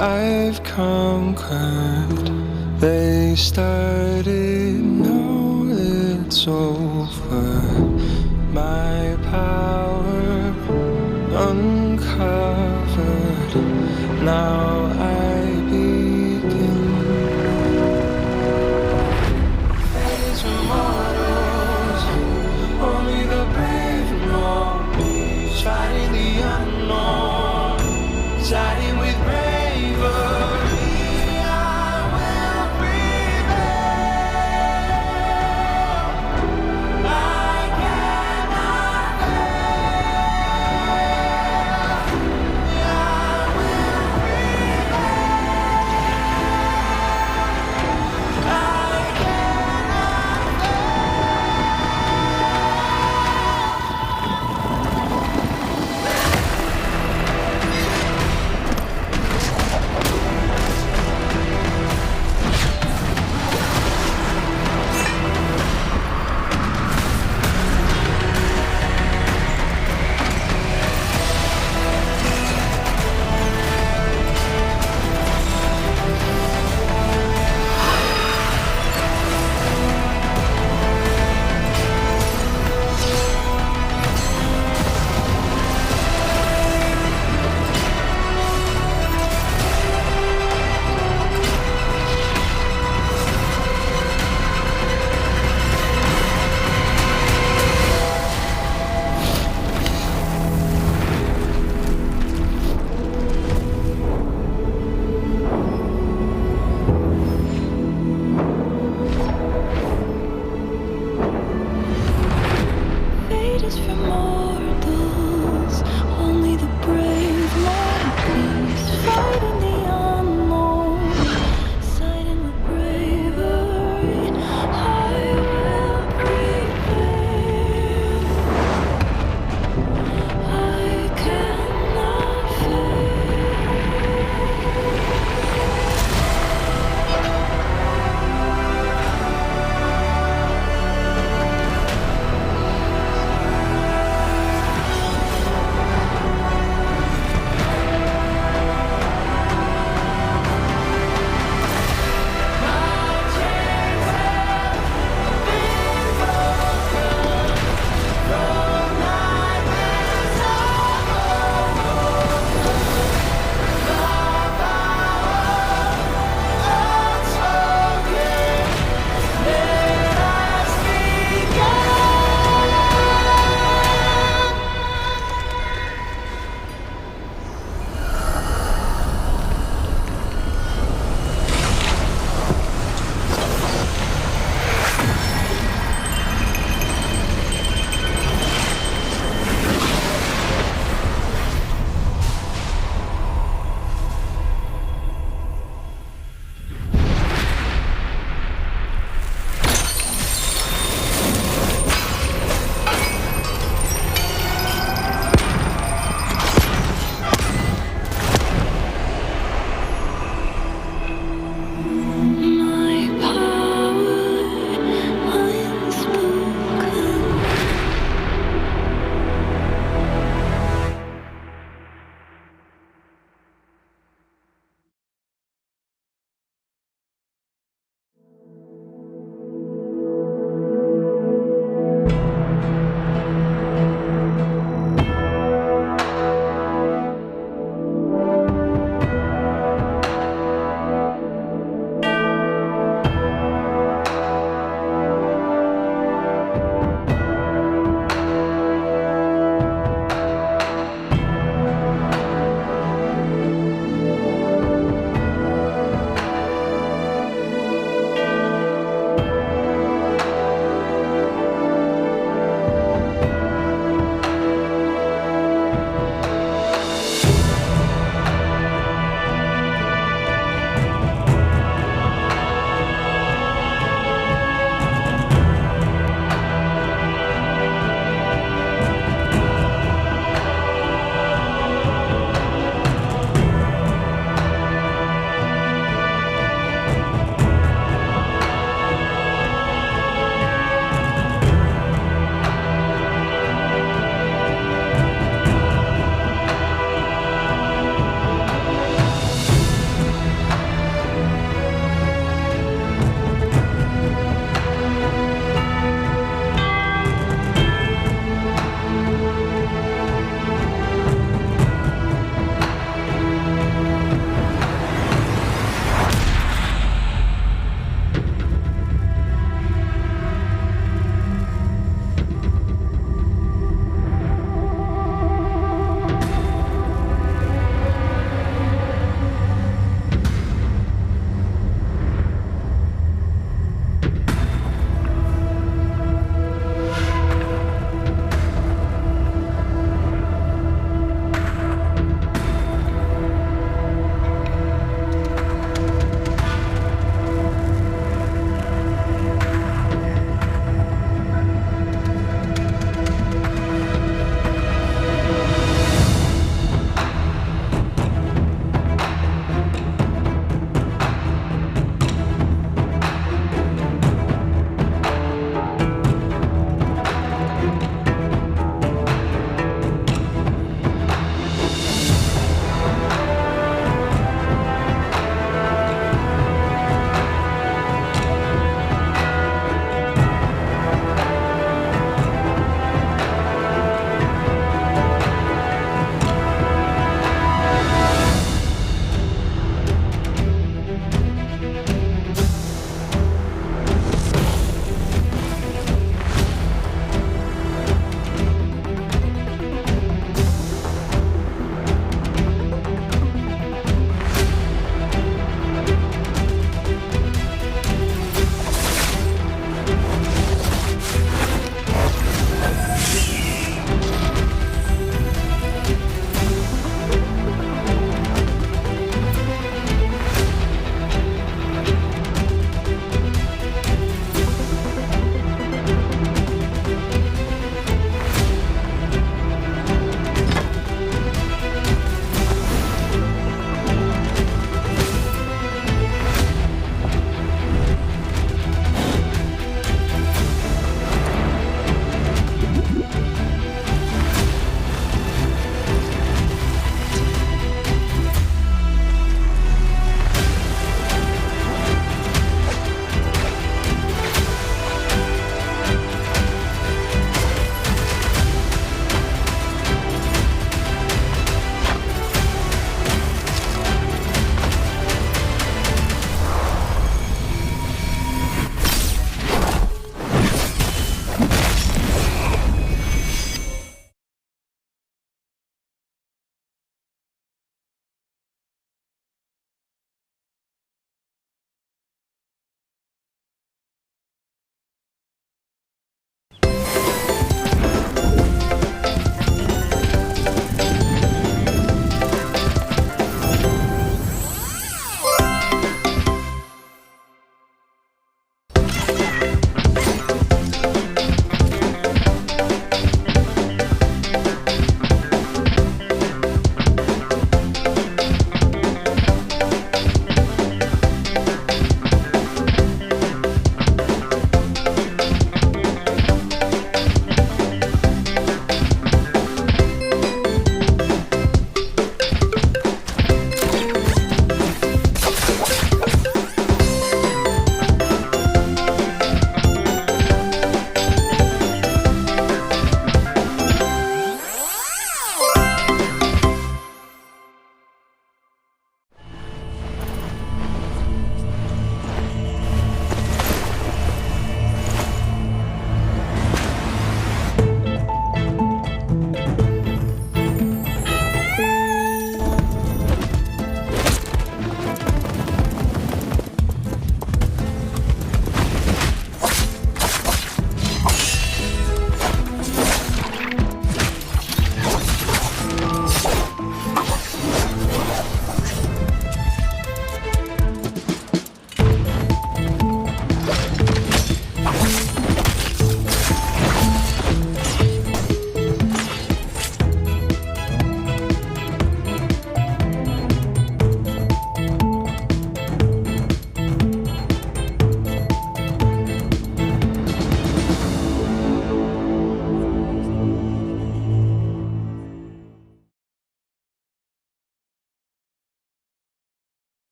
I've conquered. They started, now it's over. My power uncovered. Now I begin. Fates are mortals, only the brave know me. Fighting the unknown, siding with bravery. I will prevail. I cannot fail. I will prevail. I cannot fail.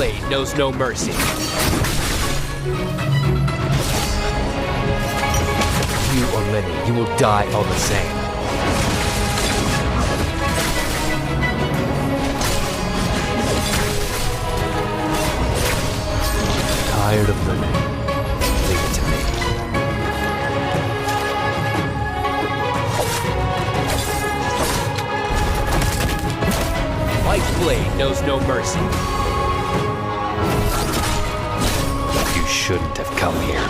blade knows no mercy. You or many, you will die all the same. Tired of living. Leave it to me. White blade knows no mercy. You shouldn't have come here.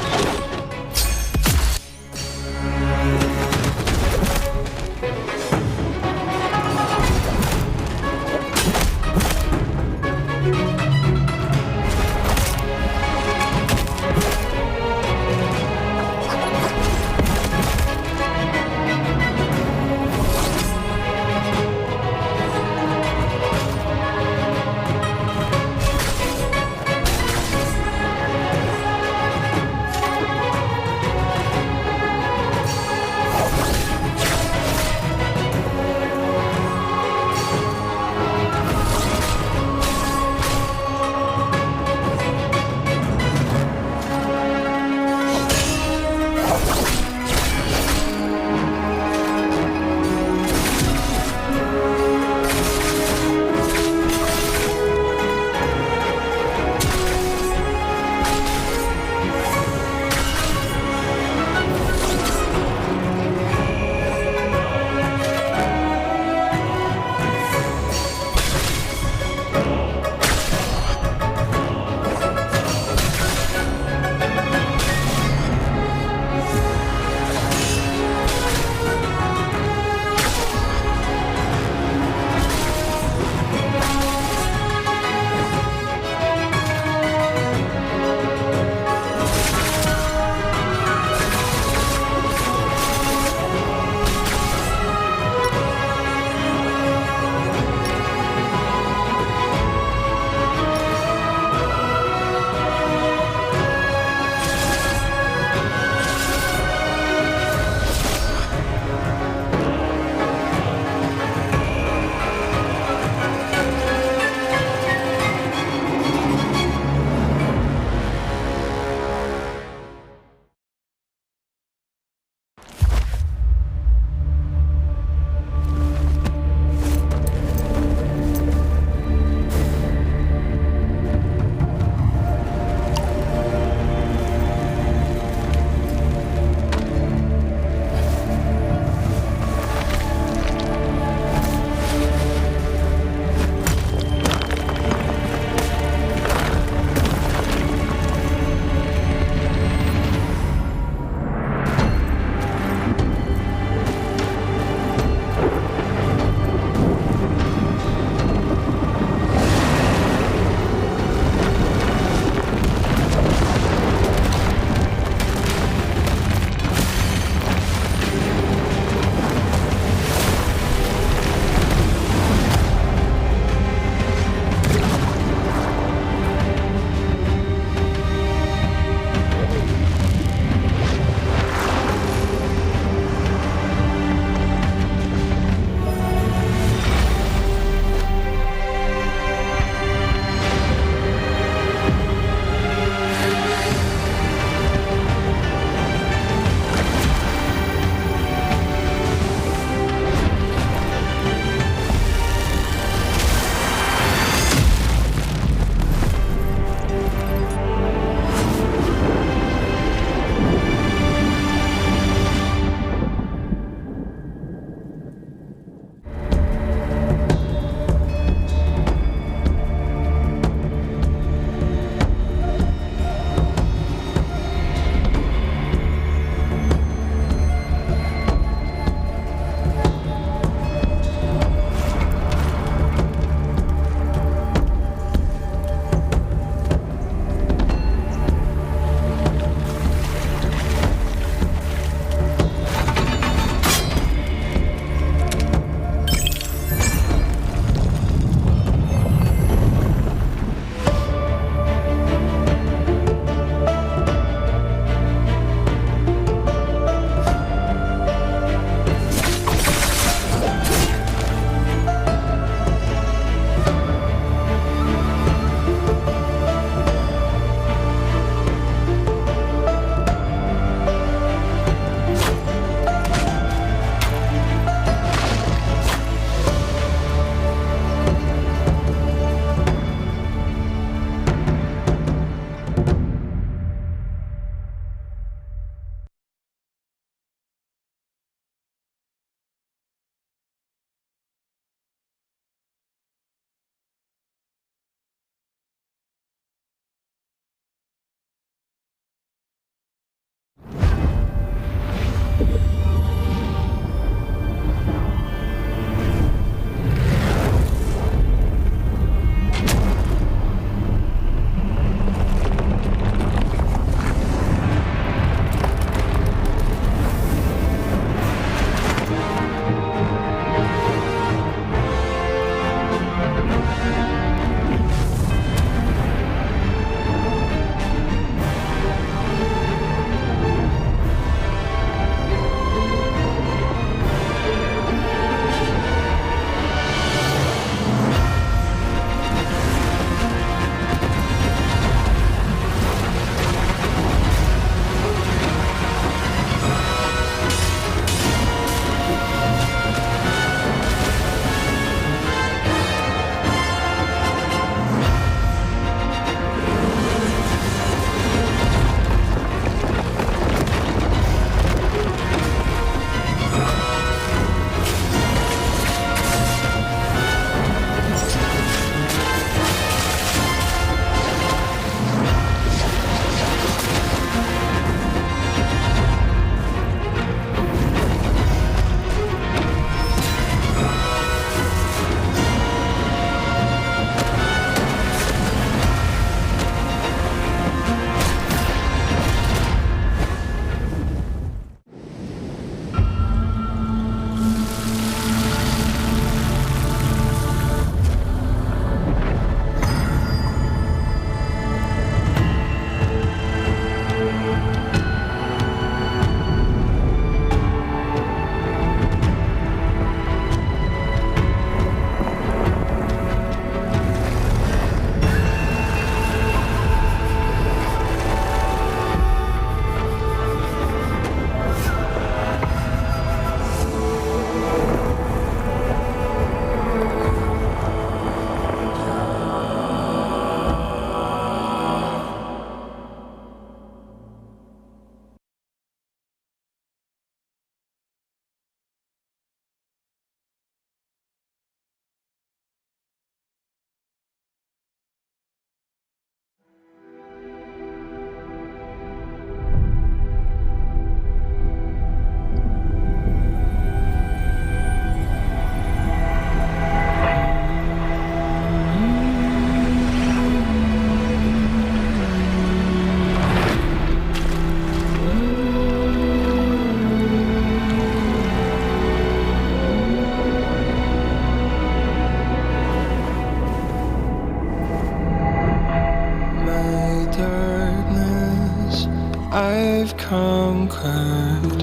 conquered.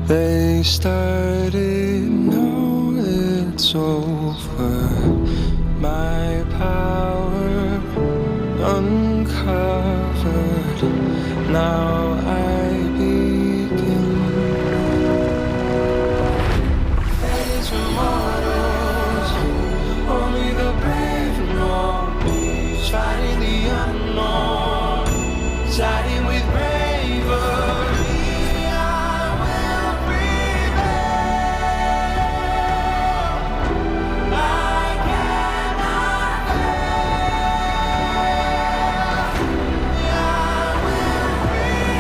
They started, now it's over. My power uncovered. Now I begin. Face immortals, only the brave know. Fighting the unknown, siding with bravery. I will prevail. I cannot fail. I will prevail.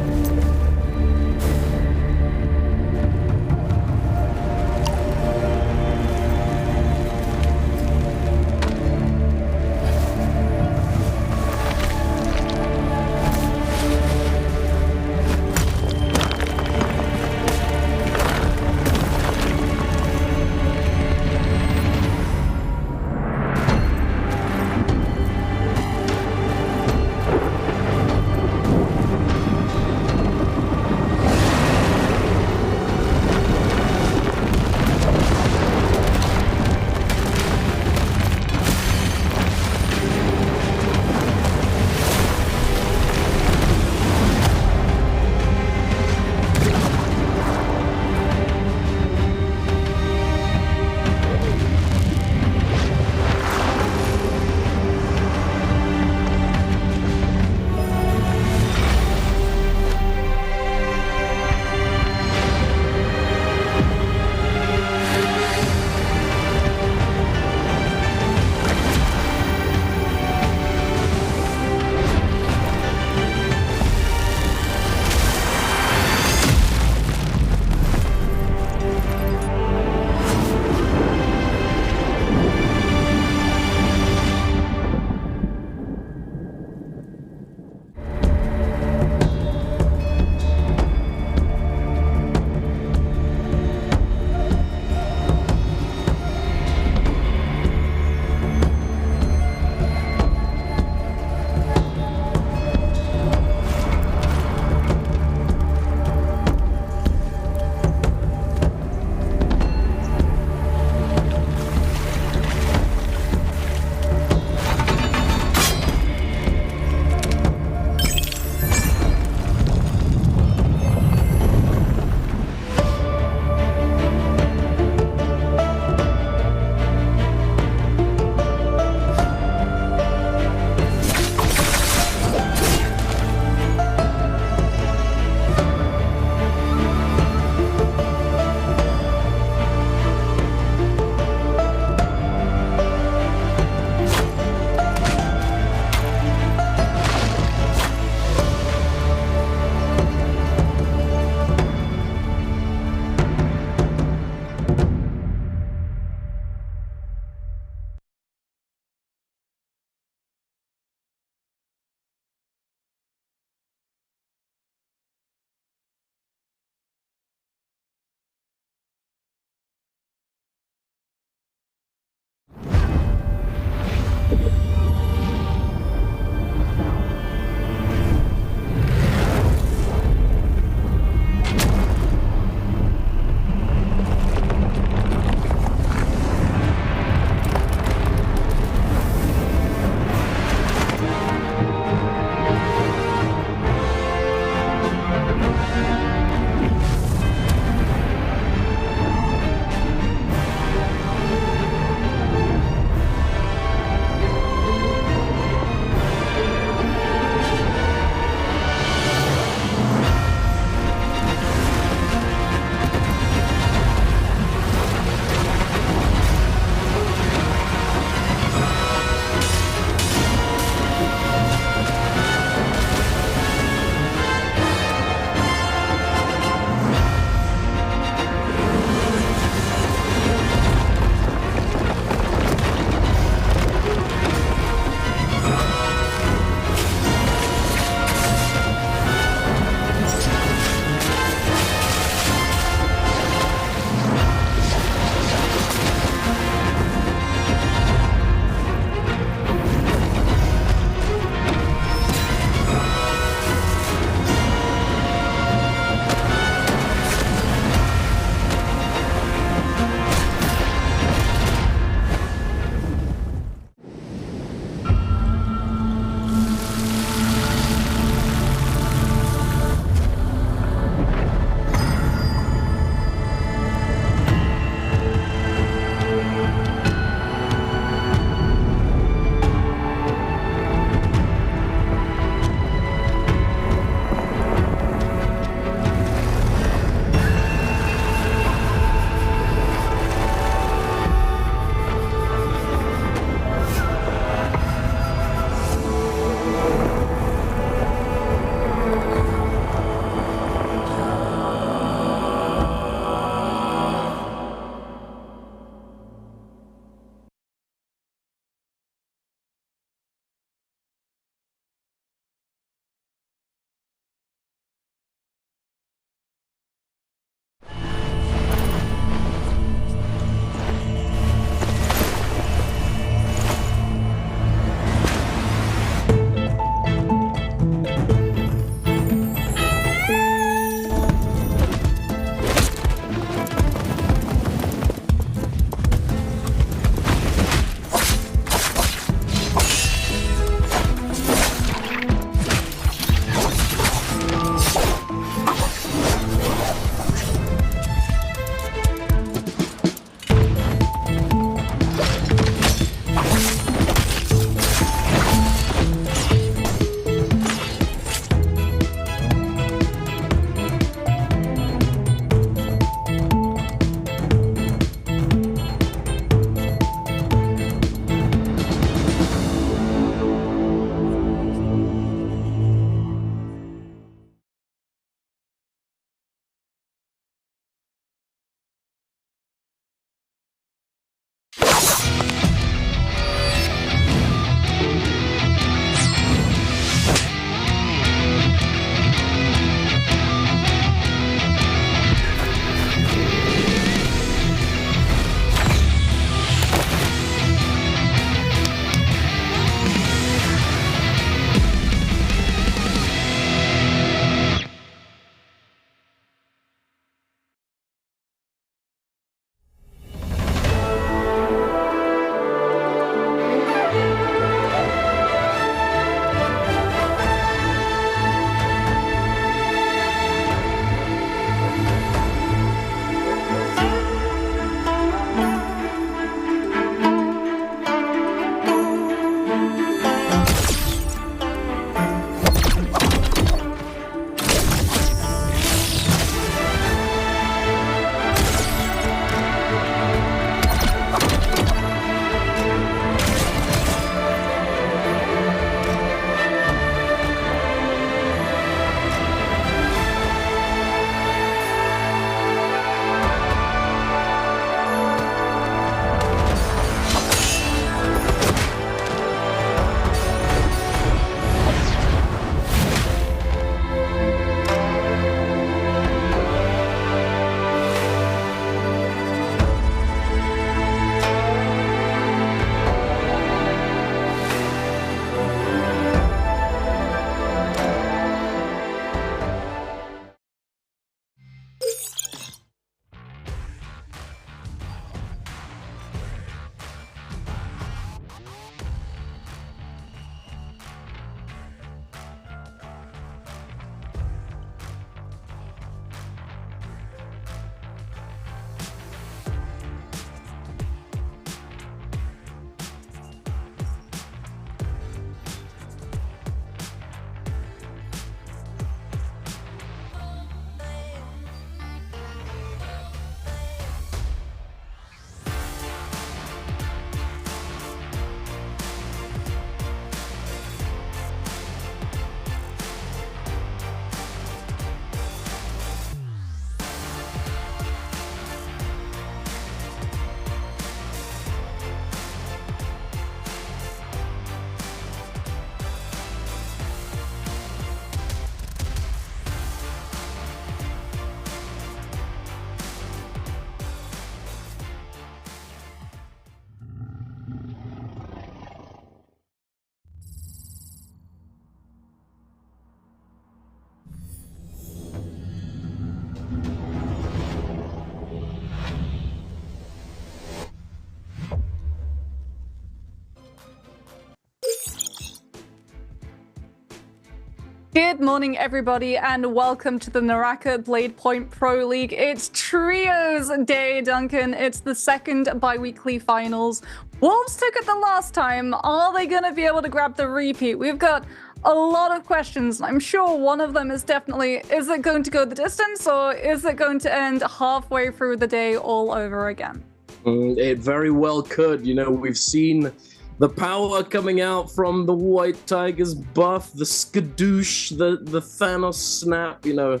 Good morning, everybody, and welcome to the NARAKA BLADEPOINT Pro League. It's Trios Day, Duncan. It's the second bi-weekly finals. Wolves took it the last time. Are they going to be able to grab the repeat? We've got a lot of questions. I'm sure one of them is definitely, is it going to go the distance, or is it going to end halfway through the day all over again? It very well could. You know, we've seen the power coming out from the White Tigers buff, the skadoosh, the Thanos snap, you know,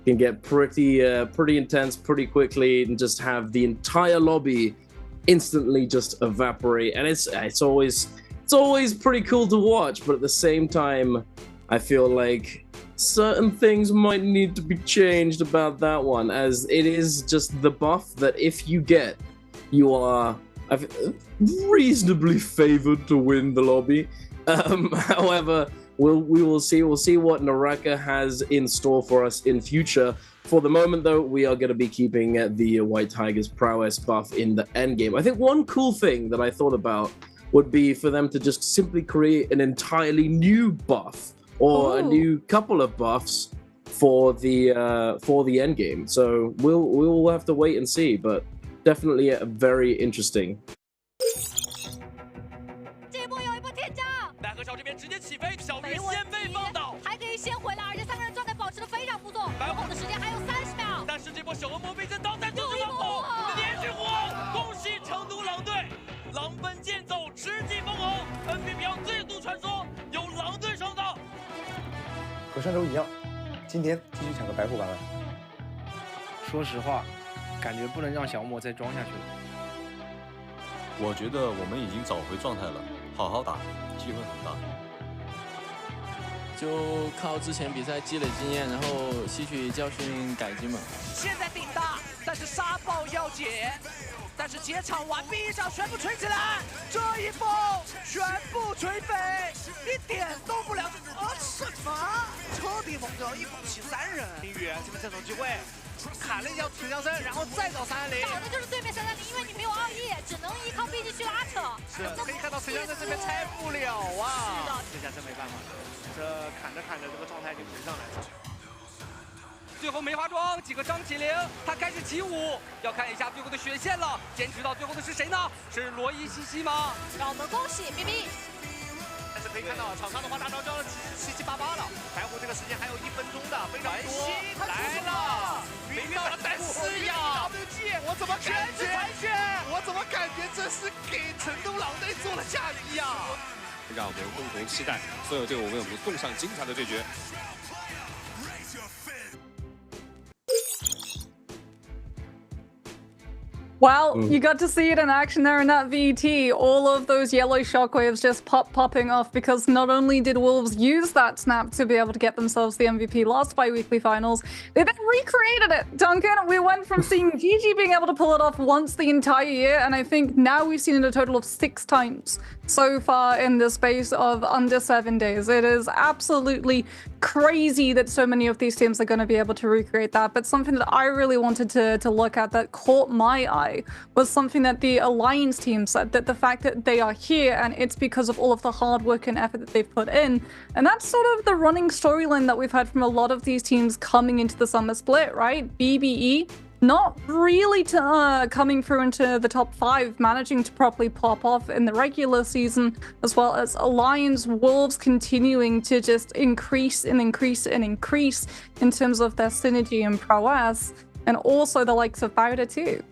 can get pretty intense pretty quickly and just have the entire lobby instantly just evaporate. And it's always pretty cool to watch, but at the same time, I feel like certain things might need to be changed about that one, as it is just the buff that if you get, you are reasonably favored to win the lobby. However, we will see. We'll see what NARAKA has in store for us in future. For the moment, though, we are going to be keeping the White Tigers prowess buff in the end game. I think one cool thing that I thought about would be for them to just simply create an entirely new buff or a new couple of buffs for the end game. So we'll have to wait and see, but definitely very interesting. 这波有一波天降，奈何桥这边直接起飞，小鱼先被放倒，还可以先回来，而且三个人状态保持得非常不错。白虎的时间还有30秒，但是这波小恶魔被震倒在就是防守，连续护红，恭喜成都狼队，狼奔剑走，吃鸡封红 ，Nbpl 最速传说由狼队创造。和上周一样，今天继续抢个白虎版本。说实话，感觉不能让小恶魔再装下去了。我觉得我们已经找回状态了，好好打，机会很大。就靠之前比赛积累经验，然后吸取教训改进嘛。现在顶大，但是沙暴要解，但是解场完毕，一掌全部锤起来，这一波全部锤飞，一点动不了。什么？彻底蒙着，一口气3人。林宇这边这种机会。 砍了一脚腿上身，然后再找330，找的就是对面330，因为你没有2E，只能依靠 BG 去拉扯。是，可以看到腿上身这边拆不了啊！这下真没办法，这砍着砍着，这个状态就回上来了。最后梅花桩几个张起灵，他开始起舞，要看一下最后的血线了。坚持到最后的是谁呢？是罗伊西西吗？让我们恭喜 BB。 但是可以看到场上的话，大招交了7、7、8、8了。白虎这个时间还有1分钟的，非常多。来了，没到了，但是呀 ，WG， 我怎么感觉？我怎么感觉这是给成都狼队做了嫁衣呀？让我们共同期待所有队伍为我们送上精彩的对决。 Well, you got to see it in action there in that VT. All of those yellow shockwaves just popping off because not only did Wolves use that snap to be able to get themselves the MVP last bi-weekly finals, they then recreated it. Duncan, we went from seeing GG being able to pull it off once the entire year, and I think now we've seen it a total of 6 times so far in the space of under 7 days. It is absolutely crazy that so many of these teams are going to be able to recreate that, but something that I really wanted to look at that caught my eye was something that the Alliance team said, that the fact that they are here and it's because of all of the hard work and effort that they've put in. And that's sort of the running storyline that we've had from a lot of these teams coming into the summer split, right? BBE not really coming through into the top 5, managing to properly pop off in the regular season, as well as Alliance, Wolves continuing to just increase and increase and increase in terms of their synergy and prowess, and also the likes of Bowder too.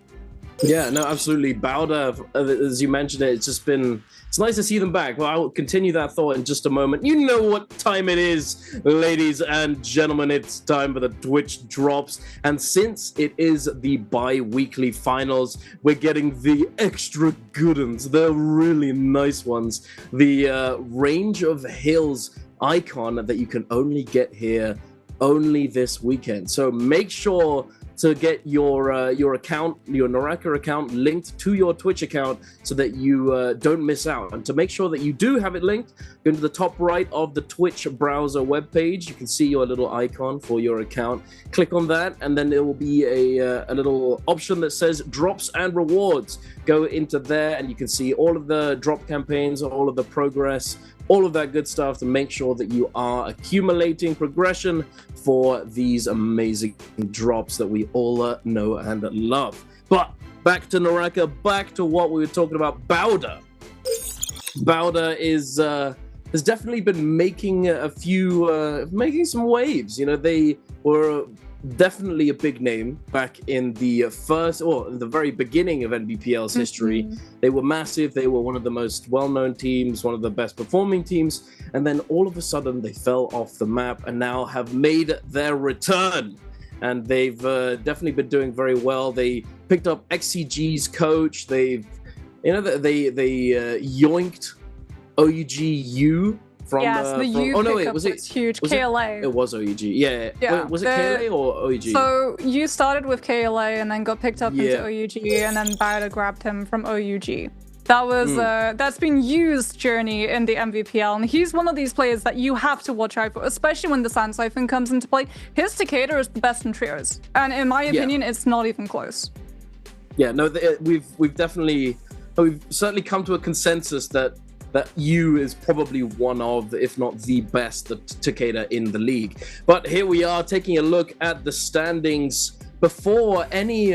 Yeah, no, absolutely. Bowder, as you mentioned it's nice to see them back. Well, I will continue that thought in just a moment. You know what time it is, ladies and gentlemen. It's time for the Twitch drops. And since it is the bi-weekly finals, we're getting the extra good ones, the really nice ones. The Range of Hills icon that you can only get here only this weekend. So make sure to get your account, your NARAKA account, linked to your Twitch account so that you don't miss out. And to make sure that you do have it linked, go to the top right of the Twitch browser webpage. You can see your little icon for your account. Click on that, and then there will be a little option that says drops and rewards. Go into there, and you can see all of the drop campaigns, all of the progress all of that good stuff to make sure that you are accumulating progression for these amazing drops that we all know and love. But back to NARAKA, back to what we were talking about, Bowder. Bowder is has definitely been making making some waves. You know, they were definitely a big name back in the the very beginning of NBPL's history. They were massive. They were one of the most well-known teams, one of the best performing teams, and then all of a sudden they fell off the map and now have made their return. And they've definitely been doing very well. They picked up XCG's coach. They yoinked OUGU from. Yes, the U was huge. KLA. It was OUG. Yeah. Was it KLA or OUG? So you started with KLA and then got picked up into OUG, and then Bowder grabbed him from OUG. That was that's been Yu's journey in the NBPL, and he's one of these players that you have to watch out for, especially when the Sand Siphon comes into play. His Takeda is the best in trios, and in my opinion, it's not even close. Yeah, no, we've certainly come to a consensus that Yu is probably one of, if not the best Takeda in the league. But here we are taking a look at the standings. Before any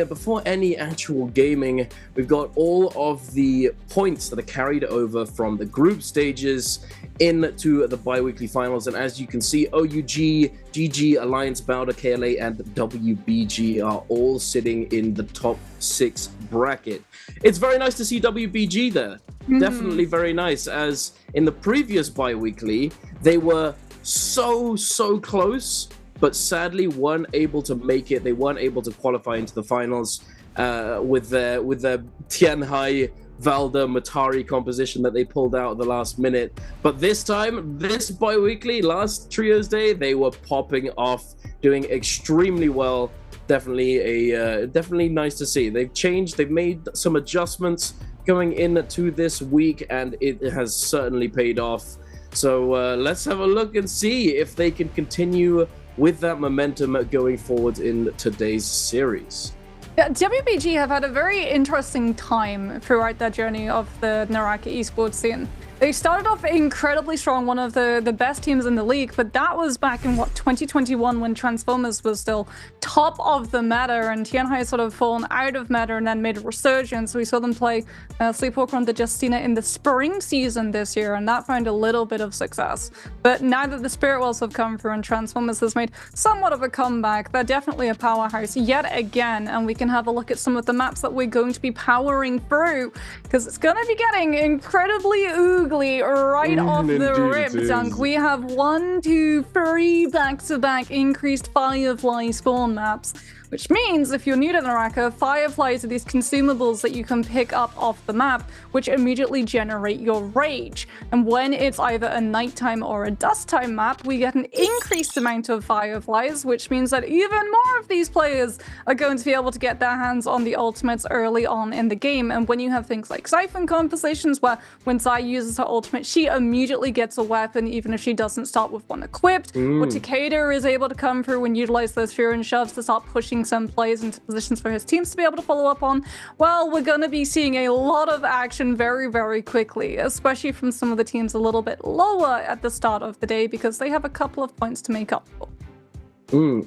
actual gaming, we've got all of the points that are carried over from the group stages into the bi-weekly finals, and as you can see, OUG, GG, Alliance, Bowder, KLA, and WBG are all sitting in the top 6 bracket. It's very nice to see WBG there. Definitely very nice, as in the previous bi-weekly, they were so close, but sadly weren't able to make it. They weren't able to qualify into the finals with their Tianhai Valda Matari composition that they pulled out at the last minute. But this time, this bi-weekly, last Trios Day, they were popping off, doing extremely well. Definitely nice to see. They've made some adjustments going into this week, and it has certainly paid off. So let's have a look and see if they can continue with that momentum going forward in today's series. Yeah, WBG have had a very interesting time throughout their journey of the NARAKA esports scene. They started off incredibly strong, one of the best teams in the league, but that was back in, 2021, when Transformers was still top of the meta, and Tianhai had sort of fallen out of meta and then made a resurgence. We saw them play Sleepwalker on the Justina in the spring season this year, and that found a little bit of success. But now that the Spirit Wells have come through and Transformers has made somewhat of a comeback, they're definitely a powerhouse yet again, and we can have a look at some of the maps that we're going to be powering through, because it's going to be getting incredibly right off the rip, Dunk. We have 1, 2, 3 back-to-back increased Firefly spawn maps, which means if you're new to NARAKA, Fireflies are these consumables that you can pick up off the map, which immediately generate your rage. And when it's either a nighttime or a dusttime map, we get an increased amount of Fireflies, which means that even more of these players are going to be able to get their hands on the ultimates early on in the game. And when you have things like Siphon compositions, where when Zai uses her ultimate, she immediately gets a weapon, even if she doesn't start with one equipped, or Takeda is able to come through and utilize those fear and shoves to start pushing some plays into positions for his teams to be able to follow up on. Well, we're going to be seeing a lot of action very quickly, especially from some of the teams a little bit lower at the start of the day, because they have a couple of points to make up for.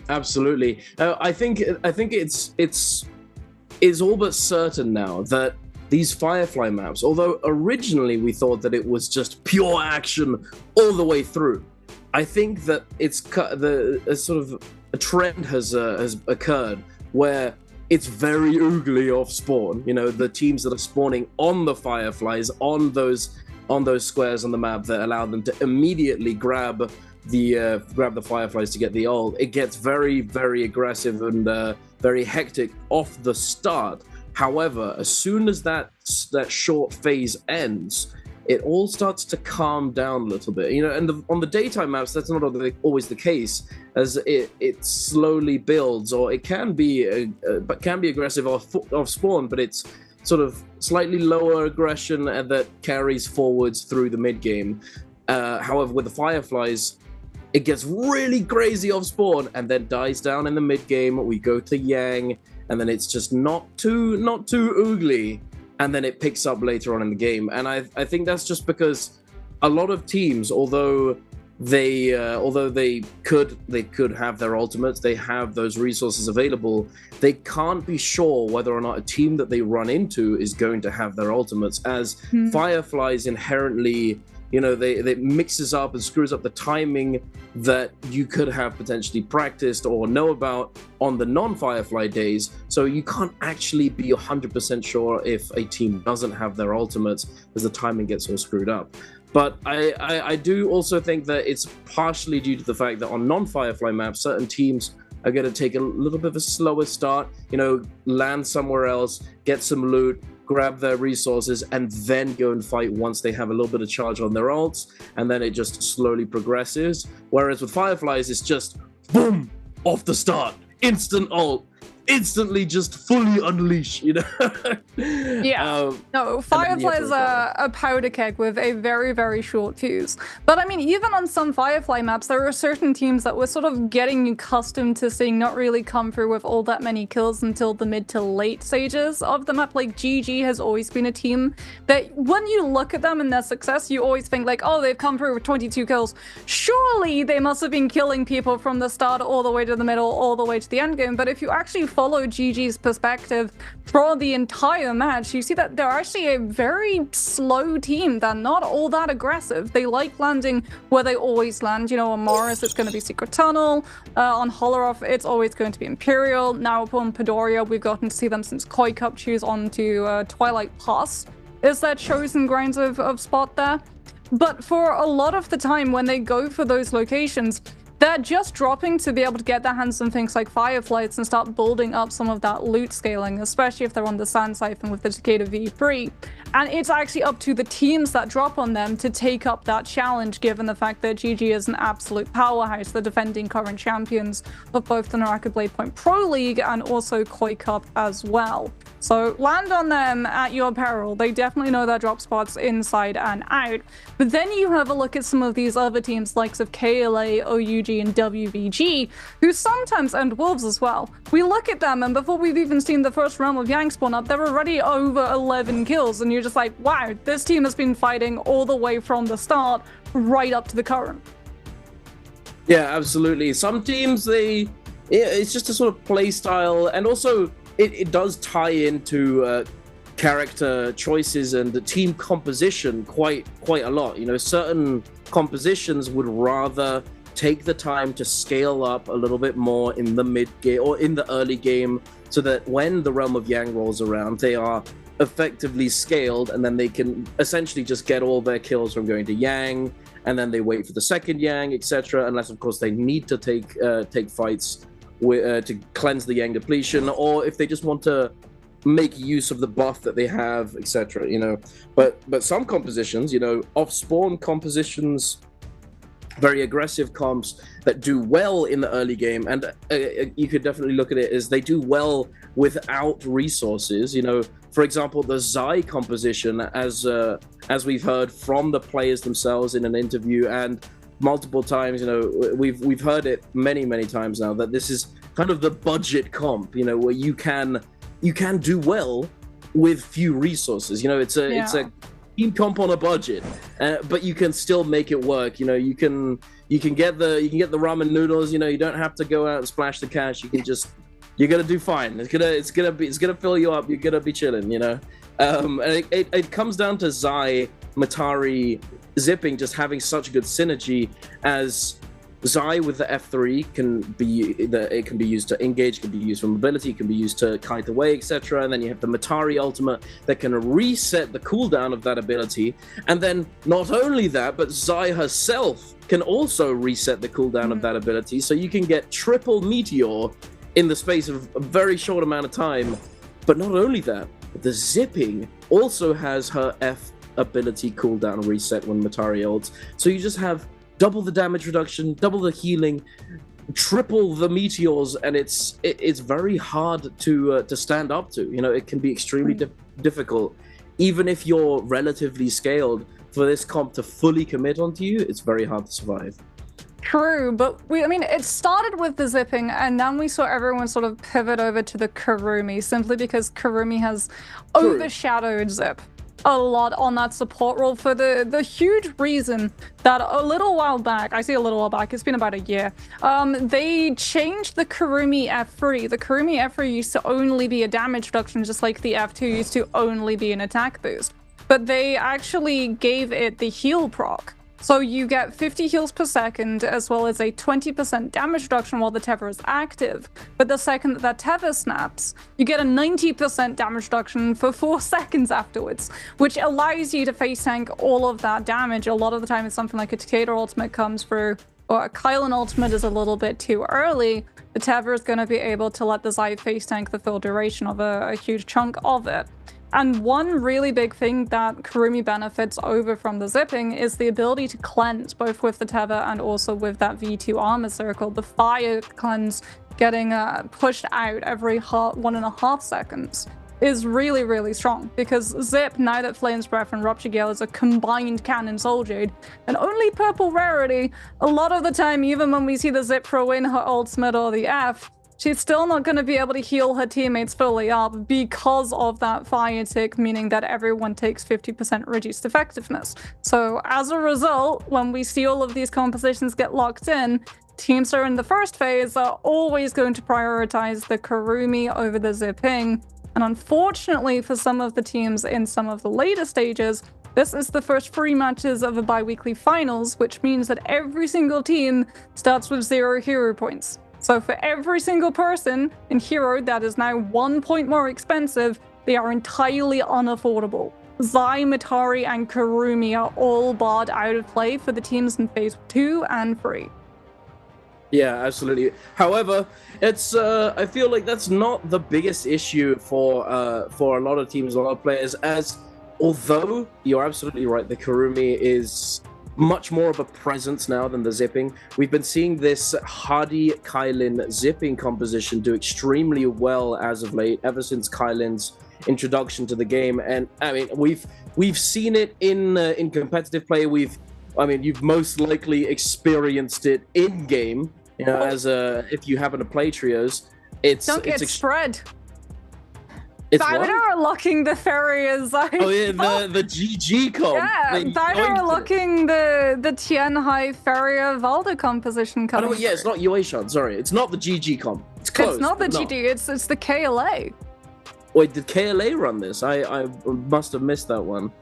Absolutely. I think it's all but certain now that these Firefly maps, although originally we thought that it was just pure action all the way through, I think that it's a trend has occurred where it's very oogly off spawn. You know, the teams that are spawning on the Fireflies, on those squares on the map that allow them to immediately grab the Fireflies to get the ult. It gets very aggressive and very hectic off the start. However, as soon as that short phase ends, it all starts to calm down a little bit, you know. And on the daytime maps, that's not always the case, as it slowly builds, or it can be aggressive off spawn, but it's sort of slightly lower aggression and that carries forwards through the mid game. However, with the Fireflies, it gets really crazy off spawn and then dies down in the mid game. We go to Yang, and then it's just not too oogly. And then it picks up later on in the game. And I think that's just because a lot of teams, although they could have their ultimates, they have those resources available, they can't be sure whether or not a team that they run into is going to have their ultimates, as Fireflies inherently, you know, they mixes up and screws up the timing that you could have potentially practiced or know about on the non-Firefly days. So you can't actually be 100% sure if a team doesn't have their ultimates, as the timing gets all screwed up. But I do also think that it's partially due to the fact that on non-Firefly maps, certain teams are going to take a little bit of a slower start, you know, land somewhere else, get some loot, grab their resources, and then go and fight once they have a little bit of charge on their ults, and then it just slowly progresses. Whereas with Fireflies, it's just boom, off the start, instant ult, instantly just fully unleash, you know? Yeah. No, Fireflies are a powder keg with a very, very short fuse. But I mean, even on some Firefly maps, there are certain teams that we're sort of getting accustomed to seeing not really come through with all that many kills until the mid to late stages of the map. Like GG has always been a team that when you look at them and their success, you always think like, oh, they've come through with 22 kills. Surely they must have been killing people from the start all the way to the middle, all the way to the end game. But if you actually follow GG's perspective for the entire match, you see that they're actually a very slow team. They're not all that aggressive. They like landing where they always land. You know, on Morris, it's going to be Secret Tunnel. On Holoroth, it's always going to be Imperial. Now upon Padoria, we've gotten to see them since Koi Cup choose on to Twilight Pass. Is their chosen grounds of spot there? But for a lot of the time when they go for those locations, they're just dropping to be able to get their hands on things like Fireflies and start building up some of that loot scaling, especially if they're on the Sand Siphon with the Takeda V3. And it's actually up to the teams that drop on them to take up that challenge, given the fact that GG is an absolute powerhouse, the defending current champions of both the NARAKA BLADEPOINT Pro League and also Koi Cup as well. So land on them at your peril. They definitely know their drop spots inside and out. But then you have a look at some of these other teams, likes of KLA, OUG, and WVG, who sometimes end Wolves as well. We look at them, and before we've even seen the first realm of Yang spawn up, they're already over 11 kills, and you're just like, wow, this team has been fighting all the way from the start right up to the current. Yeah, absolutely. Some teams, it's just a sort of play style, and also it does tie into character choices and the team composition quite a lot. You know, certain compositions would rather take the time to scale up a little bit more in the mid game or in the early game, so that when the Realm of Yang rolls around, they are effectively scaled, and then they can essentially just get all their kills from going to Yang, and then they wait for the second Yang, etc. Unless, of course, they need to take fights to cleanse the Yang depletion, or if they just want to make use of the buff that they have, etc. You know, but some compositions, you know, off-spawn compositions, very aggressive comps that do well in the early game, and you could definitely look at it as they do well without resources. You know, for example, the Zai composition, as we've heard from the players themselves in an interview and multiple times, you know, we've heard it many times now, that this is kind of the budget comp, you know, where you can do well with few resources. You know, it's a team comp on a budget, but you can still make it work. You know, you can get the ramen noodles. You know, you don't have to go out and splash the cash. You're gonna do fine. It's gonna fill you up. You're gonna be chilling. You know, and it comes down to Zai, Matari, Zipping just having such good synergy, as Zai with the F3 can be used to engage, can be used for mobility, can be used to kite away, etc. And then you have the Matari ultimate that can reset the cooldown of that ability. And then not only that, but Zai herself can also reset the cooldown of that ability. So you can get triple Meteor in the space of a very short amount of time. But not only that, the Zipping also has her F ability cooldown reset when Matari ults. So you just have double the damage reduction, double the healing, triple the meteors, and it's very hard to stand up to. You know, it can be extremely difficult, even if you're relatively scaled. For this comp to fully commit onto you, it's very hard to survive. True, but I mean, it started with the Zipping, and then we saw everyone sort of pivot over to the Kurumi, simply because Kurumi has overshadowed Zip. a lot on that support role for the huge reason that a little while back, I say a little while back, it's been about a year, they changed the Kurumi F3. The Kurumi F3 used to only be a damage reduction, just like the F2 used to only be an attack boost. But they actually gave it the heal proc. So you get 50 heals per second, as well as a 20% damage reduction while the tether is active. But the second that tether snaps, you get a 90% damage reduction for 4 seconds afterwards, which allows you to face tank all of that damage. A lot of the time it's something like a Takeda ultimate comes through, or a Kylan ultimate is a little bit too early. The tether is going to be able to let the Zai face tank the full duration of a huge chunk of it. And one really big thing that Kurumi benefits over from the zipping is the ability to cleanse, both with the tether and also with that V2 armor circle. The fire cleanse getting pushed out every 1.5 seconds is really, really strong, because Zip, now that Flame's Breath and Rupture Gale is a combined cannon Soul Jade, and only purple rarity, a lot of the time, even when we see the Zip throw in her ultimate or the F, she's still not going to be able to heal her teammates fully up because of that fire tick, meaning that everyone takes 50% reduced effectiveness. So as a result, when we see all of these compositions get locked in, teams that are in the first phase are always going to prioritize the Kurumi over the zipping. And unfortunately for some of the teams in some of the later stages, this is the first 3 matches of a bi-weekly finals, which means that every single team starts with 0 hero points. So for every single person in Hero that is now 1 point more expensive, they are entirely unaffordable. Zai, Matari, and Kurumi are all barred out of play for the teams in Phase 2 and 3. Yeah, absolutely. However, it's I feel like that's not the biggest issue for a lot of teams, a lot of players, as although you're absolutely right, the Kurumi is much more of a presence now than the zipping. We've been seeing this Hardy Kylin zipping composition do extremely well as of late, ever since Kylin's introduction to the game. And I mean, we've seen it in competitive play. You've most likely experienced it in game. You know, as if you happen to play trios, don't get spread. It's BIWEEK2 what? are locking the Farriers. Oh yeah, the GG comp. Yeah, BIWEEK2 are locking the Tianhai Farrier Valda composition coming. Oh yeah, it's not Yueshan, sorry. It's not the GG comp. It's close. It's not the GG, it's the KLA. Wait, did KLA run this? I must have missed that one.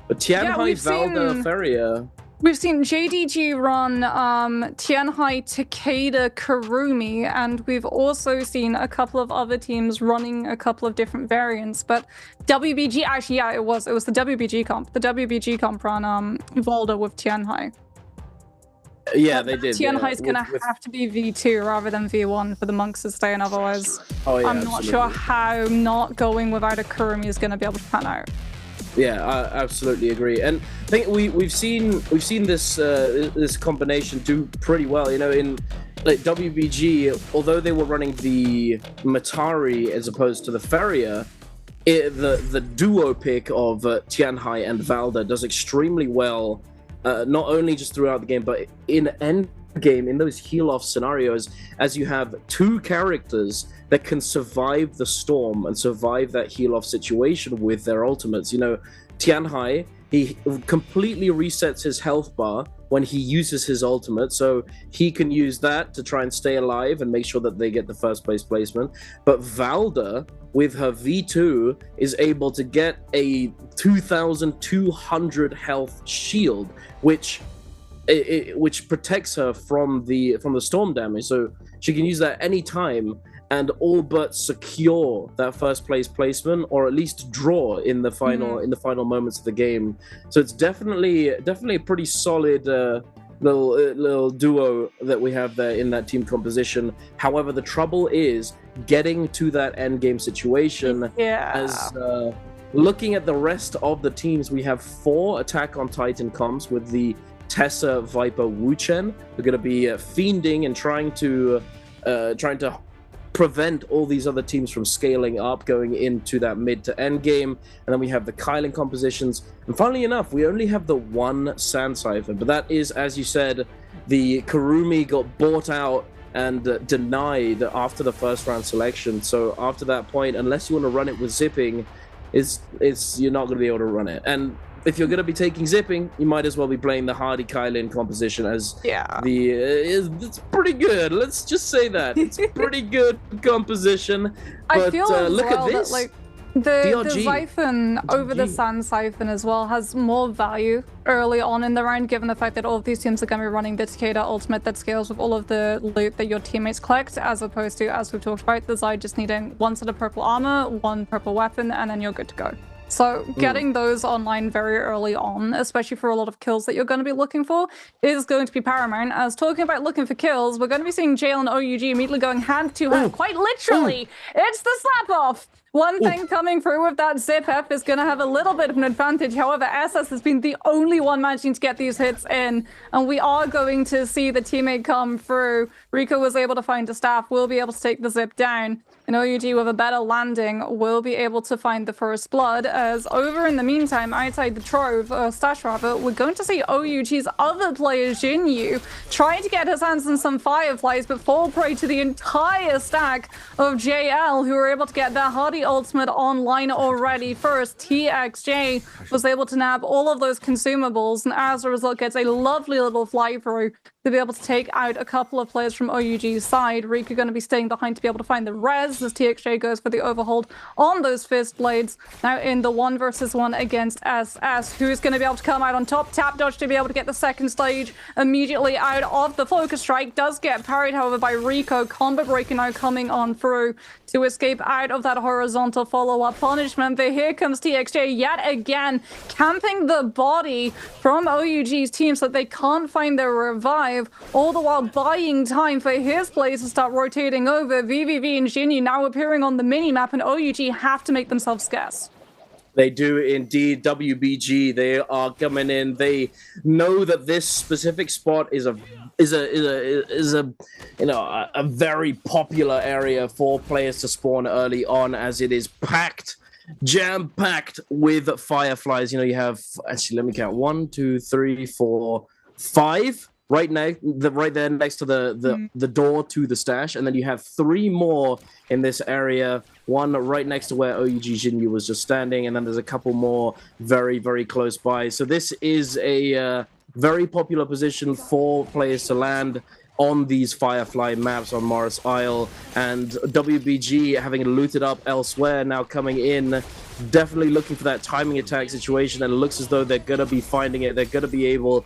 But Tianhai Valda Farrier. We've seen JDG run Tianhai Takeda Kurumi, and we've also seen a couple of other teams running a couple of different variants. But WBG, actually, yeah, it was the WBG comp. The WBG comp ran Volda with Tianhai. Yeah, they did. Tianhai's gonna have to be V2 rather than V1 for the monks to stay in, otherwise I'm not sure how not going without a Kurumi is gonna be able to pan out. Yeah, I absolutely agree, and I think we've seen this this combination do pretty well. You know, in like WBG, although they were running the Matari as opposed to the Farrier, the duo pick of Tianhai and Valda does extremely well, not only just throughout the game, but in end game, in those heal-off scenarios, as you have two characters that can survive the storm and survive that heal-off situation with their ultimates. You know, Tianhai, he completely resets his health bar when he uses his ultimate, so he can use that to try and stay alive and make sure that they get the first place placement. But Valda, with her V2, is able to get a 2,200 health shield, which protects her from the storm damage, so she can use that any time and all but secure that first place placement, or at least draw in the final moments of the game. So it's definitely a pretty solid little duo that we have there in that team composition. However, the trouble is getting to that end game situation. Yeah. As looking at the rest of the teams, we have 4 Attack on Titan comps with the Tessa, Viper, Wuchen. They're going to be fiending and trying to prevent all these other teams from scaling up, going into that mid to end game. And then we have the Kylan compositions. And funnily enough, we only have the one Sand Siphon, but that is, as you said, the Kurumi got bought out and denied after the first round selection. So after that point, unless you want to run it with zipping, you're not going to be able to run it. And if you're going to be taking zipping, you might as well be playing the Hardy Kylin composition as it's pretty good. Let's just say that it's pretty good composition. But I feel look well at this. That, like, the Siphon over the Sand Siphon as well has more value early on in the round, given the fact that all of these teams are going to be running the Takeda ultimate that scales with all of the loot that your teammates collect, as opposed to, as we've talked about, the Zai just needing one set of purple armor, one purple weapon, and then you're good to go. So getting those online very early on, especially for a lot of kills that you're going to be looking for, is going to be paramount. As talking about looking for kills, we're going to be seeing Jail and OUG immediately going hand to hand, quite literally. It's the slap-off! One thing coming through with that Zip F is going to have a little bit of an advantage. However, SS has been the only one managing to get these hits in, and we are going to see the teammate come through. Rico was able to find a staff, will be able to take the Zip down. And OUG with a better landing will be able to find the first blood, as over in the meantime, outside the Trove, Stash rather, we're going to see OUG's other player, Jinyu, trying to get his hands on some Fireflies, but fall prey to the entire stack of JL, who were able to get their Hardy ultimate online already. First, TXJ was able to nab all of those consumables, and as a result gets a lovely little fly through to be able to take out a couple of players from OUG's side. Rika going to be staying behind to be able to find the res as TXJ goes for the overhold on those fist blades. Now in the 1 versus 1 against SS, who's going to be able to come out on top. Tap dodge to be able to get the second stage immediately out of the focus strike. Does get parried, however, by Rico. Combo breaker now coming on through to escape out of that horizontal follow-up punishment. But here comes TXJ yet again, camping the body from OUG's team so that they can't find their revive, all the while buying time for his players to start rotating over. VVV and Jinyu now appearing on the mini-map, and OUG have to make themselves scarce. They do indeed. WBG, they are coming in. They know that this specific spot is a very popular area for players to spawn early on, as it is packed, jam-packed with Fireflies. You know, you have, actually, let me count, 1, 2, 3, 4, 5 right now, right there next to the door to the stash, and then you have 3 more in this area. One right next to where OUG Jinyu was just standing, and then there's a couple more very, very close by. So this is a very popular position for players to land on these Firefly maps on Morris Isle, and WBG having looted up elsewhere, now coming in, definitely looking for that timing attack situation, and it looks as though they're going to be finding it. They're going to be able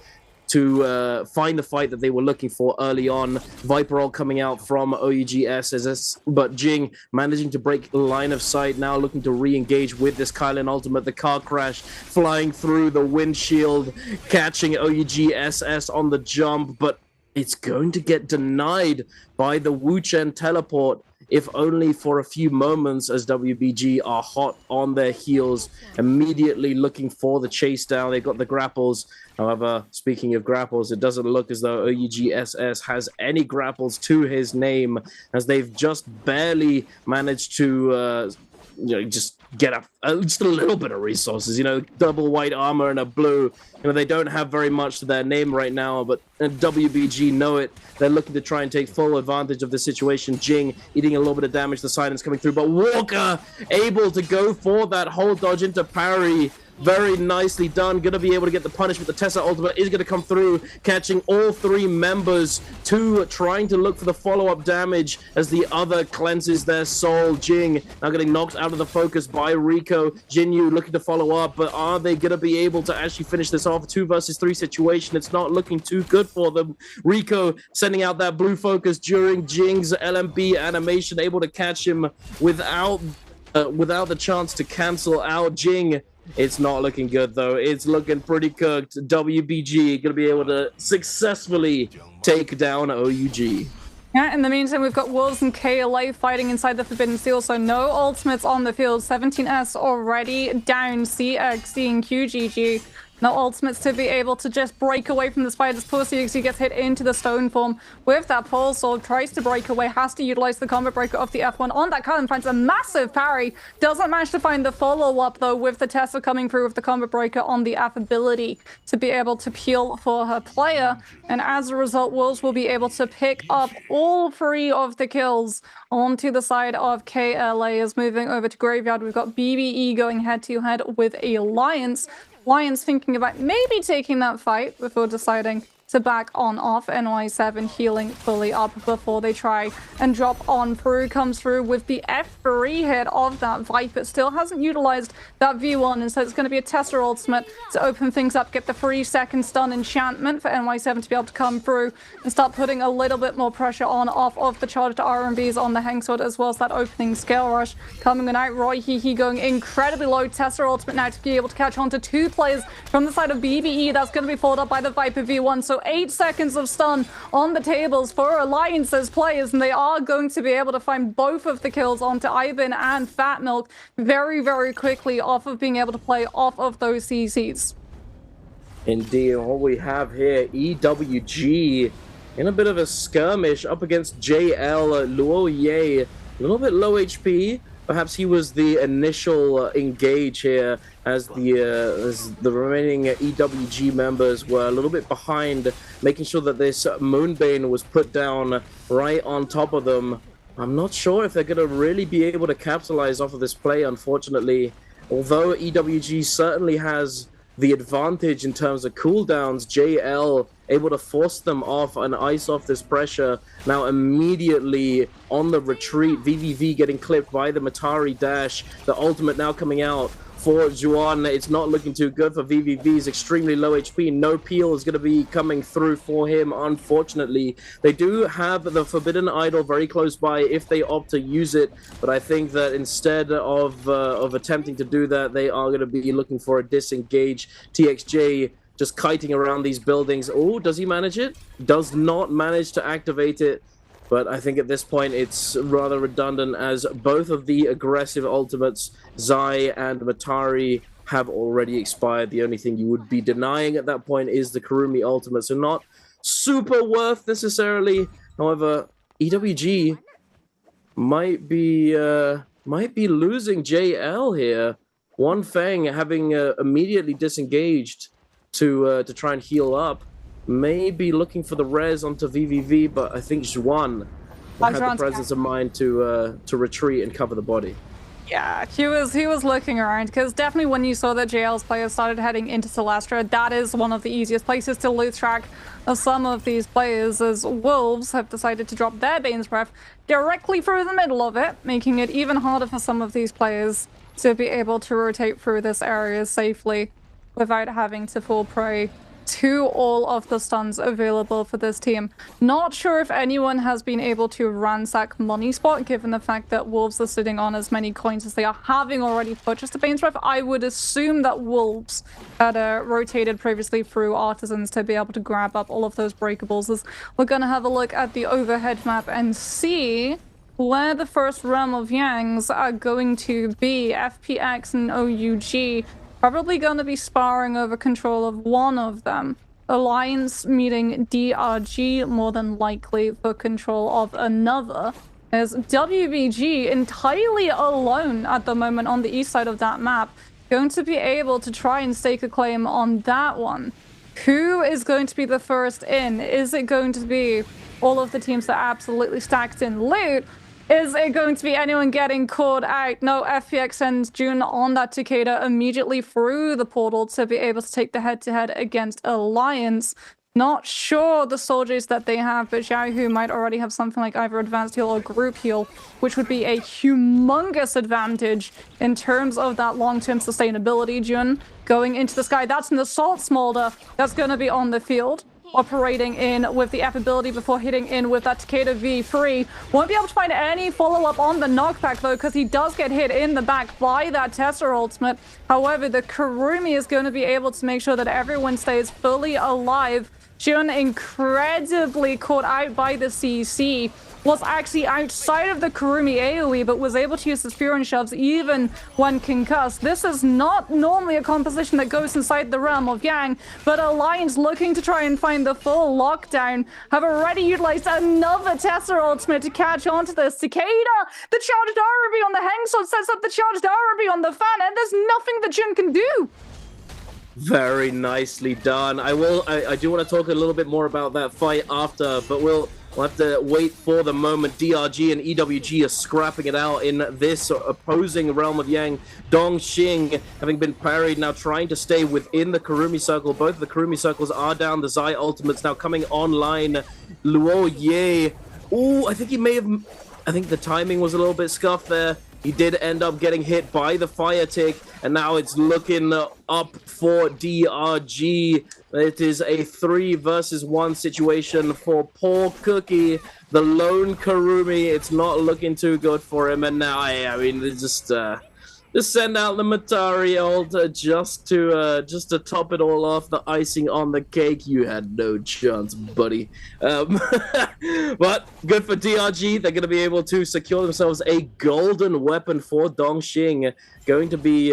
to find the fight that they were looking for early on. Viper all coming out from OUGS, but Jing managing to break line of sight, now looking to re-engage with this Kylin ultimate. The car crash flying through the windshield, catching OUGSS on the jump, but it's going to get denied by the Wuchen teleport, if only for a few moments, as WBG are hot on their heels, immediately looking for the chase down. They've got the grapples. However, speaking of grapples, it doesn't look as though OUGSS has any grapples to his name, as they've just barely managed to just get just a little bit of resources. You know, double white armor and a blue. You know, they don't have very much to their name right now, but WBG know it. They're looking to try and take full advantage of the situation. Jing eating a little bit of damage, the silence coming through, but Walker able to go for that whole dodge into parry. Very nicely done. Going to be able to get the punishment. The Tessa ultimate is going to come through, catching all 3 members. 2 trying to look for the follow-up damage as the other cleanses their soul. Jing now getting knocked out of the focus by Rico. Jinyu looking to follow up, but are they going to be able to actually finish this off? 2 versus 3 situation. It's not looking too good for them. Rico sending out that blue focus during Jing's LMB animation, able to catch him without the chance to cancel out Jing. It's not looking good, though. It's looking pretty cooked. WBG going to be able to successfully take down OUG. Yeah, in the meantime, we've got Wolves and KLA fighting inside the Forbidden Seal, so no ultimates on the field. 17S already down. CXC and QGG No ultimates to be able to just break away from the spider's pussy as he gets hit into the stone form with that pole sword, tries to break away, has to utilize the combo breaker of the F1 on that Cullen, finds a massive parry, doesn't manage to find the follow-up though with the Tesla coming through with the combo breaker on the F ability to be able to peel for her player, and as a result Wolves will be able to pick up all 3 of the kills onto the side of KLA. Is moving over to Graveyard. We've got BBE going head-to-head with Alliance. Lions thinking about maybe taking that fight before deciding to back on off. NY7 healing fully up before they try and drop on through. Comes through with the F3 hit of that Viper. Still hasn't utilized that V1, and so it's going to be a Tester ultimate to open things up, get the 3-second stun enchantment for NY7 to be able to come through and start putting a little bit more pressure on off of the charged RMBs on the Hengsword, as well as that opening scale rush coming out. Roy Hehe going incredibly low. Tester ultimate now to be able to catch on to 2 players from the side of BBE. That's going to be followed up by the Viper V1. So 8 seconds of stun on the tables for Alliance's players, and they are going to be able to find both of the kills onto Ivan and Fat Milk very, very quickly off of being able to play off of those CCs. Indeed, what we have here, EWG in a bit of a skirmish up against JL Luoye. A little bit low HP. Perhaps he was the initial engage here, as the remaining EWG members were a little bit behind, making sure that this Moonbane was put down right on top of them. I'm not sure if they're going to really be able to capitalize off of this play, unfortunately. Although EWG certainly has the advantage in terms of cooldowns, JL able to force them off and ice off this pressure. Now immediately on the retreat, VVV getting clipped by the Matari dash. The ultimate now coming out for Juan. It's not looking too good for VVV. He's extremely low HP. No peel is going to be coming through for him, unfortunately. They do have the Forbidden Idol very close by if they opt to use it, but I think that instead of attempting to do that, they are going to be looking for a disengage. TXJ just kiting around these buildings. Oh, does he manage it? Does not manage to activate it. But I think at this point it's rather redundant, as both of the aggressive ultimates, Zai and Matari, have already expired. The only thing you would be denying at that point is the Kurumi ultimate. So not super worth necessarily. However, EWG might be losing JL here. One Fang having immediately disengaged to try and heal up. Maybe looking for the res onto VVV, but I think Juan had the presence of mind to retreat and cover the body. Yeah, he was looking around, because definitely when you saw that JL's players started heading into Celestra, that is one of the easiest places to lose track of some of these players, as Wolves have decided to drop their Bane's Breath directly through the middle of it, making it even harder for some of these players to be able to rotate through this area safely without having to fall prey to all of the stuns available for this team. Not sure if anyone has been able to ransack Money Spot, given the fact that Wolves are sitting on as many coins as they are, having already purchased the Bane's Breath. I would assume that Wolves had rotated previously through Artisans to be able to grab up all of those breakables. As we're going to have a look at the overhead map and see where the first realm of Yangs are going to be. FPX and OUG probably going to be sparring over control of one of them. Alliance meeting DRG more than likely for control of another, as WBG entirely alone at the moment on the east side of that map, going to be able to try and stake a claim on that one. Who is going to be the first in? Is it going to be all of the teams that are absolutely stacked in loot? Is it going to be anyone getting caught out? No, FPX sends June on that Takeda immediately through the portal to be able to take the head-to-head against Alliance. Not sure the soldiers that they have, but Xiaohu might already have something like either advanced heal or group heal, which would be a humongous advantage in terms of that long-term sustainability. Jun going into the sky. That's an Assault Smolder that's going to be on the field, operating in with the F ability before hitting in with that Takeda V3. Won't be able to find any follow-up on the knockback though, because he does get hit in the back by that Tester ultimate. However, the Kurumi is going to be able to make sure that everyone stays fully alive. Jun incredibly caught out by the CC. was actually outside of the Kurumi AoE, but was able to use his Fury shoves even when concussed. This is not normally a composition that goes inside the realm of Yang, but Alliance, looking to try and find the full lockdown, have already utilized another Tesla ultimate to catch on to this. Cicada, the charged Arabi on the Hengsword sets up the charged Arabi on the fan, and there's nothing that Jun can do. Very nicely done. I do want to talk a little bit more about that fight after, but we'll have to wait for the moment. DRG and EWG are scrapping it out in this opposing realm of Yang. Dongxing, having been parried, now trying to stay within the Kurumi circle. Both of the Kurumi circles are down. The Zai ultimates now coming online. Luo Ye. Ooh, I think he may have... I think the timing was a little bit scuffed there. He did end up getting hit by the fire tick, and now it's looking up for DRG. It is a 3 versus 1 situation for poor Cookie, the lone Kurumi. It's not looking too good for him, and now I mean, just send out the Matari ult just to top it all off, the icing on the cake. You had no chance, buddy. But good for DRG. They're going to be able to secure themselves a golden weapon for Dongxing. Going to be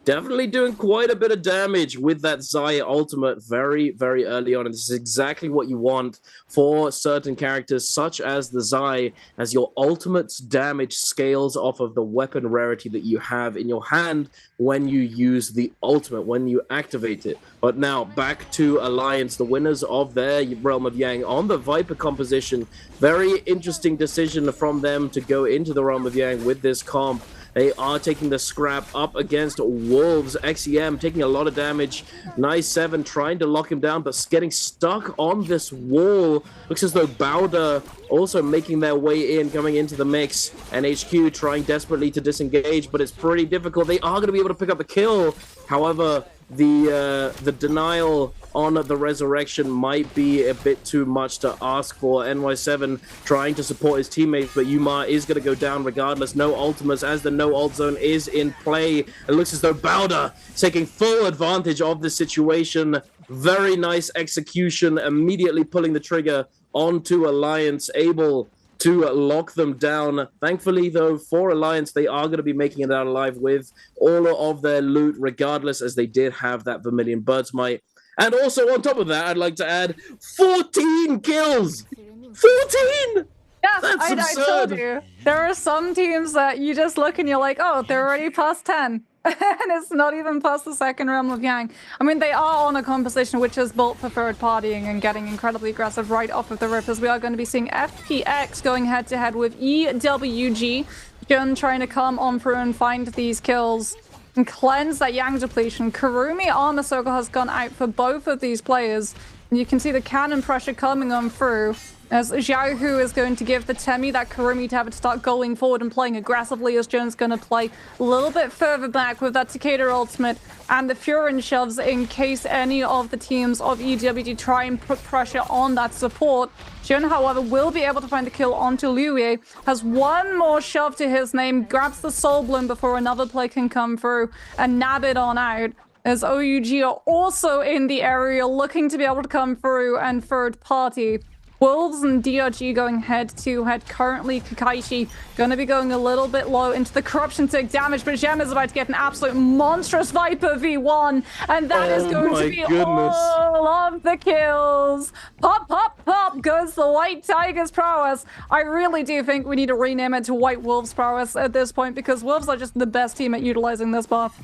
definitely doing quite a bit of damage with that Zai ultimate very, very early on. And this is exactly what you want for certain characters, such as the Zai, as your ultimate's damage scales off of the weapon rarity that you have in your hand when you use the ultimate, when you activate it. But now, back to Alliance, the winners of their Realm of Yang on the Viper composition. Very interesting decision from them to go into the Realm of Yang with this comp. They are taking the scrap up against Wolves. XEM taking a lot of damage. Nice 7 trying to lock him down, but getting stuck on this wall. Looks as though Bowder also making their way in, coming into the mix. And HQ trying desperately to disengage, but it's pretty difficult. They are going to be able to pick up the kill. However, the denial on the resurrection might be a bit too much to ask for. NY7 trying to support his teammates, but Yuma is going to go down regardless. No ultimates as the no ult zone is in play. It looks as though Bowder taking full advantage of the situation. Very nice execution, immediately pulling the trigger onto Alliance, able to lock them down. Thankfully, though, for Alliance, they are going to be making it out alive with all of their loot, regardless, as they did have that Vermilion Bird's Might. And also, on top of that, I'd like to add 14 kills! 14! Yeah, That's I told you. There are some teams that you just look and you're like, oh, they're already past 10. And it's not even past the second Realm of Yang. I mean, they are on a composition which is built for third partying and getting incredibly aggressive right off of the rip, as we are going to be seeing FPX going head-to-head with EWG. Jun trying to come on through and find these kills and cleanse that Yang depletion. Kurumi Armor Circle has gone out for both of these players. And you can see the cannon pressure coming on through, as Xiaohu is going to give the Temi that Kurumi to have it start going forward and playing aggressively, as Jun's going to play a little bit further back with that Takeda ultimate and the Furin shoves in case any of the teams of EWG try and put pressure on that support. Jun, however, will be able to find the kill onto Liuye, has one more shove to his name, grabs the Soul Bloom before another play can come through and nab it on out. As OUG are also in the area looking to be able to come through and third party. Wolves and DRG going head-to-head. Currently, Kakaishi going to be going a little bit low into the corruption tick damage, but Gem is about to get an absolute monstrous Viper V1, and that is going to be all of the kills. Pop, pop, pop goes the White Tiger's prowess. I really do think we need to rename it to White Wolves prowess at this point, because Wolves are just the best team at utilizing this buff.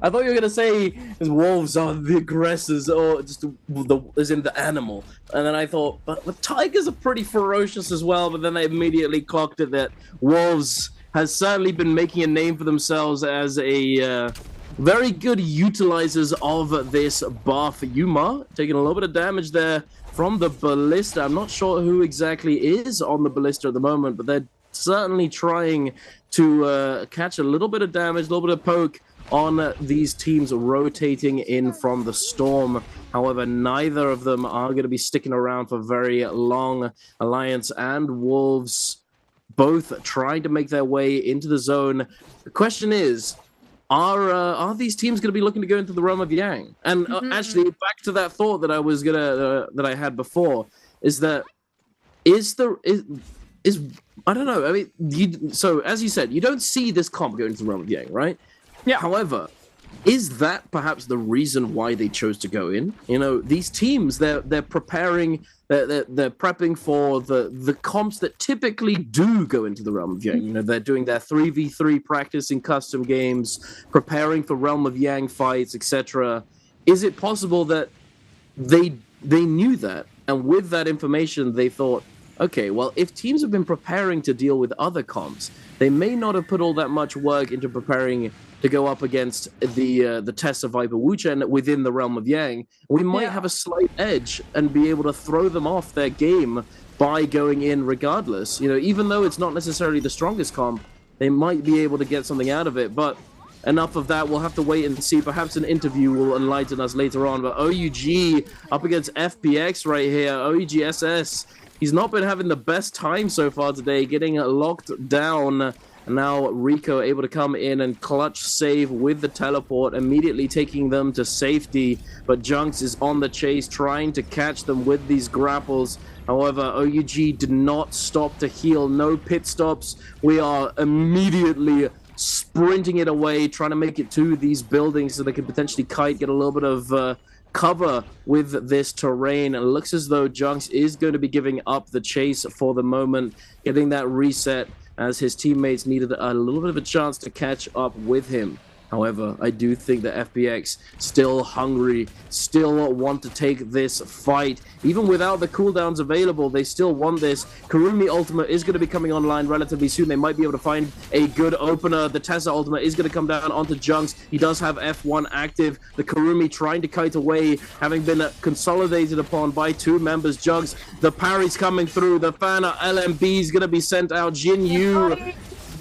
I thought you were gonna say wolves are the aggressors, or just as in the animal. And then I thought, but the tigers are pretty ferocious as well. But then I immediately clocked it that wolves has certainly been making a name for themselves as a very good utilizers of this buff. Yuma taking a little bit of damage there from the ballista. I'm not sure who exactly is on the ballista at the moment, but they're certainly trying to catch a little bit of damage, a little bit of poke on these teams rotating in from the storm. However, neither of them are going to be sticking around for very long. Alliance and Wolves both trying to make their way into the zone. The question is, are these teams going to be looking to go into the realm of Yang? And actually, back to that thought that I was that I had before, is that is I don't know. I mean, so as you said, you don't see this comp go into the realm of Yang, right? Yeah. However, is that perhaps the reason why they chose to go in? You know, these teams, they're preparing, they're prepping for the comps that typically do go into the realm of Yang. You know, they're doing their 3v3 practice in custom games, preparing for realm of Yang fights, etc. Is it possible that they knew that, and with that information, they thought, okay, well, if teams have been preparing to deal with other comps, they may not have put all that much work into preparing to go up against the Tessa Viper Wuchen within the realm of Yang. We might have a slight edge and be able to throw them off their game by going in regardless. You know, even though it's not necessarily the strongest comp, they might be able to get something out of it. But enough of that. We'll have to wait and see. Perhaps an interview will enlighten us later on. But OUG up against FPX right here. OUG SS. He's not been having the best time so far today, getting locked down. Now Rico able to come in and clutch save with the teleport, immediately taking them to safety. But Junks is on the chase, trying to catch them with these grapples. However, OUG did not stop to heal. No pit stops. We are immediately sprinting it away, trying to make it to these buildings so they can potentially kite, get a little bit of cover with this terrain. It looks as though Junks is going to be giving up the chase for the moment, getting that reset as his teammates needed a little bit of a chance to catch up with him. However, I do think that FPX still hungry, still want to take this fight. Even without the cooldowns available, they still want this. Kurumi ultimate is going to be coming online relatively soon. They might be able to find a good opener. The Tessa ultimate is going to come down onto Junks. He does have F1 active. The Kurumi trying to kite away, having been consolidated upon by two members. Junks, the parry's coming through. The Fana LMB is going to be sent out. Jin Yu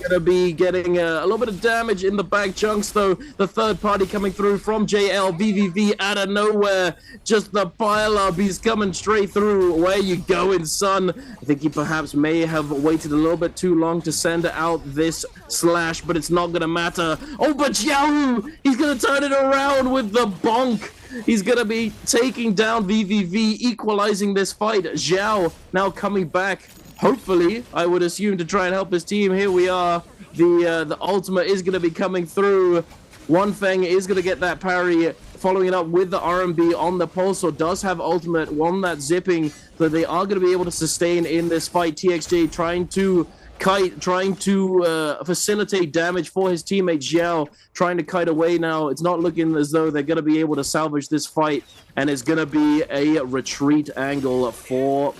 gonna be getting a little bit of damage in the back. Junks, though, the third party coming through from JL. VVV out of nowhere, just the pile up. He's coming straight through. Where you going, son? I think he perhaps may have waited a little bit too long to send out this slash, but it's not gonna matter. Oh, but Xiao, he's gonna turn it around with the bonk. He's gonna be taking down VVV, equalizing this fight. Xiao now coming back, hopefully, I would assume, to try and help his team. Here we are. The ultimate is going to be coming through. One Feng is going to get that parry, following it up with the RMB on the Pulsar. Does have ultimate, one that zipping, so they are going to be able to sustain in this fight. TXJ trying to kite, trying to facilitate damage for his teammate Xiao, trying to kite away now. It's not looking as though they're going to be able to salvage this fight, and it's going to be a retreat angle for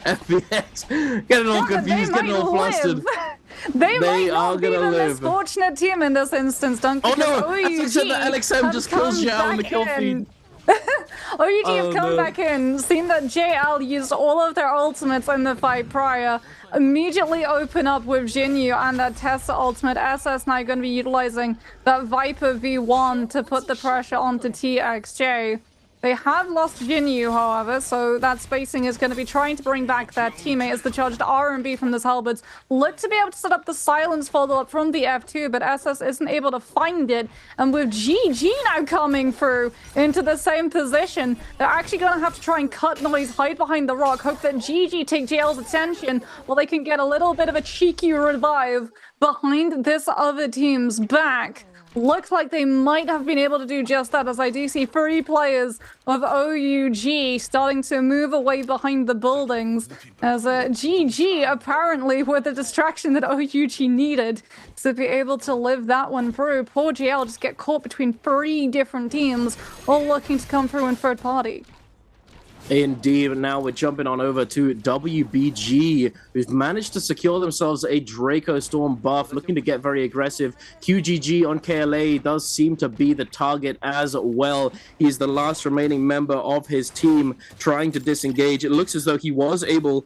FPX. Getting all confused, getting all flustered. They might not be the most fortunate team in this instance, Duncan. Oh no! I said that LXM just kills Xiao in the kill feed. OUG have come back in, seen that JL used all of their ultimates in the fight prior, immediately open up with Jinyu and that Tessa ultimate. SS now going to be utilizing that Viper V1 to put the pressure onto TXJ. They have lost Jinyu, however, so that spacing is going to be trying to bring back their teammate as the charged RMB from this halberds. Look to be able to set up the silence follow-up from the F2, but SS isn't able to find it. And with GG now coming through into the same position, they're actually going to have to try and cut noise, hide behind the rock, hope that GG take JL's attention while they can get a little bit of a cheeky revive behind this other team's back. Looks like they might have been able to do just that, as I do see 3 players of OUG starting to move away behind the buildings, as GG apparently with the distraction that OUG needed to be able to live that one through. Poor GL just get caught between 3 different teams, all looking to come through in third party. Indeed, now we're jumping on over to WBG, who've managed to secure themselves a Draco Storm buff, looking to get very aggressive. QGG on KLA does seem to be the target as well. He's the last remaining member of his team trying to disengage. It looks as though he was able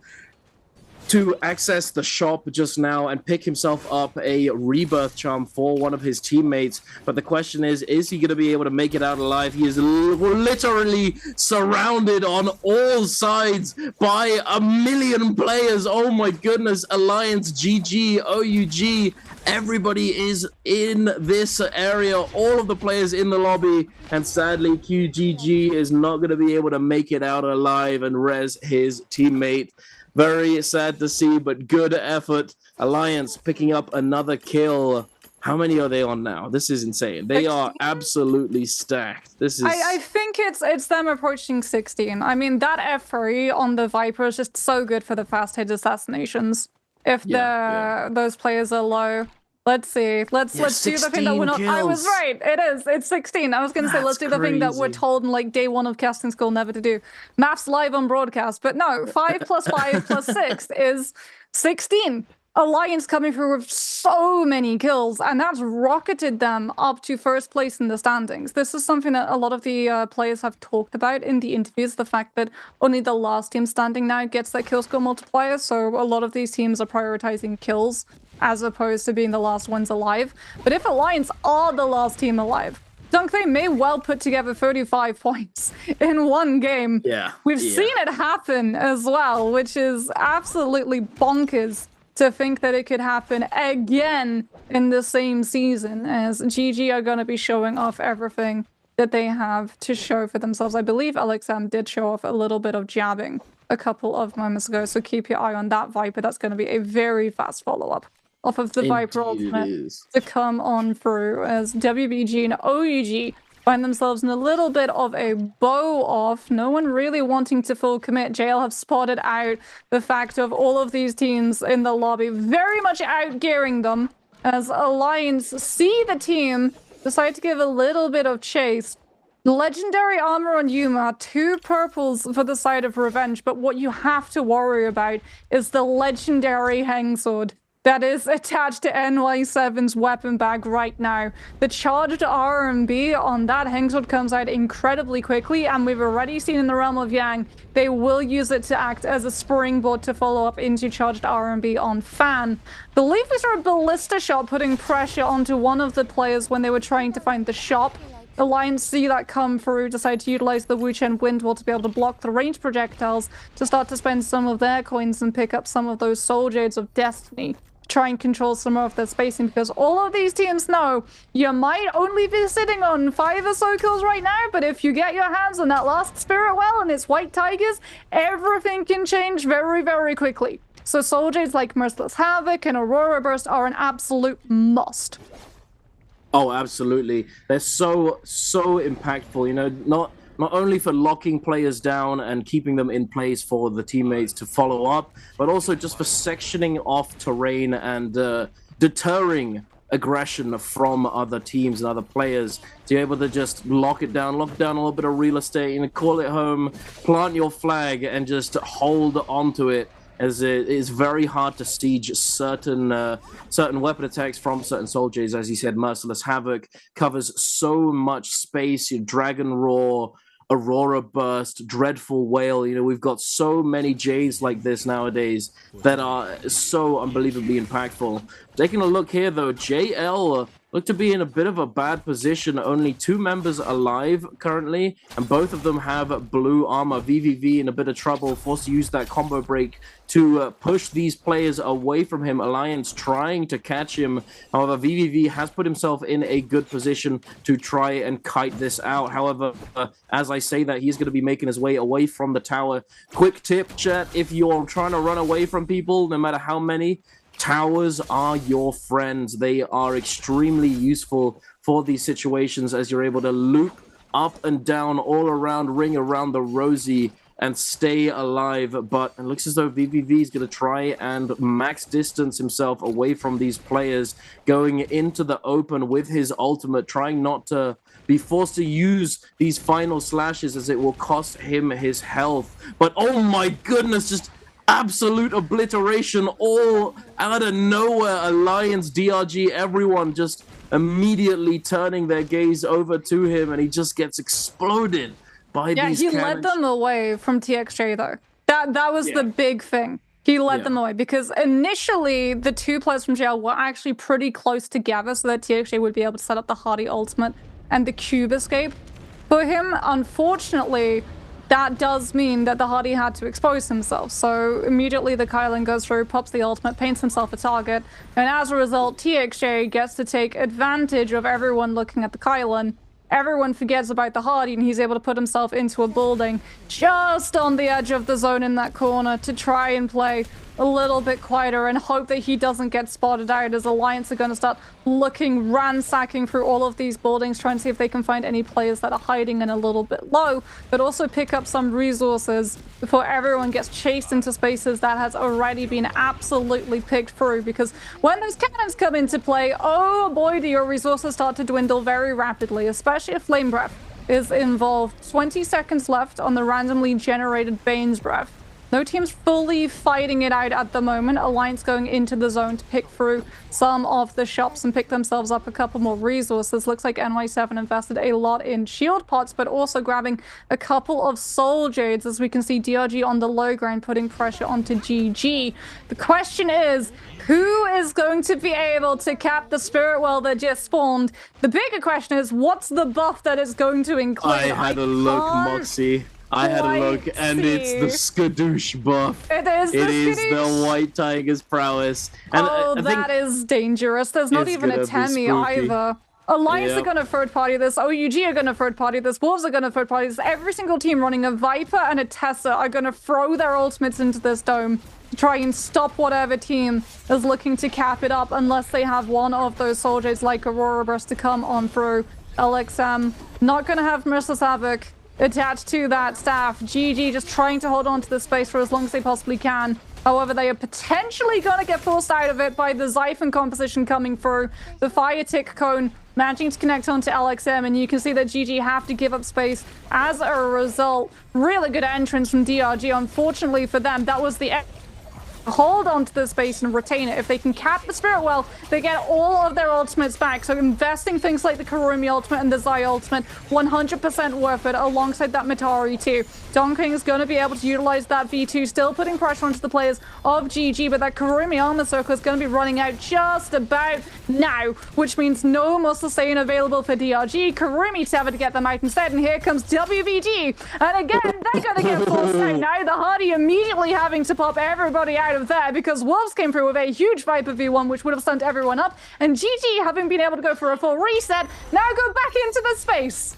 to access the shop just now and pick himself up a rebirth charm for one of his teammates. But the question is he going to be able to make it out alive? He is literally surrounded on all sides by 1 million players. Oh my goodness. Alliance, GG, OUG, Everybody is in this area, all of the players in the lobby, and sadly QGG is not going to be able to make it out alive and res his teammate. Very sad to see, but good effort. Alliance picking up another kill. How many are they on now? This is insane. They are absolutely stacked. This is... I think it's them approaching 16. I mean, that F3 on the Viper is just so good for the fast hit assassinations. If those players are low. Let's see. Let's do the thing that we're not... kills. I was right. It is. It's 16. I was going to say, let's do the thing that we're told in like day 1 of casting school never to do. Maths live on broadcast. But no, 5 plus 5 plus 6 is 16. Alliance coming through with so many kills, and that's rocketed them up to first place in the standings. This is something that a lot of the players have talked about in the interviews, the fact that only the last team standing now gets that kill score multiplier, so a lot of these teams are prioritizing kills as opposed to being the last ones alive. But if Alliance are the last team alive, Dunk, they may well put together 35 points in one game. Yeah. We've seen it happen as well, which is absolutely bonkers to think that it could happen again in the same season, as GG are going to be showing off everything that they have to show for themselves. I believe LXM did show off a little bit of jabbing a couple of moments ago, so keep your eye on that Viper. That's going to be a very fast follow-up off of the Viper ultimate to come on through, as WBG and OUG find themselves in a little bit of a bow off. No one really wanting to full commit. JL have spotted out the fact of all of these teams in the lobby very much outgearing them, as Alliance see the team decide to give a little bit of chase. Legendary armor on Yuma, 2 purples for the side of Revenge, but what you have to worry about is the legendary Hangsword that is attached to NY7's weapon bag right now. The charged RMB on that Hangsword comes out incredibly quickly, and we've already seen in the realm of Yang, they will use it to act as a springboard to follow up into charged RMB on Fan. The Leafers are a ballista shot putting pressure onto one of the players when they were trying to find the shop. Alliance see that come through, decide to utilize the Wuchen Windwall to be able to block the ranged projectiles to start to spend some of their coins and pick up some of those Soul Jades of Destiny. Try and control some more of their spacing, because all of these teams know you might only be sitting on 5 or so kills right now, but if you get your hands on that last Spirit Well and it's White Tigers, everything can change very, very quickly. So Soul Jades like Merciless Havoc and Aurora Burst are an absolute must. Oh, absolutely. They're so impactful, you know, not only for locking players down and keeping them in place for the teammates to follow up, but also just for sectioning off terrain and deterring aggression from other teams and other players, to be able to just lock down a little bit of real estate and call it home, plant your flag and just hold onto it, as it is very hard to siege certain weapon attacks from certain soldiers. As you said, Merciless Havoc covers so much space. Your Dragon Roar, Aurora Burst, Dreadful Whale. You know, we've got so many J's like this nowadays that are so unbelievably impactful. Taking a look here, though, JL look to be in a bit of a bad position. Only 2 members alive currently, and both of them have blue armor. VVV in a bit of trouble, forced to use that combo break to push these players away from him. Alliance trying to catch him. However, VVV has put himself in a good position to try and kite this out. However, as I say that, he's going to be making his way away from the tower. Quick tip, chat, if you're trying to run away from people, no matter how many, towers are your friends. They are extremely useful for these situations, as you're able to loop up and down all around, ring around the rosy and stay alive. But it looks as though VVV is going to try and max distance himself away from these players, going into the open with his ultimate, trying not to be forced to use these final slashes, as it will cost him his health. But oh my goodness, just absolute obliteration all out of nowhere. Alliance, DRG, everyone just immediately turning their gaze over to him, and he just gets exploded by these he led them away from TXJ, though. That was the big thing. He led them away, because initially the 2 players from JL were actually pretty close together, so that TXJ would be able to set up the Hardy ultimate and the cube escape for him. Unfortunately, that does mean that the Hardy had to expose himself. So immediately the Kylan goes through, pops the ultimate, paints himself a target, and as a result, TXJ gets to take advantage of everyone looking at the Kylan. Everyone forgets about the Hardy, and he's able to put himself into a building just on the edge of the zone in that corner to try and play a little bit quieter and hope that he doesn't get spotted out, as Alliance are going to start looking, ransacking through all of these buildings, trying to see if they can find any players that are hiding in a little bit low, but also pick up some resources before everyone gets chased into spaces that has already been absolutely picked through. Because when those cannons come into play, oh boy, do your resources start to dwindle very rapidly, especially if Flame Breath is involved. 20 seconds left on the randomly generated Bane's Breath. No team's fully fighting it out at the moment. Alliance going into the zone to pick through some of the shops and pick themselves up a couple more resources. Looks like NY7 invested a lot in shield pots, but also grabbing a couple of soul jades, as we can see DRG on the low ground putting pressure onto GG. The question is, who is going to be able to cap the spirit well that just spawned? The bigger question is, what's the buff that is going to include? I had a look, Moxie. I had a look, and it's the Skadoosh buff. It is the White Tiger's prowess. And oh, that is dangerous. There's not even a Temi either. Alliance are going to third party this. OUG are going to third party this. Wolves are going to third party this. Every single team running a Viper and a Tessa are going to throw their ultimates into this dome to try and stop whatever team is looking to cap it up, unless they have one of those soldiers like Aurora Burst to come on through. LXM not going to have Merciless Havoc attached to that staff. GG just trying to hold on to the space for as long as they possibly can. However, they are potentially going to get forced out of it by the Xiphon composition coming through. The Fire Tick Cone managing to connect onto LXM, and you can see that GG have to give up space as a result. Really good entrance from DRG. Unfortunately for them, that was the hold on to the space and retain it. If they can cap the Spirit Well, they get all of their ultimates back. So investing things like the Kurumi ultimate and the Zai ultimate, 100% worth it, alongside that Mitari too. Donkey is going to be able to utilize that V2, still putting pressure onto the players of GG, but that Kurumi armor circle is going to be running out just about now, which means no muscle staying available for DRG. Kurumi to have to get them out instead, and here comes WVG. And again, they're going to get forced out now. The Hardy immediately having to pop everybody out of there because Wolves came through with a huge Viper V1, which would have stunned everyone up, and GG, having been able to go for a full reset, now go back into the space.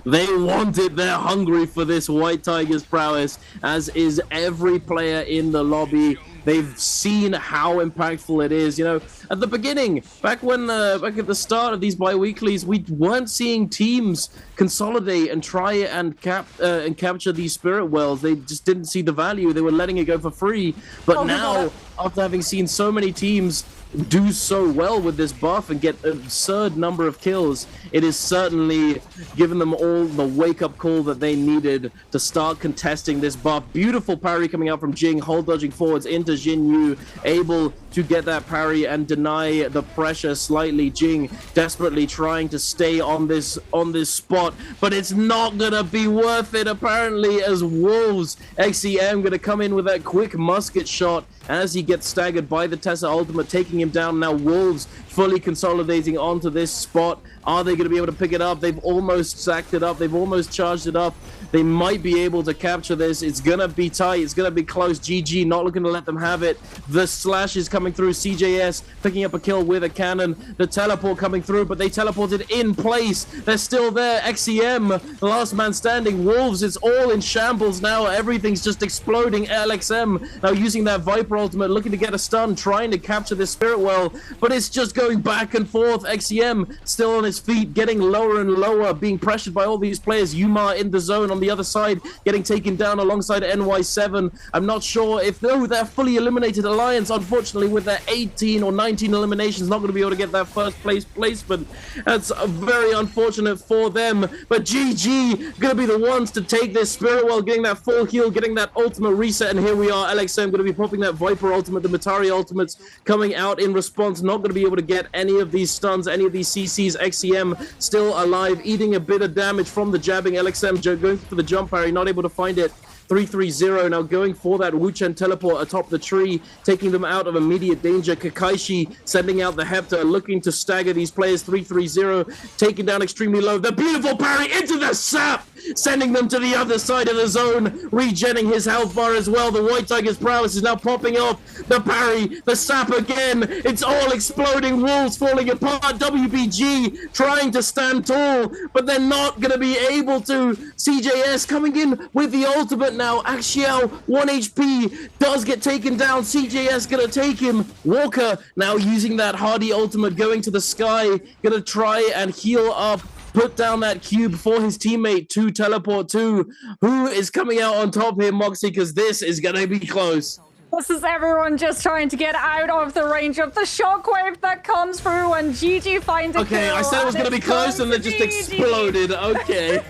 They want it. They're hungry for this White Tiger's prowess, as is every player in the lobby. They've seen how impactful it is. You know, at the beginning, back at the start of these bi-weeklies, we weren't seeing teams consolidate and try and capture these spirit wells. They just didn't see the value. They were letting it go for free. But now, after having seen so many teams do so well with this buff and get an absurd number of kills, it is certainly given them all the wake-up call that they needed to start contesting this buff. Beautiful parry coming out from Jing, hold dodging forwards into Jin Yu, able to get that parry and deny the pressure slightly. Jing desperately trying to stay on this spot, but it's not gonna be worth it apparently, as Wolves XEM gonna come in with that quick musket shot as he gets staggered by the Tessa ultimate, taking him down. Now Wolves fully consolidating onto this spot. Are they going to be able to pick it up? They've almost sacked it up. They've almost charged it up. They might be able to capture this. It's going to be tight. It's going to be close. GG not looking to let them have it. The slash is coming through. CJS picking up a kill with a cannon. The teleport coming through, but they teleported in place. They're still there. XEM, the last man standing. Wolves, it's all in shambles now. Everything's just exploding. LXM now using that Viper ultimate, looking to get a stun, trying to capture this Spirit Well, but it's just going back and forth. XEM still on his feet, getting lower and lower, being pressured by all these players. Yuma in the zone on the other side, getting taken down alongside NY7. I'm not sure if they're fully eliminated. Alliance, unfortunately, with their 18 or 19 eliminations, not going to be able to get that first place placement. That's very unfortunate for them, but GG going to be the ones to take this Spirit Well, getting that full heal, getting that ultimate reset, and here we are. LXM going to be popping that Viper ultimate, the Mitari ultimates coming out in response, not going to be able to get any of these stuns, any of these CCs. XEM still alive, eating a bit of damage from the jabbing. LXM going for the jump parry, not able to find it. 3-3-0 now going for that Wuchen teleport atop the tree, taking them out of immediate danger. Kakaishi sending out the Hepta, looking to stagger these players. 3-3-0, taken down extremely low. The beautiful parry into the sap, sending them to the other side of the zone, regenning his health bar as well. The White Tiger's prowess is now popping off. The parry, the sap again. It's all exploding. Wolves falling apart. WBG trying to stand tall, but they're not going to be able to. CJS coming in with the ultimate now. Axiao, 1 HP, does get taken down. CJS going to take him. Walker now using that Hardy ultimate, going to the sky, going to try and heal up, put down that cube for his teammate to teleport to. Who is coming out on top here, Moxie? Because this is going to be close. This is everyone just trying to get out of the range of the shockwave that comes through, and GG finds a Okay, kill, I said it was going to be close and it just exploded. Okay.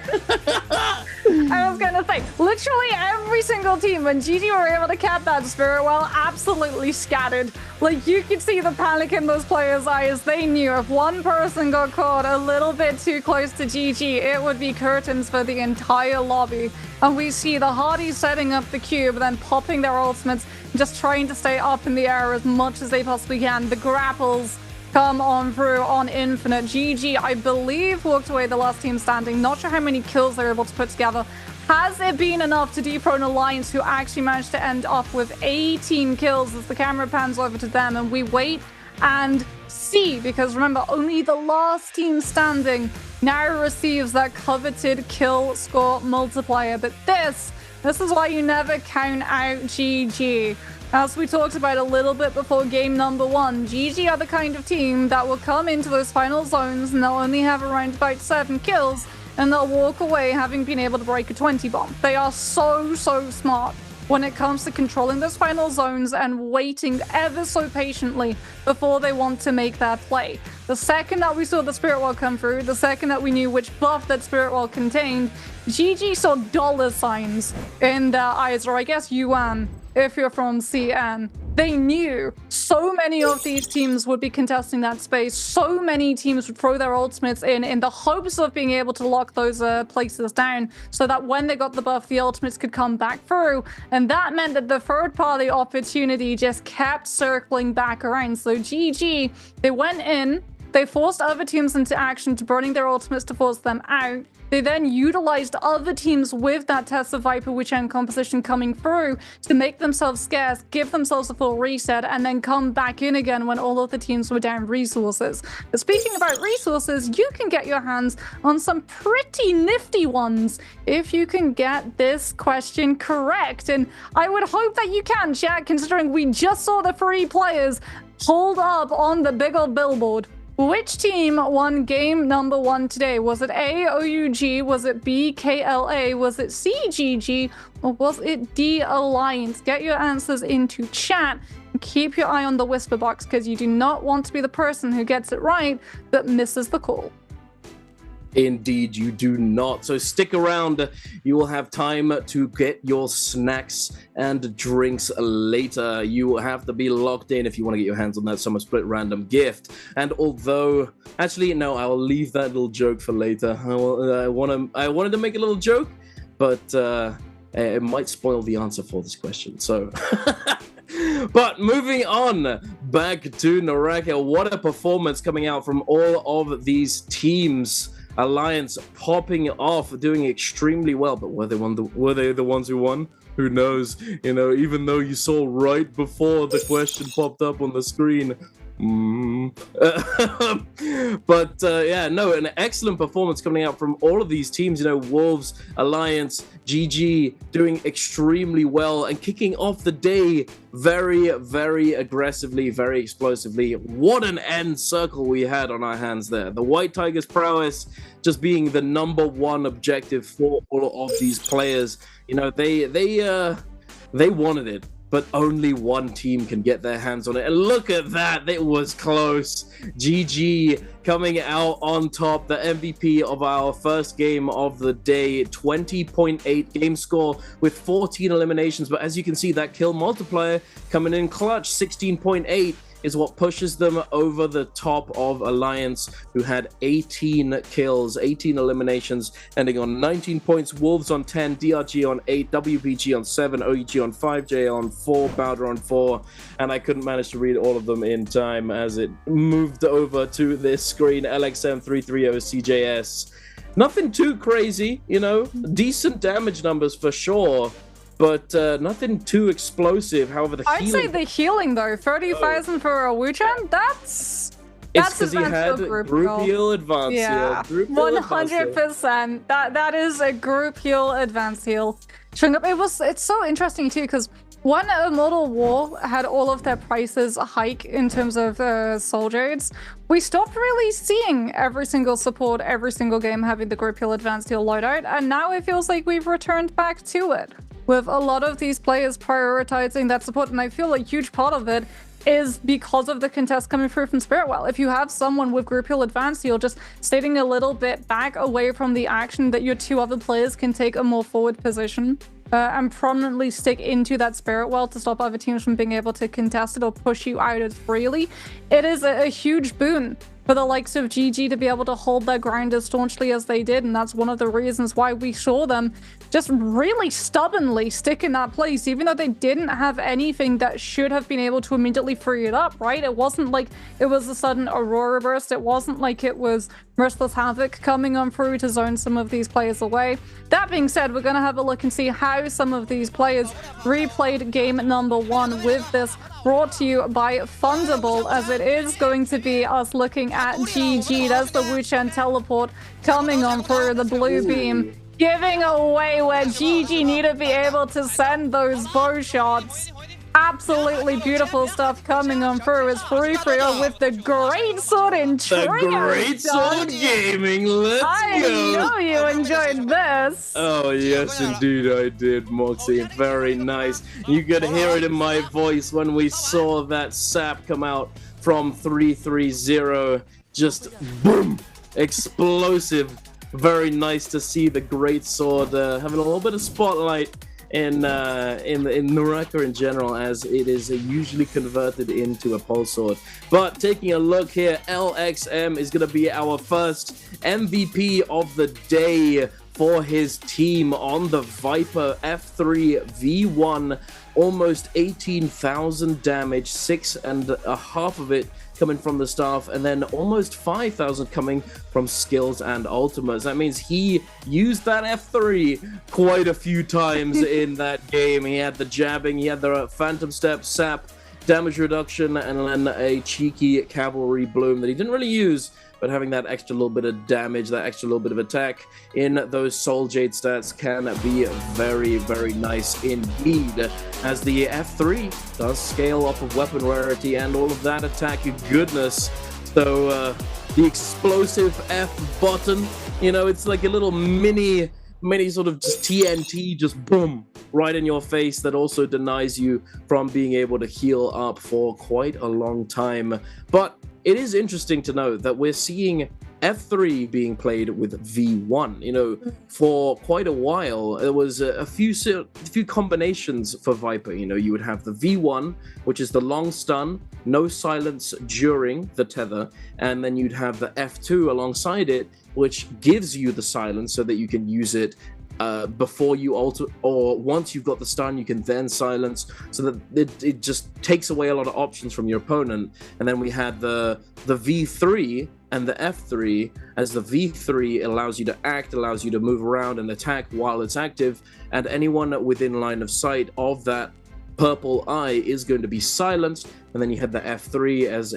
I was gonna say, literally every single team, when GG were able to cap that Spirit Well, absolutely scattered. Like, you could see the panic in those players' eyes. They knew if one person got caught a little bit too close to GG, it would be curtains for the entire lobby. And we see the Hardys setting up the cube, then popping their ultimates, just trying to stay up in the air as much as they possibly can. The grapples come on through on Infinite. GG, I believe, walked away the last team standing. Not sure how many kills they're able to put together. Has it been enough to dethrone Alliance, who actually managed to end up with 18 kills as the camera pans over to them, and we wait and see, because remember, only the last team standing now receives that coveted kill score multiplier. But this is why you never count out GG. As we talked about a little bit before game number 1, GG are the kind of team that will come into those final zones and they'll only have around about 7 kills, and they'll walk away having been able to break a 20 bomb. They are so smart when it comes to controlling those final zones and waiting ever so patiently before they want to make their play. The second that we saw the Spirit Well come through, the second that we knew which buff that Spirit Well contained, GG saw dollar signs in their eyes, or I guess yuan if you're from CN. They knew so many of these teams would be contesting that space. So many teams would throw their ultimates in the hopes of being able to lock those places down, so that when they got the buff, the ultimates could come back through. And that meant that the third-party opportunity just kept circling back around. So GG, they went in, they forced other teams into action to burning their ultimates to force them out. They then utilized other teams with that Tesla Viper Wuchen composition coming through to make themselves scarce, give themselves a full reset, and then come back in again when all of the teams were down resources. But speaking about resources, you can get your hands on some pretty nifty ones if you can get this question correct. And I would hope that you can, chat, considering we just saw the 3 players hold up on the big old billboard. Which team won game number 1 today? Was it A, OUG? Was it B, KLA? Was it C, GG? Or was it D, Alliance? Get your answers into chat. And keep your eye on the whisper box, because you do not want to be the person who gets it right but misses the call. Indeed, you do not. So stick around. You will have time to get your snacks and drinks later. You have to be locked in if you want to get your hands on that Summer Split random gift. And although, actually, no, I will leave that little joke for later. I wanted to make a little joke, but it might spoil the answer for this question. So. But moving on, back to NARAKA. What a performance coming out from all of these teams. Alliance popping off, doing extremely well, but were they the ones who won? Who knows? You know, even though you saw right before the question popped up on the screen. But yeah, no, an excellent performance coming out from all of these teams. You know, Wolves, Alliance, GG doing extremely well and kicking off the day very aggressively, very explosively. What an end circle we had on our hands there. The White Tigers' prowess just being the #1 objective for all of these players. You know, they wanted it, but only one team can get their hands on it. And look at that, it was close. GG coming out on top, the MVP of our first game of the day, 20.8 game score with 14 eliminations. But as you can see, that kill multiplier coming in clutch, 16.8. is what pushes them over the top of Alliance, who had 18 kills, 18 eliminations, ending on 19 points. Wolves on 10, DRG on 8, WPG on 7, OEG on 5, J on 4, Bowder on 4, and I couldn't manage to read all of them in time as it moved over to this screen. LXM 330 CJS. Nothing too crazy, you know, decent damage numbers for sure, but nothing too explosive. However, the I'd healing... say the healing though, 30,000 for a Wuchen, that's because he had group heal advance yeah, heal. 100%. That is a group heal advance heal. Showing up, it's so interesting too, because when Immortal War had all of their prices hike in terms of soul jades, we stopped really seeing every single support, every single game having the group heal advanced heal loadout, and now it feels like we've returned back to it, with a lot of these players prioritizing that support, and I feel a huge part of it is because of the contest coming through from Spiritwell. If you have someone with group heal advanced heal just staying a little bit back away from the action, that your two other players can take a more forward position and prominently stick into that Spiritwell to stop other teams from being able to contest it or push you out as freely, it is a huge boon for the likes of GG to be able to hold their ground as staunchly as they did, and that's one of the reasons why we saw them just really stubbornly stick in that place, even though they didn't have anything that should have been able to immediately free it up, right? It wasn't like it was a sudden Aurora burst, it wasn't like it was Merciless Havoc coming on through to zone some of these players away. That being said, we're going to have a look and see how some of these players replayed game number 1 with this, brought to you by Thunderbolt, as it is going to be us looking at GG. There's the Wuchen teleport coming on through the blue beam, giving away where GG need to be able to send those bow shots. Absolutely beautiful stuff coming on through as Free-Free with the great sword in trio. The great sword gaming, let's go! I know you enjoyed this. Oh yes, indeed I did, Moxie. Very nice. You could hear it in my voice when we saw that sap come out from 330. Just boom, explosive. Very nice to see the great sword having a little bit of spotlight in NARAKA in general, as it is usually converted into a pulse sword. But taking a look here, LXM is going to be our first MVP of the day for his team on the Viper F3 V1. Almost 18,000 damage, 6.5 of it coming from the staff, and then almost 5,000 coming from skills and ultimates. That means he used that F3 quite a few times in that game. He had the jabbing, he had the phantom step, sap, damage reduction, and then a cheeky cavalry bloom that he didn't really use, but having that extra little bit of damage, that extra little bit of attack in those Soul Jade stats can be very, very nice indeed, as the F3 does scale off of weapon rarity and all of that attack goodness. So the explosive F button, you know, it's like a little mini sort of just TNT, just boom, right in your face, that also denies you from being able to heal up for quite a long time. But it is interesting to note that we're seeing F3 being played with V1. You know, for quite a while, there was a few combinations for Viper. You know, you would have the V1, which is the long stun, no silence during the tether, and then you'd have the F2 alongside it, which gives you the silence so that you can use it before you alter, or once you've got the stun, you can then silence, so that it just takes away a lot of options from your opponent. And then we had the V3 and the F3, as the V3 allows you to act, allows you to move around and attack while it's active, and anyone within line of sight of that purple eye is going to be silenced. And then you had the F3 as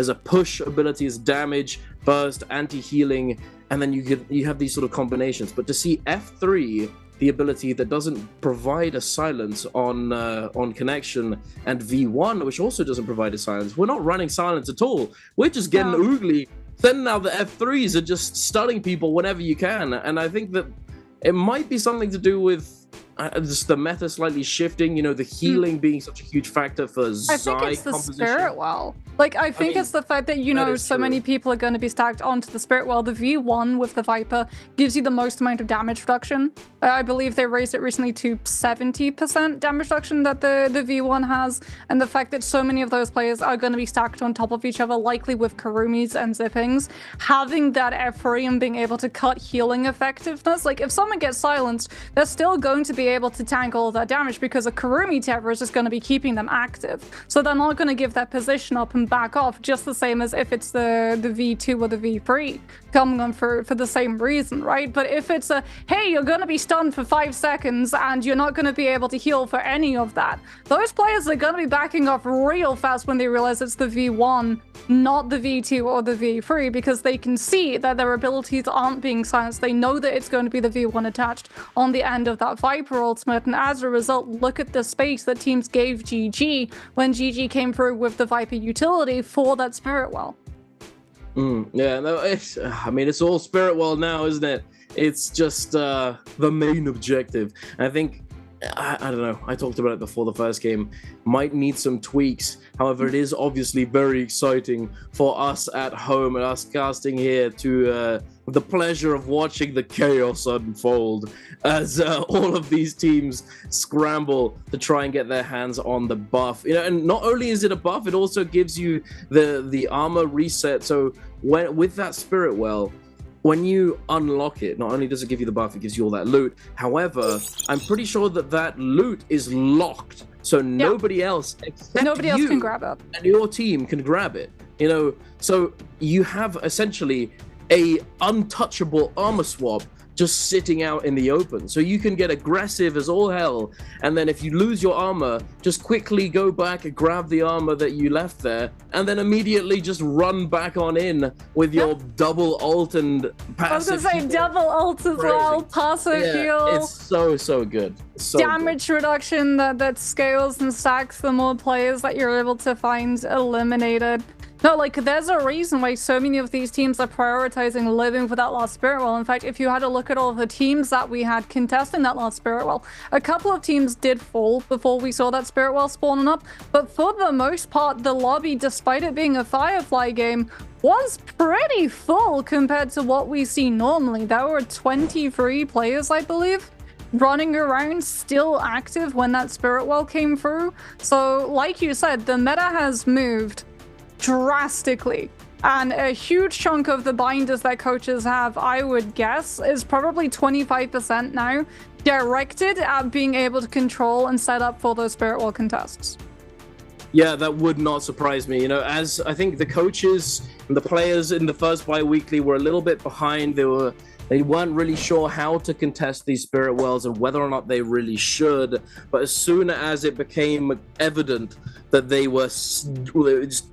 a push ability, as damage, burst, anti-healing, and then you have these sort of combinations. But to see F3, the ability that doesn't provide a silence on connection, and V1, which also doesn't provide a silence, we're not running silence at all. We're just getting oogly, sending out the F3s and just stunning people whenever you can. And I think that it might be something to do with just the meta slightly shifting, you know, the healing being such a huge factor for Zai I think it's the composition. Spirit Well. Like, I think it's the fact that, you know, so many people are going to be stacked onto the Spirit Well. The V1 with the Viper gives you the most amount of damage reduction. I believe they raised it recently to 70% damage reduction that the V1 has. And the fact that so many of those players are going to be stacked on top of each other, likely with Kurumis and Zippings, having that F3 and being able to cut healing effectiveness. Like, if someone gets silenced, they're still going to be able to tank all of that damage because a Kurumi tether is just going to be keeping them active. So they're not going to give that position up and back off, just the same as if it's the V2 or the V3 coming on for the same reason, right? But if it's a, hey, you're going to be stunned for 5 seconds and you're not going to be able to heal for any of that, those players are going to be backing off real fast when they realize it's the V1, not the V2 or the V3, because they can see that their abilities aren't being silenced. They know that it's going to be the V1 attached on the end of that Viper ultimate, and as a result, look at the space that teams gave GG when GG came through with the Viper utility for that Spirit Well. Yeah, no, I mean, it's all Spirit Well now, isn't it? It's just the main objective. And I think, I don't know, I talked about it before the first game, might need some tweaks. However, it is obviously very exciting for us at home and us casting here to the pleasure of watching the chaos unfold as all of these teams scramble to try and get their hands on the buff. You know, and not only is it a buff, it also gives you the armor reset. So with that Spirit Well, when you unlock it, not only does it give you the buff, it gives you all that loot. However, I'm pretty sure that loot is locked, so nobody else except nobody else can grab it, and your team can grab it. You know, so you have essentially a untouchable armor swap just sitting out in the open. So you can get aggressive as all hell, and then if you lose your armor, just quickly go back and grab the armor that you left there, and then immediately just run back on in with your double ult and passive. I was gonna say double ult as well, passive heal. It's so good. So damage reduction that scales and stacks the more players that you're able to find eliminated. No, like, there's a reason why so many of these teams are prioritizing living for that last Spirit Well. In fact, if you had a look at all the teams that we had contesting that last Spirit Well, a couple of teams did fall before we saw that Spirit Well spawning up. But for the most part, the lobby, despite it being a Firefly game, was pretty full compared to what we see normally. There were 23 players, I believe, running around still active when that Spirit Well came through. So, like you said, the meta has moved drastically, and a huge chunk of the binders that coaches have, I would guess, is probably 25% now directed at being able to control and set up for those Spirit Well contests. Yeah, that would not surprise me. You know, as I think the coaches and the players in the first bi-weekly were a little bit behind. They weren't really sure how to contest these Spirit Wells and whether or not they really should. But as soon as it became evident that they were just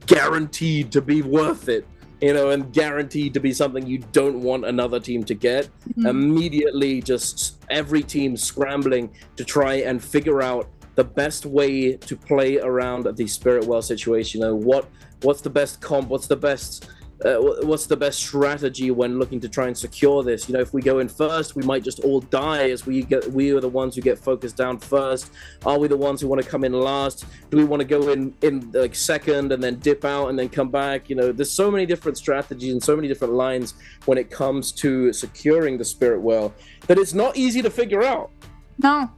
guaranteed to be worth it, you know, and guaranteed to be something you don't want another team to get, immediately just every team scrambling to try and figure out the best way to play around the Spirit Well situation. You know, what's the best comp, what's the best strategy when looking to try and secure this. You know, if we go in first, we might just all die as we are the ones who get focused down first. Are we the ones who want to come in last? Do we want to go in like second and then dip out and then come back? You know, there's so many different strategies and so many different lines when it comes to securing the Spirit Well that it's not easy to figure out. No,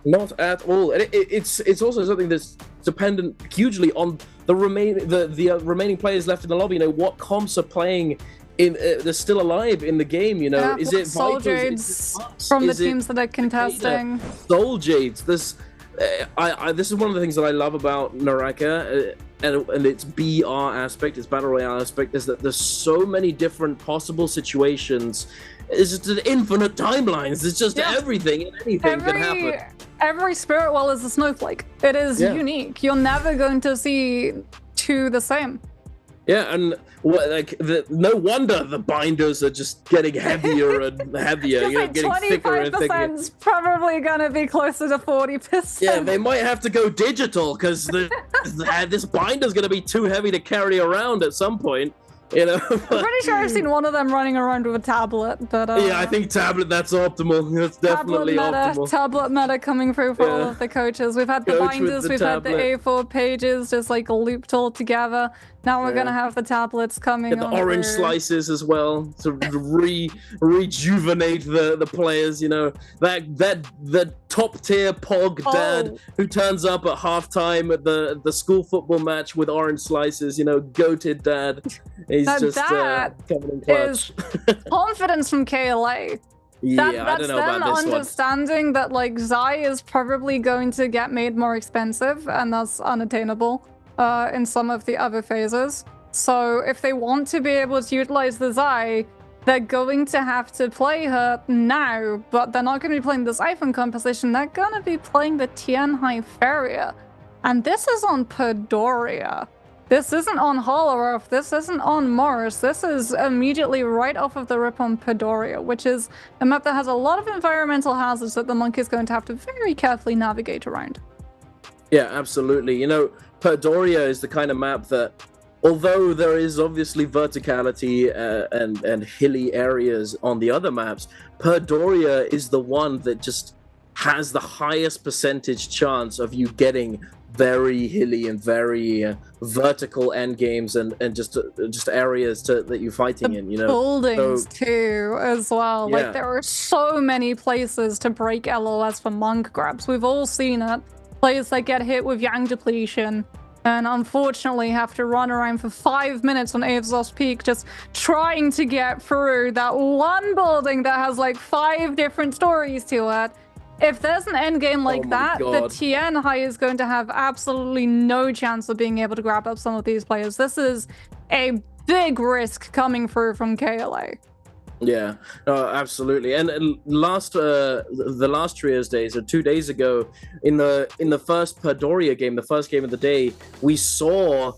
not at all. And it's also something that's dependent hugely on the remaining players left in the lobby. You know, what comps are playing in they're still alive in the game. You know, is it Soul Jades from the teams that are contesting? Soul Jades. This is one of the things that I love about NARAKA and its BR aspect, its battle royale aspect, is that there's so many different possible situations. It's just an infinite timelines. It's just everything and anything can happen. Every Spirit Well is a snowflake. It is unique. You're never going to see two the same. Yeah, and no wonder the binders are just getting heavier and heavier. You know, getting thicker and thicker. 25% is probably going to be closer to 40%. Yeah, they might have to go digital because this binder's going to be too heavy to carry around at some point. You know, I'm pretty sure I've seen one of them running around with a tablet, but yeah, I think tablet. That's optimal. That's definitely optimal. Tablet meta coming through for all of the coaches. We've had the Coach with binders, the we've had the tablet. A4 pages, just like looped all together. Now we're gonna have the tablets coming. Get the orange through. slices as well to rejuvenate the players. You know, the top tier pog dad who turns up at halftime at the school football match with orange slices. You know, goated dad. He's just coming in clutch. Confidence from KLA. Yeah, I don't know about this one. Understanding that like Zai is probably going to get made more expensive, and that's unattainable in some of the other phases. So if they want to be able to utilize the Zai, they're going to have to play her now, but they're not going to be playing this iPhone composition. They're going to be playing the Tianhai Feria, and this is on Padoria. This isn't on Holoroth, this isn't on Morris, this is immediately right off of the rip on Padoria, which is a map that has a lot of environmental hazards that the Monk is going to have to very carefully navigate around. Yeah, absolutely. You know, Padoria is the kind of map that, although there is obviously verticality and hilly areas on the other maps, Padoria is the one that just has the highest percentage chance of you getting very hilly and very vertical end games and just areas that you're fighting in, you know. Buildings too as well. Yeah. Like there are so many places to break LOS for Monk grabs. We've all seen it. Players that get hit with Yang depletion and unfortunately have to run around for 5 minutes on Avzos Peak just trying to get through that one building that has like 5 different stories to it. If there's an endgame like that, the Tianhai is going to have absolutely no chance of being able to grab up some of these players. This is a big risk coming through from KLA. Yeah, no, absolutely. And the last Trios days, or 2 days ago, in the first Padoria game, the first game of the day, we saw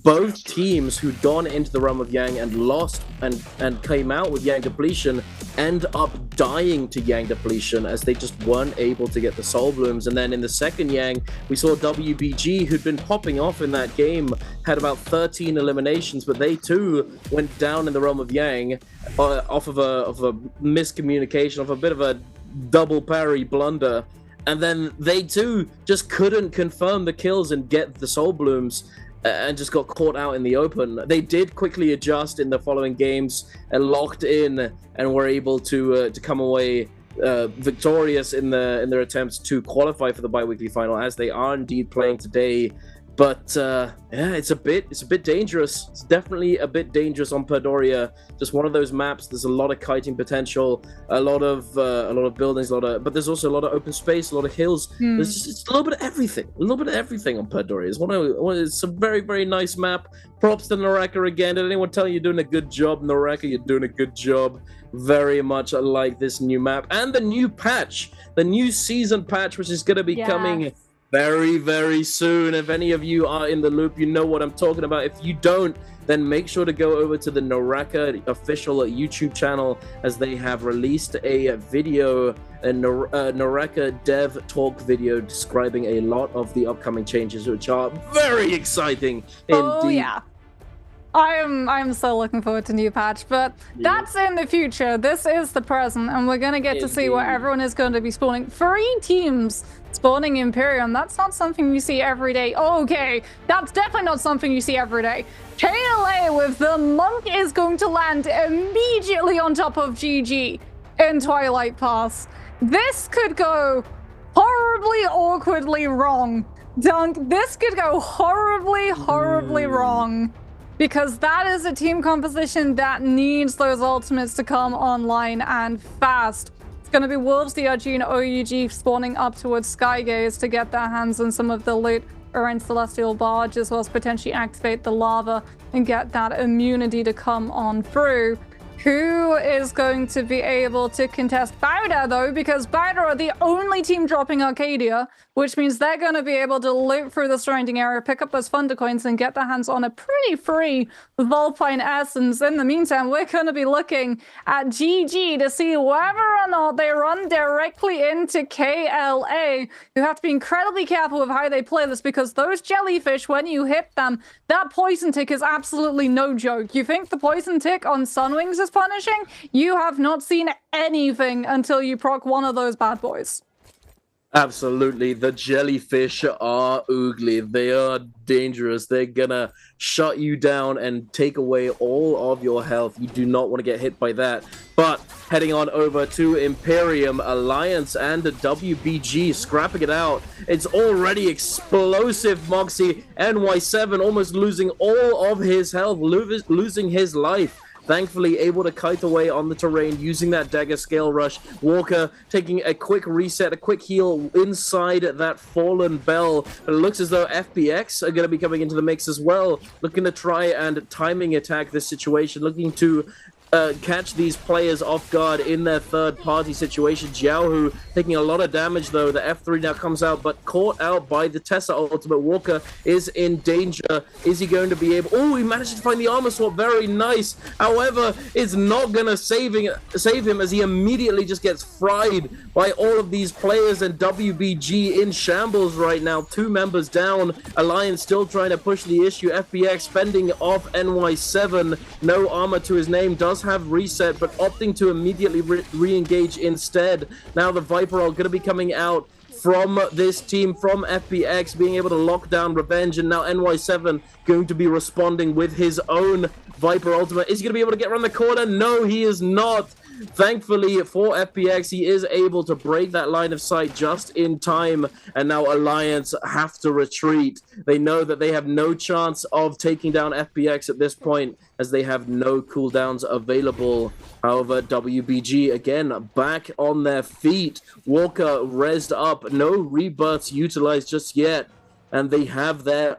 both teams who'd gone into the realm of Yang and lost and came out with Yang depletion end up dying to Yang depletion as they just weren't able to get the soul blooms. And then in the second Yang, we saw WBG, who'd been popping off in that game, had about 13 eliminations, but they too went down in the realm of Yang off of a miscommunication, of a bit of a double parry blunder. And then they too just couldn't confirm the kills and get the soul blooms, and just got caught out in the open. They did quickly adjust in the following games and locked in, and were able to come away victorious in their attempts to qualify for the bi-weekly final, as they are indeed playing today. But yeah, it's a bit dangerous. It's definitely a bit dangerous on Padoria. Just one of those maps. There's a lot of kiting potential, a lot of buildings, but there's also a lot of open space, a lot of hills. There's just a little bit of everything. A little bit of everything on Padoria. It's a very, very nice map. Props to NARAKA again. Did anyone tell you you're doing a good job, NARAKA? You're doing a good job. Very much I like this new map and the new patch, the new season patch, which is going to be coming very, very soon. If any of you are in the loop, you know what I'm talking about. If you don't, then make sure to go over to the NARAKA official YouTube channel, as they have released a video, a NARAKA dev talk video describing a lot of the upcoming changes, which are very exciting indeed. Oh yeah. I'm so looking forward to new patch, but that's in the future. This is the present, and we're gonna get to see what everyone is going to be spawning. 3 teams spawning Imperium. That's not something you see every day. Okay, that's definitely not something you see every day. KLA with the Monk is going to land immediately on top of GG in Twilight Pass. This could go horribly, awkwardly wrong. Dunk, this could go horribly, horribly wrong. Because that is a team composition that needs those ultimates to come online and fast. It's going to be Wolves, the Arjun, OUG spawning up towards Skygaze to get their hands on some of the loot around Celestial Barge, as well as potentially activate the lava and get that immunity to come on through. Who is going to be able to contest Bowder, though? Because Bowder are the only team dropping Arcadia, which means they're going to be able to loot through the surrounding area, pick up those Thunder Coins, and get their hands on a pretty free Vulpine Essence. In the meantime, we're going to be looking at GG to see whether or cannot. They run directly into KLA, who have to be incredibly careful with how they play this, because those jellyfish, when you hit them, that poison tick is absolutely no joke. You think the poison tick on Sunwings is punishing? You have not seen anything until you proc one of those bad boys. Absolutely. The jellyfish are ugly. They are dangerous. They're gonna shut you down and take away all of your health. You do not want to get hit by that. But heading on over to Imperium, Alliance, and WBG, scrapping it out. It's already explosive, Moxie. NY7 almost losing all of his health, losing his life. Thankfully, able to kite away on the terrain using that dagger scale rush. Walker taking a quick reset, a quick heal inside that fallen bell. But it looks as though FPX are going to be coming into the mix as well. Looking to try and timing attack this situation. Looking to catch these players off guard in their third-party situation. Jiaohu taking a lot of damage, though. The F3 now comes out, but caught out by the Tessa ultimate. Walker is in danger. Is he going to be able... Oh, he managed to find the armor swap. Very nice. However, it's not going to save him, as he immediately just gets fried by all of these players, and WBG in shambles right now. 2 members down. Alliance still trying to push the issue. FPX fending off NY7. No armor to his name. Does have reset, but opting to immediately re-engage instead. Now the Viper are going to be coming out from this team, from FPX, being able to lock down Revenge, and now NY7 going to be responding with his own Viper ultimate. Is he going to be able to get around the corner? No, he is not. Thankfully for FPX, he is able to break that line of sight just in time, and now Alliance have to retreat. They know that they have no chance of taking down FPX at this point, as they have no cooldowns available. However, WBG again back on their feet. Walker rezzed up, no rebirths utilized just yet, and they have their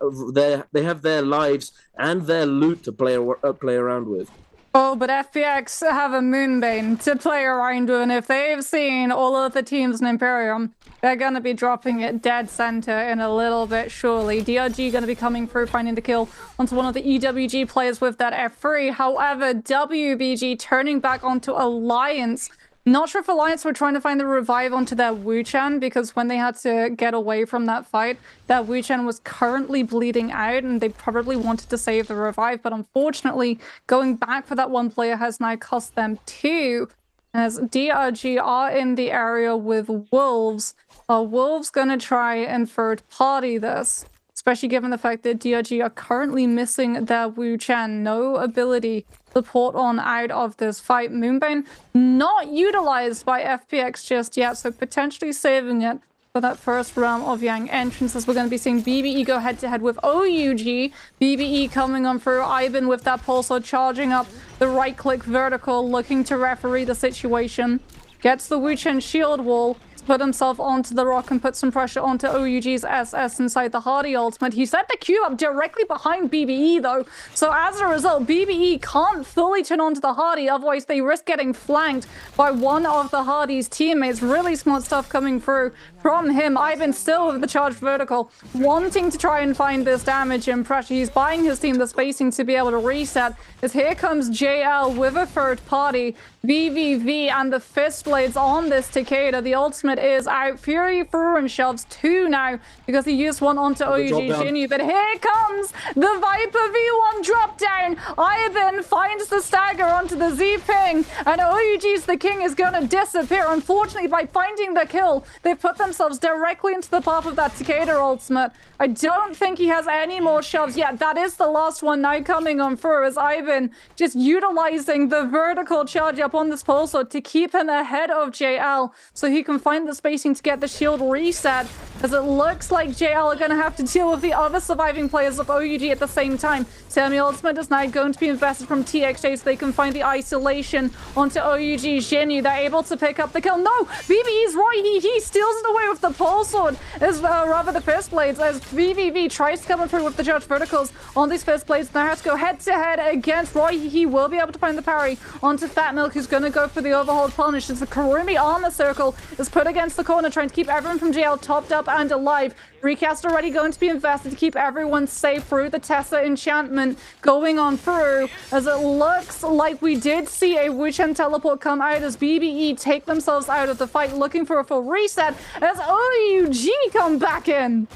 lives and their loot to play around with. Oh, but FPX have a Moonbane to play around with, and if they've seen all of the teams in Imperium, they're going to be dropping it dead center in a little bit, surely. DRG going to be coming through, finding the kill onto one of the EWG players with that F3. However, WBG turning back onto Alliance. Not sure if Alliance were trying to find the revive onto their Wu-Chan, because when they had to get away from that fight, that Wu-Chan was currently bleeding out, and they probably wanted to save the revive. But unfortunately, going back for that one player has now cost them 2, as DRG are in the area with Wolves. Are Wolves going to try and third-party this? Especially given the fact that DRG are currently missing their Wu-Chan. No ability to port on out of this fight. Moonbane not utilized by FPX just yet, so potentially saving it for that first round of Yang entrances. We're going to be seeing BBE go head-to-head with OUG. BBE coming on through. Ivan with that pulsar charging up the right-click vertical, looking to referee the situation. Gets the Wu-Chan shield wall. Put himself onto the rock and put some pressure onto OUG's SS inside the Hardy ultimate. He set the Q up directly behind BBE though, so as a result, BBE can't fully turn onto the Hardy, otherwise they risk getting flanked by one of the Hardy's teammates. Really smart stuff coming through from him. Ivan still with the charged vertical, wanting to try and find this damage and pressure. He's buying his team the spacing to be able to reset, as here comes JL with a third party. VVV and the fist blades on this Takeda. The ultimate is out. Fury through and shoves 2 now because he used one onto OUG Jinyu. But here comes the Viper V1 drop down. Ivan finds the stagger onto the Z-Ping, and OUG's the king is going to disappear. Unfortunately, by finding the kill, they've put themselves directly into the path of that Takeda ultimate. I don't think he has any more shoves yet. That is the last one now coming on through, as Ivan just utilizing the vertical charge up on this pulsar to keep him ahead of JL, so he can find the spacing to get the shield reset, as it looks like JL are going to have to deal with the other surviving players of OUG at the same time. Semi ultimate is now going to be invested from TXJ so they can find the isolation onto OUG Jinyu. They're able to pick up the kill. No! BBE's right. He steals it away with the pulse sword, as rather the fist blades, as VVV tries to come through with the charged verticals on these fist blades. Now has to go head to head against Roy. He will be able to find the parry onto Fat Milk, who's going to go for the overhaul punish, as the Kurumi armor circle is put against the corner, trying to keep everyone from jail topped up and alive. Recast already going to be invested to keep everyone safe through the Tessa enchantment going on through, as it looks like we did see a Wuchen teleport come out as BBE take themselves out of the fight, looking for a full reset as OUG come back in.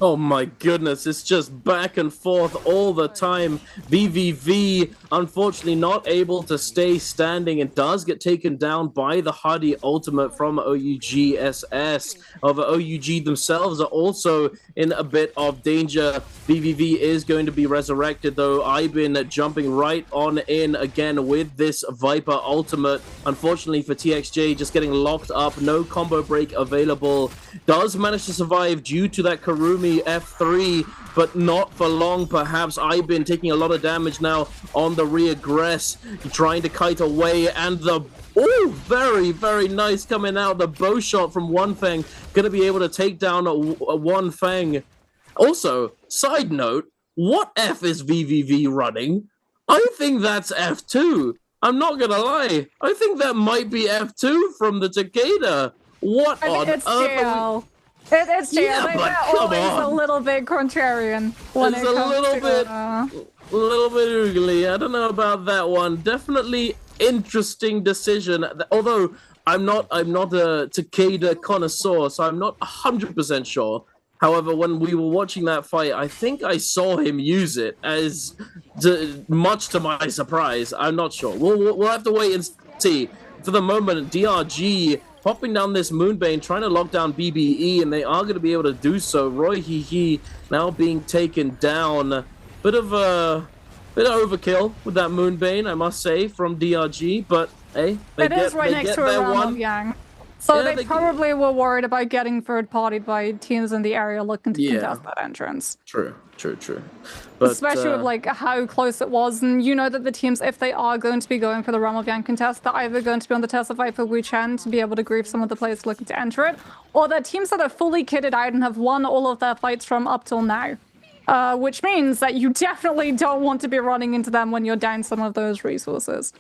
Oh my goodness, it's just back and forth all the time. VVV, unfortunately, not able to stay standing and does get taken down by the Hardy ultimate from OUGSS. However, OUG themselves are also in a bit of danger. VVV is going to be resurrected, though. Ibin jumping right on in again with this Viper ultimate. Unfortunately for TXJ, just getting locked up. No combo break available. Does manage to survive due to that Karumi F3, but not for long perhaps. Ibin taking a lot of damage now on the reaggress, trying to kite away, and the very, very nice coming out. The bow shot from One Fang gonna be able to take down a One Fang. Also, side note, what F is VVV running? I think that's F2. I'm not gonna lie. I think that might be F2 from the Takeda. What on earth? It's jail. Yeah, They're always a little bit contrarian when it's it comes a little bit oogly. I don't know about that one. Definitely interesting decision. Although I'm not a Takeda connoisseur, so I'm not 100% sure. However, when we were watching that fight, I think I saw him use it, as much to my surprise. I'm not sure. We'll have to wait and see. For the moment, DRG popping down this Moonbane, trying to lock down BBE, and they are going to be able to do so. Roy Hee now being taken down. Bit of overkill with that Moonbane, I must say, from DRG, but hey, it is right next to a Realm of Yang. So yeah, they probably were worried about getting third-partied by teams in the area looking to contest that entrance. True. But, especially with like how close it was, and you know that the teams, if they are going to be going for the Realm of Yang contest, they're either going to be on the Tessa fight for Wuchen to be able to grief some of the players looking to enter it, or they're teams that are fully kitted out and have won all of their fights from up till now. Which means that you definitely don't want to be running into them when you're down some of those resources.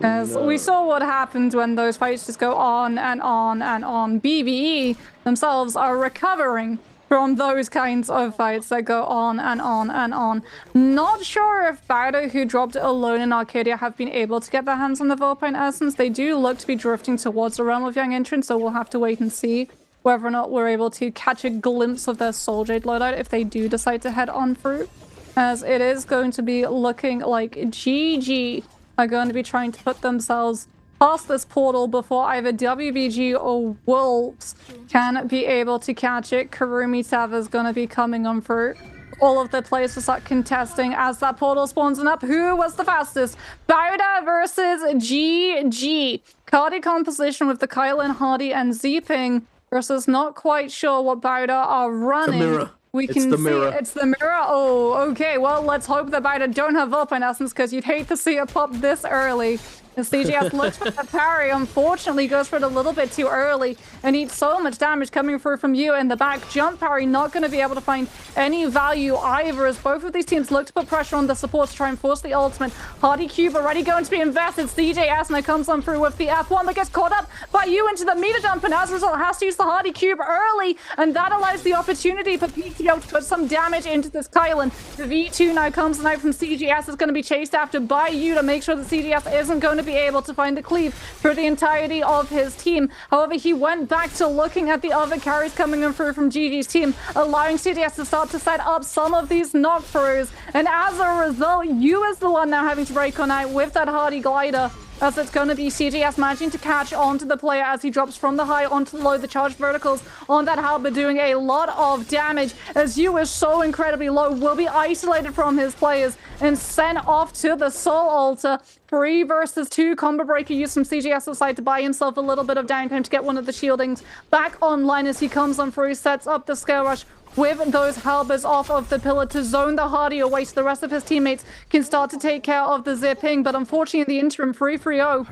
As we saw what happened when those fights just go on and on and on. BBE themselves are recovering from those kinds of fights that go on and on and on. Not sure if Bowder, who dropped alone in Arcadia, have been able to get their hands on the BLADEPOINT essence. They do look to be drifting towards the Realm of Yang entrance, so we'll have to wait and see whether or not we're able to catch a glimpse of their Soul Jade loadout if they do decide to head on through. As it is going to be looking like GG are going to be trying to put themselves past this portal before either WBG or Wolves can be able to catch it. Karumi Sav is going to be coming on through. All of the players will start contesting as that portal spawns up. Who was the fastest? Bowder versus GG. Cardi composition with the Kylan, Hardy, and Zeeping versus not quite sure what Bowder are running. The mirror. We can see it's the mirror. Oh, okay. Well, let's hope that Bowder don't have up in essence, because you'd hate to see it pop this early. The CGS looks for the parry, unfortunately goes for it a little bit too early and eats so much damage coming through from you in the back. Jump parry not going to be able to find any value either, as both of these teams look to put pressure on the support to try and force the ultimate. Hardy Cube already going to be invested. CJS now comes on through with the F1 that gets caught up by you into the meter dump, and as a result has to use the Hardy Cube early, and that allows the opportunity for PTO to put some damage into this Kylan. The V2 now comes out from CGS, is going to be chased after by you to make sure that CGS isn't going to be able to find the cleave for the entirety of his team. However, he went back to looking at the other carries coming in through from GG's team, allowing CGS to start to set up some of these knock-throughs, and as a result, you is the one now having to break on out with that Hardy glider, as it's going to be CGS managing to catch onto the player as he drops from the high onto the low. The charged verticals on that Halberd doing a lot of damage, as you is so incredibly low, will be isolated from his players and sent off to the Soul Altar. 3 versus 2 combo breaker used from CGS's side to buy himself a little bit of downtime to get one of the shieldings back online as he comes on through, sets up the scale rush with those halberds off of the pillar to zone the Hardy away so the rest of his teammates can start to take care of the zipping. But unfortunately, in the interim, 3-3-0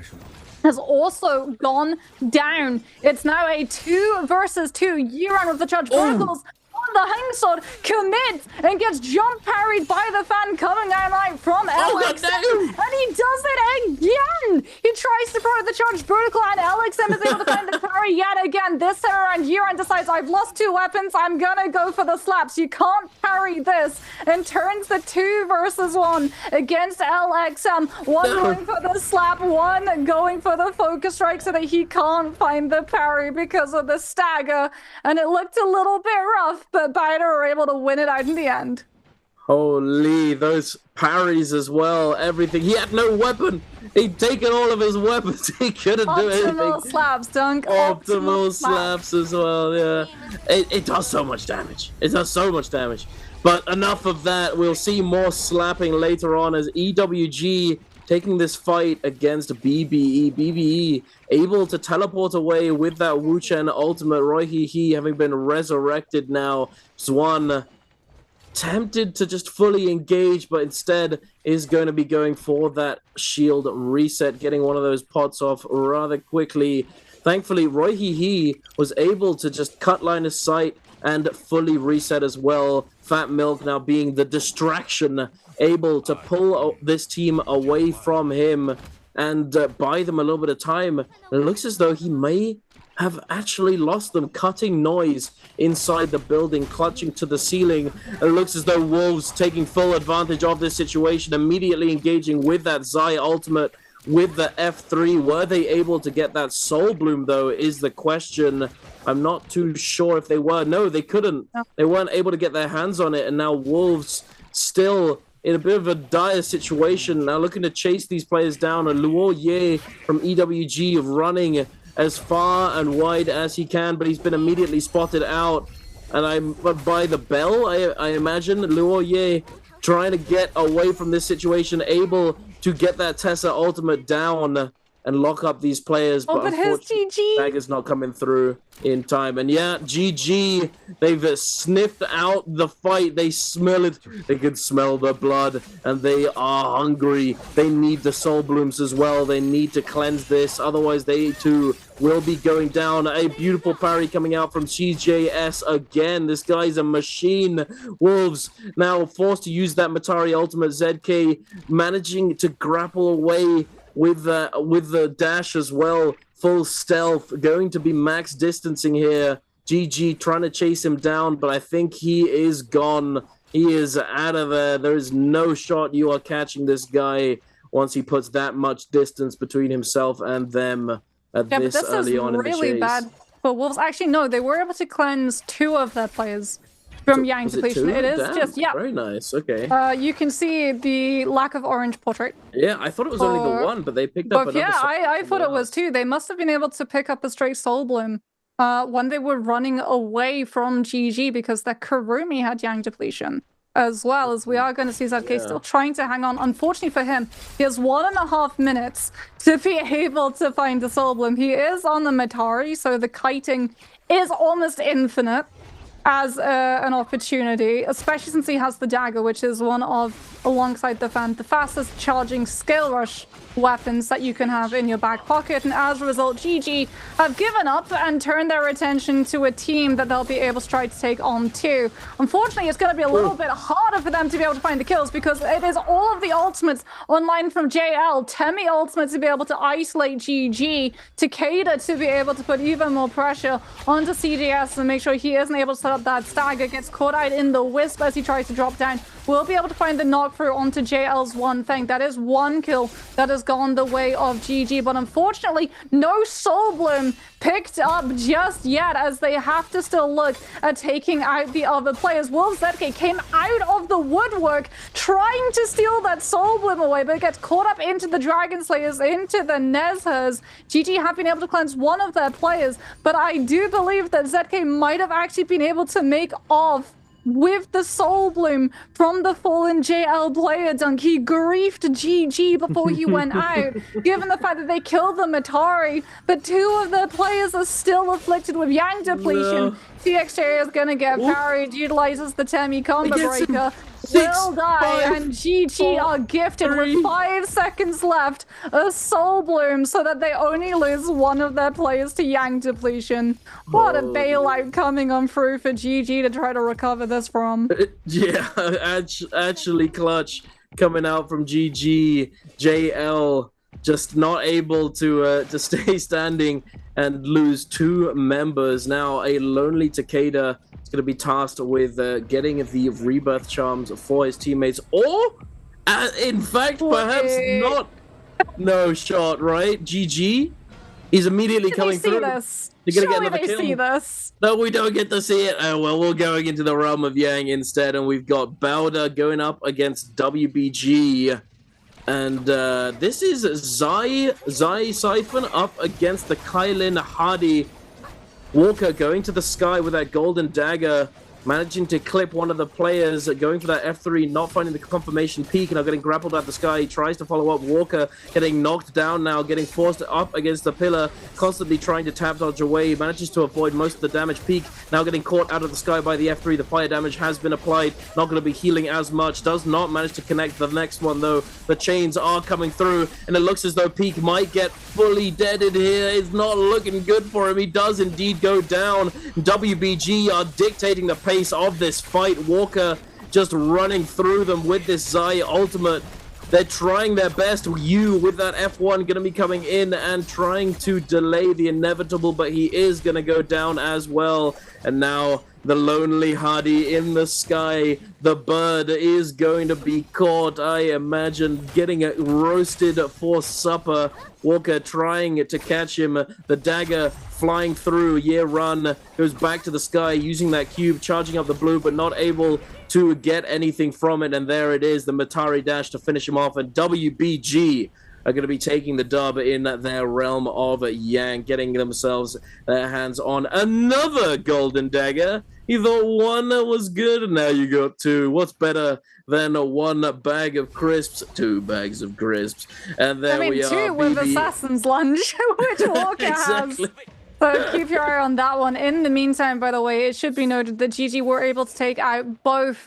has also gone down. It's now a 2 versus 2. Yuran with the charge verticals the hang sword, commits, and gets jump parried by the fan coming out from LXM. And he does it again! He tries to throw the charge vertical, and LXM is able to find the parry yet again. This time around, Yuran decides, I've lost 2 weapons, I'm gonna go for the slaps. You can't parry this, and turns the 2 versus 1 against LXM. One going for the slap, one going for the focus strike so that he can't find the parry because of the stagger. And it looked a little bit rough, but BIWEEK2 were able to win it out in the end. Holy, those parries as well, everything. He had no weapon. He'd taken all of his weapons. He couldn't do anything. Optimal slaps, Dunk. Optimal slaps as well, yeah. It does so much damage. It does so much damage. But enough of that. We'll see more slapping later on as EWG taking this fight against BBE. BBE able to teleport away with that Wu Chen ultimate. Roy Hee having been resurrected now. Zwan tempted to just fully engage, but instead is going to be going for that shield reset, getting one of those pots off rather quickly. Thankfully, Roy Hee was able to just cut line of sight and fully reset as well. Fat Milk now being the distraction, able to pull this team away from him and buy them a little bit of time. And it looks as though he may have actually lost them. Cutting noise inside the building, clutching to the ceiling. It looks as though Wolves taking full advantage of this situation, immediately engaging with that Zai ultimate with the F3. Were they able to get that Soul Bloom, though, is the question. I'm not too sure if they were. No, they couldn't. They weren't able to get their hands on it, and now Wolves still in a bit of a dire situation. Now looking to chase these players down. And Luo Ye from EWG running as far and wide as he can, but he's been immediately spotted out. And by the bell, I imagine Luo Ye trying to get away from this situation, able to get that Tessa ultimate down and lock up these players. But his GG Dagger's not coming through in time. And yeah, GG, they've sniffed out the fight. They smell it. They can smell the blood, and they are hungry. They need the Soul Blooms as well. They need to cleanse this, otherwise they too will be going down. A beautiful parry coming out from CJS again. This guy's a machine. Wolves now forced to use that Matari ultimate. ZK managing to grapple away with the dash as well. Full stealth, going to be max distancing here. GG trying to chase him down, but I think he is gone. He is out of there. There is no shot you are catching this guy once he puts that much distance between himself and them at this early on in the chase. Really bad for Wolves. Actually, no, they were able to cleanse 2 of their players from Yang depletion. It is just, yeah. Very nice, okay. You can see the lack of orange portrait. Yeah, I thought it was only the one, but they picked up another. Yeah, I thought it was too. They must have been able to pick up a straight Soul Bloom when they were running away from GG, because their Kurumi had Yang depletion, as well as we are going to see ZK still trying to hang on. Unfortunately for him, he has 1.5 minutes to be able to find the Soul Bloom. He is on the Matari, so the kiting is almost infinite as an opportunity, especially since he has the dagger, which is one of, alongside the fan, the fastest charging skill rush weapons that you can have in your back pocket. And as a result, GG have given up and turned their attention to a team that they'll be able to try to take on too. Unfortunately, it's going to be a little bit harder for them to be able to find the kills, because it is all of the ultimates online from JL. Temi ultimate to be able to isolate GG, Takeda to be able to put even more pressure onto CJS and make sure he isn't able to set up that stagger. Gets caught out in the wisp as he tries to drop down. Will be able to find the knock through onto JL's one thing. That is one kill that has gone the way of GG, but unfortunately no Soul Bloom picked up just yet, as they have to still look at taking out the other players. Wolves ZK came out of the woodwork trying to steal that Soul Bloom away, but gets caught up into the Dragon Slayers, into the Nezhas. GG have been able to cleanse one of their players, but I do believe that ZK might have actually been able to make off with the Soul Bloom from the fallen JL player. Dunk, he griefed GG before he went out, given the fact that they killed the Matari, but 2 of their players are still afflicted with Yang depletion. TXJ is going to get parried, utilizes the Temi combo breaker. will die, and GG are gifted with 5 seconds left a Soul Bloom so that they only lose one of their players to Yang depletion. What a bailout coming on through for GG to try to recover this from. Yeah, actually clutch coming out from GG. JL just not able to stay standing and lose 2 members. Now a lonely Takeda is going to be tasked with getting the rebirth charms for his teammates, or in fact perhaps not. No shot, right? GG, he's immediately coming through. This? They're gonna Surely get another they kill. see this. No, we don't get to see it. Oh well, we're going into the realm of Yang instead, and we've got Bowder going up against WBG. And this is Zai Siphon up against the Kylin Hardy. Walker going to the sky with that golden dagger, managing to clip one of the players, going for that F3, not finding the confirmation peak, and now getting grappled at the sky. He tries to follow up. Walker getting knocked down now, getting forced up against the pillar, constantly trying to tap dodge away. He manages to avoid most of the damage. Peak now getting caught out of the sky by the F3. The fire damage has been applied, not going to be healing as much. Does not manage to connect the next one though. The chains are coming through, and it looks as though Peak might get fully deaded here. It's not looking good for him. He does indeed go down. WBG are dictating the pace of this fight. Walker just running through them with this Zai ultimate. They're trying their best. Yu with that F1 going to be coming in and trying to delay the inevitable, but he is going to go down as well. And now the lonely Hardy in the sky. The bird is going to be caught, I imagine, getting it roasted for supper. Walker trying to catch him. The dagger flying through. Run goes back to the sky using that cube, charging up the blue, but not able to get anything from it. And there it is, the Matari dash to finish him off. And WBG are going to be taking the dub in their realm of Yang, getting themselves their hands on another golden dagger. You thought one was good, and now you got 2. What's better than 1 bag of crisps? 2 bags of crisps. And there we are. 2 with Assassin's Lunge, which Walker has. So keep your eye on that one. In the meantime, by the way, it should be noted that GG were able to take out both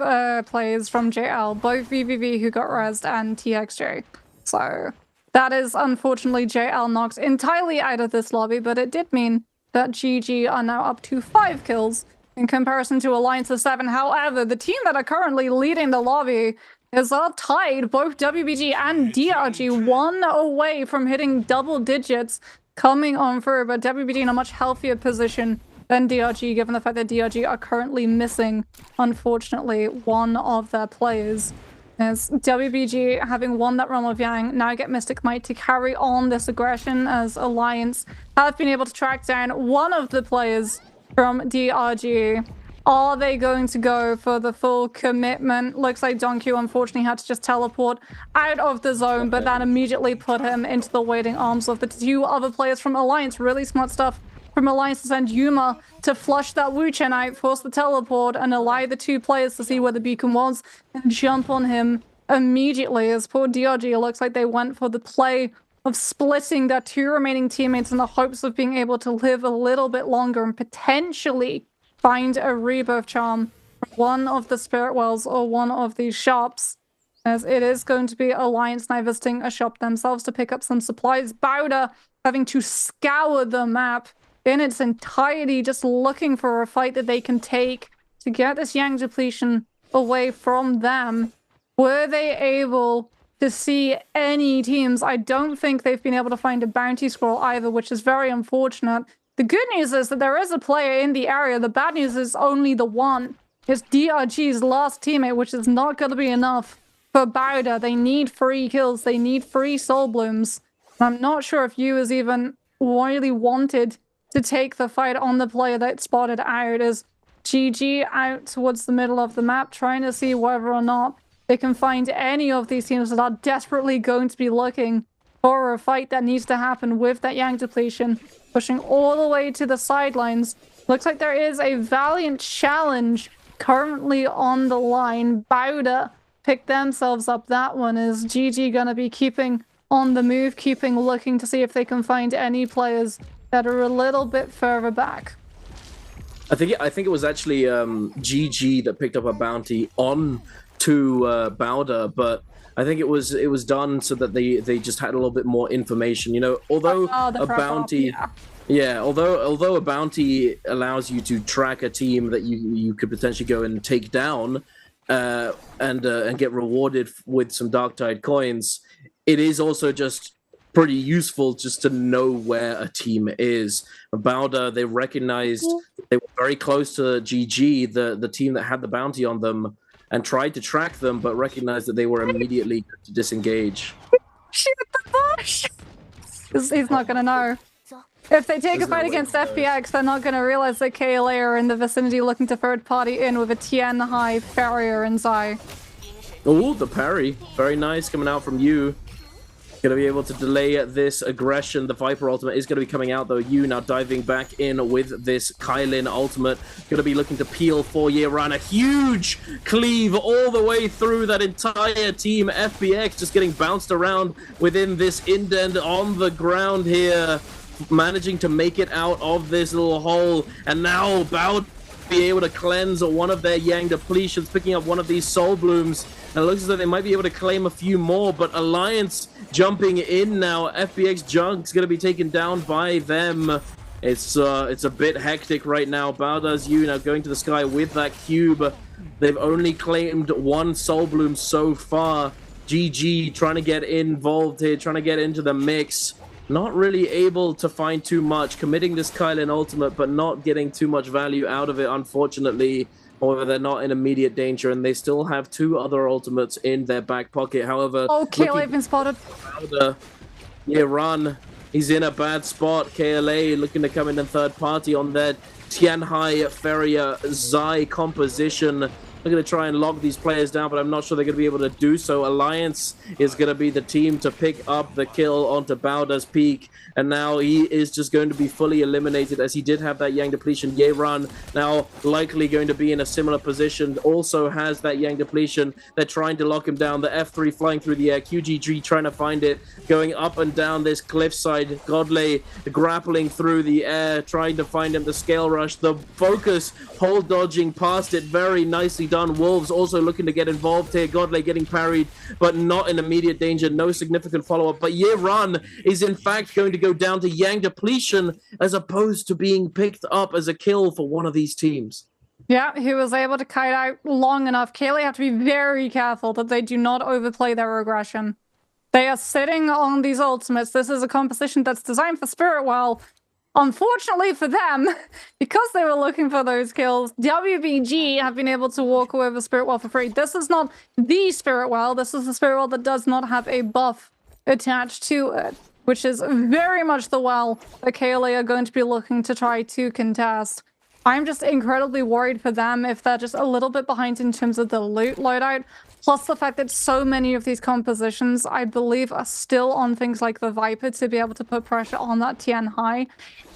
players from JL, both VVV who got rezzed and TXJ. So that is unfortunately JL knocked entirely out of this lobby, but it did mean that GG are now up to 5 kills in comparison to Alliance of 7. However, the team that are currently leading the lobby is all tied. Both WBG and DRG 1 away from hitting double digits coming on through, but WBG in a much healthier position than DRG, given the fact that DRG are currently missing, unfortunately, one of their players. As WBG, having won that realm of Yang, now get Mystic Might to carry on this aggression, as Alliance have been able to track down one of the players from DRG. Are they going to go for the full commitment? Looks like Donkey unfortunately had to just teleport out of the zone, but that immediately put him into the waiting arms of the 2 other players from Alliance. Really smart stuff from Alliance to send Yuma to flush that Wu Chen out, force the teleport, and allow the 2 players to see where the beacon was and jump on him immediately. As poor DRG, looks like they went for the play of splitting their 2 remaining teammates in the hopes of being able to live a little bit longer and potentially find a rebirth charm from one of the spirit wells or one of these shops, as it is going to be Alliance now visiting a shop themselves to pick up some supplies. Bowder having to scour the map in its entirety, just looking for a fight that they can take to get this Yang depletion away from them. Were they able to see any teams? I don't think they've been able to find a bounty scroll either, which is very unfortunate. The good news is that there is a player in the area. The bad news is only the one. It's DRG's last teammate, which is not going to be enough for Bowder. They need 3 kills. They need 3 Soul Blooms. I'm not sure if Yu is even really wanted to take the fight on the player that spotted out. As GG out towards the middle of the map, trying to see whether or not they can find any of these teams that are desperately going to be looking for a fight that needs to happen with that Yang depletion. Pushing all the way to the sidelines. Looks like there is a Valiant challenge currently on the line. Bowder picked themselves up that one. Is GG gonna be keeping on the move, looking to see if they can find any players that are a little bit further back? I think it was actually GG that picked up a bounty on to Bowder, but I think it was done so that they just had a little bit more information. You know, although a bounty, although a bounty allows you to track a team that you could potentially go and take down, and get rewarded with some Darktide coins, it is also just pretty useful just to know where a team is. Bowder, they recognized they were very close to GG, the team that had the bounty on them, and tried to track them, but recognized that they were immediately to disengage. Shoot the bush! He's not gonna know. If they take a fight against FBX, they're not gonna realize that KLA are in the vicinity looking to third party in with a Tien High, Farrier, and Zai. Oh, the parry. Very nice coming out from you. Going to be able to delay this aggression. The Viper ultimate is going to be coming out, though. You now diving back in with this Kylin ultimate. Going to be looking to peel for Yeran. A huge cleave all the way through that entire team. FBX just getting bounced around within this indent on the ground here. Managing to make it out of this little hole. And now about to be able to cleanse one of their Yang depletions, picking up one of these Soul Blooms. And it looks as though they might be able to claim a few more, but Alliance jumping in now. FBX Junk's going to be taken down by them. It's a bit hectic right now. Bowder's you now going to the sky with that cube. They've only claimed one Soul Bloom so far. GG trying to get involved here, trying to get into the mix. Not really able to find too much. Committing this Kylin ultimate, but not getting too much value out of it, unfortunately. However, they're not in immediate danger, and they still have two other ultimates in their back pocket. However, KLA been spotted. Yeah, run. He's in a bad spot. KLA looking to come in third party on their Tianhai Feria Zai composition. They're going to try and lock these players down, but I'm not sure they're going to be able to do so. Alliance is going to be the team to pick up the kill onto Bowder's Peak, and now he is just going to be fully eliminated, as he did have that Yang depletion. Yeran now likely going to be in a similar position, also has that Yang depletion. They're trying to lock him down. The F3 flying through the air. QGG trying to find it, going up and down this cliffside. Godley grappling through the air, trying to find him. The scale rush, the focus, hole dodging past it, very nicely done. Wolves also looking to get involved here. Godley getting parried, but not in immediate danger. No significant follow-up. But Yeran is in fact going to go down to Yang depletion, as opposed to being picked up as a kill for one of these teams. Yeah, he was able to kite out long enough. KLA have to be very careful that they do not overplay their aggression. They are sitting on these ultimates. This is a composition that's designed for Spirit Well. Unfortunately for them, because they were looking for those kills, WBG have been able to walk away with Spirit Well for free. This is not the Spirit Well. This is the Spirit Well that does not have a buff attached to it, which is very much the well that KLA are going to be looking to try to contest. I'm just incredibly worried for them if they're just a little bit behind in terms of the loot loadout. Plus the fact that so many of these compositions, I believe, are still on things like the Viper to be able to put pressure on that Tien High.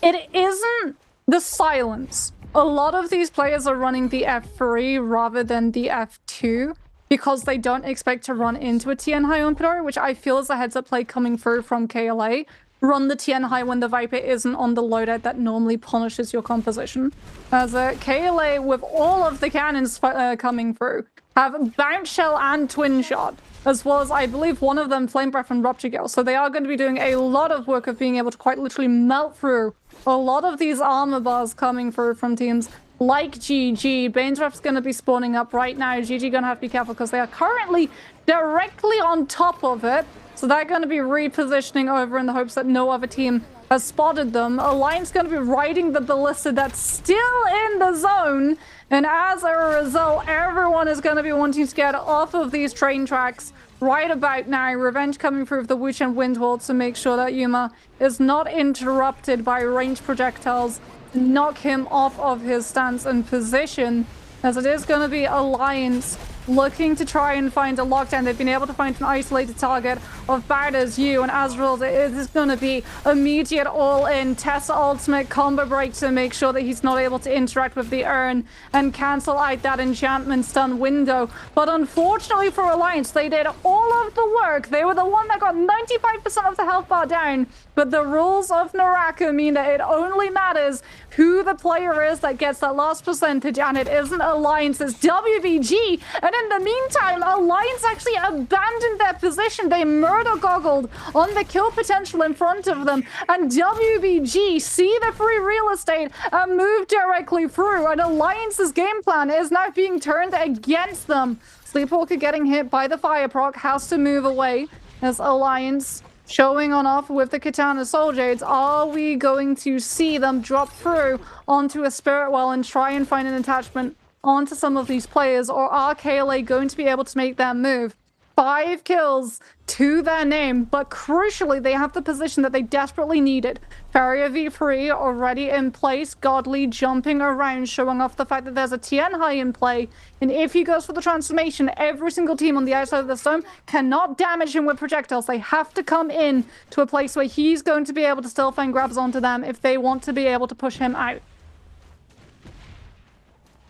It isn't the silence. A lot of these players are running the F3 rather than the F2 because they don't expect to run into a Tien High on Pedori, which I feel is a heads-up play coming through from KLA. Run the Tien High when the Viper isn't on the loadout that normally punishes your composition. As KLA, with all of the cannons coming through, have Bounce Shell and Twin Shot, as well as, I believe, one of them, Flame Breath and Rupture Gale. So they are going to be doing a lot of work of being able to quite literally melt through a lot of these armor bars coming through from teams like GG. Banesref's going to be spawning up right now. GG going to have to be careful because they are currently directly on top of it. So they're going to be repositioning over in the hopes that no other team has spotted them. Alliance going to be riding the Ballista that's still in the zone. And as a result, everyone is going to be wanting to get off of these train tracks right about now. Revenge coming through with the Wuchen Windwall to make sure that Yuma is not interrupted by ranged projectiles to knock him off of his stance and position. As it is going to be Alliance looking to try and find a lockdown. They've been able to find an isolated target of Bowder's You, and as a result, it is going to be immediate all-in Tessa ultimate combo break to make sure that he's not able to interact with the urn and cancel out that enchantment stun window. But unfortunately for Alliance, they did all of the work. They were the one that got 95% of the health bar down, but the rules of NARAKA mean that it only matters who the player is that gets that last percentage, and it isn't Alliance's WBG, and And in the meantime, Alliance actually abandoned their position. They murder goggled on the kill potential in front of them. And WBG see the free real estate and move directly through. And Alliance's game plan is now being turned against them. Sleepwalker getting hit by the fire proc, has to move away as Alliance showing on off with the Katana Soul Jades. Are we going to see them drop through onto a Spirit Well and try and find an attachment onto some of these players, or are KLA going to be able to make that move? 5 kills to their name, but crucially, they have the position that they desperately needed. Farrier V3 already in place, Godly jumping around, showing off the fact that there's a Tien Hai in play, and if he goes for the transformation, every single team on the outside of the zone cannot damage him with projectiles. They have to come in to a place where he's going to be able to still find grabs onto them if they want to be able to push him out.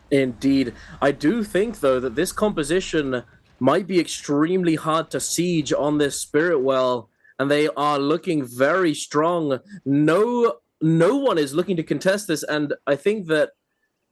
Indeed. I do think, though, that this composition might be extremely hard to siege on this Spirit Well, and they are looking very strong. No one is looking to contest this, and I think that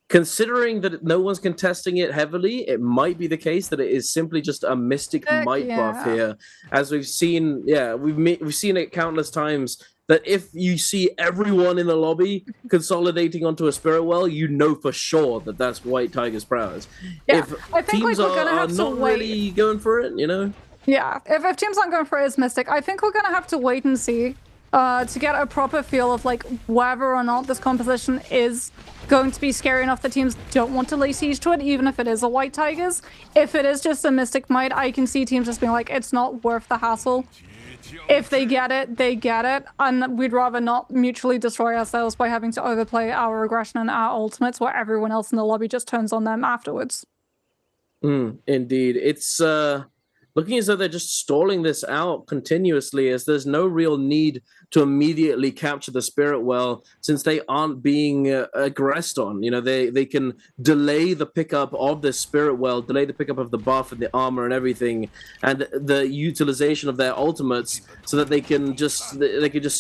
considering that no one's contesting it heavily, it might be the case that it is simply just a Mystic Might buff here. As we've seen, we've seen it countless times, that if you see everyone in the lobby consolidating onto a Spirit Well, you know for sure that that's White Tiger's prowess. Yeah, if I think teams are not really going for it, you know? Yeah, if teams aren't going for it as Mystic, I think we're going to have to wait and see to get a proper feel of like whether or not this composition is going to be scary enough that teams don't want to lay siege to it, even if it is a White Tigers. If it is just a Mystic Might, I can see teams just being like, it's not worth the hassle. If they get it, they get it, and we'd rather not mutually destroy ourselves by having to overplay our aggression and our ultimates where everyone else in the lobby just turns on them afterwards. Indeed. It's looking as though they're just stalling this out continuously, as there's no real need to immediately capture the Spirit Well since they aren't being aggressed on. You know, they can delay the pickup of the Spirit Well, delay the pickup of the buff and the armor and everything, and the utilization of their ultimates, so that they can just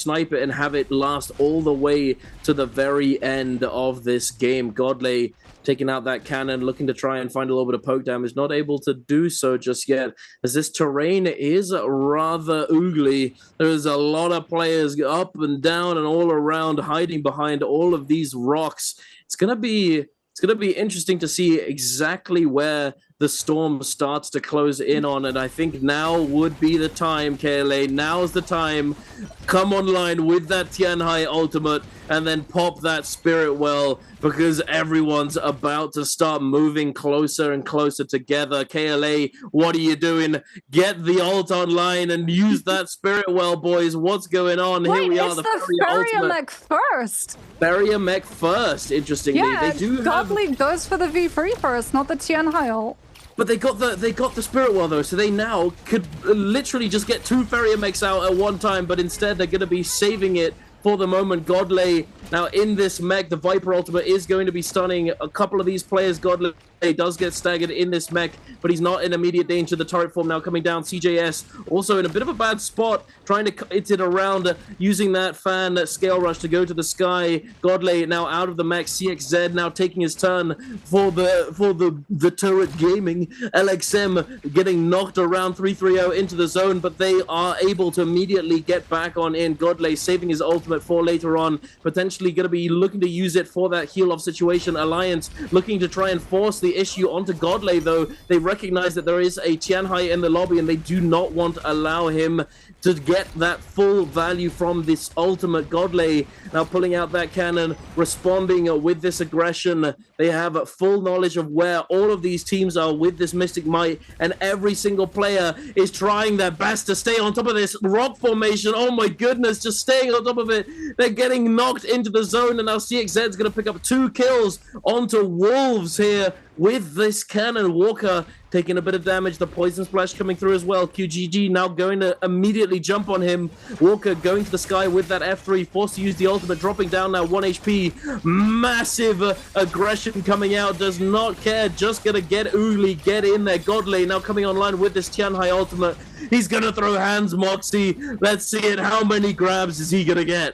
snipe it and have it last all the way to the very end of this game. Godley taking out that cannon, looking to try and find a little bit of poke damage, not able to do so just yet, as this terrain is rather oogly. There's a lot of players up and down and all around, hiding behind all of these rocks. It's gonna be interesting to see exactly where the storm starts to close in on, and I think now would be the time, KLA. Now's the time. Come online with that Tien Hai ultimate and then pop that Spirit Well, because everyone's about to start moving closer and closer together. KLA, what are you doing? Get the ult online and use that Spirit Well, boys. What's going on? Wait, here we are, it's the Farrier mech first. Farrier mech first, interestingly. Yeah, they do Godly goes for the V3 first, not the Tien Hai ult. But they got the Spirit Well, though, so they now could literally just get 2 Farrier mechs out at one time, but instead they're going to be saving it for the moment. Godley now in this mech, the Viper ultimate is going to be stunning a couple of these players. Godley does get staggered in this mech, but he's not in immediate danger. The turret form now coming down. CJS also in a bit of a bad spot, trying to hit it around, using that fan, that scale rush to go to the sky. Godley now out of the mech. CXZ now taking his turn for the turret gaming. LXM getting knocked around 3-3-0 into the zone, but they are able to immediately get back on in. Godley saving his ultimate for later on, potentially going to be looking to use it for that heal off situation. Alliance looking to try and force the issue onto Godley, though. They recognize that there is a Tien Hai in the lobby and they do not want to allow him to get that full value from this ultimate. Godley now pulling out that cannon, responding with this aggression. They have full knowledge of where all of these teams are with this Mystic Might, and every single player is trying their best to stay on top of this rock formation. Oh my goodness, just staying on top of it. They're getting knocked into the zone, and now CXZ is going to pick up 2 kills onto Wolves here with this cannon. Walker taking a bit of damage, the poison splash coming through as well. QGG now going to immediately jump on him. Walker going to the sky with that F3, forced to use the ultimate, dropping down now 1 HP. Massive aggression coming out, does not care, just gonna get Oogly, get in there. Godley now coming online with this Tien Hai ultimate. He's gonna throw hands, Moxie. Let's see it. How many grabs is he gonna get?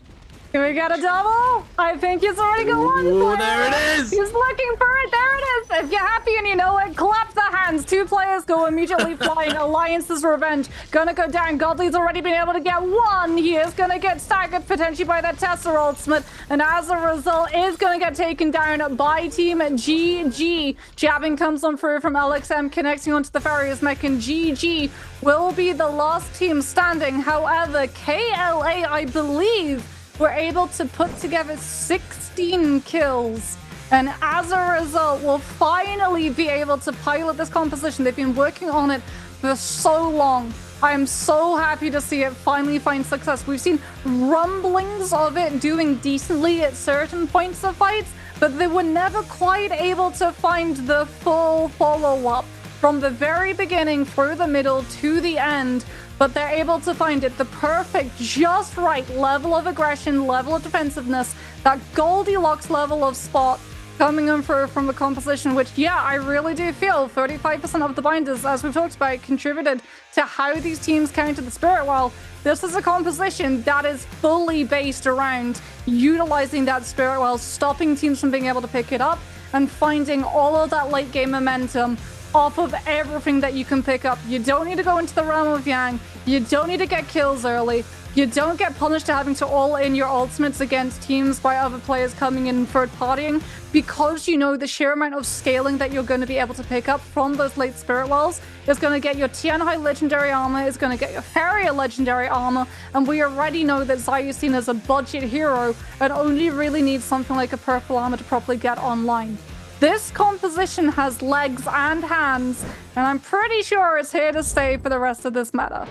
Can we get a double? I think he's already got one. Ooh, there it is. He's looking for it. There it is. If you're happy and you know it, clap the hands. 2 players go immediately flying. Alliance's revenge gonna go down. Godly's already been able to get 1. He is gonna get staggered potentially by that Tesla ultimate, and as a result, is gonna get taken down by Team GG. Jabbing comes on through from LXM, connecting onto the Farriers mech, and GG will be the last team standing. However, KLA, I believe, were able to put together 16 kills, and as a result will finally be able to pilot this composition. They've been working on it for so long. I am so happy to see it finally find success. We've seen rumblings of it doing decently at certain points of fights, but they were never quite able to find the full follow-up from the very beginning through the middle to the end. But they're able to find it, the perfect, just right level of aggression, level of defensiveness, that Goldilocks level of spot coming in from the composition, which, yeah, I really do feel 35% of the binders, as we've talked about, contributed to how these teams counter the Spirit Well. This is a composition that is fully based around utilizing that Spirit Well, stopping teams from being able to pick it up, and finding all of that late game momentum off of everything that you can pick up. You don't need to go into the realm of Yang. You don't need to get kills early. You don't get punished to having to all in your ultimates against teams by other players coming in third partying, because you know the sheer amount of scaling that you're going to be able to pick up from those late Spirit Wells is going to get your Tianhai legendary armor, is going to get your Farrier legendary armor, and we already know that Zayusin is a budget hero and only really needs something like a purple armor to properly get online. This composition has legs and hands, and I'm pretty sure it's here to stay for the rest of this meta.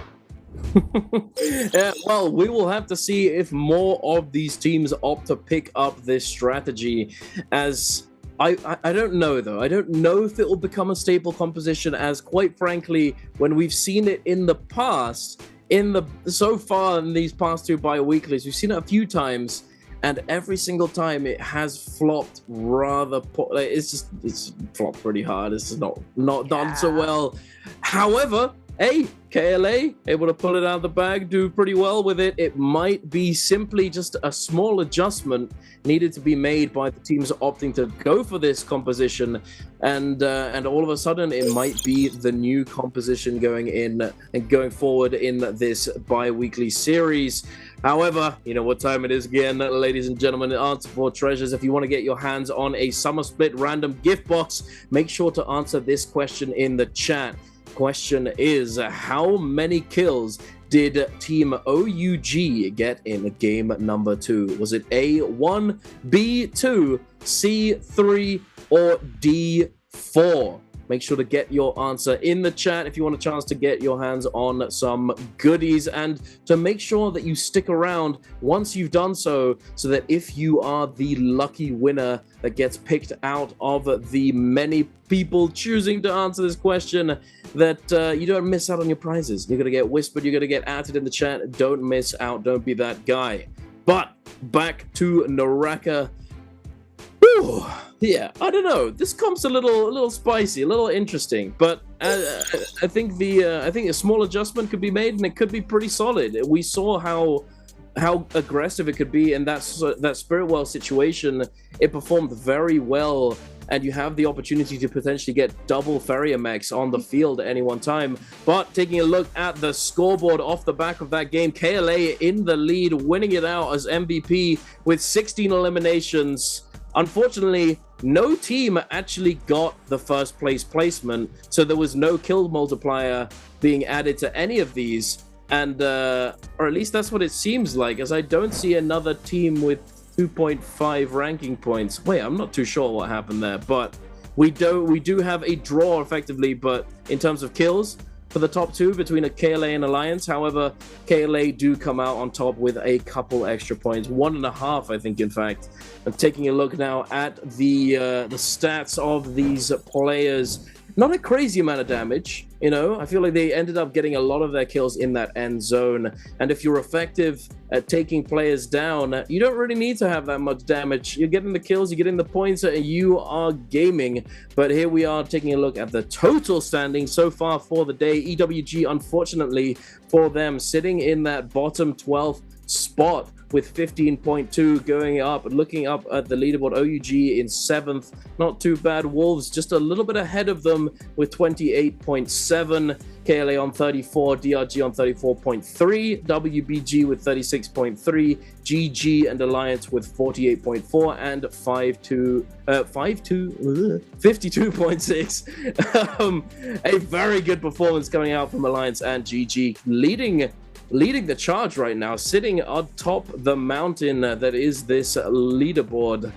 Yeah, well, we will have to see if more of these teams opt to pick up this strategy, as I don't know, though. I don't know if it will become a staple composition, as quite frankly, when we've seen it in the past, so far in these past 2 bi-weeklies, we've seen it a few times, and every single time it has flopped rather it's flopped pretty hard. It's just not done so well. However, hey, KLA able to pull it out of the bag, do pretty well with it. It might be simply just a small adjustment needed to be made by the teams opting to go for this composition, and all of a sudden it might be the new composition going in and going forward in this bi-weekly series. However, you know what time it is again, ladies and gentlemen. Answer for treasures. If you want to get your hands on a Summer Split random gift box, make sure to answer this question in the chat. Question is, how many kills did Team OUG get in game number 2? Was it A, 1, B, 2, C, 3, or D, 4? Make sure to get your answer in the chat if you want a chance to get your hands on some goodies, and to make sure that you stick around once you've done so that if you are the lucky winner that gets picked out of the many people choosing to answer this question, that you don't miss out on your prizes. You're going to get whispered, you're going to get added in the chat. Don't miss out. Don't be that guy. But back to NARAKA. Whew. Yeah, I don't know. This comp's a little spicy, a little interesting, but I think a small adjustment could be made, and it could be pretty solid. We saw how aggressive it could be in that Spirit Well situation. It performed very well, and you have the opportunity to potentially get double Farrier mechs on the field at any one time. But taking a look at the scoreboard off the back of that game, KLA in the lead, winning it out as MVP with 16 eliminations. Unfortunately, no team actually got the first place placement, so there was no kill multiplier being added to any of these, and or at least that's what it seems like, as I don't see another team with 2.5 ranking points. Wait, I'm not too sure what happened there, but we do have a draw effectively, but in terms of kills for the top 2 between a KLA and Alliance. However, KLA do come out on top with a couple extra points, 1.5, I think, in fact. I'm taking a look now at the stats of these players. Not a crazy amount of damage, you know. I feel like they ended up getting a lot of their kills in that end zone. And if you're effective at taking players down, you don't really need to have that much damage. You're getting the kills, you're getting the points, and you are gaming. But here we are taking a look at the total standing so far for the day. EWG, unfortunately for them, sitting in that bottom 12th spot with 15.2, going up, looking up at the leaderboard. OUG in 7th, not too bad. Wolves just a little bit ahead of them with 28.7. KLA on 34, DRG on 34.3, WBG with 36.3, GG and Alliance with 48.4, and 52.6. A very good performance coming out from Alliance and GG, leading the charge right now, sitting atop the mountain that is this leaderboard.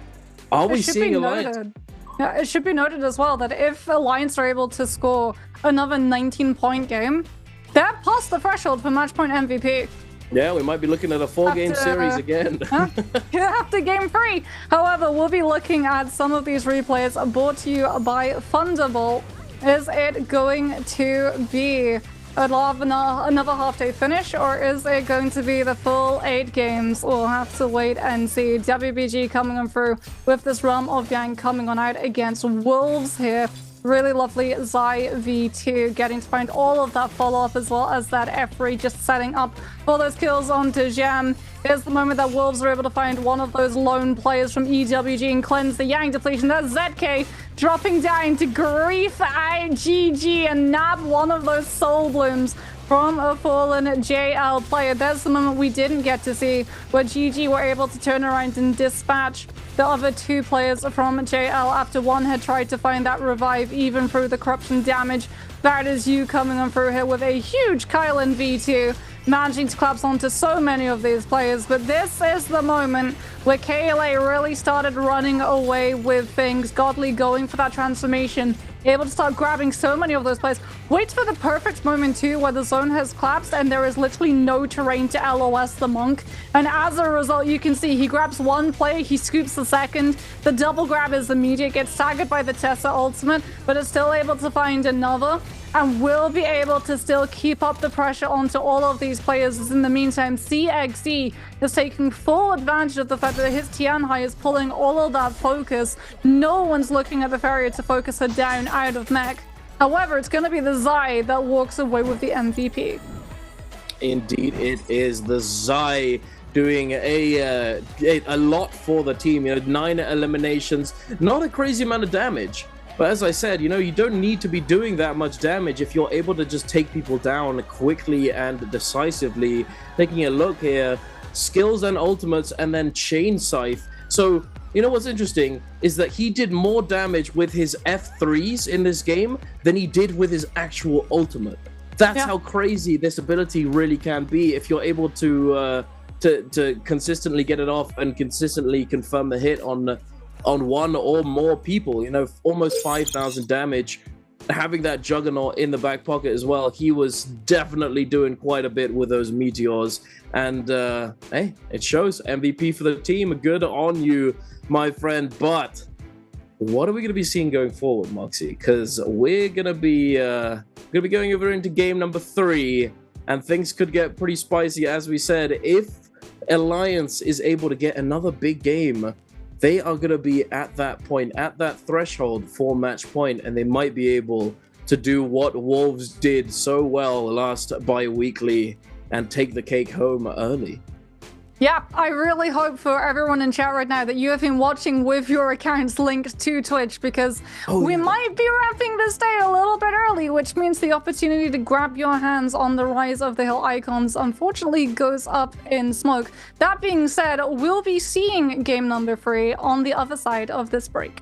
Are we seeing Alliance? Yeah, it should be noted as well that if Alliance are able to score another 19-point game, they're past the threshold for match point MVP. Yeah, we might be looking at a 4-game series again. After game 3. However, we'll be looking at some of these replays brought to you by Thunderbolt. Is it going to be another half-day finish, or is it going to be the full 8 games? We'll have to wait and see. WBG coming on through with this Realm of Yang coming on out against Wolves here. Really lovely Zai V2 getting to find all of that follow-up, as well as that F3 just setting up for those kills onto Jam. Here's the moment that Wolves are able to find one of those lone players from EWG and cleanse the Yang depletion. That's ZK dropping down to grief GG and nab one of those soul blooms from a fallen JL player. There's the moment we didn't get to see, where GG were able to turn around and dispatch the other 2 players from JL after one had tried to find that revive even through the corruption damage. That is you coming on through here with a huge Kylan V2, managing to collapse onto so many of these players. But this is the moment where KLA really started running away with things. Godly going for that transformation, able to start grabbing so many of those players. Wait for the perfect moment too, where the zone has collapsed and there is literally no terrain to LOS the Monk. And as a result, you can see he grabs one player, he scoops the second. The double grab is immediate, gets staggered by the Tessa ultimate, but is still able to find another, and will be able to still keep up the pressure onto all of these players. As in the meantime, CXE is taking full advantage of the fact that his Tianhai is pulling all of that focus. No one's looking at the Farrier to focus her down out of mech. However, it's going to be the Zai that walks away with the MVP. Indeed, it is the Zai doing a lot for the team. 9 eliminations, not a crazy amount of damage. But as I said, you don't need to be doing that much damage if you're able to just take people down quickly and decisively. Taking a look here, skills and ultimates, and then chain scythe. So, what's interesting is that he did more damage with his F3s in this game than he did with his actual ultimate. That's how crazy this ability really can be if you're able to consistently get it off and consistently confirm the hit on one or more people. Almost 5,000 damage. Having that Juggernaut in the back pocket as well, he was definitely doing quite a bit with those meteors. And hey, it shows. MVP for the team. Good on you, my friend. But what are we going to be seeing going forward, Moxie? Because we're going to be going over into game number 3, and things could get pretty spicy. As we said, if Alliance is able to get another big game, they are going to be at that point, at that threshold for match point, and they might be able to do what Wolves did so well last bi-weekly and take the cake home early. Yeah, I really hope for everyone in chat right now that you have been watching with your accounts linked to Twitch, because we might be wrapping this day a little bit early, which means the opportunity to grab your hands on the Rise of the Hill icons unfortunately goes up in smoke. That being said, we'll be seeing game number 3 on the other side of this break.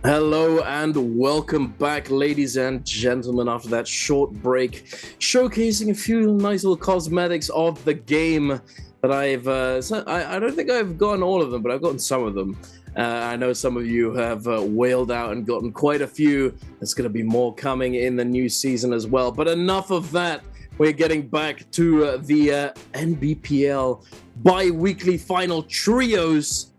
Hello and welcome back, ladies and gentlemen, after that short break, showcasing a few nice little cosmetics of the game that I don't think I've gotten all of them, but I've gotten some of them. I know some of you have wailed out and gotten quite a few. There's going to be more coming in the new season as well, but enough of that. We're getting back to the NBPL bi-weekly final trios.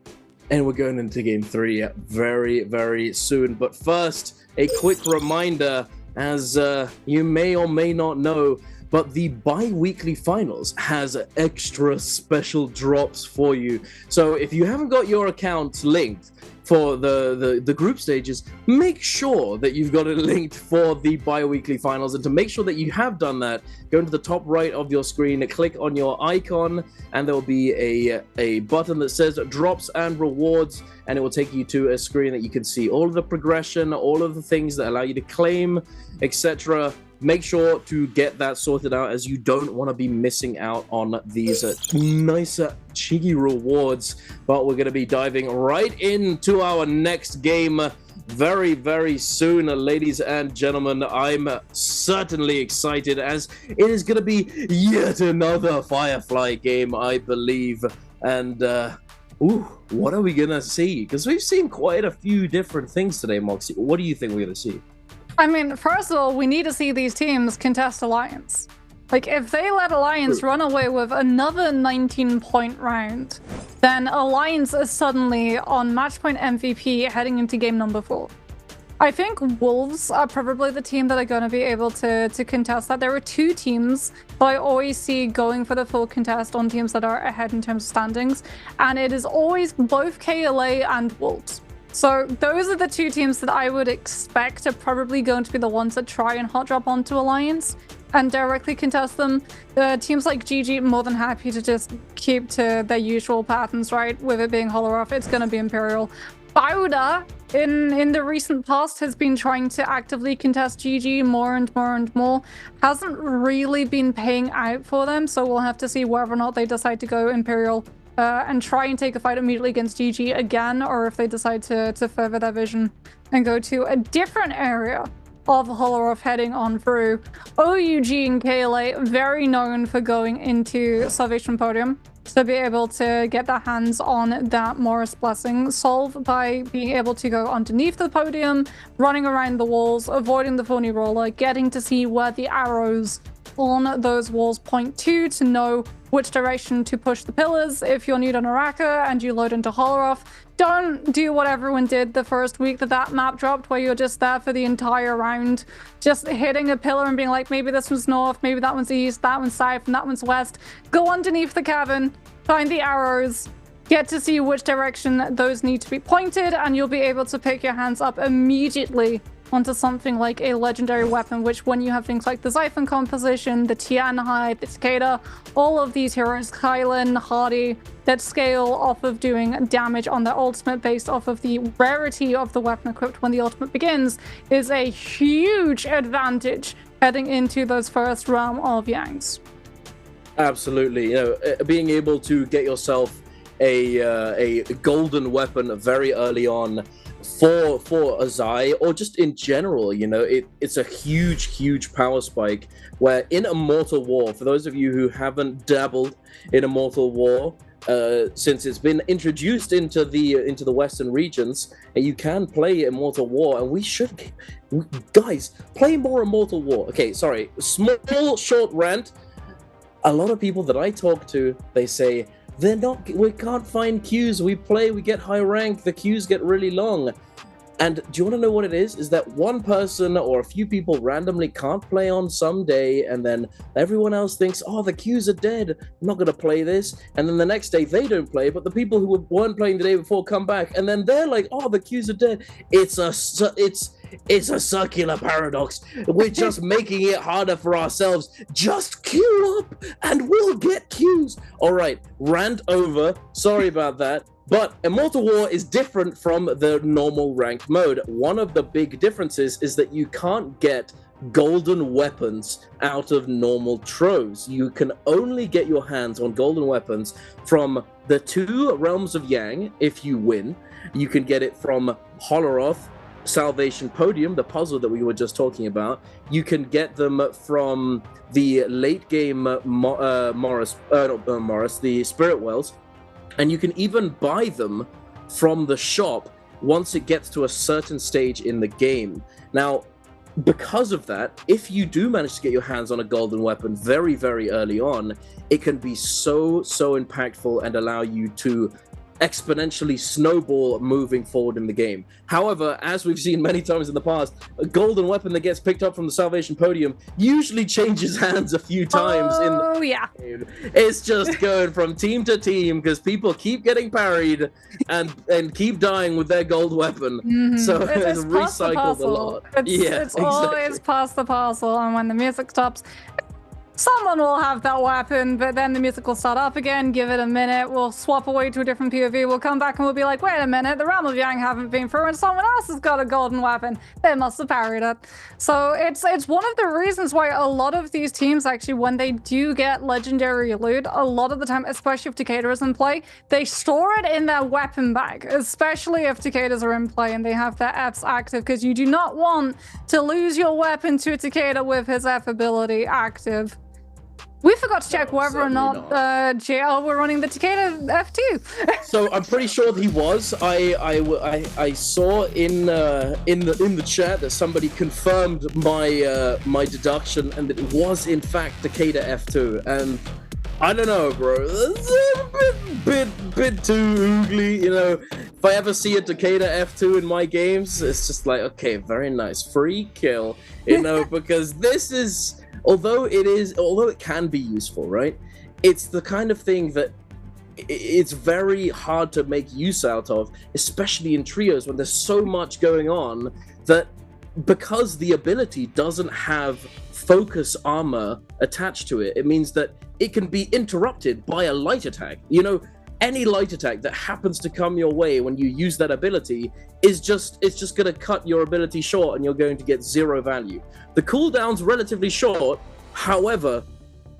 And we're going into Game 3 very, very soon. But first, a quick reminder, as you may or may not know, but the bi-weekly finals has extra special drops for you. So if you haven't got your accounts linked for the group stages, make sure that you've got it linked for the bi-weekly finals. And to make sure that you have done that, go into the top right of your screen, click on your icon, and there will be a button that says drops and rewards, and it will take you to a screen that you can see all of the progression, all of the things that allow you to claim, etc. Make sure to get that sorted out, as you don't want to be missing out on these nicer, cheeky rewards. But we're going to be diving right into our next game very, very soon, ladies and gentlemen. I'm certainly excited, as it is going to be yet another Firefly game, I believe. And, what are we going to see? Because we've seen quite a few different things today, Moxie. What do you think we're going to see? I mean, first of all, we need to see these teams contest Alliance. Like, if they let Alliance run away with another 19-point round, then Alliance is suddenly on matchpoint MVP heading into game number 4. I think Wolves are probably the team that are going to be able to contest that. There are two teams that I always see going for the full contest on teams that are ahead in terms of standings, and it is always both KLA and Wolves. So those are the two teams that I would expect are probably going to be the ones that try and hot drop onto Alliance and directly contest them. Teams like GG more than happy to just keep to their usual patterns, right? With it being Holoroth, it's going to be Imperial. BIWEEK2 in the recent past has been trying to actively contest GG more and more and more. Hasn't really been paying out for them, so we'll have to see whether or not they decide to go Imperial and try and take a fight immediately against GG again, or if they decide to further their vision and go to a different area of Holoroth heading on through. OUG and KLA, very known for going into Salvation Podium to be able to get their hands on that Morris Blessing, solve by being able to go underneath the podium, running around the walls, avoiding the phony roller, getting to see where the arrows on those walls point to know which direction to push the pillars. If you're new to NARAKA and you load into Holoroth, don't do what everyone did the first week that map dropped, where you're just there for the entire round, just hitting a pillar and being like, maybe this one's north, maybe that one's east, that one's south, and that one's west. Go underneath the cavern, find the arrows, get to see which direction those need to be pointed, and you'll be able to pick your hands up immediately onto something like a legendary weapon, which when you have things like the Xiphon composition, the Tian High, the Cicada, all of these heroes, Kylan, Hardy, that scale off of doing damage on their ultimate based off of the rarity of the weapon equipped when the ultimate begins, is a huge advantage heading into those first realm of Yangs. Absolutely. You know, being able to get yourself a golden weapon very early on for Azai, or just in general, you know, it's a huge power spike, where in Immortal War, for those of you who haven't dabbled in Immortal War, since it's been introduced into the Western regions, and you can play Immortal War, and guys, play more Immortal War. Okay, sorry, small short rant. A lot of people that I talk to, they say, we can't find queues. We get high rank, the queues get really long. And do you want to know what it is? Is that one person or a few people randomly can't play on some day, and then everyone else thinks, oh, the queues are dead, I'm not going to play this. And then the next day they don't play, but the people who weren't playing the day before come back, and then they're like, oh, the queues are dead. It's a circular paradox. We're just making it harder for ourselves. Just queue up and we'll get queues. All right, rant over. Sorry about that. But Immortal War is different from the normal ranked mode. One of the big differences is that you can't get golden weapons out of normal troves. You can only get your hands on golden weapons from the 2 realms of Yang if you win. You can get it from Holoroth Salvation Podium, the puzzle that we were just talking about. You can get them from the late game the Spirit Wells, and you can even buy them from the shop once it gets to a certain stage in the game. Now, because of that, if you do manage to get your hands on a golden weapon very, very early on, it can be so impactful and allow you to exponentially snowball moving forward in the game. However, as we've seen many times in the past, a golden weapon that gets picked up from the Salvation Podium usually changes hands a few times in the game. It's just going from team to team because people keep getting parried and keep dying with their gold weapon. So it's recycled a lot. It's always past the parcel, and when the music stops, someone will have that weapon, but then the music will start up again. Give it a minute. We'll swap away to a different POV. We'll come back and we'll be like, wait a minute, the Realm of Yang haven't been through and someone else has got a golden weapon. They must have parried it. So it's one of the reasons why a lot of these teams, actually, when they do get legendary loot, a lot of the time, especially if Takeda is in play, they store it in their weapon bag, especially if Takedas are in play and they have their Fs active, because you do not want to lose your weapon to a Takeda with his F ability active. We forgot to check whether or not JL were running the Takeda F2. So I'm pretty sure he was. I saw in the chat that somebody confirmed my my deduction, and it was in fact Takeda F2. And I don't know, bro. It's a bit too oogly, you know. If I ever see a Takeda F2 in my games, it's just like, okay, very nice, free kill, you know, because this is. Although it can be useful, right? It's the kind of thing that it's very hard to make use out of, especially in trios when there's so much going on, that because the ability doesn't have focus armor attached to it, it means that it can be interrupted by a light attack. You know, any light attack that happens to come your way when you use that ability it's just going to cut your ability short and you're going to get 0 value. The cooldown's relatively short, however,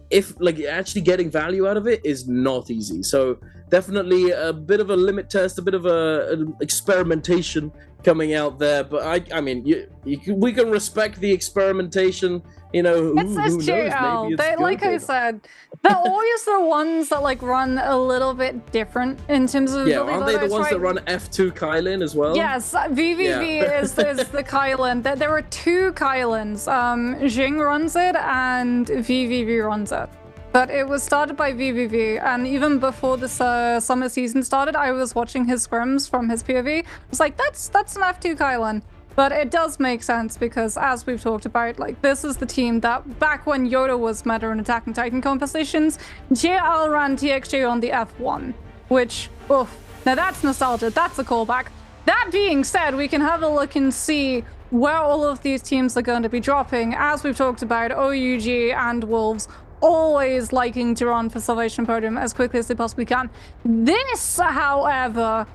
if like actually getting value out of it is not easy. So definitely a bit of a limit test, a bit of an experimentation coming out there. But I mean, we can respect the experimentation. You know, who knows? Maybe it's good. Like I said, they're always the ones that like run a little bit different in terms of aren't they the ones that run F2 Kylin as well? Yes, VVV is the Kylin. There are 2 Kylins. Jing runs it and VVV runs it. But it was started by VVV, and even before this summer season started, I was watching his scrims from his POV. I was like, that's an F2 Kylin. But it does make sense because, as we've talked about, like, this is the team that, back when Yoda was meta in Attack and Titan compositions, JL ran TXJ on the F1, which, oof, now that's nostalgia, that's a callback. That being said, we can have a look and see where all of these teams are going to be dropping. As we've talked about, OUG and Wolves always liking to run for Salvation Podium as quickly as they possibly can. This, however,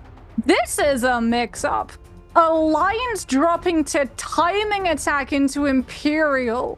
this is a mix-up. Alliance dropping to timing attack into Imperial,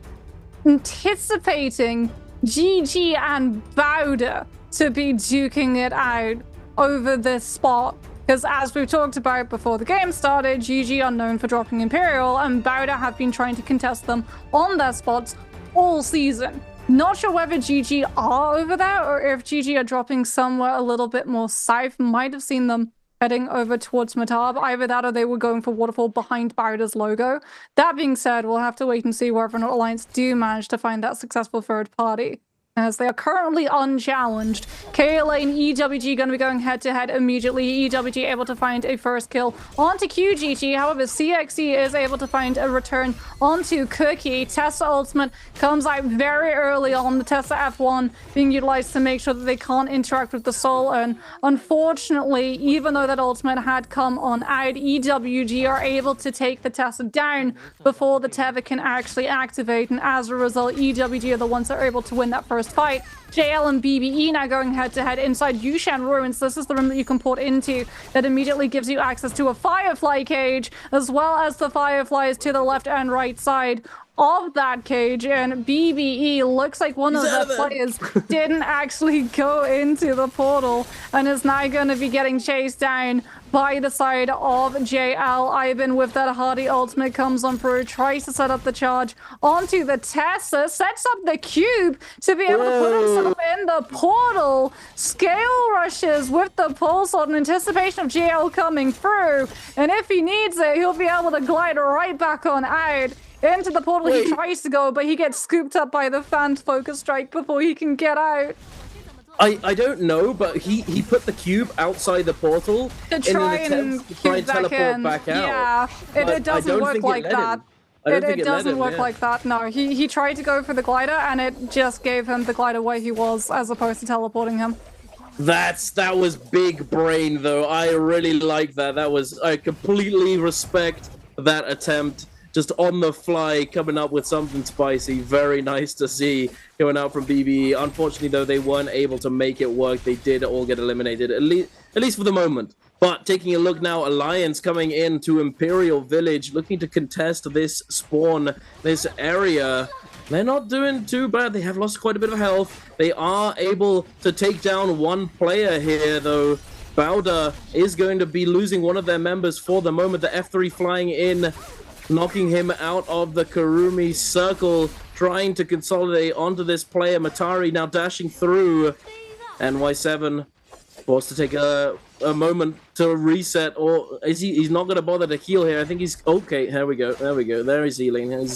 anticipating GG and Bowder to be duking it out over this spot. Because as we've talked about before the game started, GG are known for dropping Imperial, and Bowder have been trying to contest them on their spots all season. Not sure whether GG are over there or if GG are dropping somewhere a little bit more south. Might have seen them heading over towards Matab. Either that or they were going for Waterfall behind Bowder's logo. That being said, we'll have to wait and see whether or not Alliance do manage to find that successful third party, as they are currently unchallenged. KLA and EWG going to be going head-to-head immediately. EWG able to find a first kill onto QGG. However, CXE is able to find a return onto Cookie. Tessa ultimate comes out very early on. The Tessa F1 being utilized to make sure that they can't interact with the Soul Urn. Unfortunately, even though that ultimate had come on out, EWG are able to take the Tessa down before the Teva can actually activate, and as a result, EWG are the ones that are able to win that first fight. JL and BBE now going head-to-head inside Yushan Ruins. This is the room that you can port into that immediately gives you access to a Firefly cage, as well as the Fireflies to the left and right side of that cage, and BBE looks like one of the players didn't actually go into the portal and is now going to be getting chased down by the side of JL. Ivan with that Hardy ultimate comes on through, tries to set up the charge onto the Tessa, sets up the cube to be able to put himself in the portal. Scale rushes with the pulse in anticipation of JL coming through, and if he needs it, he'll be able to glide right back on out. Into the portal he tries to go, but he gets scooped up by the fan focus strike before he can get out. I don't know, but he put the cube outside the portal to try and teleport back out. Yeah, it doesn't work like that. It doesn't work like that. No, he tried to go for the glider, and it just gave him the glider where he was, as opposed to teleporting him. That was big brain, though. I really like that. I completely respect that attempt. Just on the fly, coming up with something spicy. Very nice to see going out from BBE. Unfortunately, though, they weren't able to make it work. They did all get eliminated, at least for the moment. But taking a look now, Alliance coming into Imperial Village, looking to contest this spawn, this area. They're not doing too bad. They have lost quite a bit of health. They are able to take down one player here, though. Bowder is going to be losing one of their members for the moment. The F3 flying in, knocking him out of the Kurumi circle, trying to consolidate onto this player. Matari now dashing through, and Y7 forced to take a moment to reset, or is he's not going to bother to heal here. I think he's okay. There we go. There he's healing.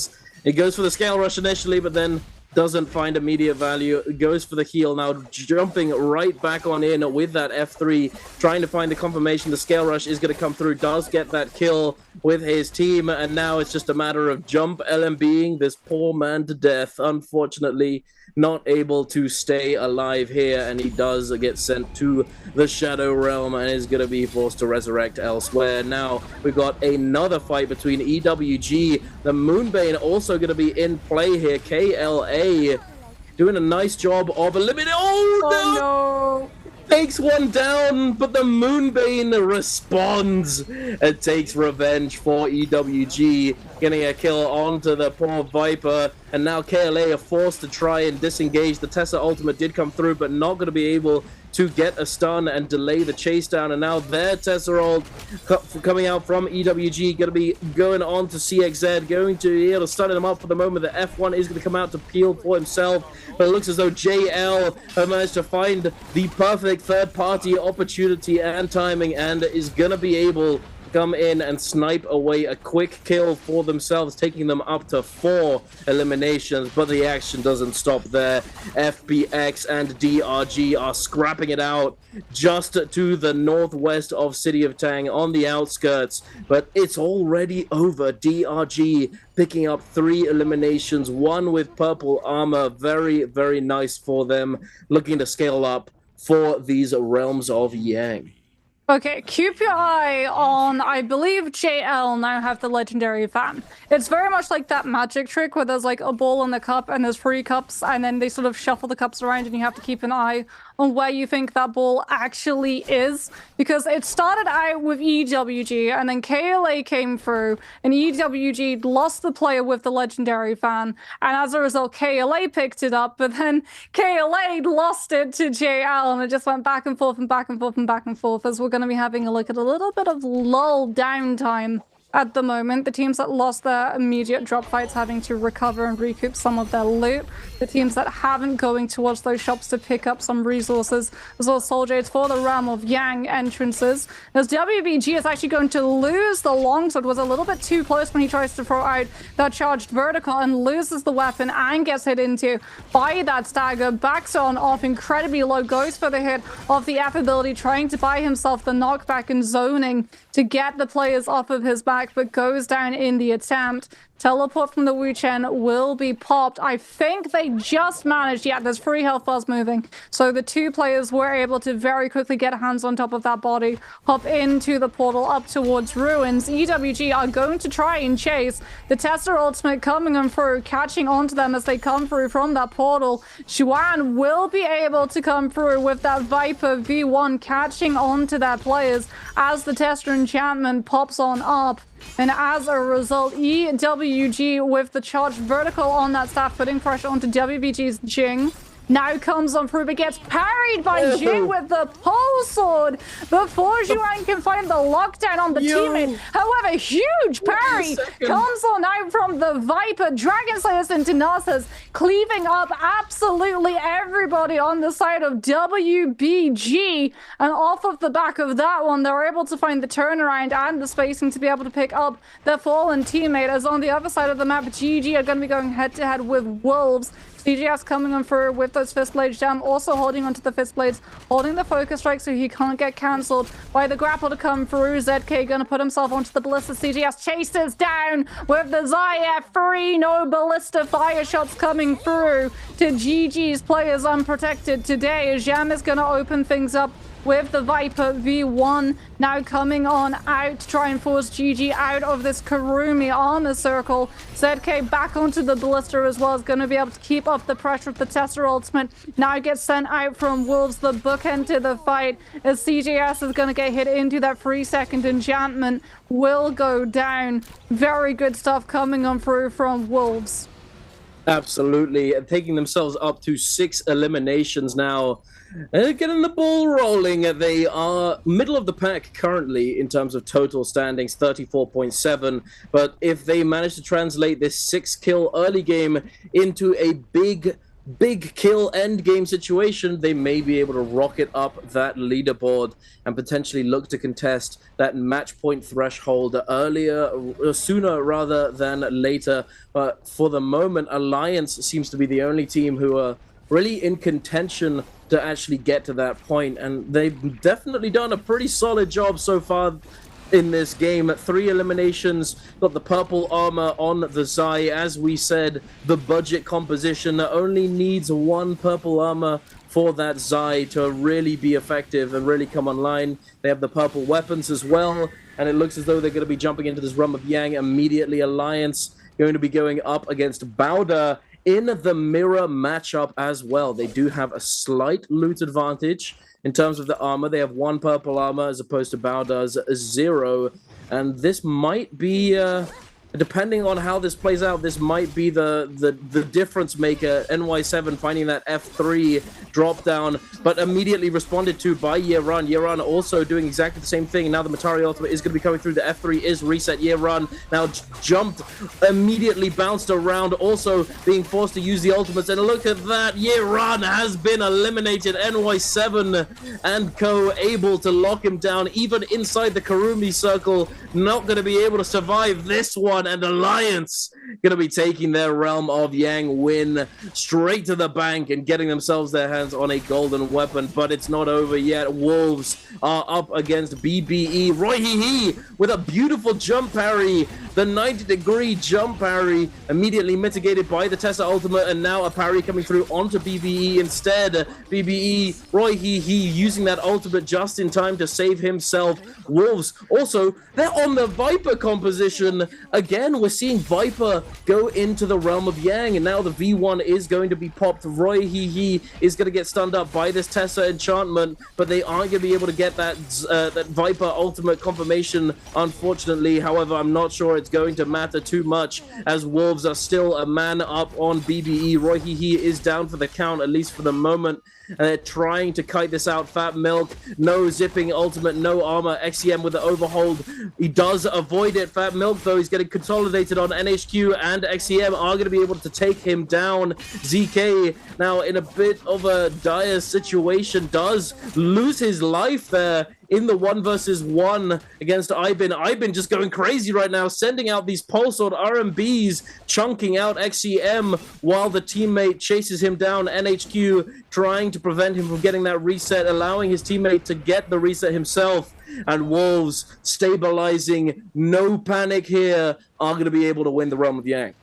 He goes for the scale rush initially, but then doesn't find immediate value. Goes for the heal now, jumping right back on in with that F3, trying to find the confirmation. The scale rush is going to come through, does get that kill with his team, and now it's just a matter of jump LMBing this poor man to death. Unfortunately, not able to stay alive here, and he does get sent to the Shadow Realm and is going to be forced to resurrect elsewhere. Now we've got another fight between EWG. The Moonbane also going to be in play here. KLA doing a nice job of eliminating. Oh no! Takes one down, but the Moonbane responds and takes revenge for EWG, getting a kill onto the poor Viper, and now KLA are forced to try and disengage. The Tessa ultimate did come through, but not going to be able to get a stun and delay the chase down, and now their Tessa ult coming out from EWG, going to be going on to CXZ, going to be able to stun him up for the moment. The F1 is going to come out to peel for himself, but it looks as though JL have managed to find the perfect third-party opportunity and timing, and is going to be able come in and snipe away a quick kill for themselves, taking them up to 4 eliminations, but the action doesn't stop there. FBX and DRG are scrapping it out just to the northwest of City of Tang on the outskirts, but it's already over. DRG picking up 3 eliminations, 1 with purple armor. Very, very nice for them, looking to scale up for these Realms of Yang. Okay, keep your eye on, I believe JL now have the legendary fan. It's very much like that magic trick where there's like a ball in the cup and there's 3 cups, and then they sort of shuffle the cups around and you have to keep an eye on where you think that ball actually is. Because it started out with EWG and then KLA came through and EWG lost the player with the legendary fan. And as a result, KLA picked it up, but then KLA lost it to JL and it just went back and forth and back and forth and back and forth, as we're going to be having a look at a little bit of lull downtime at the moment. The teams that lost their immediate drop fights having to recover and recoup some of their loot. The teams that haven't going towards those shops to pick up some resources, as well as soldiers for the Realm of Yang entrances. As WBG is actually going to lose the longsword, was a little bit too close when he tries to throw out that charged vertical and loses the weapon and gets hit into by that stagger. Backs on off incredibly low, goes for the hit of the F ability, trying to buy himself the knockback and zoning to get the players off of his back, but goes down in the attempt. Teleport from the Wu Chen will be popped. I think they just managed, yeah, there's 3 health bars moving. So the 2 players were able to very quickly get hands on top of that body, hop into the portal up towards ruins. EWG are going to try and chase. The Tester ultimate coming on through, catching onto them as they come through from that portal. Xuan will be able to come through with that Viper V1, catching onto their players as the Tester enchantment pops on up. And as a result, EWG with the charged vertical on that staff, putting pressure onto WBG's Jing. Now comes on through, but gets parried by Jing with the pole sword before Zhuang can find the lockdown on the teammate. However, huge parry comes on out from the Viper. Dragon Slayers into Narcas, cleaving up absolutely everybody on the side of WBG. And off of the back of that one, they're able to find the turnaround and the spacing to be able to pick up their fallen teammate. As on the other side of the map, GG are going to be going head-to-head with Wolves. CGS coming on through with those fist blades. Jam also holding onto the fist blades, holding the focus strike so he can't get cancelled by the grapple to come through. ZK gonna put himself onto the ballista. CGS chases down with the Zaya free. No ballista fire shots coming through to GG's players unprotected today. Jam is gonna open things up with the Viper V1 now coming on out to try and force GG out of this Karumi armor circle. ZK back onto the ballista as well, is going to be able to keep up the pressure of the Tesla ultimate. Now gets sent out from Wolves, the bookend to the fight, as CJS is going to get hit into that 3-second enchantment. Will go down. Very good stuff coming on through from Wolves. Absolutely, taking themselves up to 6 eliminations now. Getting the ball rolling. They are middle of the pack currently in terms of total standings, 34.7. But if they manage to translate this 6-kill early game into a big kill end game situation, they may be able to rocket up that leaderboard and potentially look to contest that match point threshold sooner rather than later. But for the moment, Alliance seems to be the only team who are really in contention to actually get to that point, and they've definitely done a pretty solid job so far in this game. 3 eliminations, got the purple armor on the Zai. As we said, the budget composition only needs 1 purple armor for that Zai to really be effective and really come online. They have the purple weapons as well, and it looks as though they're going to be jumping into this Realm of Yang immediately. Alliance going to be going up against Bowder in the mirror matchup as well. They do have a slight loot advantage in terms of the armor. They have 1 purple armor as opposed to Bowder's 0. And this might be, depending on how this plays out, this might be the difference maker. NY7 finding that F3 drop down, but immediately responded to by Yeran. Yeran also doing exactly the same thing. Now the Matari ultimate is going to be coming through. The F3 is reset. Yeran now jumped, immediately bounced around, also being forced to use the ultimates. And look at that, Yeran has been eliminated. NY7 and co able to lock him down even inside the Karumi circle. Not going to be able to survive this one, and Alliance going to be taking their Realm of Yang win straight to the bank and getting themselves their hands on a golden weapon. But it's not over yet. Wolves are up against BBE. Roy Hee with a beautiful jump parry. The 90-degree jump parry immediately mitigated by the Tesla ultimate, and now a parry coming through onto BBE instead. BBE, Roy Hee using that ultimate just in time to save himself. Wolves also, they're on the Viper composition. Again, we're seeing Viper go into the Realm of Yang, and now the V1 is going to be popped. Roy Hee is going to get stunned up by this Tessa enchantment, but they aren't going to be able to get that Viper ultimate confirmation, unfortunately. However, I'm not sure it's going to matter too much, as Wolves are still a man up on BBE. Roy Hee is down for the count, at least for the moment. And they're trying to kite this out. Fat Milk, no zipping ultimate, no armor. XCM with the overhold. He does avoid it. Fat Milk, though, he's getting consolidated on NHQ, and XCM are going to be able to take him down. ZK, now in a bit of a dire situation, does lose his life there in the 1 versus 1 against Ibin. Ibin just going crazy right now, sending out these pulse sword RMBs, chunking out XCM while the teammate chases him down. NHQ trying to prevent him from getting that reset, allowing his teammate to get the reset himself. And Wolves stabilizing, no panic here, are going to be able to win the Realm of Yang.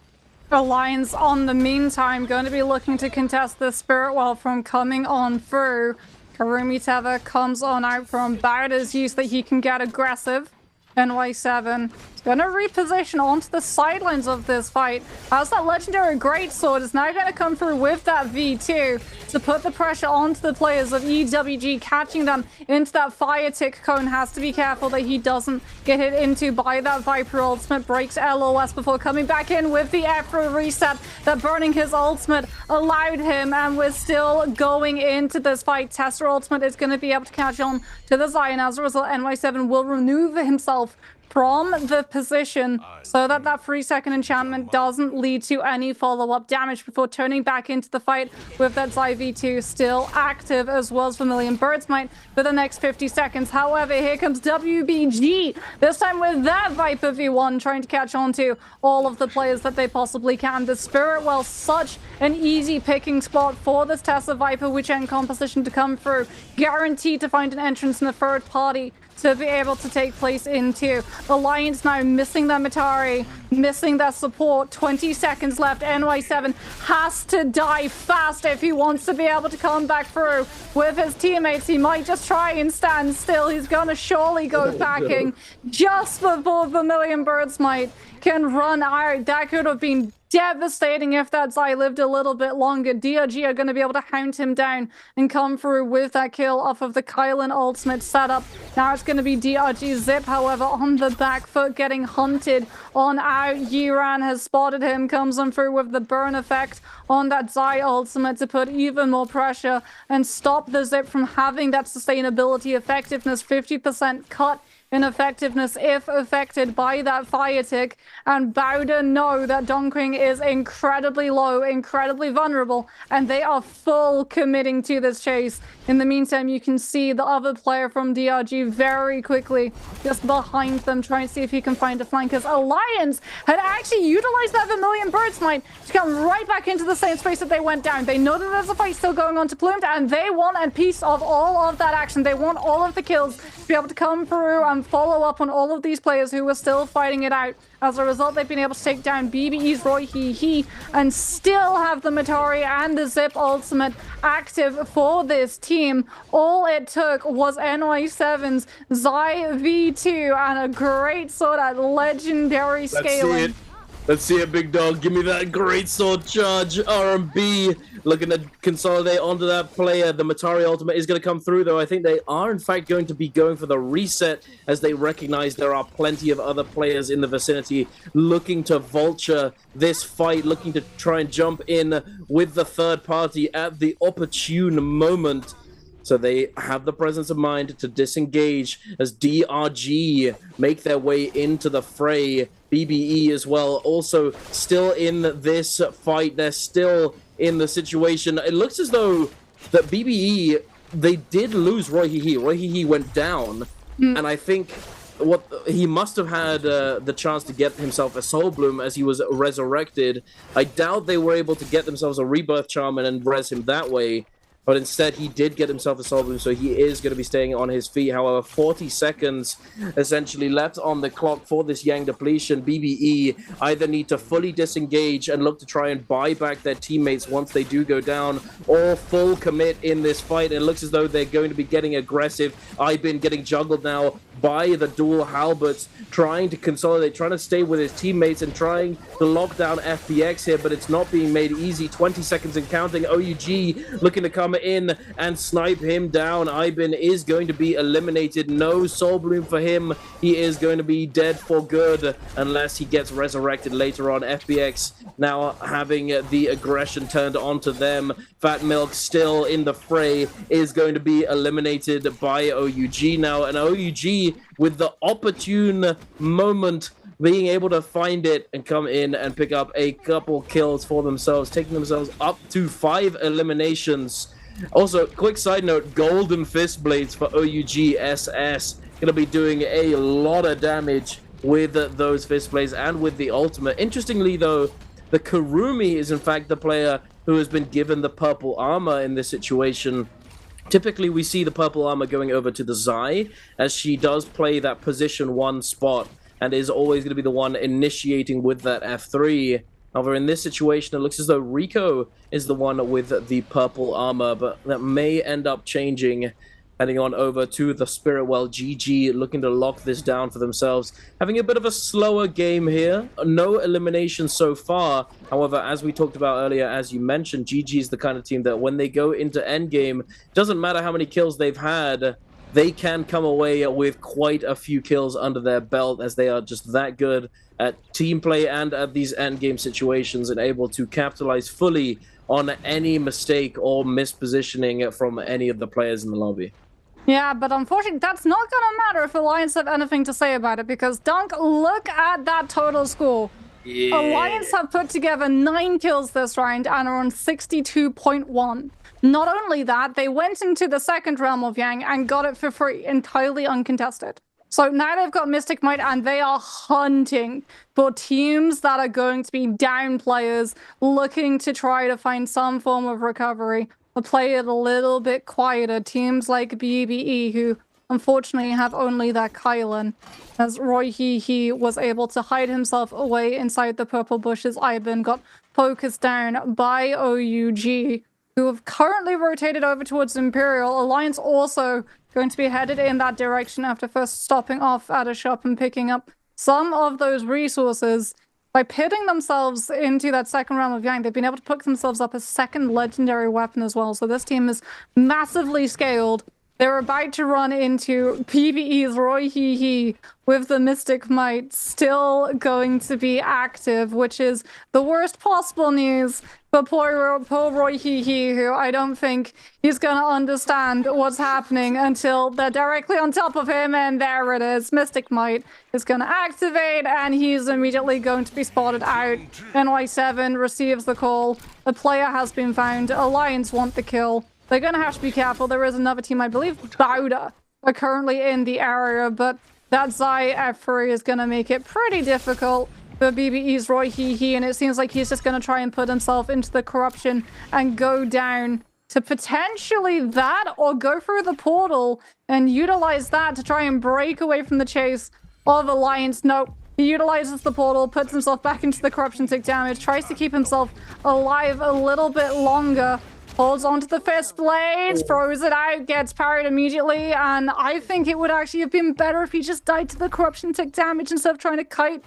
Alliance, on the meantime, going to be looking to contest the Spirit Well from coming on through. Karumi Tether comes on out from Bowder's use that he can get aggressive. NY7 is going to reposition onto the sidelines of this fight as that legendary greatsword is now going to come through with that V2 to put the pressure onto the players of EWG, catching them into that fire tick cone. Has to be careful that he doesn't get hit into by that Viper ultimate. Breaks LOS before coming back in with the F3 reset. That burning his ultimate allowed him, and we're still going into this fight. Tester ultimate is going to be able to catch on to the Zion. As a result, NY7 will remove himself from the position so that that 3-second enchantment doesn't lead to any follow-up damage before turning back into the fight with that Zai V2 still active, as well as Vermilion Birdsmite for the next 50 seconds. However, here comes WBG, this time with that Viper V1, trying to catch on to all of the players that they possibly can. The Spirit Well, such an easy picking spot for this Tesla Viper Witch-End composition to come through. Guaranteed to find an entrance in the third party to be able to take place into. Alliance now missing their Matari, missing their support. 20 seconds left. NY7 has to die fast if he wants to be able to come back through with his teammates. He might just try and stand still. He's gonna surely go packing just before Vermilion Birdsmite can run out. That could have been devastating if that Zai lived a little bit longer. DRG are going to be able to hound him down and come through with that kill off of the Kylan ultimate setup. Now it's going to be DRG Zip, however, on the back foot, getting hunted on out. Yiran has spotted him, comes on through with the burn effect on that Zai ultimate to put even more pressure and stop the Zip from having that sustainability effectiveness. 50% cut in effectiveness if affected by that fire tick, and Bowden know that Dongqing is incredibly low, incredibly vulnerable, and they are full committing to this chase. In the meantime, you can see the other player from DRG very quickly just behind them, trying to see if he can find a flank, as Alliance had actually utilized that Vermilion Birdsmite to come right back into the same space that they went down. They know that there's a fight still going on to Plumed, and they want a piece of all of that action. They want all of the kills to be able to come through and follow up on all of these players who were still fighting it out. As a result, they've been able to take down BBE's Roy He and still have the Matari and the Zip ultimate active for this team. All it took was NY7's Zai V2 and a great sort of legendary scaling. Let's see it, big dog. Give me that great sword charge. RMB looking to consolidate onto that player. The Matari ultimate is going to come through, though. I think they are, in fact, going to be going for the reset as they recognize there are plenty of other players in the vicinity looking to vulture this fight, looking to try and jump in with the third party at the opportune moment. So they have the presence of mind to disengage as DRG make their way into the fray. BBE as well, also still in this fight. They're still in the situation. It looks as though that BBE, they did lose Roy He. Roy He went down, and I think what he must have had the chance to get himself a Soul Bloom as he was resurrected. I doubt they were able to get themselves a Rebirth Charm and res him that way. But instead, he did get himself a Soul Bloom, so he is going to be staying on his feet. However, 40 seconds essentially left on the clock for this Yang depletion. BBE either need to fully disengage and look to try and buy back their teammates once they do go down, or full commit in this fight. It looks as though they're going to be getting aggressive. Ibin getting juggled now by the dual halberds, trying to consolidate, trying to stay with his teammates and trying to lock down FPX here, but it's not being made easy. 20 seconds and counting. OUG looking to come in and snipe him down. Ibin is going to be eliminated. No Soul Bloom for him. He is going to be dead for good unless he gets resurrected later on. FPX now having the aggression turned onto them. Fat Milk still in the fray is going to be eliminated by OUG now, and OUG with the opportune moment being able to find it and come in and pick up a couple kills for themselves, taking themselves up to 5 eliminations. Also, quick side note, Golden Fist Blades for OUG SS. Going to be doing a lot of damage with those Fist Blades and with the ultimate. Interestingly, though, the Kurumi is in fact the player who has been given the purple armor in this situation. Typically, we see the purple armor going over to the Zai, as she does play that position 1 spot and is always going to be the one initiating with that F3. However, in this situation, it looks as though Rico is the one with the purple armor, but that may end up changing heading on over to the Spirit Well. GG looking to lock this down for themselves. Having a bit of a slower game here. No elimination so far. However, as we talked about earlier, as you mentioned, GG is the kind of team that when they go into endgame, doesn't matter how many kills they've had, they can come away with quite a few kills under their belt, as they are just that good at team play and at these endgame situations and able to capitalize fully on any mistake or mispositioning from any of the players in the lobby. Yeah, but unfortunately, that's not going to matter if Alliance have anything to say about it, because Dunk, look at that total score. Yeah. Alliance have put together 9 kills this round and are on 62.1. Not only that, they went into the second Realm of Yang and got it for free, entirely uncontested. So now they've got Mystic Might and they are hunting for teams that are going to be down players, looking to try to find some form of recovery, or play it a little bit quieter. Teams like BBE, who unfortunately have only that Kylan, as Roy He was able to hide himself away inside the purple bushes. Ivan got focused down by OUG, who have currently rotated over towards Imperial. Alliance also going to be headed in that direction after first stopping off at a shop and picking up some of those resources. By pitting themselves into that second round of Yang, they've been able to pick themselves up a second legendary weapon as well. So this team is massively scaled. They're about to run into PvE's Roy He with the Mystic Might still going to be active, which is the worst possible news for poor Roy He, who I don't think he's going to understand what's happening until they're directly on top of him, and there it is. Mystic Might is going to activate, and he's immediately going to be spotted out. NY7 receives the call. The player has been found. Alliance want the kill. They're going to have to be careful. There is another team, I believe Bauda, are currently in the area, but that Zai F3 is going to make it pretty difficult for BBE's Roy He, and it seems like he's just going to try and put himself into the corruption and go down to potentially that, or go through the portal and utilize that to try and break away from the chase of Alliance. Nope. He utilizes the portal, puts himself back into the corruption, take damage, tries to keep himself alive a little bit longer. Holds onto the fist blades, throws it out, gets parried immediately, and I think it would actually have been better if he just died to the corruption, took damage instead of trying to kite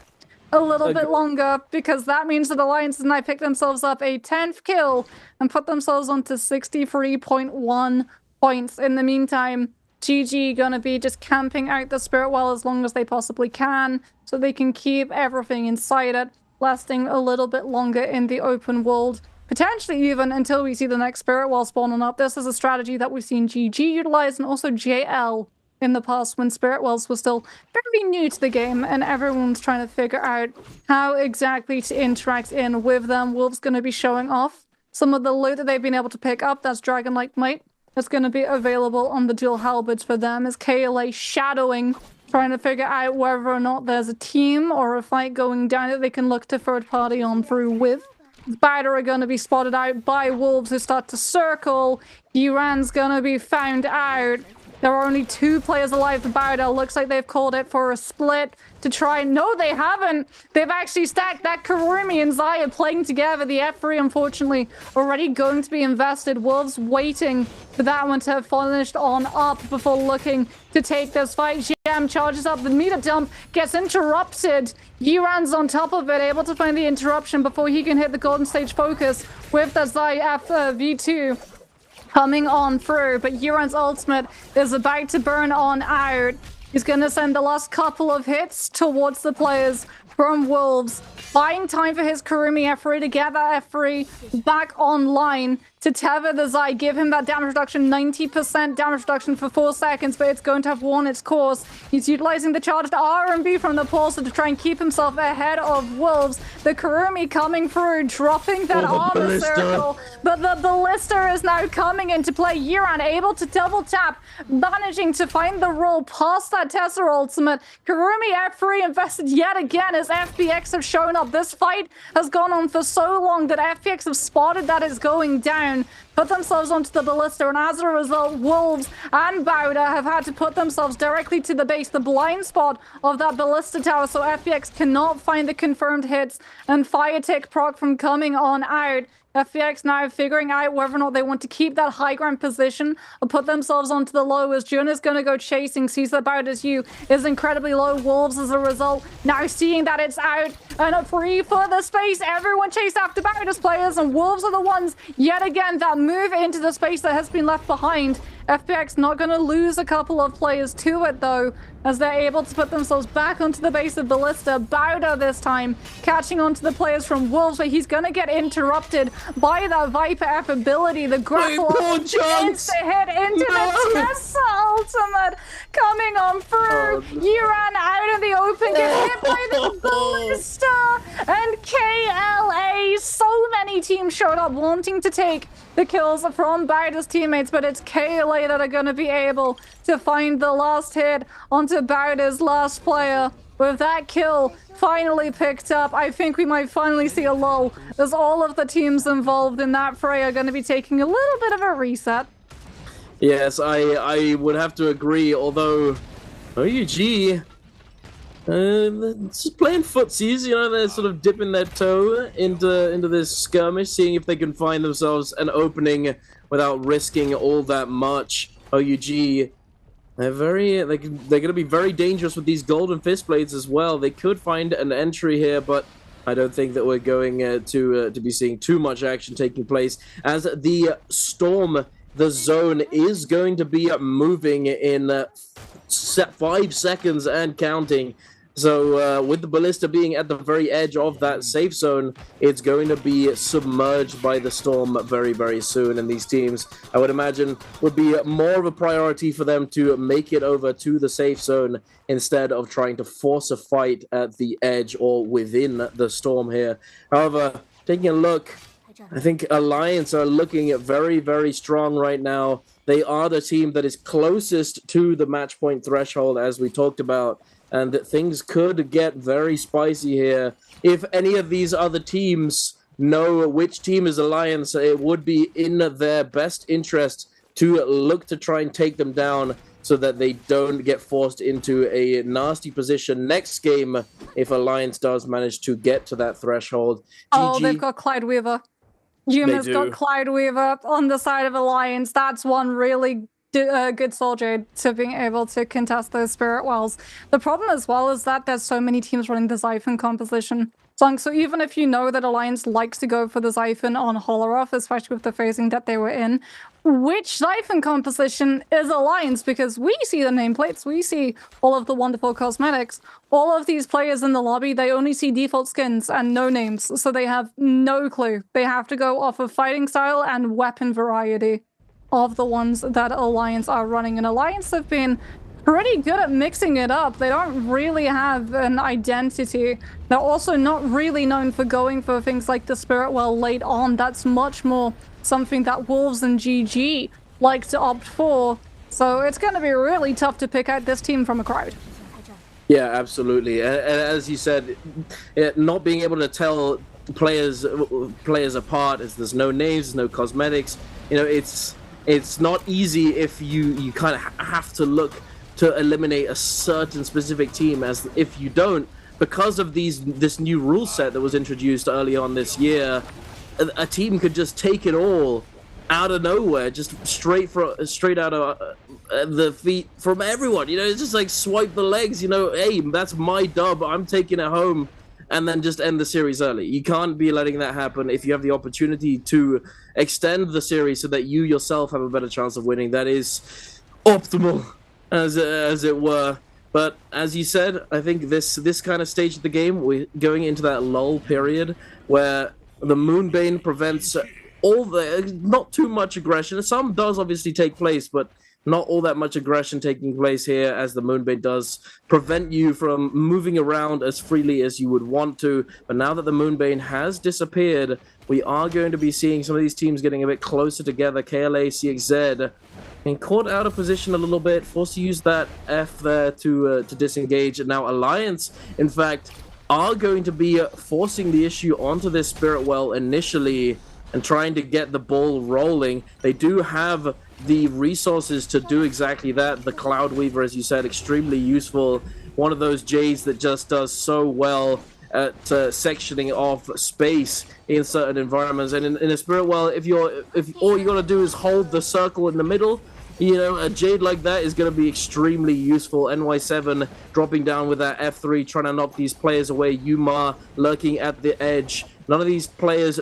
a little bit longer, because that means that Alliance and I picked themselves up a 10th kill and put themselves onto 63.1 points. In the meantime, GG gonna be just camping out the Spirit Well as long as they possibly can, so they can keep everything inside it, lasting a little bit longer in the open world. Potentially even until we see the next Spirit Well spawning up. This is a strategy that we've seen GG utilize, and also JL in the past when Spirit Wells were still very new to the game and everyone's trying to figure out how exactly to interact in with them. Wolves going to be showing off some of the loot that they've been able to pick up. That's Dragon-like Might. That's going to be available on the dual halberds for them, as KLA shadowing, trying to figure out whether or not there's a team or a fight going down that they can look to third party on through with. Bauda are going to be spotted out by Wolves, who start to circle. Uran's going to be found out. There are only 2 players alive for Bauda. Looks like they've called it for a split to try. No, they haven't. They've actually stacked that Karumi and Zaya playing together. The F3, unfortunately, already going to be invested. Wolves waiting for that one to have finished on up before looking to take this fight. GM charges up. The meter dump gets interrupted. Uran's on top of it, able to find the interruption before he can hit the golden stage focus with the Zaya V2 coming on through. But Uran's ultimate is about to burn on out. He's going to send the last couple of hits towards the players from Wolves, buying time for his Karumi F3 to get that F3 back online to tether the Zai, give him that damage reduction, 90% damage reduction for 4 seconds, but it's going to have worn its course. He's utilizing the charged R&B from the pulsar to try and keep himself ahead of Wolves. The Karumi coming through, dropping that armor circle, but the ballista is now coming into play. Uran able to double tap, managing to find the roll past that Tessera ultimate. Karumi F3 invested yet again as FBX have shown up. This fight has gone on for so long that FBX have spotted that it's going down, put themselves onto the ballista, and as a result, Wolves and Bauda have had to put themselves directly to the base, the blind spot of that ballista tower, so FBX cannot find the confirmed hits and fire tick proc from coming on out. FPX now figuring out whether or not they want to keep that high ground position or put themselves onto the low, as Jun is going to go chasing, sees that About As You is incredibly low. Wolves, as a result, now seeing that it's out and a free for the space. Everyone chased after About As players, and Wolves are the ones, yet again, that move into the space that has been left behind. FPX not going to lose a couple of players to it, though, as they're able to put themselves back onto the base of Ballista. Bowder this time catching onto the players from Wolves, but he's going to get interrupted by that Viper F ability. The grapple is to hit into the Tessa ultimate coming on through. You ran out of the open, get hit by the Ballista, and KLA. So many teams showed up wanting to take the kills from Bowder's teammates, but it's KLA that are going to be able to find the last hit onto Bowder's last player. With that kill finally picked up, I think we might finally see a lull, as all of the teams involved in that fray are going to be taking a little bit of a reset. Yes, I would have to agree, although OUG just playing footsies, you know, they're sort of dipping their toe into this skirmish, seeing if they can find themselves an opening without risking all that much. OUG, they're going to be very dangerous with these golden fist blades as well. They could find an entry here, but I don't think that we're going to be seeing too much action taking place, as the storm, the zone, is going to be moving in 5 seconds and counting. So with the Ballista being at the very edge of that safe zone, it's going to be submerged by the storm very, very soon. And these teams, I would imagine, would be more of a priority for them to make it over to the safe zone instead of trying to force a fight at the edge or within the storm here. However, taking a look, I think Alliance are looking very, very strong right now. They are the team that is closest to the match point threshold, as we talked about. And that things could get very spicy here. If any of these other teams know which team is Alliance, it would be in their best interest to look to try and take them down so that they don't get forced into a nasty position next game if Alliance does manage to get to that threshold. Oh, GG. they've got Clyde Weaver. Yuma's got Clyde Weaver on the side of Alliance. That's one really good soldier to being able to contest those Spirit Wells. The problem as well is that there's so many teams running the Xiphon composition. So even if you know that Alliance likes to go for the Xiphon on Holoroth, especially with the phasing that they were in, which Xiphon composition is Alliance? Because we see the nameplates, we see all of the wonderful cosmetics. All of these players in the lobby, they only see default skins and no names, so they have no clue. They have to go off of fighting style and weapon variety of the ones that Alliance are running. And Alliance have been pretty good at mixing it up. They don't really have an identity. They're also not really known for going for things like the Spirit Well late on. That's much more something that Wolves and GG like to opt for. So it's going to be really tough to pick out this team from a crowd. Yeah, absolutely. And as you said, not being able to tell players apart, as there's no names, there's no cosmetics, you know, it's not easy if you kind of have to look to eliminate a certain specific team, as if you don't, because of this new rule set that was introduced early on this year, a team could just take it all out of nowhere, just straight out of the feet from everyone. You know, it's just like swipe the legs, you know, hey, that's my dub, I'm taking it home, and then just end the series early. You can't be letting that happen. If you have the opportunity to extend the series so that you yourself have a better chance of winning, that is optimal, as it were. But as you said, I think this kind of stage of the game, we're going into that lull period where the Moonbane prevents not too much aggression. Some does obviously take place, but not all that much aggression taking place here, as the Moonbane does prevent you from moving around as freely as you would want to. But now that the Moonbane has disappeared, we are going to be seeing some of these teams getting a bit closer together. KLA, CXZ, and caught out of position a little bit, forced to use that F there to disengage. And now Alliance, in fact, are going to be forcing the issue onto this Spirit Well initially and trying to get the ball rolling. They do have the resources to do exactly that. The Cloud Weaver, as you said, extremely useful. One of those J's that just does so well sectioning of space in certain environments. And in a Spirit Well, if all you gotta do is hold the circle in the middle, you know, a Jade like that is going to be extremely useful. NY7 dropping down with that F3, trying to knock these players away. Yuma lurking at the edge. None of these players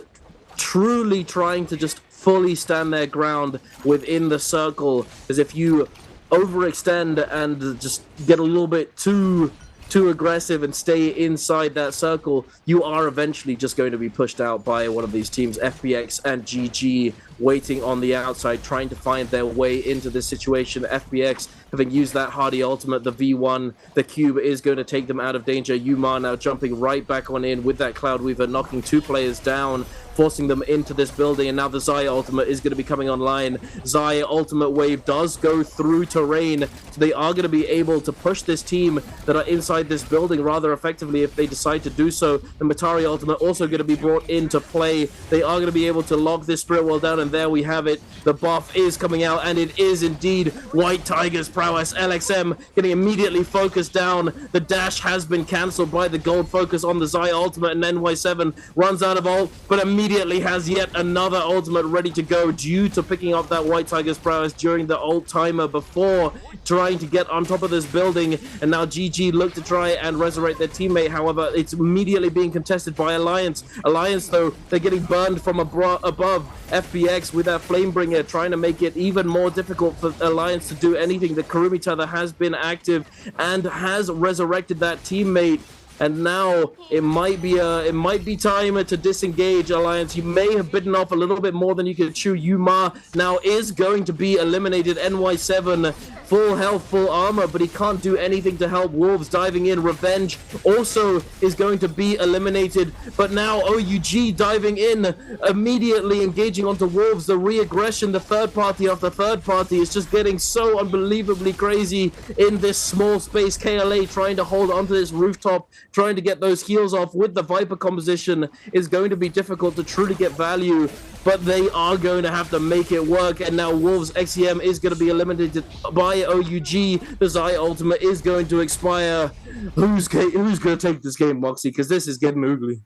truly trying to just fully stand their ground within the circle, as if you overextend and just get a little bit too aggressive and stay inside that circle, you are eventually just going to be pushed out by one of these teams. FPX and GG waiting on the outside, trying to find their way into this situation. FPX having used that Hardy ultimate, the V1, the cube is going to take them out of danger. Yuma now jumping right back on in with that Cloud Weaver, knocking 2 players down, forcing them into this building, and now the Xayah ultimate is going to be coming online. Xayah ultimate wave does go through terrain, so they are going to be able to push this team that are inside this building rather effectively if they decide to do so. The Matari ultimate also going to be brought into play. They are going to be able to lock this Spirit Well down, and there we have it. The buff is coming out, and it is indeed White Tiger's prowess. LXM getting immediately focused down. The dash has been cancelled by the gold focus on the Xayah ultimate, and NY7 runs out of ult, but immediately has yet another ultimate ready to go due to picking up that White Tiger's prowess during the ult timer before trying to get on top of this building. And now GG look to try and resurrect their teammate. However, it's immediately being contested by Alliance. Alliance, though, they're getting burned from above. FPX with that Flamebringer trying to make it even more difficult for Alliance to do anything. The Kurumi Tether has been active and has resurrected that teammate. And now it might be time to disengage, Alliance. You may have bitten off a little bit more than you could chew. Yuma now is going to be eliminated. NY7 full health, full armor, but he can't do anything to help. Wolves diving in. Revenge also is going to be eliminated, but now OUG diving in, immediately engaging onto Wolves. The re-aggression, the third party after third party is just getting so unbelievably crazy in this small space. KLA trying to hold onto this rooftop, trying to get those heals off with the Viper composition is going to be difficult to truly get value, but they are going to have to make it work. And now Wolves XEM is going to be eliminated by OUG. The Xayah ultimate is going to expire. Who's going to take this game, Moxie? Because this is getting ugly.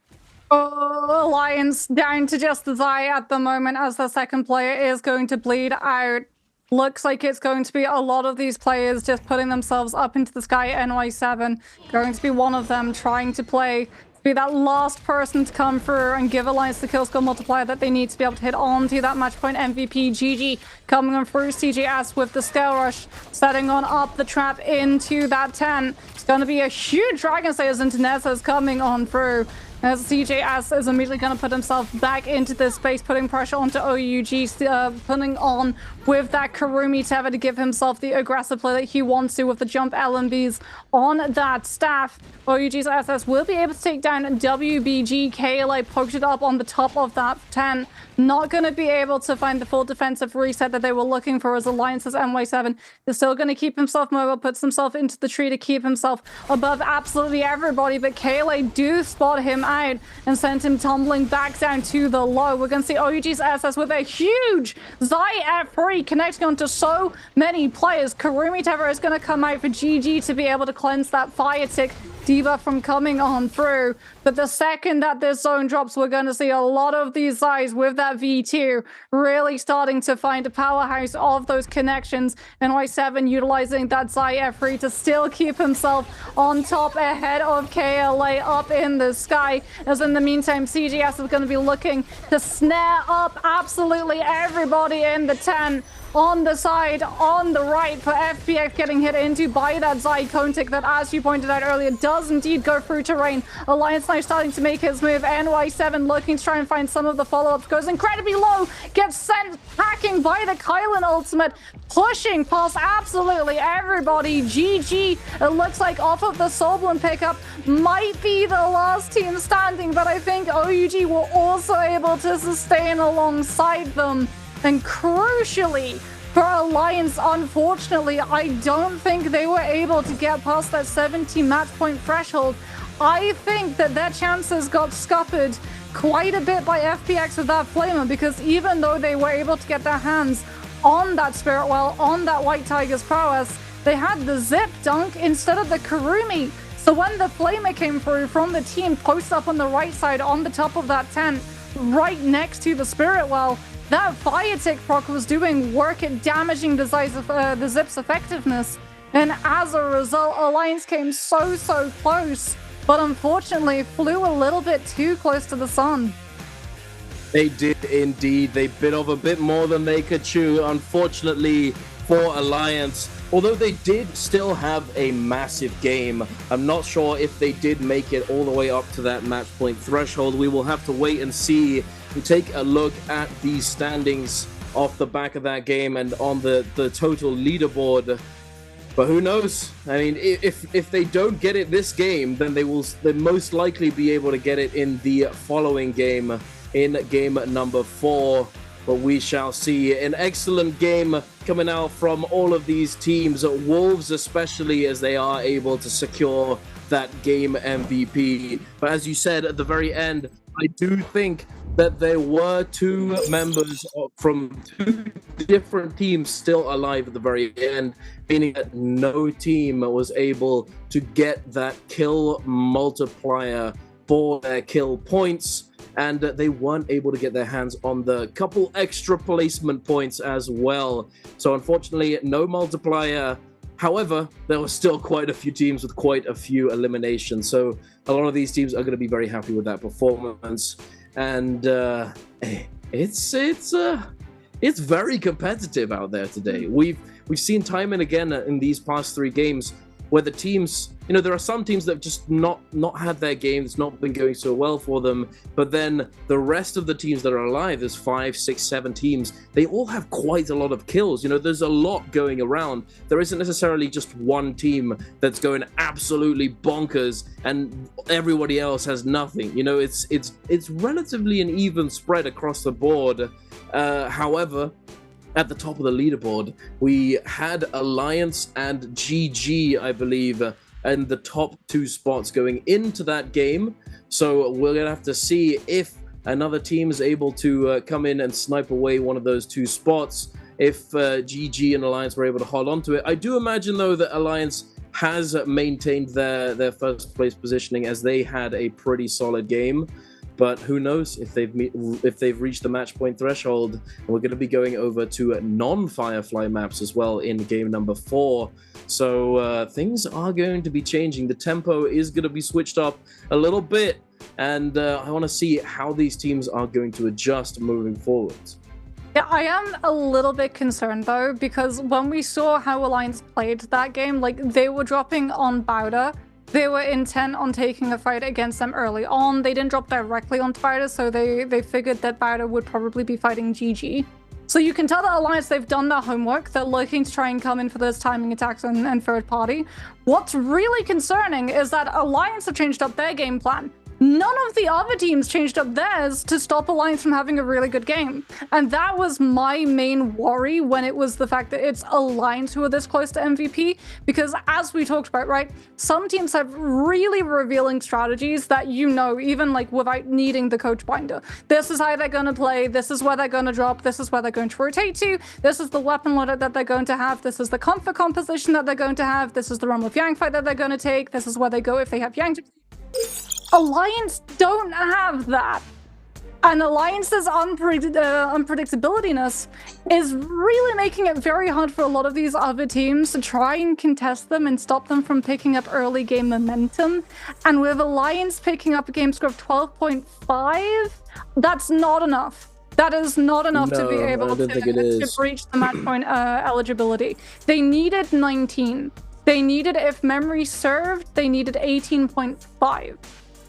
Alliance down to just the Xayah at the moment, as the second player is going to bleed out. Looks like it's going to be a lot of these players just putting themselves up into the sky. NY7 going to be one of them, trying to be that last person to come through and give Alliance the kill score multiplier that they need to be able to hit on to that match point. MVP GG coming on through. CJS with the scale rush, setting on up the trap into that 10. It's going to be a huge Dragon Slayers into Neza's coming on through, as CJS is immediately going to put himself back into this space, putting pressure onto OUG, putting on with that Kurumi Tether to give himself the aggressive play that he wants to with the jump LMBs on that staff. OUG's SS will be able to take down WBG. KLA poked it up on the top of that 10. Not going to be able to find the full defensive reset that they were looking for, as Alliance's NY7 is still going to keep himself mobile, puts himself into the tree to keep himself above absolutely everybody, but KLA do spot him out and send him tumbling back down to the low. We're going to see OUG's SS with a huge Xayah F3 connecting onto so many players. Kurumi Tether is going to come out for GG to be able to cleanse that fire tick debuff from coming on through. But the second that this zone drops, we're going to see a lot of these Xayahs with that V2 really starting to find a powerhouse of those connections. NY7 utilizing that Xayah F3 to still keep himself on top ahead of KLA up in the sky. As in the meantime, CGS is going to be looking to snare up absolutely everybody in the 10. On the side, on the right, for FPX getting hit into by that Xayah cone tick that, as you pointed out earlier, does indeed go through terrain. Alliance now starting to make his move. NY7 looking to try and find some of the follow-ups. Goes incredibly low, gets sent packing by the Kylan ultimate, pushing past absolutely everybody. GG, it looks like off of the Soulblin pickup, might be the last team standing, but I think OUG were also able to sustain alongside them. And crucially for Alliance, unfortunately, I don't think they were able to get past that 70 match point threshold. I think that their chances got scuppered quite a bit by FPX with that Flamer, because even though they were able to get their hands on that Spirit Well, on that White Tiger's prowess, they had the Zip Dunk instead of the Kurumi. So when the flamer came through from the team, posted up on the right side on the top of that tent, right next to the Spirit Well, that fire tick proc was doing work at damaging the Zip's effectiveness. And as a result, Alliance came so close, but unfortunately flew a little bit too close to the sun. They did indeed. They bit off a bit more than they could chew, unfortunately, for Alliance. Although they did still have a massive game. I'm not sure if they did make it all the way up to that match point threshold. We will have to wait and see. We take a look at the standings off the back of that game and on the total leaderboard. But who knows? I mean, if they don't get it this game, then they'll most likely be able to get it in the following game, in game number 4. But we shall see. An excellent game coming out from all of these teams, Wolves especially, as they are able to secure that game MVP. But as you said at the very end, I do think that there were 2 members from 2 different teams still alive at the very end, meaning that no team was able to get that kill multiplier for their kill points. And they weren't able to get their hands on the couple extra placement points as well. So unfortunately, no multiplier. However, there were still quite a few teams with quite a few eliminations. So a lot of these teams are going to be very happy with that performance. And it's very competitive out there today. We've seen time and again in these past 3 games where the teams, you know, there are some teams that have just not had their game. It's not been going so well for them. But then the rest of the teams that are alive, there's 5, 6, 7 teams. They all have quite a lot of kills. You know, there's a lot going around. There isn't necessarily just one team that's going absolutely bonkers and everybody else has nothing. You know, it's relatively an even spread across the board. However, at the top of the leaderboard, we had Alliance and GG, I believe, in the top 2 spots going into that game. So we're going to have to see if another team is able to come in and snipe away one of those 2 spots, if GG and Alliance were able to hold on to it. I do imagine, though, that Alliance has maintained their first place positioning, as they had a pretty solid game. But who knows if they've reached the match point threshold. And we're going to be going over to non-Firefly maps as well in game number 4. So things are going to be changing. The tempo is going to be switched up a little bit. And I want to see how these teams are going to adjust moving forward. Yeah, I am a little bit concerned though, because when we saw how Alliance played that game, like they were dropping on Bowder. They were intent on taking a fight against them early on. They didn't drop directly onto Bowder, so they figured that Bowder would probably be fighting GG. So you can tell that Alliance, they've done their homework. They're looking to try and come in for those timing attacks and third party. What's really concerning is that Alliance have changed up their game plan. None of the other teams changed up theirs to stop Alliance from having a really good game. And that was my main worry when it was the fact that it's Alliance who are this close to MVP. Because as we talked about, right, some teams have really revealing strategies that you know, even like without needing the coach binder. This is how they're going to play. This is where they're going to drop. This is where they're going to rotate to. This is the weapon loader that they're going to have. This is the comfort composition that they're going to have. This is the Realm of Yang fight that they're going to take. This is where they go if they have Yang. Alliance don't have that. And Alliance's unpredictability-ness is really making it very hard for a lot of these other teams to try and contest them and stop them from picking up early game momentum. And with Alliance picking up a game score of 12.5, that's not enough. That is not enough to be able to breach the match point eligibility. They needed 19. They needed, if memory served, they needed 18.5.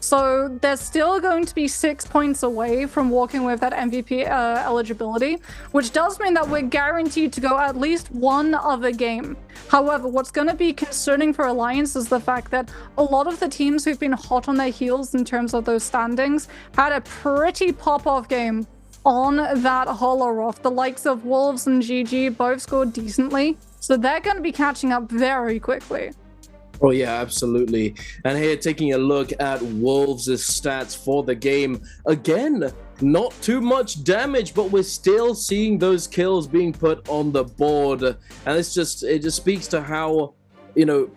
So they're still going to be 6 points away from walking with that MVP eligibility, which does mean that we're guaranteed to go at least one other game. However, what's going to be concerning for Alliance is the fact that a lot of the teams who've been hot on their heels in terms of those standings had a pretty pop-off game on that Holoroth. The likes of Wolves and GG both scored decently, so they're going to be catching up very quickly. Oh yeah, absolutely. And here, taking a look at Wolves' stats for the game. Again, not too much damage, but we're still seeing those kills being put on the board. And it just speaks to how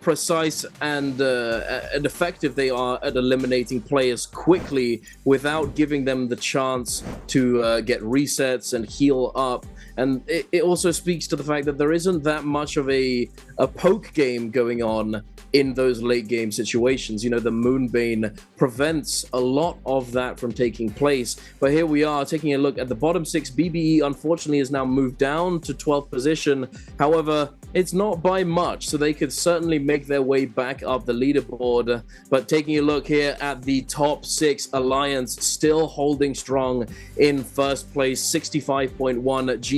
precise and effective they are at eliminating players quickly without giving them the chance to get resets and heal up. And it also speaks to the fact that there isn't that much of a poke game going on in those late game situations. The Moonbane prevents a lot of that from taking place. But here we are taking a look at the bottom 6. BBE unfortunately has now moved down to 12th position. However, it's not by much, so they could certainly make their way back up the leaderboard. But taking a look here at the top 6, Alliance still holding strong in first place, 65.1.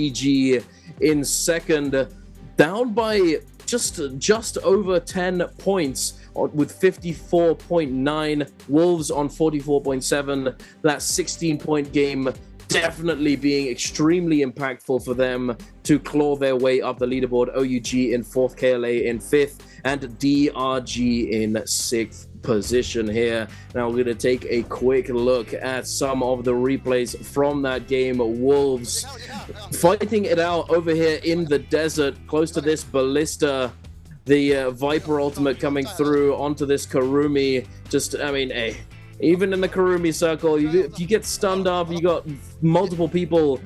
GG in second, down by just over 10 points with 54.9. Wolves on 44.7. That 16-point game definitely being extremely impactful for them to claw their way up the leaderboard. OUG in 4th, KLA in 5th, and DRG in 6th position here. Now we're going to take a quick look at some of the replays from that game. Wolves fighting it out over here in the desert, close to this ballista. The Viper ultimate coming through onto this Karumi. Hey, even in the Karumi circle, if you get stunned up, you got multiple people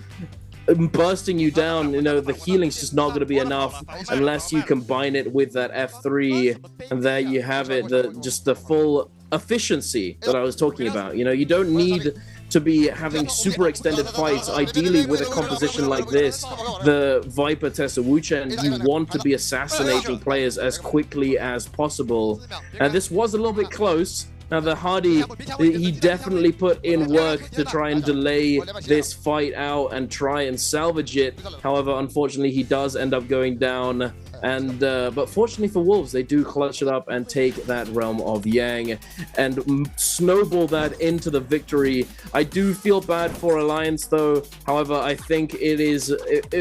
bursting you down, the healing's just not going to be enough unless you combine it with that F3, and there you have it, the full efficiency that I was talking about. You don't need to be having super extended fights. Ideally, with a composition like this, the Viper Tessa Wuchen, you want to be assassinating players as quickly as possible. And this was a little bit close. Now, the Hardy, he definitely put in work to try and delay this fight out and try and salvage it. However, unfortunately, he does end up going down. But fortunately for Wolves, they do clutch it up and take that Realm of Yang and snowball that into the victory. I do feel bad for Alliance, though. However, I think it is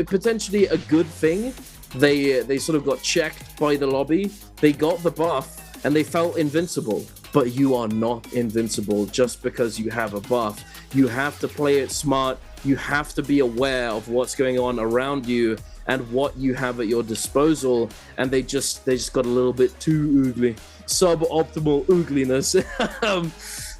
potentially a good thing. They sort of got checked by the lobby. They got the buff, and they felt invincible. But you are not invincible just because you have a buff. You have to play it smart. You have to be aware of what's going on around you and what you have at your disposal. And they just got a little bit too oogly. Suboptimal oogliness.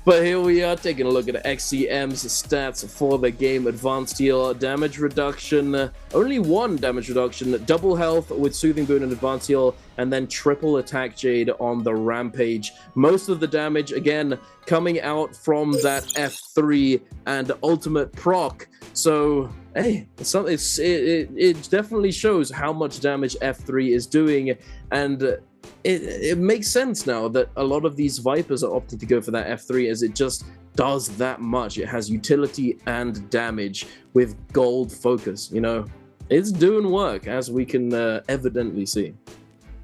But here we are taking a look at XCM's stats for the game. Advanced heal, damage reduction, only 1 damage reduction, double health with Soothing Boon and Advanced heal, and then triple attack Jade on the Rampage. Most of the damage, again, coming out from that F3 and ultimate proc. So, hey, it definitely shows how much damage F3 is doing, and it makes sense now that a lot of these Vipers are opting to go for that F3, as it just does that much. It has utility and damage with gold focus. It's doing work, as we can evidently see.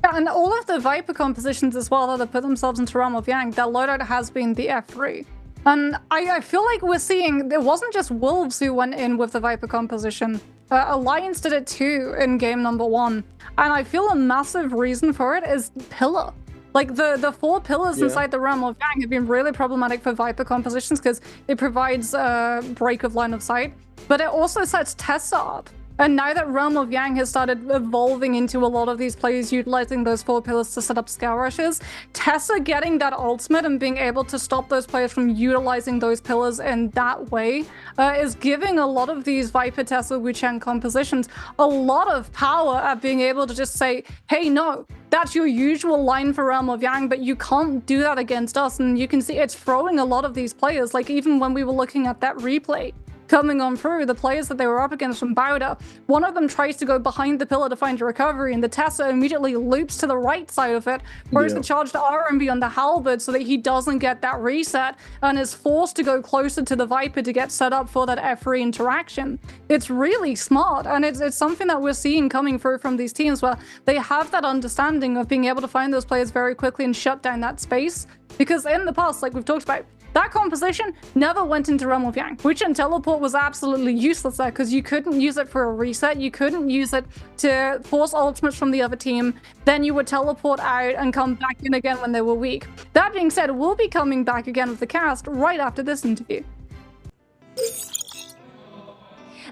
Yeah, and all of the Viper compositions as well that have put themselves into Realm of Yang, their loadout has been the F3. And I feel like we're seeing, it wasn't just Wolves who went in with the Viper composition. Alliance did it too in game number 1. And I feel a massive reason for it is Pillar. Like the 4 pillars inside the Realm of Yang have been really problematic for Viper compositions because it provides a break of line of sight, but it also sets Tessa up. And now that Realm of Yang has started evolving into a lot of these players utilizing those 4 pillars to set up Scout Rushes, Tessa getting that ultimate and being able to stop those players from utilizing those pillars in that way is giving a lot of these Viper Tessa Wuchen compositions a lot of power at being able to just say, hey, no, that's your usual line for Realm of Yang, but you can't do that against us. And you can see it's throwing a lot of these players, like even when we were looking at that replay, coming on through, the players that they were up against from Bowder, one of them tries to go behind the pillar to find a recovery, and the Tessa immediately loops to the right side of it, throws the charged RMB on the Halberd so that he doesn't get that reset, and is forced to go closer to the Viper to get set up for that F3 interaction. It's really smart, and it's something that we're seeing coming through from these teams where they have that understanding of being able to find those players very quickly and shut down that space. Because in the past, like we've talked about, that composition never went into Realm of Yang, which in Teleport was absolutely useless there because you couldn't use it for a reset, you couldn't use it to force ultimates from the other team, then you would teleport out and come back in again when they were weak. That being said, we'll be coming back again with the cast right after this interview.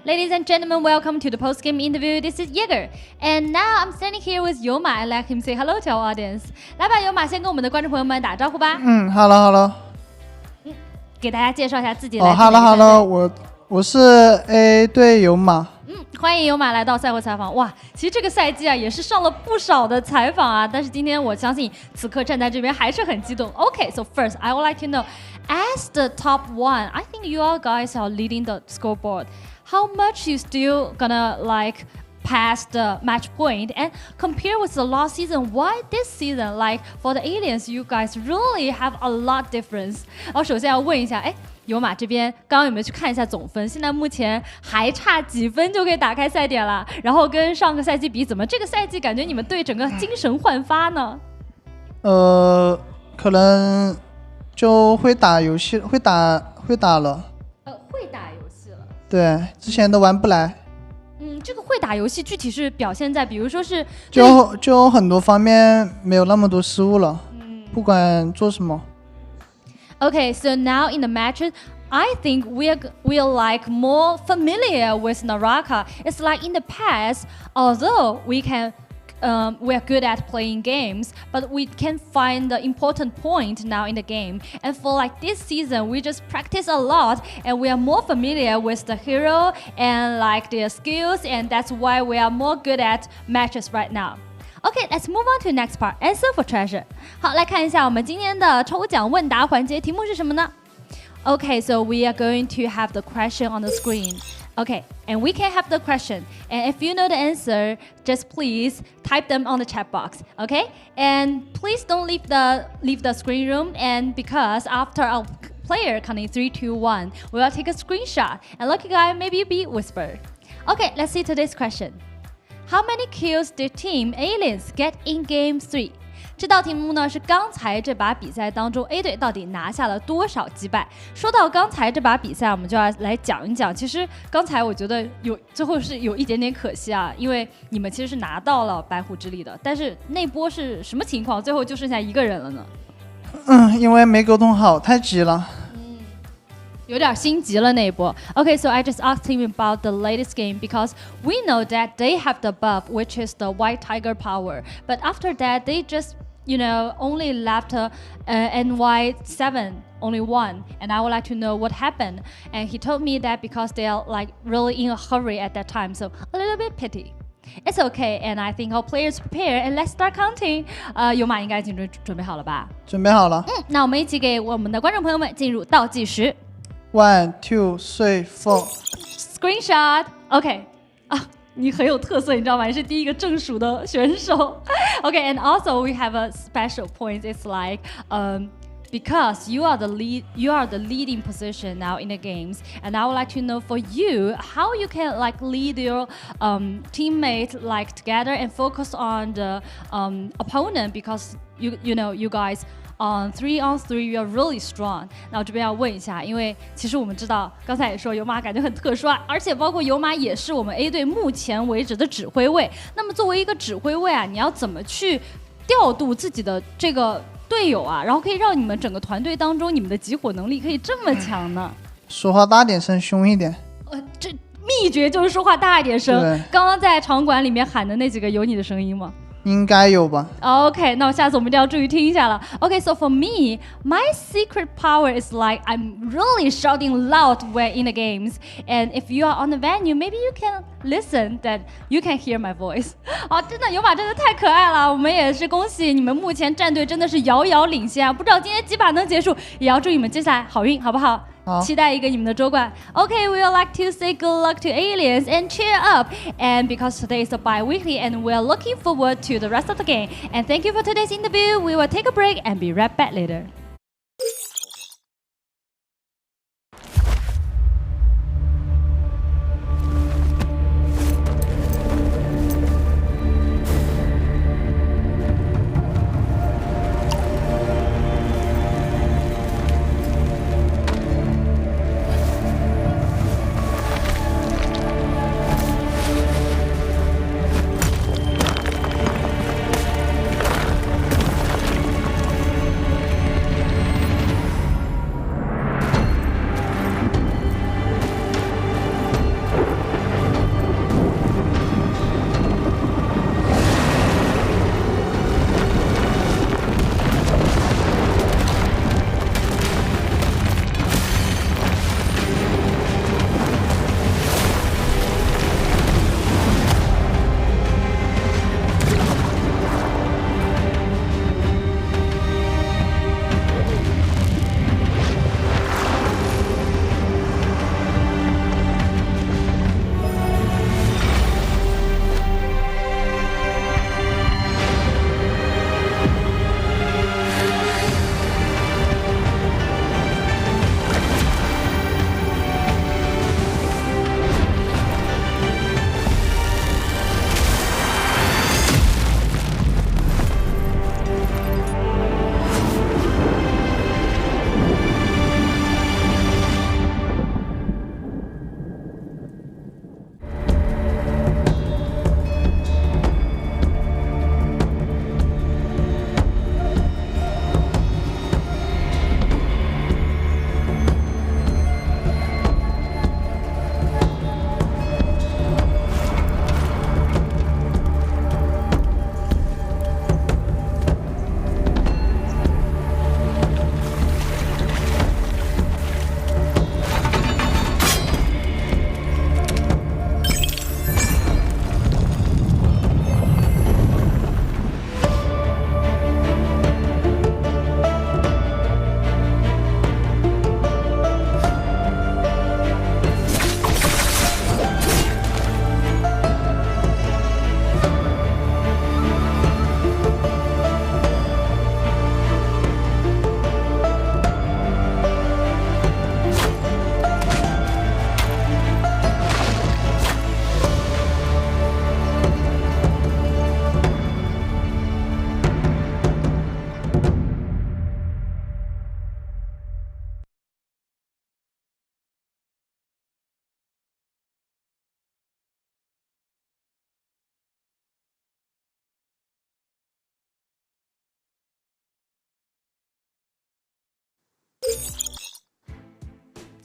Ladies and gentlemen, welcome to the post-game interview. This is Jaeger, and now I'm standing here with Yoma and let him say hello to our audience. 来吧，Yoma先跟我们的观众朋友们打招呼吧。Hello。给大家介绍一下自己。Hello， 我是 A 队Yoma。欢迎Yoma来到赛后采访。哇，其实这个赛季啊，也是上了不少的采访啊，但是今天我相信此刻站在这边还是很激动。Okay, so first I would like to know, as the top one, I think you all guys are leading the scoreboard. How much you still gonna like pass the match point and compare with the last season? Why this season, like for the aliens, you guys really have a lot difference? 然后首先要问一下，尤马这边刚刚有没有去看一下总分？现在目前还差几分就可以打开赛点了。然后跟上个赛季比，怎么这个赛季感觉你们队整个精神焕发呢？可能就会打游戏，会打了。会打游戏了。对，之前都玩不来。这个会打游戏具体是表现在，比如说是就很多方面没有那么多失误了。不管做什么。Okay, so now in the matches, I think we're like more familiar with NARAKA. It's like in the past, although we are good at playing games, but we can find the important point now in the game. And for like this season, we just practice a lot, and we are more familiar with the hero and like their skills, and that's why we are more good at matches right now. Okay, let's move on to the next part. Answer for treasure. 好，来看一下我们今天的抽奖问答环节，题目是什么呢？ Okay, so we are going to have the question on the screen. Okay, and we can have the question. And if you know the answer, just please type them on the chat box. Okay, and please don't leave the screen room. And because after our player counting 3, 2, 1, we will take a screenshot. And lucky guy, maybe you be whispered. Okay, let's see today's question. How many kills did Team Aliens get in Game 3? 这道题目呢是刚才这把比赛当中 A 队到底拿下了多少击败。说到刚才这把比赛，我们就要来讲一讲。其实刚才我觉得最后是有一点点可惜啊，因为你们其实是拿到了白虎之力的，但是那波是什么情况？最后就剩下一个人了呢？因为没沟通好，太急了。有点心急了那一波。Okay, so I just asked him about the latest game because we know that they have the buff, which is the White Tiger power. But after that, they just, only left NY7, only one. And I would like to know what happened. And he told me that because they are like really in a hurry at that time, so a little bit pity. It's okay, and I think our players prepare, and let's start counting. 尤马应该已经准备好了吧？准备好了。那我们一起给我们的观众朋友们进入倒计时。1, 2, 3, 4. Screenshot. Okay. 你很有特色，你知道吗？你是第一个正数的选手。Okay, and also we have a special point. It's like because you are the leading position now in the games, and I would like to know for you how you can like lead your teammate like together and focus on the opponent because you guys on 3-on-3 you are really strong. 那我这边要问一下，因为其实我们知道，刚才也说尤马感觉很特殊啊，而且包括尤马也是我们 A 队目前为止的指挥位。那么作为一个指挥位啊，你要怎么去调度自己的这个队友啊，然后可以让你们整个团队当中你们的集火能力可以这么强呢？说话大点声，凶一点。这秘诀就是说话大一点声。刚刚在场馆里面喊的那几个有你的声音吗？应该有吧。Okay, 那下次我们一定要注意听一下了。Okay, so for me, my secret power is like I'm really shouting loud when in the games. And if you are on the venue, maybe you can listen that you can hear my voice. 好，真的尤马真的太可爱了，我们也是恭喜你们目前战队真的是遥遥领先啊！不知道今天几把能结束，也要祝你们接下来好运，好不好？期待一个你们的周冠。Okay, we would like to say good luck to aliens and cheer up. And because today is a bi-weekly and we are looking forward to the rest of the game. And thank you for today's interview. We will take a break and be right back later.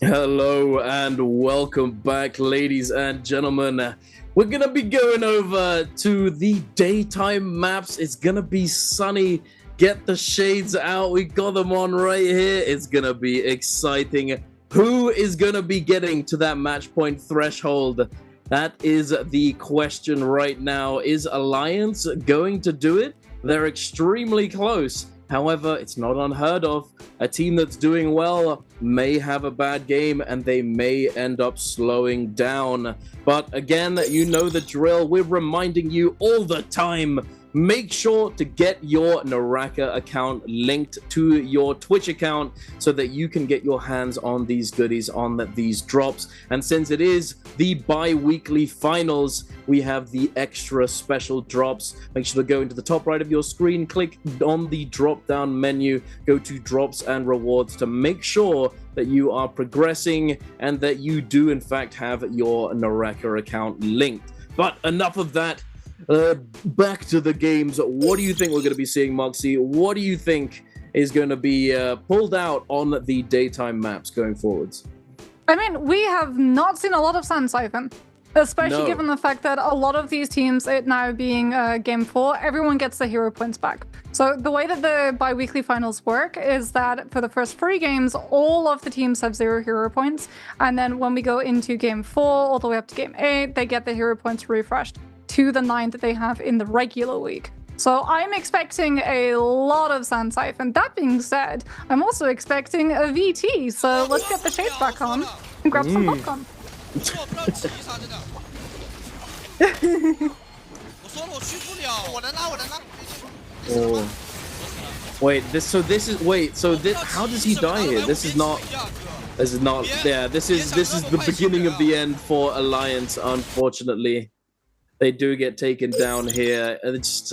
Hello and welcome back, ladies and gentlemen. We're gonna be going over to the daytime maps. It's gonna be sunny. Get the shades out. We got them on right here. It's gonna be exciting. Who is gonna be getting to that match point threshold? That is the question right now. Is Alliance going to do it? They're extremely close. However, it's not unheard of. A team that's doing well may have a bad game and they may end up slowing down. But again, you know the drill. We're reminding you all the time. Make sure to get your NARAKA account linked to your Twitch account so that you can get your hands on these goodies, on these drops. And since it is the bi-weekly finals, we have the extra special drops. Make sure to go into the top right of your screen, click on the drop-down menu, go to drops and rewards to make sure that you are progressing and that you do in fact have your NARAKA account linked. But enough of that. Back to the games. What do you think we're going to be seeing, Moxie? What do you think is going to be pulled out on the daytime maps going forwards? I mean, we have not seen a lot of Sand Siphon, especially given the fact that a lot of these teams, it now being Game 4, everyone gets the hero points back. So the way that the bi-weekly finals work is that for the first 3 games, all of the teams have 0 hero points. And then when we go into Game 4, all the way up to Game 8, they get the hero points refreshed to the 9 that they have in the regular week. So I'm expecting a lot of Sand Siphon. That being said, I'm also expecting a VT. So let's get the shades back on and grab some popcorn. Oh. Wait, how does he die here? This is not this is the beginning of the end for Alliance, unfortunately. They do get taken down here. It's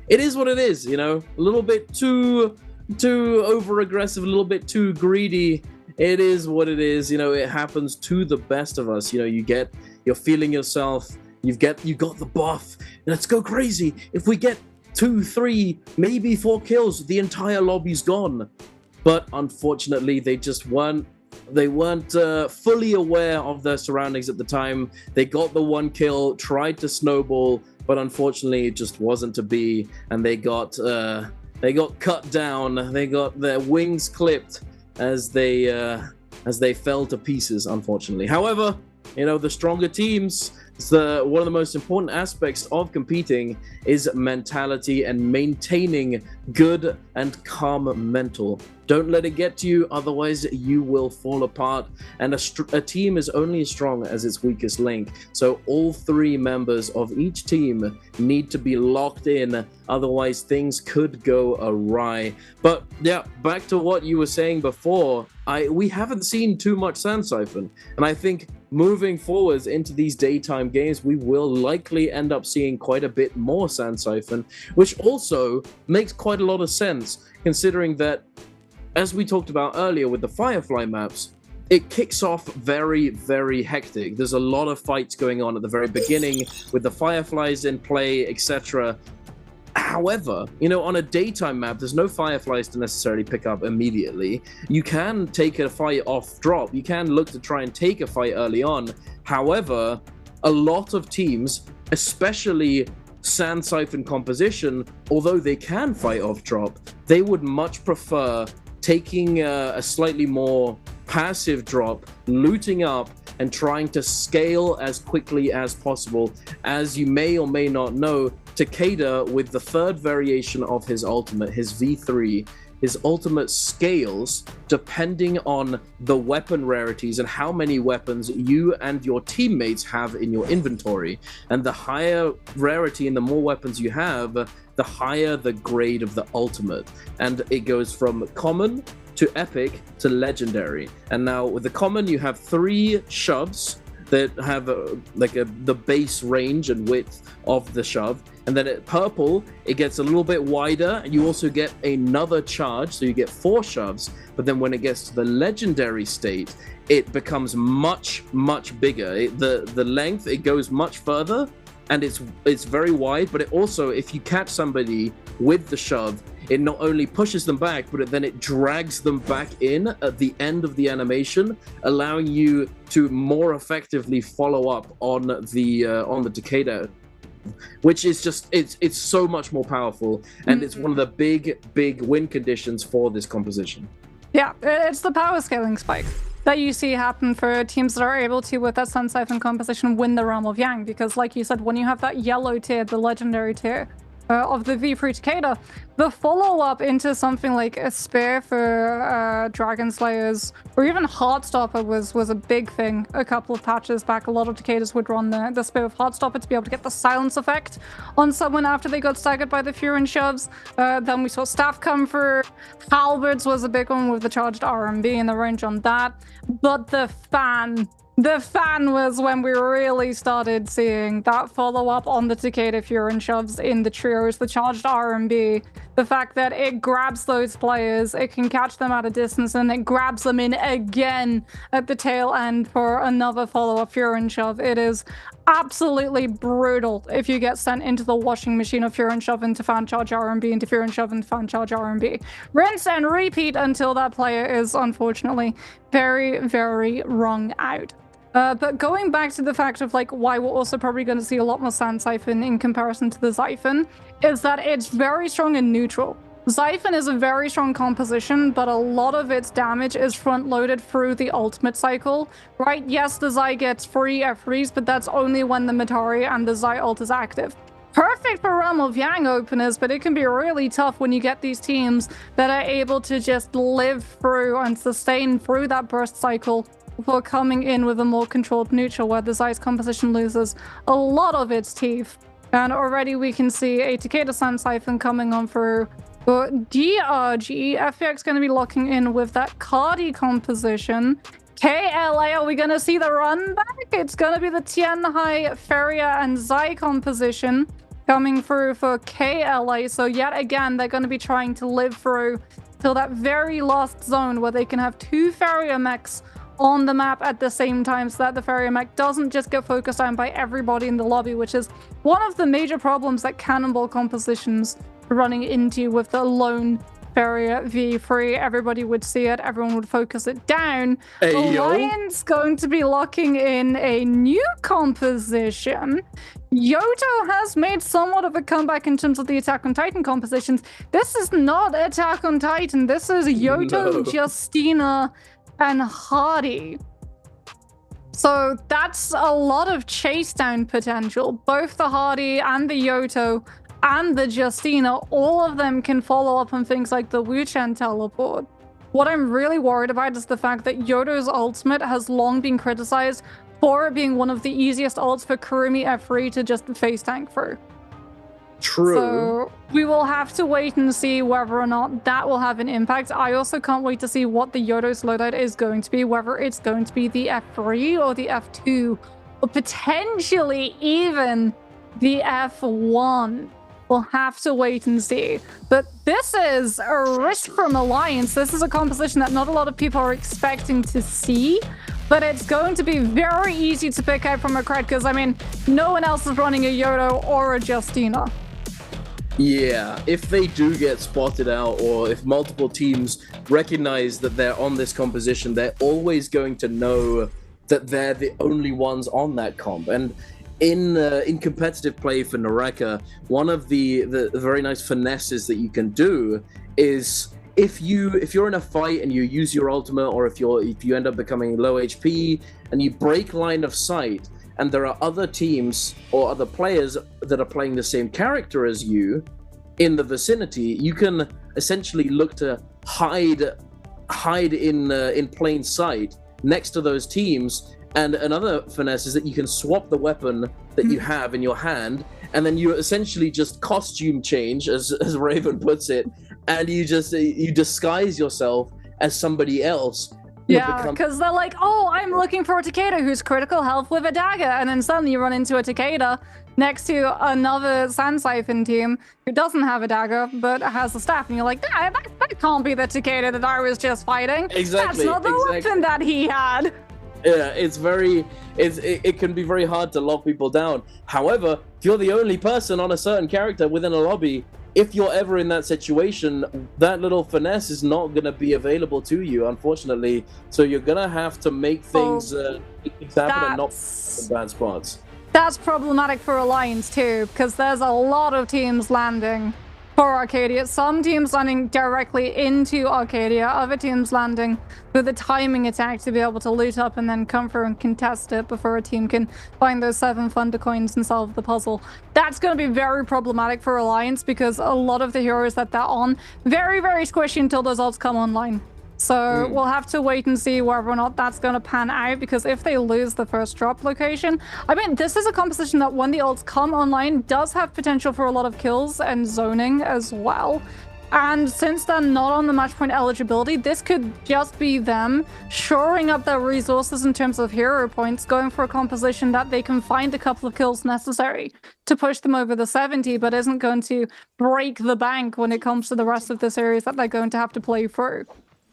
it is what it is, you know. A little bit too over aggressive, a little bit too greedy. It is what it is, you know. It happens to the best of us. You know, you're feeling yourself. You got the buff. Let's go crazy. If we get 2, 3, maybe 4 kills, the entire lobby's gone. But unfortunately, they just weren't fully aware of their surroundings at the time. They got the 1 kill, tried to snowball, but unfortunately it just wasn't to be, and they got cut down. They got their wings clipped as they fell to pieces, unfortunately. However, you know, the stronger teams, one of the most important aspects of competing is mentality and maintaining good and calm mental. Don't let it get to you, otherwise you will fall apart. And a team is only as strong as its weakest link. So all 3 members of each team need to be locked in, otherwise things could go awry. But yeah, back to what you were saying before, we haven't seen too much Sand Siphon, and I think moving forwards into these daytime games, we will likely end up seeing quite a bit more Sand Siphon, which also makes quite a lot of sense, considering that, as we talked about earlier with the Firefly maps, it kicks off very, very hectic. There's a lot of fights going on at the very beginning with the Fireflies in play, etc. However, you know, on a daytime map, there's no Fireflies to necessarily pick up immediately. You can take a fight off drop. You can look to try and take a fight early on. However, a lot of teams, especially Sand Siphon composition, although they can fight off drop, they would much prefer taking a slightly more passive drop, looting up, and trying to scale as quickly as possible. As you may or may not know, Takeda, with the 3rd variation of his ultimate, his V3, his ultimate scales depending on the weapon rarities and how many weapons you and your teammates have in your inventory. And the higher rarity and the more weapons you have, the higher the grade of the ultimate. And it goes from common to epic to legendary. And now with the common, you have 3 shoves that have the base range and width of the shove. And then at purple, it gets a little bit wider, and you also get another charge, so you get 4 shoves. But then when it gets to the legendary state, it becomes much, much bigger. The length, it goes much further, and it's very wide, but it also, if you catch somebody with the shove, it not only pushes them back, but then it drags them back in at the end of the animation, allowing you to more effectively follow up on the Takeda, which is just it's so much more powerful, and it's one of the big win conditions for this composition. Yeah, it's the power scaling spike that you see happen for teams that are able to, with that Sun Siphon composition, win the Realm of Yang. Because like you said, when you have that yellow tier, the legendary tier of the V3 Takeda, the follow-up into something like a Spear for Dragon Slayers, or even Heartstopper was a big thing a couple of patches back. A lot of Takedas would run the Spear of Heartstopper to be able to get the silence effect on someone after they got staggered by the Furin shoves. Then we saw Staff come through. Halberds was a big one with the charged RMB and the range on that. But the fan was when we really started seeing that follow-up on the Takeda Furin shoves in the trios, the charged RMB, the fact that it grabs those players, it can catch them at a distance, and it grabs them in again at the tail end for another follow-up Furin shove. It is absolutely brutal if you get sent into the washing machine of Furin shove into fan charge RMB, into Furin shove into fan charge RMB. Rinse and repeat until that player is unfortunately very, very wrung out. But going back to the fact of like why we're also probably going to see a lot more Sand Siphon in comparison to the Xiphon, is that it's very strong in neutral. Xiphon is a very strong composition, but a lot of its damage is front-loaded through the ultimate cycle, right? Yes, the Xi gets free F3s, but that's only when the Matari and the Xi ult is active. Perfect for Realm of Yang openers, but it can be really tough when you get these teams that are able to just live through and sustain through that burst cycle before coming in with a more controlled neutral, where the Xi's composition loses a lot of its teeth. And already we can see a Takeda Sand Siphon coming on through. For DRG, FPX going to be locking in with that Cardi composition. KLA, are we going to see the run back? It's going to be the Tianhai, Feria, and Xi composition coming through for KLA. So yet again, they're going to be trying to live through till that very last zone where they can have two Feria mechs on the map at the same time, so that the Feria mech doesn't just get focused on by everybody in the lobby, which is one of the major problems that Cannonball compositions are running into with the lone Feria V3. Everybody would see it, everyone would focus it down. Lion's going to be locking in a new composition. Yoto has made somewhat of a comeback in terms of the Attack on Titan compositions. This is not Attack on Titan, this is Yoto, Justina, and Hardy. So that's a lot of chase down potential. Both the Hardy and the Yoto and the Justina, all of them can follow up on things like the Wuchen teleport. What I'm really worried about is the fact that Yoto's ultimate has long been criticized for it being one of the easiest ults for Kurumi F3 to just face tank through. True. So we will have to wait and see whether or not that will have an impact. I also can't wait to see what the Yoto's loadout is going to be, whether it's going to be the F3 or the F2, or potentially even the F1. We'll have to wait and see. But this is a risk from Alliance. This is a composition that not a lot of people are expecting to see, but it's going to be very easy to pick out from a crowd because, I mean, no one else is running a Yoto or a Justina. Yeah, if they do get spotted out, or if multiple teams recognize that they're on this composition, they're always going to know that they're the only ones on that comp. And in competitive play for NARAKA, one of the very nice finesses that you can do is if you're in a fight and you use your ultimate, or if you end up becoming low HP and you break line of sight, and there are other teams or other players that are playing the same character as you in the vicinity, you can essentially look to hide in plain sight next to those teams. And another finesse is that you can swap the weapon that you have in your hand, and then you essentially just costume change, as Raven puts it, and you disguise yourself as somebody else. Yeah, because they're like, oh, I'm looking for a Takeda who's critical health with a dagger, and then suddenly you run into a Takeda next to another Sand Siphon team who doesn't have a dagger but has a staff, and you're like, that can't be the Takeda that I was just fighting. Exactly. That's not the weapon that he had. Yeah, it can be very hard to lock people down. However, if you're the only person on a certain character within a lobby, if you're ever in that situation, that little finesse is not going to be available to you, unfortunately. So you're going to have to make things happen and not in bad spots. That's problematic for Alliance too, because there's a lot of teams landing for Arcadia. Some teams landing directly into Arcadia, other teams landing with a timing attack to be able to loot up and then come through and contest it before a team can find those 7 Thunder Coins and solve the puzzle. That's going to be very problematic for Alliance because a lot of the heroes that they're on, very, very squishy until those ults come online. So we'll have to wait and see whether or not that's going to pan out, because if they lose the first drop location, I mean, this is a composition that when the ults come online does have potential for a lot of kills and zoning as well. And since they're not on the match point eligibility, this could just be them shoring up their resources in terms of hero points, going for a composition that they can find a couple of kills necessary to push them over the 70, but isn't going to break the bank when it comes to the rest of the series that they're going to have to play through.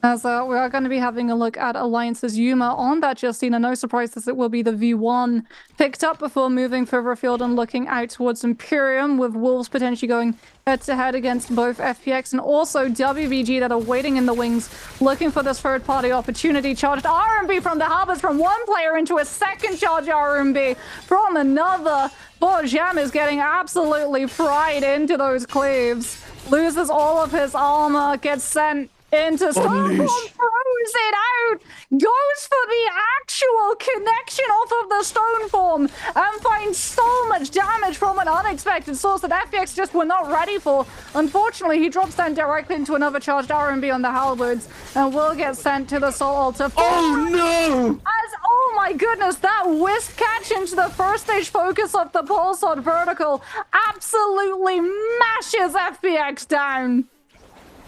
As we are going to be having a look at Alliance's Yuma on that Justina. No surprises, it will be the V1 picked up before moving further afield and looking out towards Imperium, with Wolves potentially going head-to-head against both FPX and also WBG that are waiting in the wings, looking for this third-party opportunity. Charged RMB from the Harbors from one player into a second charge RMB from another. Poor Jam is getting absolutely fried into those cleaves. Loses all of his armor, gets sent into Stormform, throws it out, goes for the actual connection off of the Stoneform, and finds so much damage from an unexpected source that FPX just were not ready for. Unfortunately, he drops down directly into another charged RMB on the Halberds, and will get sent to the Soul Altar. Oh no! Oh my goodness, that whisk catch into the first stage focus of the Pulsar vertical absolutely mashes FPX down.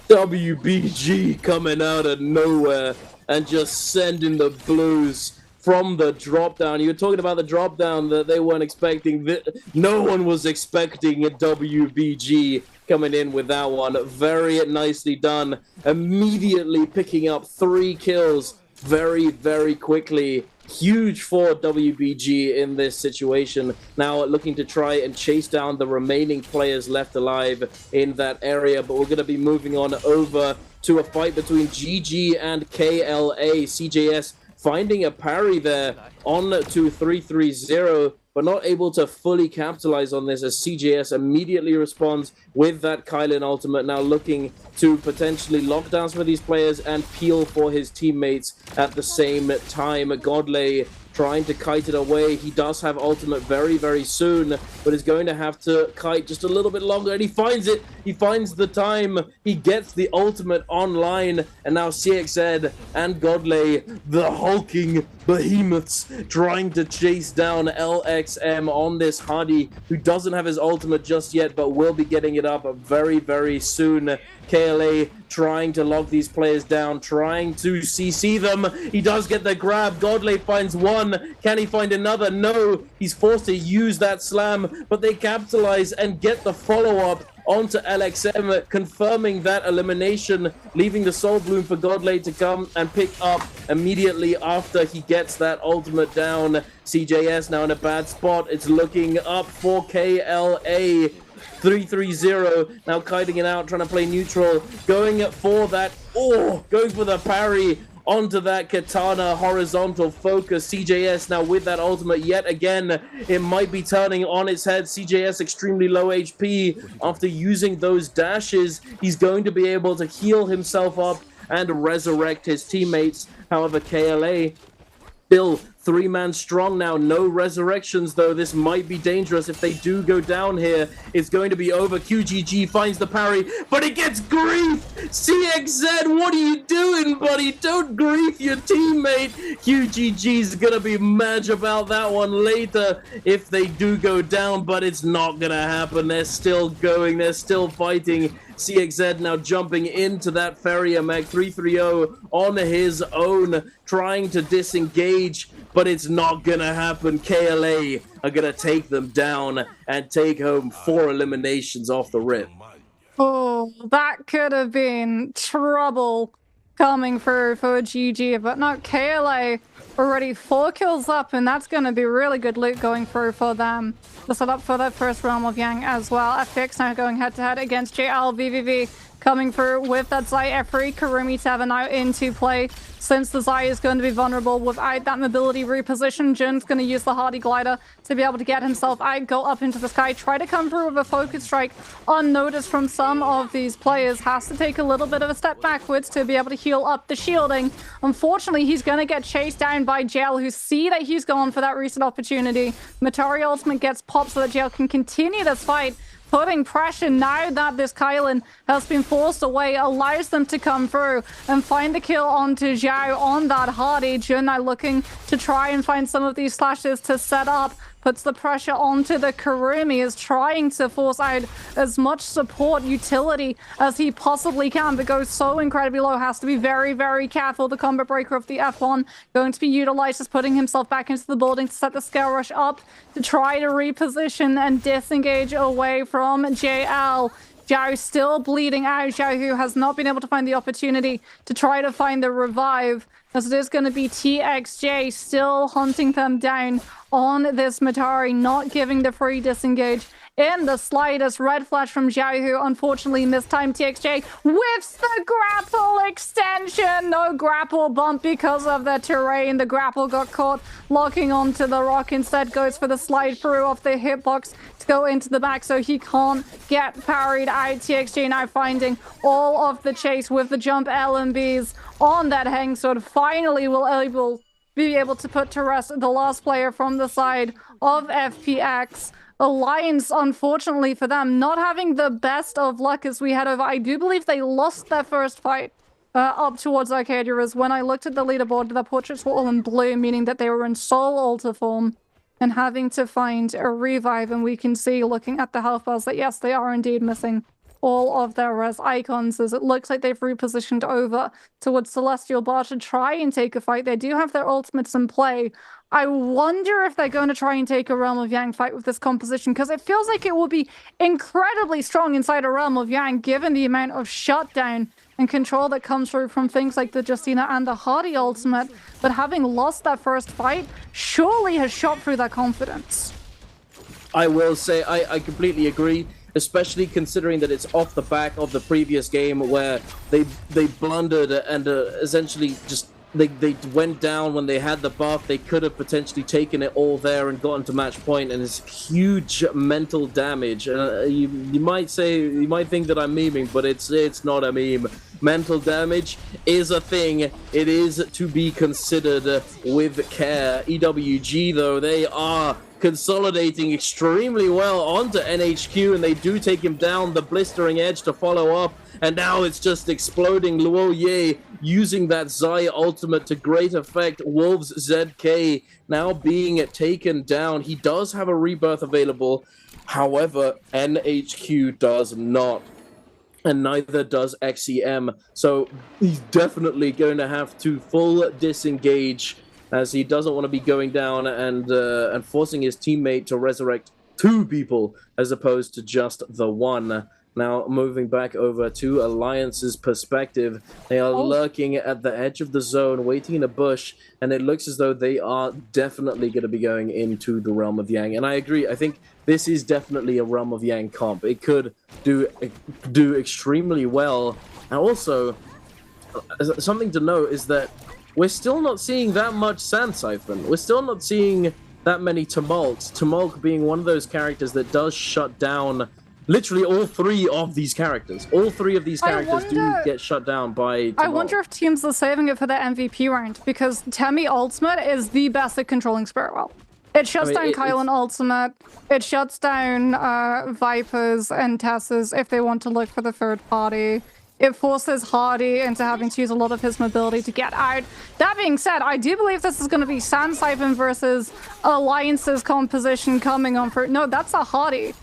WBG coming out of nowhere and just sending the blues from the drop down. You're talking about the drop down that they weren't expecting. No one was expecting a WBG coming in with that one. Very nicely done. Immediately picking up 3 kills very, very quickly. Huge for WBG in this situation. Now looking to try and chase down the remaining players left alive in that area, but we're going to be moving on over to a fight between GG and KLA. CJS finding a parry there on to 330, but not able to fully capitalize on this as CJS immediately responds with that Kylan ultimate, now looking to potentially lock down some of these players and peel for his teammates at the same time. Godley trying to kite it away. He does have ultimate very, very soon, but is going to have to kite just a little bit longer, and he finds it. He finds the time. He gets the ultimate online, and now CXZ and Godley, the hulking behemoths, trying to chase down LXM on this Hardy, who doesn't have his ultimate just yet, but will be getting it up very, very soon. KLA trying to lock these players down, trying to CC them. He does get the grab. Godley finds one. Can he find another? No. He's forced to use that slam, but they capitalize and get the follow-up onto LXM, confirming that elimination, leaving the Soul Bloom for Godley to come and pick up immediately after he gets that ultimate down. CJS now in a bad spot. It's looking up for KLA. 330 now kiting it out, trying to play neutral, going for that, going for the parry onto that katana horizontal focus. CJS now with that ultimate yet again. It might be turning on its head. CJS extremely low HP. After using those dashes, he's going to be able to heal himself up and resurrect his teammates. However, KLA still 3-man strong now. No resurrections, though. This might be dangerous if they do go down here. It's going to be over. QGG finds the parry, but it gets grief. CXZ, what are you doing, buddy? Don't grief your teammate. QGG's going to be mad about that one later if they do go down, but it's not going to happen. They're still going. They're still fighting. CXZ now jumping into that Ferrier Mech 330 on his own, trying to disengage, but it's not gonna happen. KLA are gonna take them down and take home 4 eliminations off the rip. Oh, that could have been trouble coming for GG, but not KLA. already 4 kills up, and that's going to be really good loot going through for them. The setup for that first Realm of Yang as well. FPX now going head-to-head against JL. VVV coming through with that Zai F3. Karumi 7 now into play, since the Zai is going to be vulnerable without that mobility reposition. Jun's going to use the Hardy Glider to be able to get himself out, go up into the sky, try to come through with a focus strike unnoticed from some of these players. Has to take a little bit of a step backwards to be able to heal up the shielding. Unfortunately, he's going to get chased down by JL, who see that he's gone for that reset opportunity. Matari ultimate gets popped so that JL can continue this fight, putting pressure now that this Kylan has been forced away, allows them to come through and find the kill onto Zhao on that Hardy. Jun now looking to try and find some of these slashes to set up, puts the pressure onto the Karumi, is trying to force out as much support utility as he possibly can, but goes so incredibly low. Has to be very, very careful. The combat breaker of the F1 going to be utilized, as putting himself back into the building to set the scale rush up to try to reposition and disengage away from JL. Zhao still bleeding out. Zhao, who has not been able to find the opportunity to try to find the revive, as it is going to be TXJ still hunting them down on this Matari, not giving the free disengage in the slightest. Red flash from Zhao, who unfortunately mistimed TXJ with the grapple extension. No grapple bump because of the terrain. The grapple got caught locking onto the rock. Instead goes for the slide through off the hitbox to go into the back, so he can't get parried out. TXJ now finding all of the chase with the jump LMBs on that hang sword. Finally will be able to put to rest the last player from the side of FPX. Alliance, unfortunately for them, not having the best of luck as we head over. I do believe they lost their first fight up towards Arcadia, as when I looked at the leaderboard, their portraits were all in blue, meaning that they were in soul altar form and having to find a revive. And we can see, looking at the health bars, that yes, they are indeed missing all of their res icons, as it looks like they've repositioned over towards Celestial Bar to try and take a fight. They do have their ultimates in play. I wonder if they're going to try and take a Realm of Yang fight with this composition, because it feels like it will be incredibly strong inside a Realm of Yang, given the amount of shutdown and control that comes through from things like the Justina and the Hardy ultimate. But having lost that first fight, surely has shot through their confidence. I will say, I completely agree, especially considering that it's off the back of the previous game where they blundered and essentially just they went down when they had the buff. They could have potentially taken it all there and gotten to match point, and it's huge mental damage. You might think that I'm memeing, but it's not a meme. Mental damage is a thing. It is to be considered with care. EWG, though, they are consolidating extremely well onto NHQ, and they do take him down. The blistering edge to follow up, and now it's just exploding. Luo Ye using that Zai ultimate to great effect. Wolves ZK now being taken down. He does have a rebirth available, however NHQ does not, and neither does XEM, so he's definitely going to have to full disengage, as he doesn't want to be going down and forcing his teammate to resurrect 2 people as opposed to just the 1. Now, moving back over to Alliance's perspective, they are lurking at the edge of the zone, waiting in a bush, and it looks as though they are definitely going to be going into the Realm of Yang. And I agree, I think this is definitely a Realm of Yang comp. It could do extremely well. And also, something to note is that we're still not seeing that much Sand Siphon. We're still not seeing that many Tumult. Tumult being one of those characters that does shut down literally all 3 of these characters. All 3 of these characters do get shut down by Tumult. I wonder if teams are saving it for the MVP round, because Temi ultimate is the best at controlling Spirit Well. It shuts down Kylan ultimate. It shuts down Vipers and Tess's if they want to look for the third party. It forces Hardy into having to use a lot of his mobility to get out. That being said, I do believe this is going to be Sand Siphon versus Alliance's composition coming on for... No, that's a Hardy.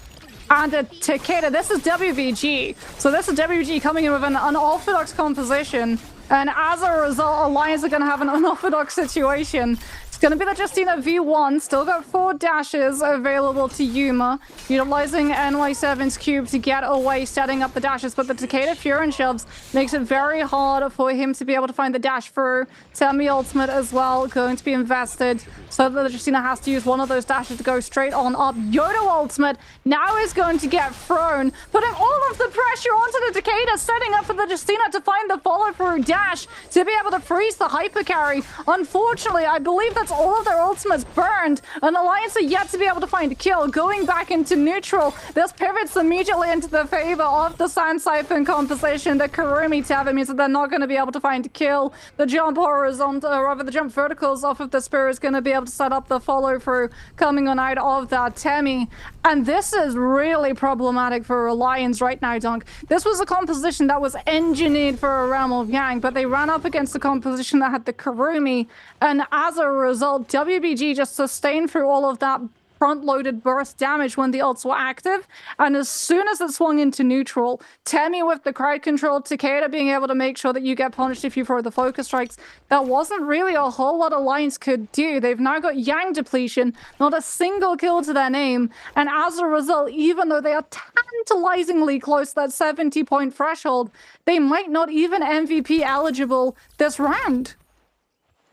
And a Takeda. This is WVG. So this is WVG coming in with an unorthodox composition. And as a result, Alliance are going to have an unorthodox situation to It's going to be the Justina V1. Still got 4 dashes available to Yuma. Utilizing NY7's cube to get away, setting up the dashes. But the Takeda Furin shoves makes it very hard for him to be able to find the dash through. Temi ultimate as well going to be invested. So that the Justina has to use one of those dashes to go straight on up. Yodo ultimate now is going to get thrown. Putting all of the pressure onto the Takeda. Setting up for the Justina to find the follow-through dash to be able to freeze the hyper carry. Unfortunately, I believe that's all of their ultimates burned, and Alliance are yet to be able to find a kill. Going back into neutral, this pivots immediately into the favor of the Sand Siphon composition. The Kurumi Tava means that they're not going to be able to find a kill. The jump horizontal, or rather the jump verticals off of the Spear is going to be able to set up the follow-through coming on out of that Temi. And this is really problematic for Alliance right now, Dunk. This was a composition that was engineered for a Realm of Yang, but they ran up against the composition that had the Kurumi, and as a result, WBG just sustained through all of that front-loaded burst damage when the ults were active, and as soon as it swung into neutral, Temi with the crowd control, Takeda being able to make sure that you get punished if you throw the focus strikes, that wasn't really a whole lot Alliance could do. They've now got Yang depletion, not a single kill to their name, and as a result, even though they are tantalizingly close to that 70-point threshold, they might not even MVP eligible this round.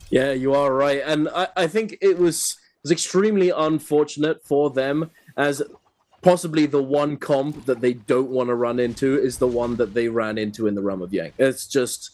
Yeah, you are right, and I think it was extremely unfortunate for them, as possibly the one comp that they don't want to run into is the one that they ran into in the Realm of Yang. It's just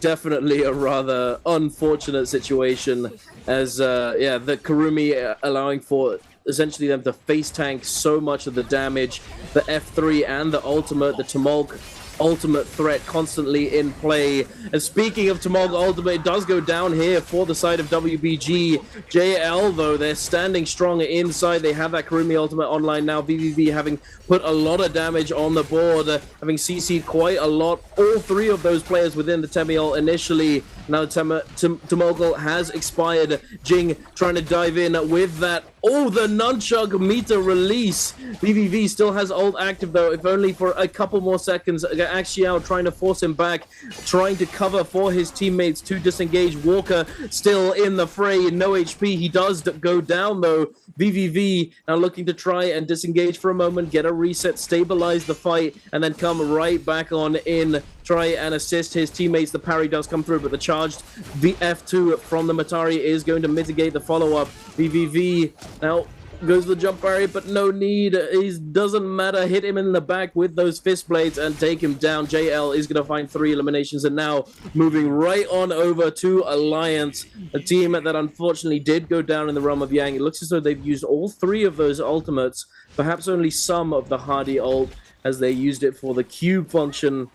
definitely a rather unfortunate situation, as the Kurumi allowing for essentially them to face tank so much of the damage, the F3 and the ultimate, the Tumulk ultimate threat constantly in play. And speaking of Tumulk ultimate, it does go down here for the side of WBG. JL, though, they're standing strong inside. They have that Kurumi ultimate online now. VVV having put a lot of damage on the board, having CC'd quite a lot. All 3 of those players within the Temi ult initially. Now Tumulk has expired. Jing trying to dive in with that. Oh, the nunchuck meter release. VVV still has ult active, though, if only for a couple more seconds. Axiao trying to force him back, trying to cover for his teammates to disengage. Walker still in the fray, no HP. He does go down, though. VVV now looking to try and disengage for a moment, get a reset, stabilize the fight, and then come right back on in, try and assist his teammates. The parry does come through, but the charged F2 from the Matari is going to mitigate the follow-up. VVV now goes the jump parry, but no need. It doesn't matter. Hit him in the back with those fist blades and take him down. JL is going to find 3 eliminations, and now moving right on over to Alliance, a team that unfortunately did go down in the Realm of Yang. It looks as though they've used all 3 of those ultimates, perhaps only some of the Hardy ult, as they used it for the cube function.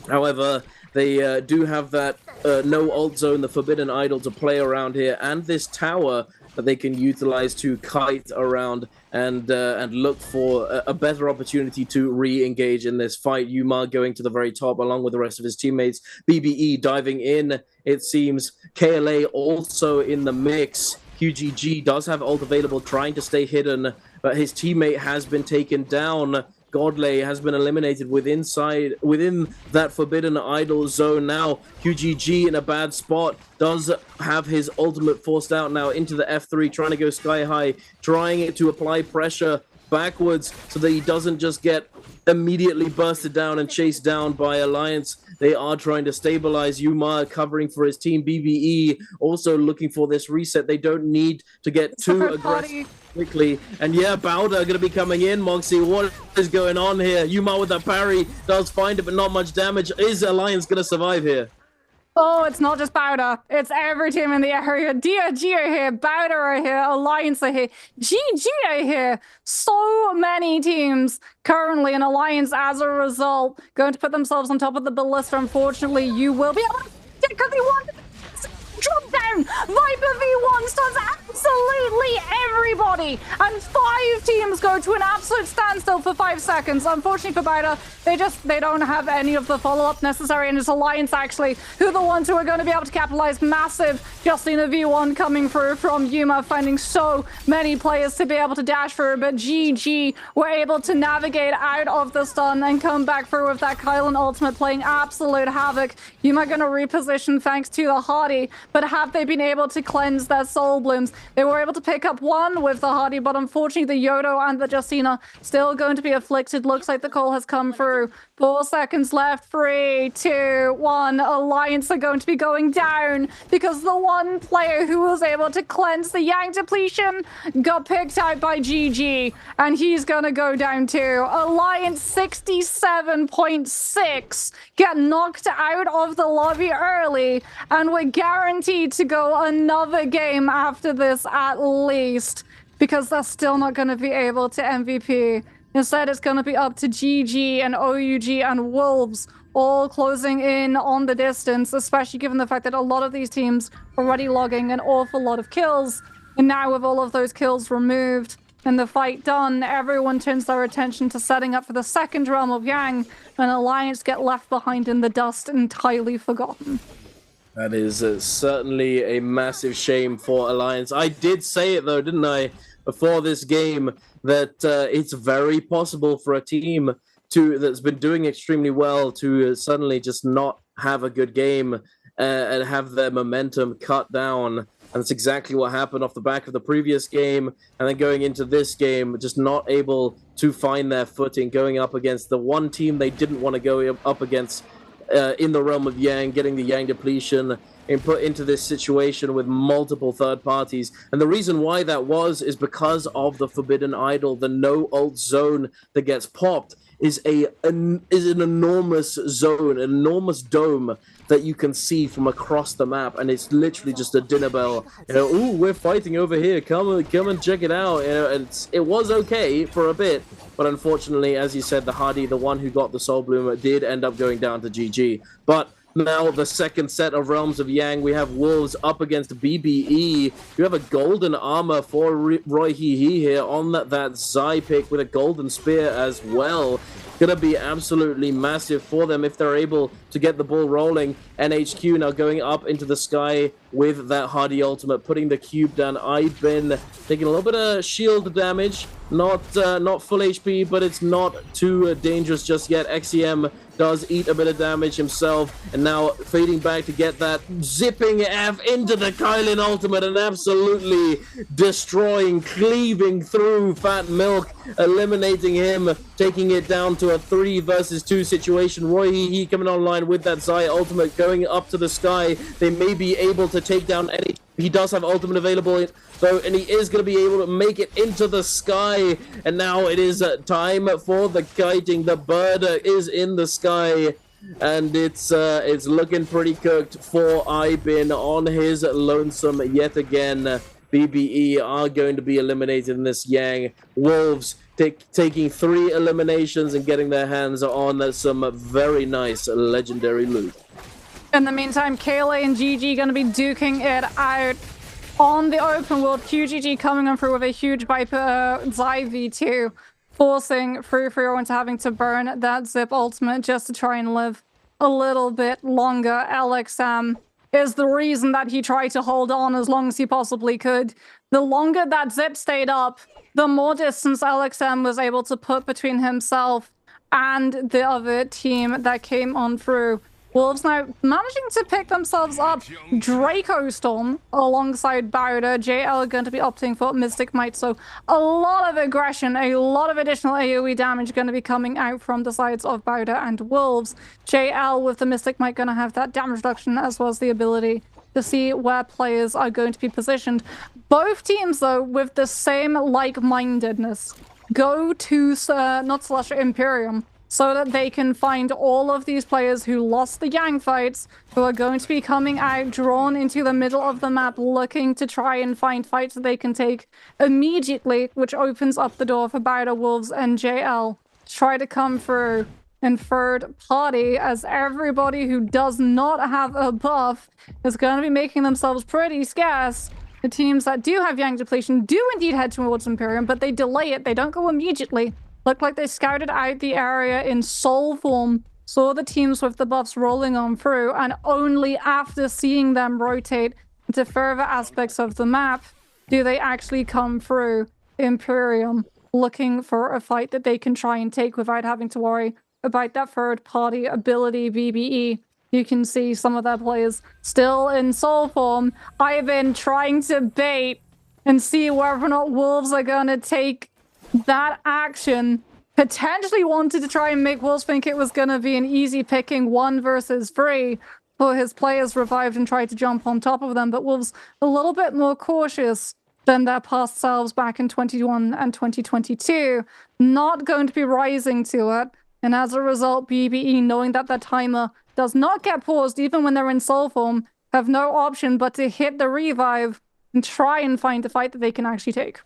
However, they do have that no ult zone, the Forbidden Idol, to play around here, and this tower that they can utilize to kite around and look for a better opportunity to re-engage in this fight. Yuma going to the very top along with the rest of his teammates. BBE diving in, it seems. KLA also in the mix. QGG does have ult available, trying to stay hidden, but his teammate has been taken down. Godley has been eliminated within that Forbidden Idol zone. Now QGG in a bad spot, does have his ultimate forced out now into the F3, trying to go sky high, trying to apply pressure backwards so that he doesn't just get immediately bursted down and chased down by Alliance. They are trying to stabilize. Yuma covering for his team. BBE also looking for this reset. They don't need to get too aggressive quickly. And yeah, Bowder going to be coming in. Moxie, what is going on here? Yuma with that parry does find it, but not much damage. Is Alliance going to survive here? Oh, it's not just Bowder. It's every team in the area. DRG are here, Bowder are here, Alliance are here, GG are here. So many teams currently in Alliance as a result going to put themselves on top of the ballista. Unfortunately, you will be able to because he won. Drop down. Viper V1 starts absolutely everybody, and 5 teams go to an absolute standstill for 5 seconds. Unfortunately for BIWEEK2, they don't have any of the follow-up necessary, and it's Alliance actually who are the ones who are going to be able to capitalize. Massive Justina V1 coming through from Yuma, finding so many players to be able to dash through, but GG were able to navigate out of the stun and come back through with that Kylan ultimate, playing absolute havoc. Yuma going to reposition thanks to the Hardy, but have they been able to cleanse their soul blooms? They were able to pick up one with the Hardy, but unfortunately the Yodo and the Justina still going to be afflicted. Looks like the call has come through. 4 seconds left. 3, 2, 1. Alliance are going to be going down because the one player who was able to cleanse the Yang depletion got picked out by GG, and he's going to go down too. Alliance 67.6 get knocked out of the lobby early, and we're guaranteed to go another game after this at least, because they're still not going to be able to MVP. Instead, it's going to be up to GG and OUG and Wolves all closing in on the distance, especially given the fact that a lot of these teams are already logging an awful lot of kills. And now with all of those kills removed and the fight done, everyone turns their attention to setting up for the second realm of Yang, and Alliance get left behind in the dust, entirely forgotten. That is certainly a massive shame for Alliance. I did say it though, didn't I, before this game, that it's very possible for a team that's been doing extremely well to suddenly just not have a good game and have their momentum cut down. And that's exactly what happened off the back of the previous game, and then going into this game, just not able to find their footing, going up against the one team they didn't want to go up against in the realm of Yang, getting the Yang depletion and put into this situation with multiple third parties. And the reason why that is because of the Forbidden Idol. The no ult zone that gets popped is an enormous zone, an enormous dome that you can see from across the map, and it's literally just a dinner bell. You know, ooh, we're fighting over here. Come and check it out. You know, and it was okay for a bit, but unfortunately, as you said, the Hardy, the one who got the Soul Bloom, did end up going down to GG. But now the second set of Realms of Yang, we have Wolves up against BBE. You have a golden armor for Roy Hee here on that Zai pick with a golden spear as well. Gonna be absolutely massive for them if they're able to get the ball rolling. NHQ now going up into the sky with that Hardy ultimate, putting the cube down. I've been taking a little bit of shield damage, not full HP, but it's not too dangerous just yet. XEM does eat a bit of damage himself, and now fading back to get that zipping F into the Kylan ultimate and absolutely destroying, cleaving through Fat Milk, eliminating him, taking it down to a 3 versus 2 situation. Roy Hee coming online with that Zai ultimate, going up to the sky. They may be able to take down any. He does have ultimate available, though, and he is going to be able to make it into the sky. And now it is time for the kiting. The bird is in the sky, and it's looking pretty cooked for Ibin on his lonesome yet again. BBE are going to be eliminated in this Yang. Wolves taking 3 eliminations and getting their hands on some very nice legendary loot. In the meantime, Kayla and GG going to be duking it out on the open world. QGG coming on through with a huge Viper Zai V2, forcing Free into having to burn that Zip ultimate just to try and live a little bit longer. LXM is the reason that he tried to hold on as long as he possibly could. The longer that Zip stayed up, the more distance LXM was able to put between himself and the other team that came on through. Wolves now managing to pick themselves up Draco Storm alongside BIWEEK2. JL going to be opting for Mystic Might, so a lot of aggression, a lot of additional AoE damage going to be coming out from the sides of BIWEEK2 and Wolves. JL with the Mystic Might going to have that damage reduction as well as the ability to see where players are going to be positioned. Both teams, though, with the same like-mindedness, go to not Celestial Imperium, so that they can find all of these players who lost the Yang fights, who are going to be coming out, drawn into the middle of the map, looking to try and find fights that they can take immediately, which opens up the door for BIWEEK2, Wolves, and JL to try to come through in third party, as everybody who does not have a buff is going to be making themselves pretty scarce. The teams that do have Yang depletion do indeed head towards Imperium, but they delay it. They don't go immediately. Look like they scouted out the area in soul form, saw the teams with the buffs rolling on through, and only after seeing them rotate into further aspects of the map do they actually come through Imperium, looking for a fight that they can try and take without having to worry about that third-party ability BBE. You can see some of their players still in soul form. I've been trying to bait and see whether or not Wolves are going to take that action. Potentially wanted to try and make Wolves think it was going to be an easy picking 1 versus 3 for his players revived and tried to jump on top of them. But Wolves a little bit more cautious than their past selves back in 2021 and 2022. Not going to be rising to it. And as a result, BBE, knowing that their timer does not get paused even when they're in soul form, have no option but to hit the revive and try and find a fight that they can actually take.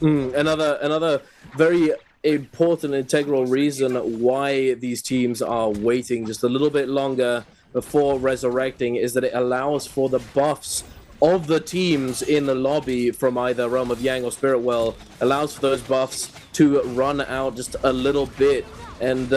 Another very important integral reason why these teams are waiting just a little bit longer before resurrecting is that it allows for the buffs of the teams in the lobby from either Realm of Yang or Spirit Well, allows for those buffs to run out just a little bit. And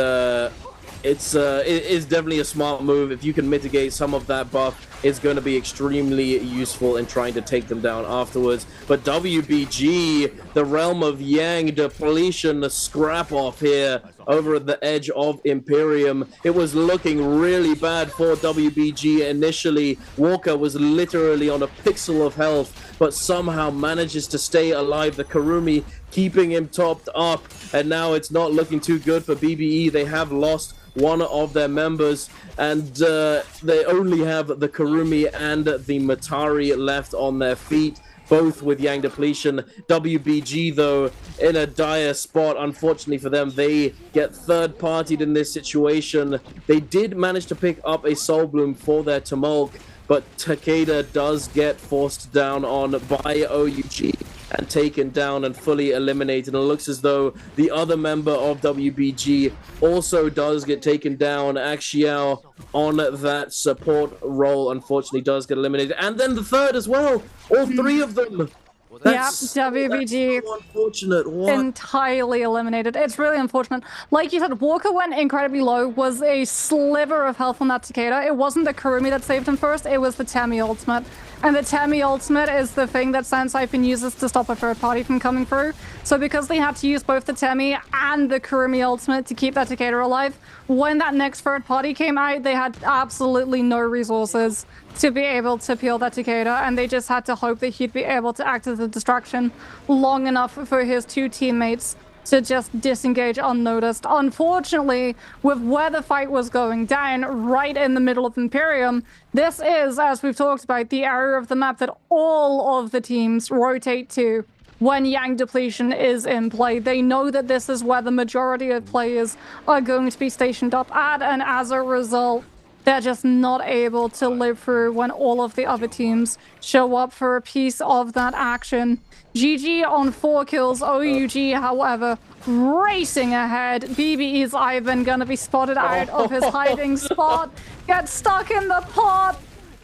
it is definitely a smart move. If you can mitigate some of that buff, it's going to be extremely useful in trying to take them down afterwards. But WBG, the Realm of Yang depletion, the scrap off here over at the edge of Imperium. It was looking really bad for WBG initially. Walker was literally on a pixel of health, but somehow manages to stay alive. The Kurumi keeping him topped up, and now it's not looking too good for BBE. They have lost one of their members, and they only have the Kurumi and the Matari left on their feet, both with Yang depletion. WBG, though, in a dire spot. Unfortunately for them, they get third-partied in this situation. They did manage to pick up a Soul Bloom for their Tumulk, but Takeda does get forced down on by OUG and taken down and fully eliminated. And it looks as though the other member of WBG also does get taken down. Axiao on that support role, unfortunately, does get eliminated. And then the third as well. All 3 of them. WBG so unfortunate. Entirely eliminated. It's really unfortunate. Like you said, Walker went incredibly low, was a sliver of health on that Takeda. It wasn't the Kurumi that saved him first, it was the Temi ultimate. And the Temi ultimate is the thing that Sandsiphon uses to stop a third party from coming through. So because they had to use both the Temi and the Kurumi ultimate to keep that Takeda alive, when that next third party came out, they had absolutely no resources to be able to peel that Takeda, and they just had to hope that he'd be able to act as a distraction long enough for his 2 teammates to just disengage unnoticed. Unfortunately, with where the fight was going down, right in the middle of Imperium, this is, as we've talked about, the area of the map that all of the teams rotate to when Yang depletion is in play. They know that this is where the majority of players are going to be stationed up at, and as a result, they're just not able to live through when all of the other teams show up for a piece of that action. GG on 4 kills. OUG, however, racing ahead. BBE's Ivan gonna be spotted out of his hiding spot. Gets stuck in the pot.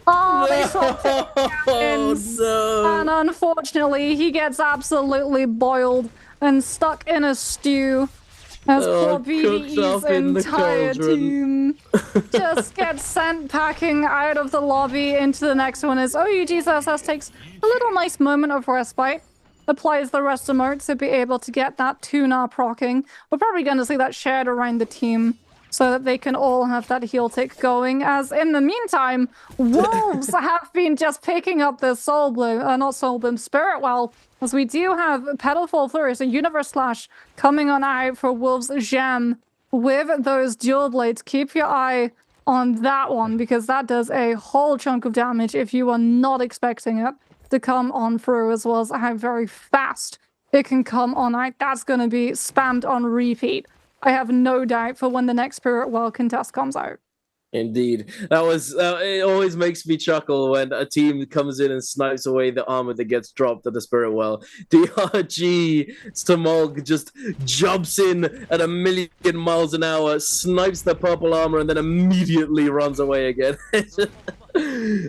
Oh, they swapped it. And unfortunately, he gets absolutely boiled and stuck in a stew. As poor BBE's entire team just gets sent packing out of the lobby into the next one as OUG's SS takes a little nice moment of respite, applies the rest emote to be able to get that tuna procking. We're probably going to see that shared around the team so that they can all have that heal tick going, as in the meantime, Wolves have been just picking up this Soul Bloom, not Soul Bloom, Spirit Well, as we do have Petalfall Flourish, a Universe Slash coming on out for Wolves Gem with those dual blades. Keep your eye on that one, because that does a whole chunk of damage if you are not expecting it to come on through, as well as how very fast it can come on out. That's going to be spammed on repeat, I have no doubt, for when the next Spirit Well contest comes out. Indeed. That was, it always makes me chuckle when a team comes in and snipes away the armor that gets dropped at the Spirit Well. DRG Stamog just jumps in at 1,000,000 miles an hour, snipes the purple armor, and then immediately runs away again.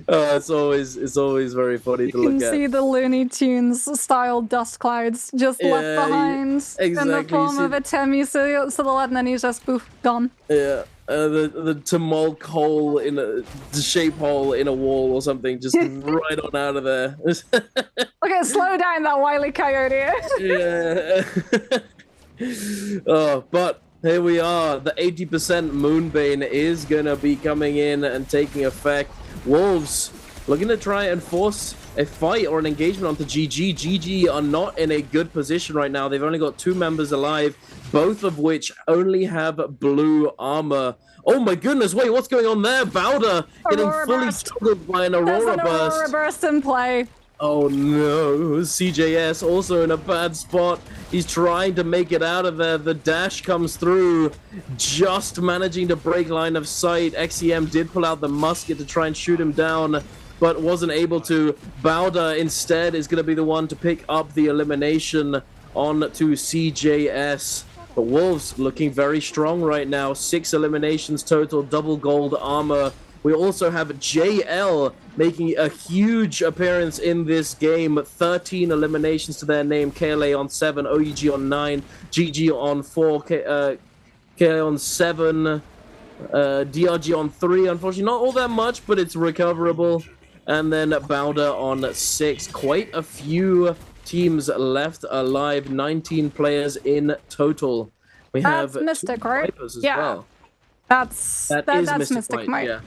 It's always very funny to look at. You can see the Looney Tunes style dust clouds just left behind exactly. in the form of a Temmie silhouette, and then he's just poof, gone. Yeah, the tumult hole in the shape hole in a wall or something, just right on out of there. Okay, slow down that wily coyote. Yeah. Oh, but here we are. The 80% Moonbane is gonna be coming in and taking effect. Wolves looking to try and force a fight or an engagement onto GG. GG are not in a good position right now. They've only got 2 members alive, both of which only have blue armor. Oh my goodness, wait, what's going on there? Bowder getting fully toggled by an Aurora Burst. There's an Aurora Burst in play. Oh no, CJS also in a bad spot. He's trying to make it out of there. The dash comes through, just managing to break line of sight. XEM did pull out the musket to try and shoot him down, but wasn't able to. Bowder instead is going to be the one to pick up the elimination on to CJS. The Wolves looking very strong right now. 6 eliminations total, double gold armor. We also have JL making a huge appearance in this game. 13 eliminations to their name. KLA on 7, OEG on 9, GG on 4, KLA on 7, DRG on 3. Unfortunately, not all that much, but it's recoverable. And then Bowder on 6. Quite a few teams left alive. 19 players in total. We have Mystic, right? As well. That's Mystic Might. Yeah.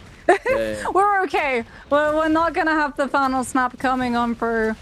We're okay. We're not gonna have the final snap coming on for.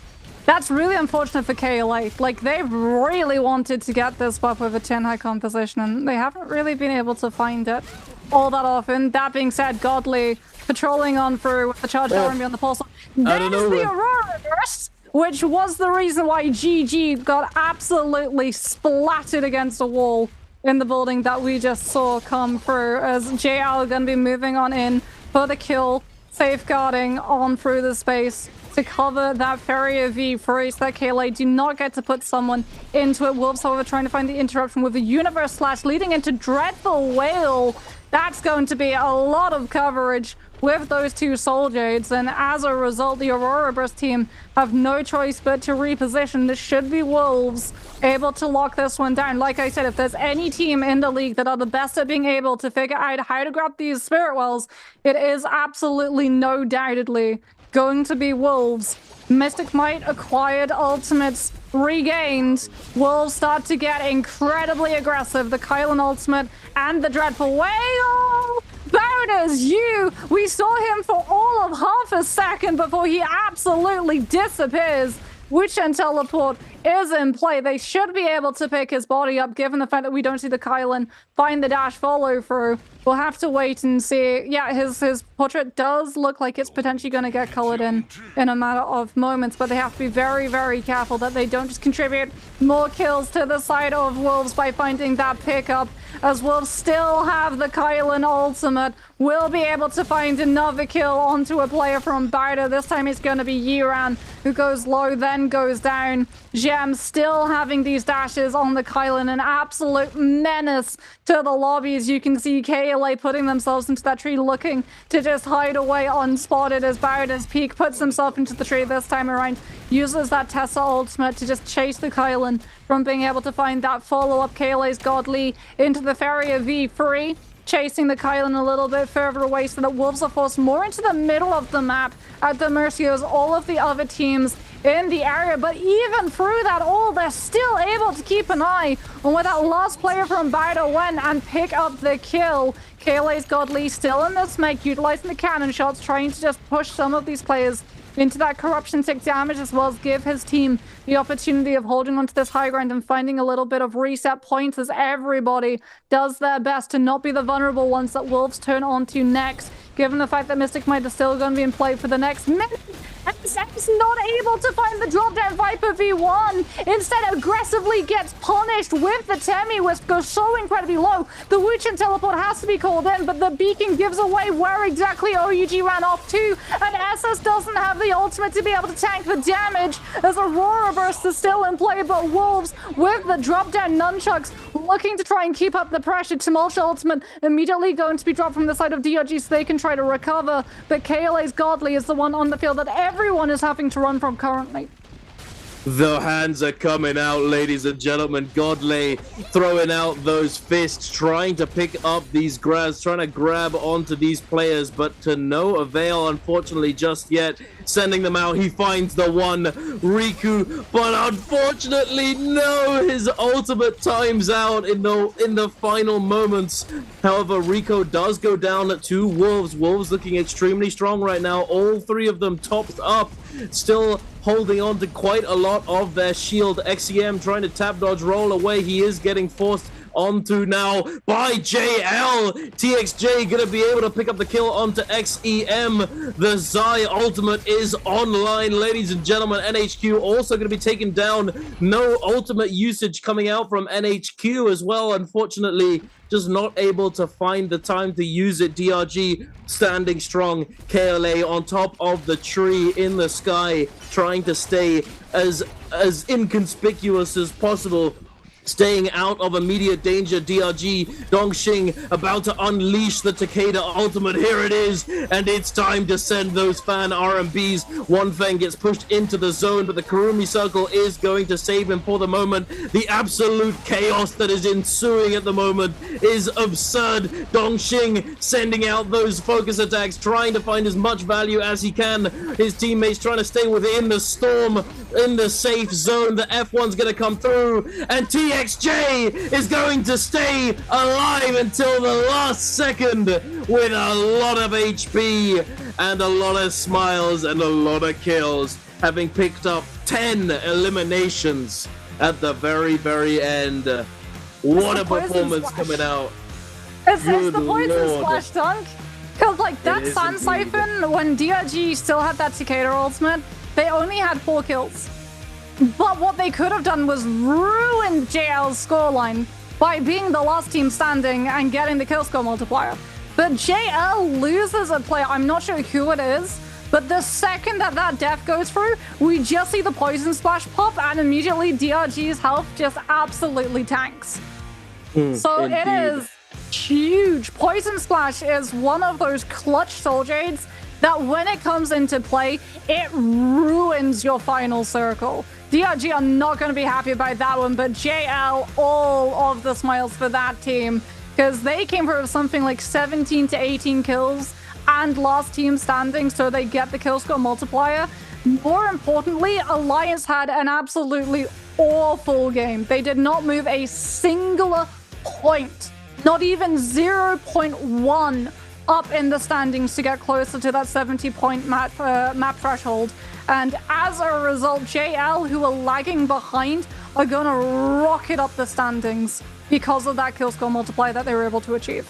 That's really unfortunate for KLA. Like, they really wanted to get this buff with a 10 high composition, and they haven't really been able to find it all that often. That being said, Godly patrolling on through with the charge army on the pulse. There's the Aurora Burst, which was the reason why GG got absolutely splattered against a wall in the building that we just saw come through, as JL gonna be moving on in for the kill, safeguarding on through the space to cover that Farrier V3 so that KLA do not get to put someone into it. Wolves, however, trying to find the interruption with a Universe Slash leading into Dreadful Whale. That's going to be a lot of coverage with those 2 Soul Jades, and as a result, the Aurora Burst team have no choice but to reposition. This should be Wolves able to lock this one down. Like I said, if there's any team in the league that are the best at being able to figure out how to grab these Spirit Wells, it is absolutely, no doubtedly, going to be Wolves. Mystic Might acquired, ultimates regained. Wolves start to get incredibly aggressive. The Kylan ultimate and the Dreadful Whale! Bowder's you! We saw him for all of half a second before he absolutely disappears. Witch and Teleport is in play. They should be able to pick his body up, given the fact that we don't see the Kylan find the dash follow through. We'll have to wait and see. Yeah, his portrait does look like it's potentially going to get colored in a matter of moments, but they have to be very, very careful that they don't just contribute more kills to the side of Wolves by finding that pickup, as Wolves still have the Kylan ultimate. Will be able to find another kill onto a player from Bowder. This time it's going to be Yiran, who goes low, then goes down. Gem still having these dashes on the Kylan, an absolute menace to the lobby. As you can see, KLA putting themselves into that tree, looking to just hide away unspotted as Bowder's peak puts himself into the tree this time around. Uses that Tessa ultimate to just chase the Kylan from being able to find that follow-up. KLA's Godly into the Farrier V3. Chasing the Kylan a little bit further away so that Wolves are forced more into the middle of the map at the mercy of all of the other teams in the area. But even through that all, they're still able to keep an eye on where that last player from Bowder went and pick up the kill. KLA's Godly still in this make, utilizing the cannon shots, trying to just push some of these players into that corruption 6 damage, as well as give his team the opportunity of holding onto this high ground and finding a little bit of reset points, as everybody does their best to not be the vulnerable ones that Wolves turn on to next, given the fact that Mystic Might is still going to be in play for the next minute and Zep's not able to find the drop down Viper V1. Instead, aggressively gets punished with the Temi Wisp, goes so incredibly low. The Wuchen teleport has to be called in, but the beacon gives away where exactly OUG ran off to, and SS doesn't have the ultimate to be able to tank the damage as Aurora Burst is still in play, but Wolves with the drop down nunchucks looking to try and keep up the pressure. Tumultuous ultimate immediately going to be dropped from the side of DRG so they can try to recover, but KLA's Godly is the one on the field that everyone is having to run from currently. The hands are coming out, ladies and gentlemen. Godley throwing out those fists, trying to pick up these grabs, trying to grab onto these players, but to no avail, unfortunately, just yet. Sending them out, he finds the one, Riku, but unfortunately, no, his ultimate times out in the final moments. However, Rico does go down to Wolves. Wolves looking extremely strong right now. All three of them topped up, still holding on to quite a lot of their shield. XEM trying to tap dodge, roll away. He is getting forced onto now by JL. TXJ gonna be able to pick up the kill onto XEM. The Zai ultimate is online, ladies and gentlemen. NHQ also gonna be taken down. No ultimate usage coming out from NHQ as well, unfortunately. Just not able to find the time to use it. DRG standing strong. KLA on top of the tree in the sky, trying to stay as inconspicuous as possible, staying out of immediate danger. DRG, Dongxing about to unleash the Takeda ultimate. Here it is, and it's time to send those fan RMBs. One Feng gets pushed into the zone, but the Kurumi circle is going to save him for the moment. The absolute chaos that is ensuing at the moment is absurd. Dongxing sending out those focus attacks, trying to find as much value as he can. His teammates trying to stay within the storm, in the safe zone. The F1's going to come through, and TXJ is going to stay alive until the last second with a lot of HP and a lot of smiles and a lot of kills, having picked up 10 eliminations at the very, very end. What a performance coming out. It's the poison splash dunk. Because, like, that Sand Siphon, when DRG still had that Cicada ultimate, they only had 4 kills. But what they could have done was ruin JL's scoreline by being the last team standing and getting the kill score multiplier. But JL loses a player, I'm not sure who it is, but the second that death goes through, we just see the poison splash pop, and immediately DRG's health just absolutely tanks. So indeed. It is huge. Poison splash is one of those clutch soul jades that when it comes into play, it ruins your final circle. DRG are not going to be happy about that one, but JL, all of the smiles for that team, because they came through with something like 17 to 18 kills and last team standing, so they get the kill score multiplier. More importantly, Alliance had an absolutely awful game. They did not move a singular point, not even 0.1 up in the standings to get closer to that 70-point map threshold. And as a result, JL, who are lagging behind, are going to rocket up the standings because of that kill score multiplier that they were able to achieve.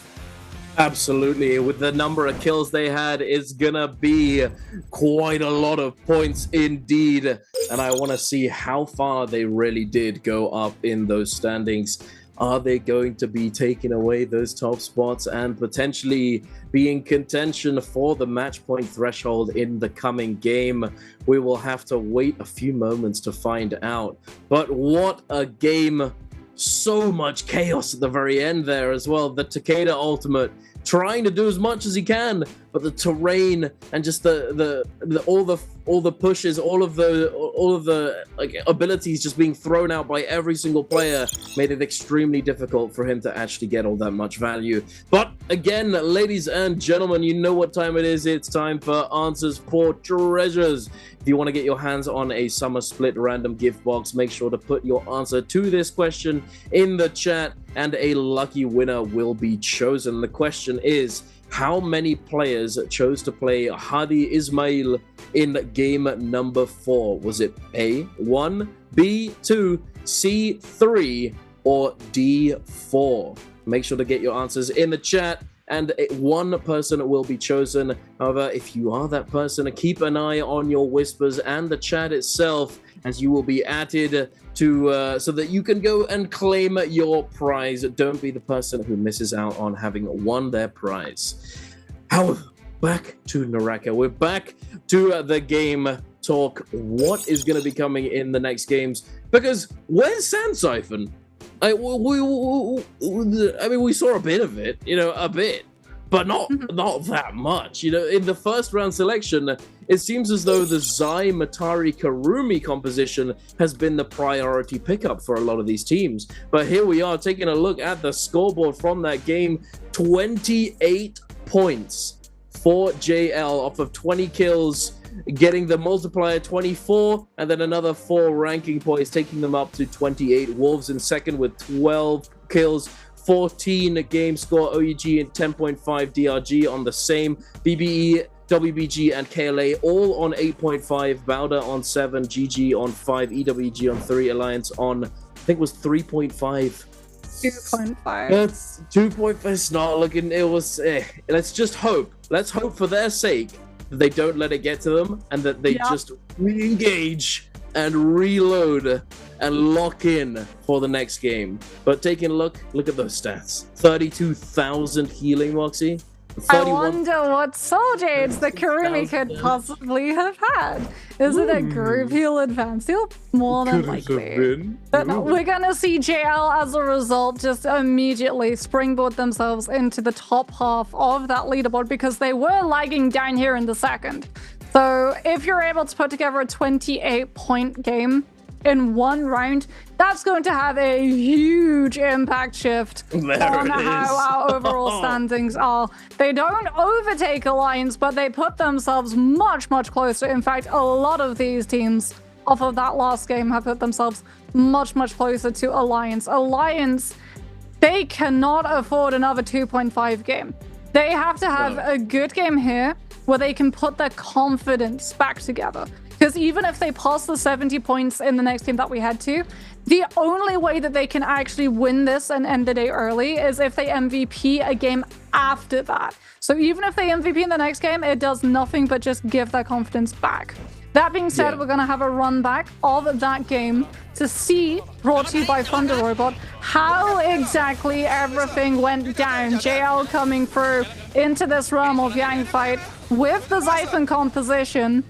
Absolutely. With the number of kills they had, it's going to be quite a lot of points indeed. And I want to see how far they really did go up in those standings. Are they going to be taking away those top spots and potentially be in contention for the match point threshold in the coming game? We will have to wait a few moments to find out. But what a game. So much chaos at the very end there as well. The Takeda ultimate trying to do as much as he can, but the terrain and just all the pushes, all of the like abilities just being thrown out by every single player made it extremely difficult for him to actually get all that much value. But again, ladies and gentlemen, you know what time it is. It's time for Answers for Treasures. If you want to get your hands on a Summer Split random gift box, make sure to put your answer to this question in the chat and a lucky winner will be chosen. The question is, how many players chose to play Hadi Ismail in game number 4? Was it A, 1, B, 2, C, 3, or D, 4? Make sure to get your answers in the chat and one person will be chosen. However, if you are that person, keep an eye on your whispers and the chat itself, as you will be added to so that you can go and claim your prize. Don't be the person who misses out on having won their prize. However, back to NARAKA. We're back to the game talk. What is going to be coming in the next games? Because where's Sand Siphon? I mean, we saw a bit of it, a bit, but not that much. In the first round selection, it seems as though the Zai, Matari, Karumi composition has been the priority pickup for a lot of these teams. But here we are taking a look at the scoreboard from that game. 28 points for JL off of 20 kills, getting the multiplier 24, and then another 4 ranking points, taking them up to 28. Wolves in second with 12 kills, 14 game score. OEG and 10.5 DRG on the same. BBE, WBG, and KLA all on 8.5. Bauda on 7, GG on 5, EWG on 3, Alliance on, I think it was 3.5. 2.5. That's 2.5. It's not looking. It was. Let's just hope. Let's hope for their sake that they don't let it get to them, and that they just re-engage and reload and lock in for the next game. But taking a look at those stats. 32,000 healing, Moxie. I wonder what soul jades the Karumi could possibly have had. Is it a group heal advance heal? More than likely. But we're gonna see JL as a result just immediately springboard themselves into the top half of that leaderboard, because they were lagging down here in the second. So if you're able to put together a 28-point game in one round, that's going to have a huge impact shift on how our overall standings are. They don't overtake Alliance, but they put themselves much, much closer. In fact, a lot of these teams off of that last game have put themselves much, much closer to Alliance. Alliance, they cannot afford another 2.5 game. They have to have a good game here where they can put their confidence back together. Because even if they pass the 70 points in the next game that we had to, the only way that they can actually win this and end the day early is if they MVP a game after that. So even if they MVP in the next game, it does nothing but just give their confidence back. That being said, we're going to have a run back of that game to see, brought to you by Thunder Robot, how exactly everything went down. JL coming through into this realm of Yang fight with the Xiphon composition.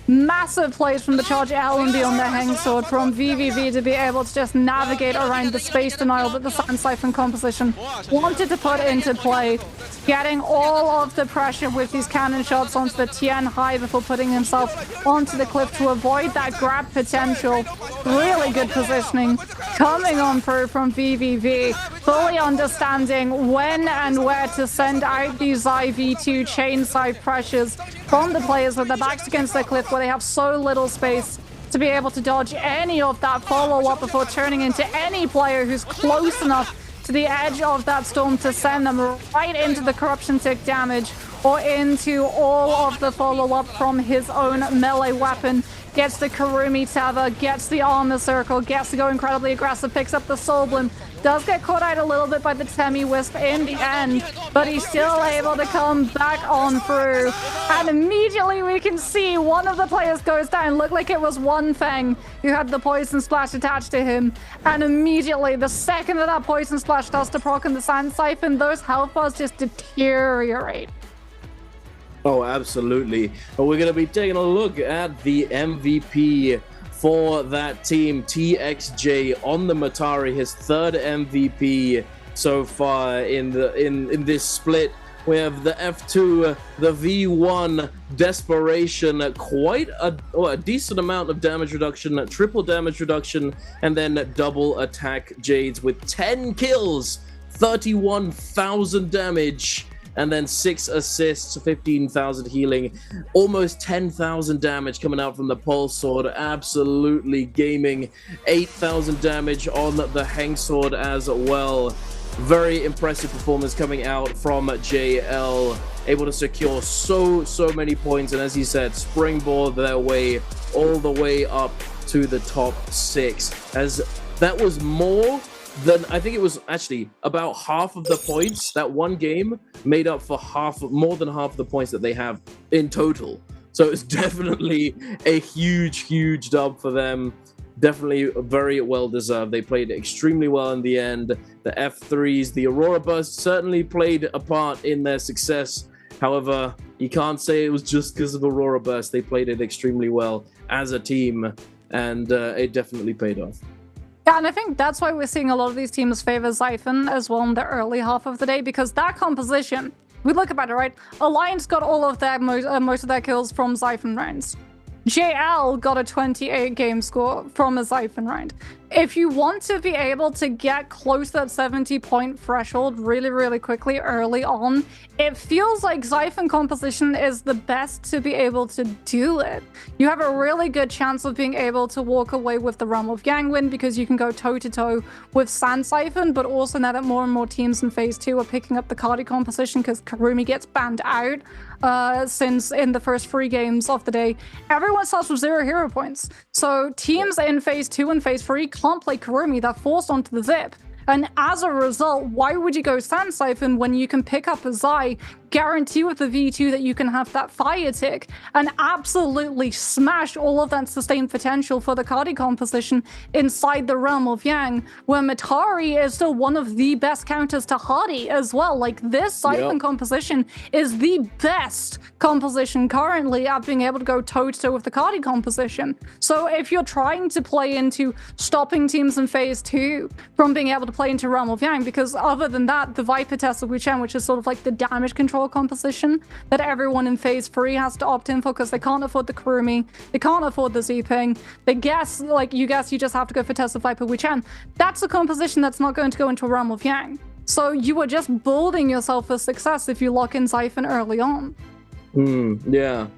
Massive plays from the Charge LMB on the Hang Sword from VVV to be able to just navigate around the space denial that the Sand Siphon composition wanted to put into play. Getting all of the pressure with these cannon shots onto the Tien high before putting himself onto the cliff to avoid that grab potential. Really good positioning coming on through from VVV. Fully understanding when and where to send out these IV2 chain side pressures from the players with their backs against the cliff, where they have so little space to be able to dodge any of that follow-up before turning into any player who's close enough to the edge of that storm to send them right into the corruption tick damage or into all of the follow-up from his own melee weapon. Gets the Karumi tether, gets the armor circle, gets to go incredibly aggressive, picks up the soul bloom. Does get caught out a little bit by the Temi Wisp in the end, but he's still able to come back on through. And immediately we can see one of the players goes down. Looked like it was One Feng who had the poison splash attached to him. And immediately, the second that poison splash starts to proc in the Sand Siphon, those health bars just deteriorate. Oh, absolutely. But we're going to be taking a look at the MVP for that team, TXJ on the Matari, his third MVP so far in this split. We have the F2, the V1, Desperation, quite a decent amount of damage reduction, triple damage reduction, and then double attack Jades with 10 kills, 31,000 damage. And then 6 assists, 15,000 healing, almost 10,000 damage coming out from the Pulse Sword. Absolutely gaming. 8,000 damage on the Hang Sword as well. Very impressive performance coming out from JL. Able to secure so many points. And as he said, springboard their way all the way up to the top 6. As that was more then I think it was actually about half of the points. That one game made up for more than half of the points that they have in total. So it's definitely a huge dub for them. Definitely very well deserved. They played extremely well in the end. The F3s, the Aurora Burst certainly played a part in their success. However, you can't say it was just because of Aurora Burst. They played it extremely well as a team, and it definitely paid off. Yeah, and I think that's why we're seeing a lot of these teams favor Xiphon as well in the early half of the day, because that composition, we look about it, right? Alliance got all of their most of their kills from Xiphon rounds. JL got a 28 game score from a Xiphon round. If you want to be able to get close to that 70-point threshold really quickly early on, it feels like Xiphon composition is the best to be able to do it. You have a really good chance of being able to walk away with the Realm of Yang win because you can go toe-to-toe with Sand Xiphon, but also now that more and more teams in Phase 2 are picking up the Cardi composition because Karumi gets banned out since in the first 3 games of the day, everyone starts with 0 hero points. So teams in Phase 2 and Phase 3 can't play Karumi, they're forced onto the Zip. And as a result, why would you go Sand Xiphon when you can pick up a Zai, guarantee with the V2 that you can have that fire tick, and absolutely smash all of that sustained potential for the Cardi composition inside the Realm of Yang, where Matari is still one of the best counters to Hardy as well. Like, this Xiphon composition is the best composition currently at being able to go toe-to-toe with the Cardi composition. So if you're trying to play into stopping teams in Phase 2 from being able to play into Realm of Yang, because other than that, the Viper Test of Wuchen, which is sort of like the damage control composition that everyone in Phase 3 has to opt in for because they can't afford the Kurumi, they can't afford the Z-Ping, they guess you just have to go for Test of Viper Wuchen. That's a composition that's not going to go into a Realm of Yang. So you are just building yourself for success if you lock in Xiphon early on. Yeah.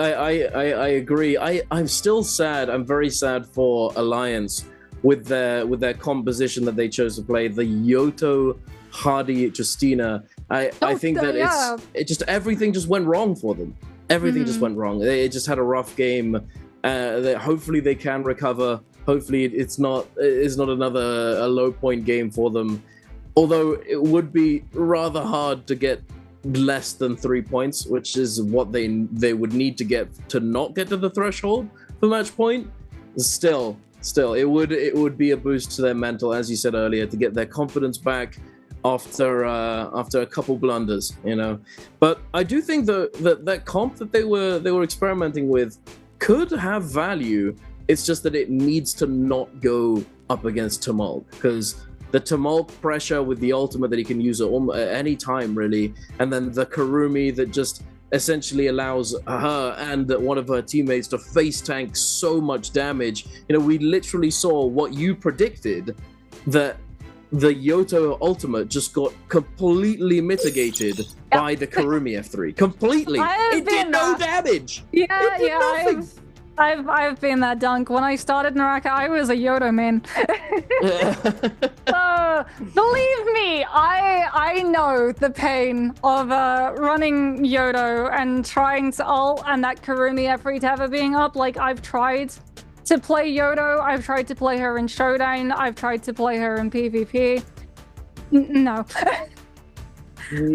I agree. I'm still sad. I'm very sad for Alliance with their composition that they chose to play, the Yoto, Hardy, Justina. I think that it just everything just went wrong for them. Everything just went wrong. They just had a rough game. Hopefully they can recover. Hopefully it's not another low point game for them. Although it would be rather hard to get less than 3 points, which is what they would need to get to not get to the threshold for match point. Still, it would be a boost to their mental, as you said earlier, to get their confidence back after a couple blunders, you know. But I do think that comp that they were experimenting with could have value. It's just that it needs to not go up against Tumult, because the Tumult pressure with the ultimate that he can use at any time, really, and then the Karumi that just essentially allows her and one of her teammates to face tank so much damage. You know, we literally saw what you predicted, that the Yoto ultimate just got completely mitigated by the Karumi F3. Completely. It did no damage. Yeah, I've been that dunk. When I started NARAKA, I was a Yoto man. Believe me, I know the pain of running Yoto and trying to ult and that Karumi F3 Teva being up. Like, I've tried to play Yoto, I've tried to play her in Showdown, I've tried to play her in PvP. No.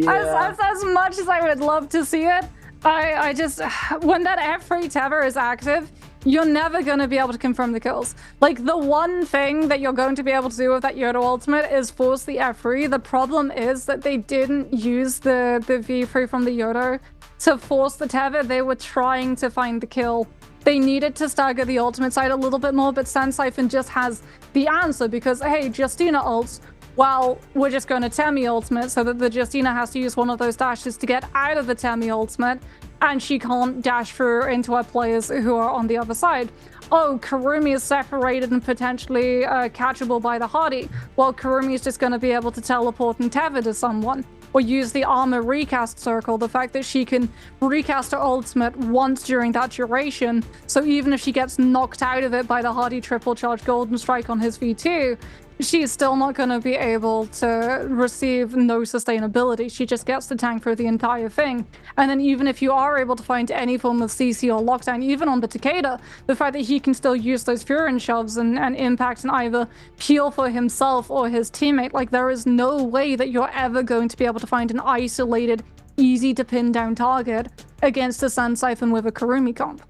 As much as I would love to see it, I just, when that F3 Teva is active, you're never going to be able to confirm the kills. Like, the one thing that you're going to be able to do with that Yoto ultimate is force the F3. The problem is that they didn't use the V3 from the Yoto to force the Teva. They were trying to find the kill. They needed to stagger the ultimate side a little bit more, but Sand Xiphon just has the answer because, hey, Justina ults. Well, we're just going to Temi ultimate so that the Justina has to use one of those dashes to get out of the Temi ultimate, and she can't dash through into our players who are on the other side. Oh, Karumi is separated and potentially catchable by the Hardy. Well, Karumi is just going to be able to teleport and tether to someone, or use the armor recast circle. The fact that she can recast her ultimate once during that duration, so even if she gets knocked out of it by the Hardy triple charge golden strike on his V2, she's still not going to be able to receive no sustainability. She just gets to tank through the entire thing. And then even if you are able to find any form of CC or lockdown, even on the Takeda, the fact that he can still use those Furin shoves and impact and either peel for himself or his teammate, like there is no way that you're ever going to be able to find an isolated, easy to pin down target against a Sand Siphon with a Kurumi comp.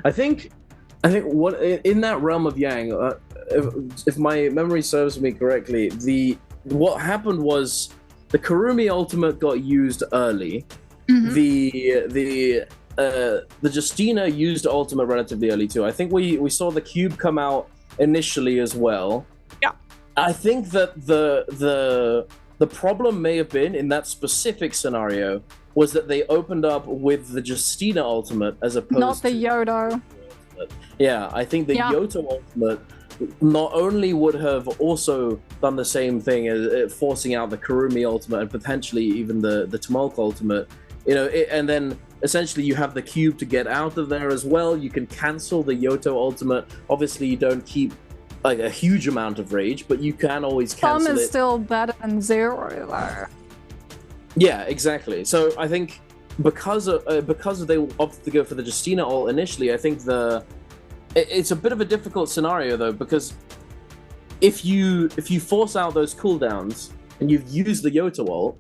I think what in that realm of Yang, if my memory serves me correctly, what happened was the Kurumi ultimate got used early. The Justina used ultimate relatively early too. I think we saw the cube come out initially as well. Yeah. I think that the problem may have been in that specific scenario was that they opened up with the Justina ultimate as opposed not the Yoto. Yeah, I think the Yoto ultimate not only would have also done the same thing as forcing out the Kurumi ultimate and potentially even the Tumulk ultimate, and then essentially you have the cube to get out of there as well. You can cancel the Yoto ultimate. Obviously, you don't keep like a huge amount of rage, but you can always cancel it. Some is still better than 0 though. Yeah, exactly. So I think because they opted to go for the Justina ult initially, I think it's a bit of a difficult scenario though, because if you force out those cooldowns and you've used the Yoto ult,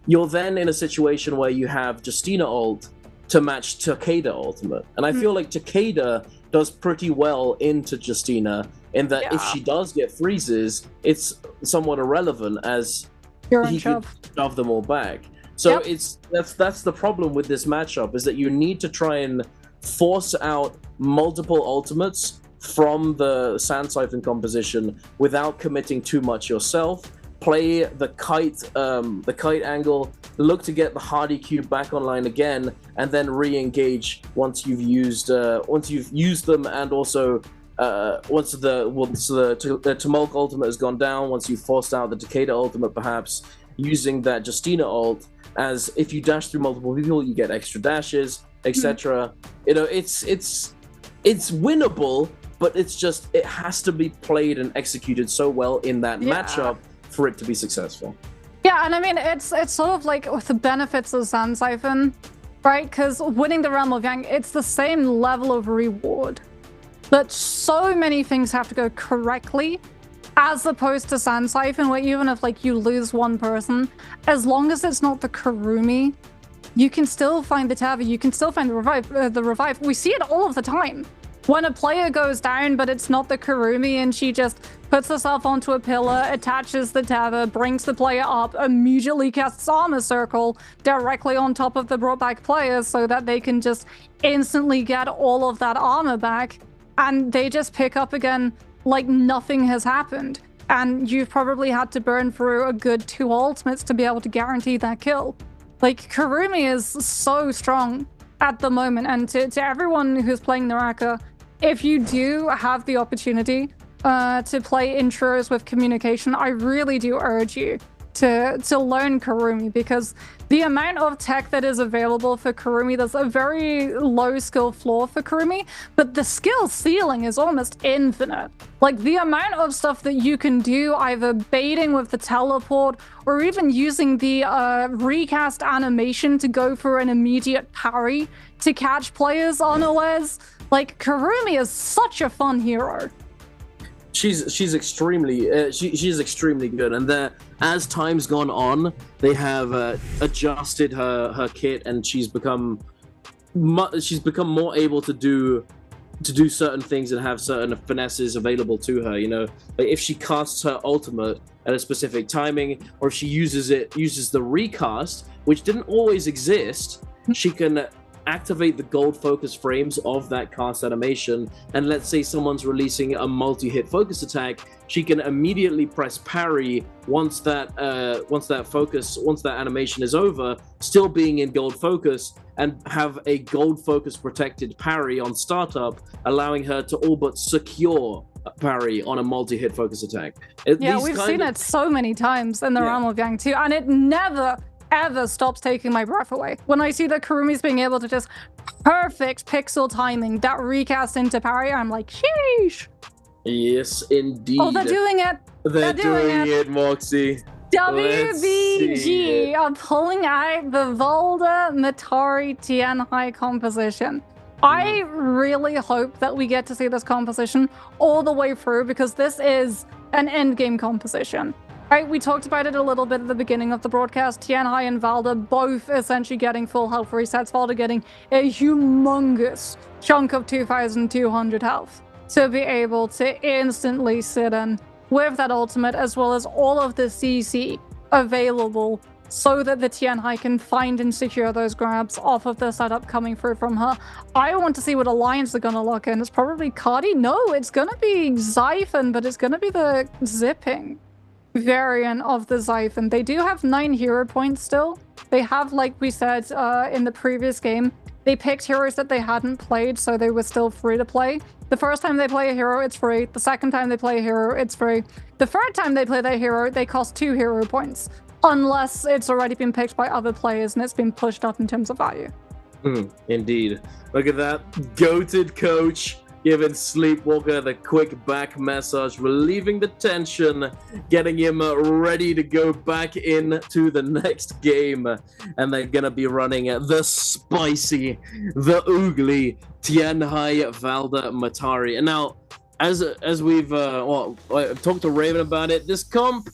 you're then in a situation where you have Justina ult to match Takeda ultimate, and I feel like Takeda does pretty well into Justina in that if she does get freezes, it's somewhat irrelevant as he can shove them all back. So that's the problem with this matchup, is that you need to try and force out multiple ultimates from the Sand Siphon composition without committing too much yourself. Play the kite angle, look to get the Hardy cube back online again, and then re-engage once you've used them, and also once the Tumulk ultimate has gone down, once you've forced out the Takeda ultimate, perhaps using that Justina ult, as if you dash through multiple people, you get extra dashes, etc. It's winnable, but it has to be played and executed so well in that matchup for it to be successful. Yeah, and I mean, it's sort of like with the benefits of Sand Siphon, right? Because winning the Realm of Yang, it's the same level of reward, but so many things have to go correctly, as opposed to Sand Siphon, where even if like you lose one person, as long as it's not the Kurumi, you can still find the Tava, you can still find the revive. We see it all of the time. When a player goes down, but it's not the Kurumi, and she just puts herself onto a pillar, attaches the Tava, brings the player up, immediately casts Armor Circle directly on top of the brought back players so that they can just instantly get all of that armor back, and they just pick up again like nothing has happened. And you've probably had to burn through a good 2 ultimates to be able to guarantee that kill. Like, Kurumi is so strong at the moment, and to everyone who's playing NARAKA, if you do have the opportunity to play intros with communication, I really do urge you to learn Kurumi, because the amount of tech that is available for Kurumi, there's a very low skill floor for Kurumi, but the skill ceiling is almost infinite. Like, the amount of stuff that you can do, either baiting with the teleport or even using the recast animation to go for an immediate parry to catch players unawares. Like, Kurumi is such a fun hero. She's extremely she's extremely good, and as time's gone on, they have adjusted her kit, and she's become more able to do certain things and have certain finesses available to her. Like if she casts her ultimate at a specific timing, or if she uses the recast, which didn't always exist, she can activate the gold focus frames of that cast animation, and let's say someone's releasing a multi-hit focus attack, she can immediately press parry once that animation is over, still being in gold focus, and have a gold focus protected parry on startup, allowing her to all but secure a parry on a multi-hit focus attack. Yeah, we've seen it so many times in the Realm of Yang too, and it never ever stops taking my breath away. When I see that Kurumi's being able to just perfect pixel timing that recast into parry, I'm like, sheesh. Yes, indeed. Oh, they're doing it. They're doing it, Moxie. WBG are pulling out the Volda Matari Tianhai composition. I really hope that we get to see this composition all the way through, because this is an endgame composition. Right, we talked about it a little bit at the beginning of the broadcast. Tianhai and Valda both essentially getting full health resets. Valda getting a humongous chunk of 2,200 health to be able to instantly sit in with that ultimate, as well as all of the CC available, so that the Tianhai can find and secure those grabs off of the setup coming through from her. I want to see what alliance they're going to lock in. It's probably Cardi. No, it's going to be Xiphon, but it's going to be the zipping variant of the Xiphon. They do have 9 hero points still. They have, like we said in the previous game, they picked heroes that they hadn't played, so they were still free to play. The first time they play a hero, it's free. The second time they play a hero, it's free. The third time they play their hero, they cost 2 hero points, unless it's already been picked by other players and it's been pushed up in terms of value. Indeed. Look at that. Goated coach giving Sleepwalker the quick back massage, relieving the tension, getting him ready to go back into the next game. And they're going to be running the spicy, the oogly Tianhai Valda Matari. And now, as we've talked to Raven about it, this comp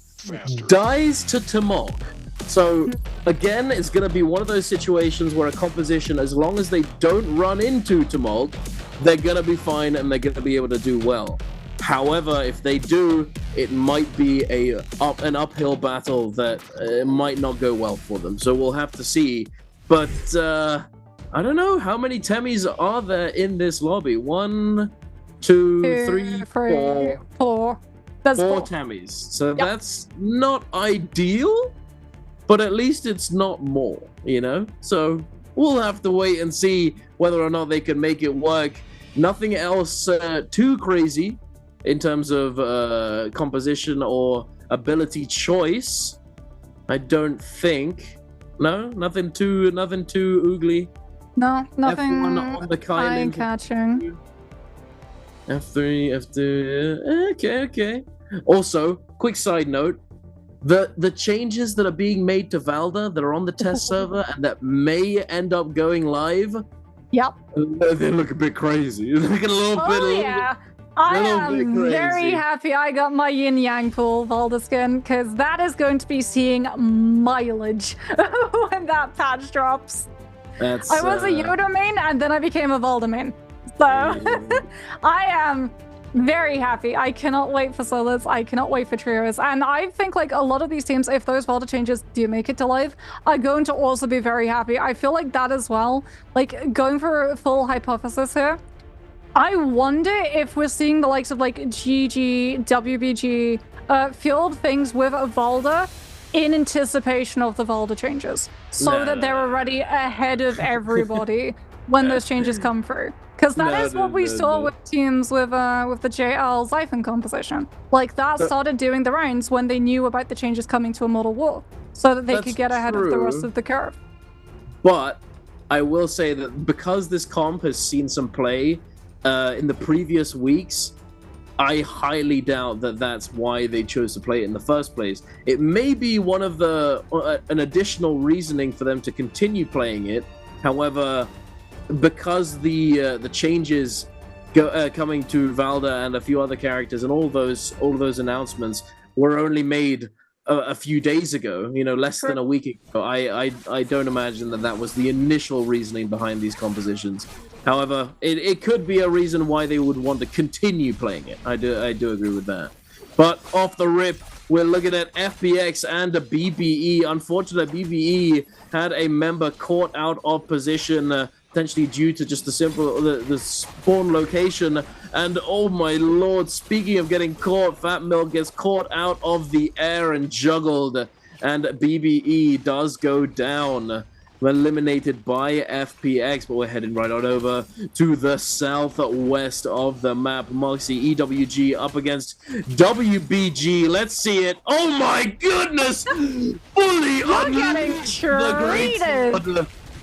dies to Tamok. So again, it's going to be one of those situations where a composition, as long as they don't run into Tamok, they're going to be fine and they're going to be able to do well. However, if they do, it might be an uphill battle that might not go well for them. So we'll have to see. But I don't know, how many Temis are there in this lobby? 1, 2, 3, 4. That's 4 Temis. So that's not ideal, but at least it's not more, you know? So we'll have to wait and see whether or not they can make it work. Nothing else too crazy in terms of composition or ability choice, I don't think. No, nothing too oogly. No, nothing F1 on the eye-catching. F3, okay. Also, quick side note, the changes that are being made to Valda that are on the test server and that may end up going live, they look a bit crazy. They look a little bit. Yeah. I am very happy I got my Yin Yang pool Valda skin, because that is going to be seeing mileage when that patch drops. I was a Yoda main and then I became a Valda main. So I am very happy. I cannot wait for solos. I cannot wait for trios. And I think like a lot of these teams, if those Valda changes do make it to live, are going to also be very happy. I feel like that as well. Like going for a full hypothesis here, I wonder if we're seeing the likes of like GG, WBG field things with Valda in anticipation of the Valda changes, so that they're already ahead of everybody when those changes come through. Because that is what we saw with teams with the JL Xiphon composition. Like that started doing the rounds when they knew about the changes coming to Immortal War, so that they could get ahead of the rest of the curve. But I will say that because this comp has seen some play in the previous weeks, I highly doubt that that's why they chose to play it in the first place. It may be one of the an additional reasoning for them to continue playing it. However, because the changes coming to Valda and a few other characters and all those announcements were only made a few days ago, you know, less than a week ago, I don't imagine that was the initial reasoning behind these compositions. However, it could be a reason why they would want to continue playing it. I do agree with that. But off the rip, we're looking at FPX and a BBE. Unfortunately, BBE had a member caught out of position, potentially due to just the spawn location. And oh my lord, speaking of getting caught, Fat Milk gets caught out of the air and juggled, and BBE does go down. We're eliminated by FPX, but we're heading right on over to the southwest of the map. Moxie, EWG up against WBG. Let's see it. Oh my goodness! Fully unleashed the great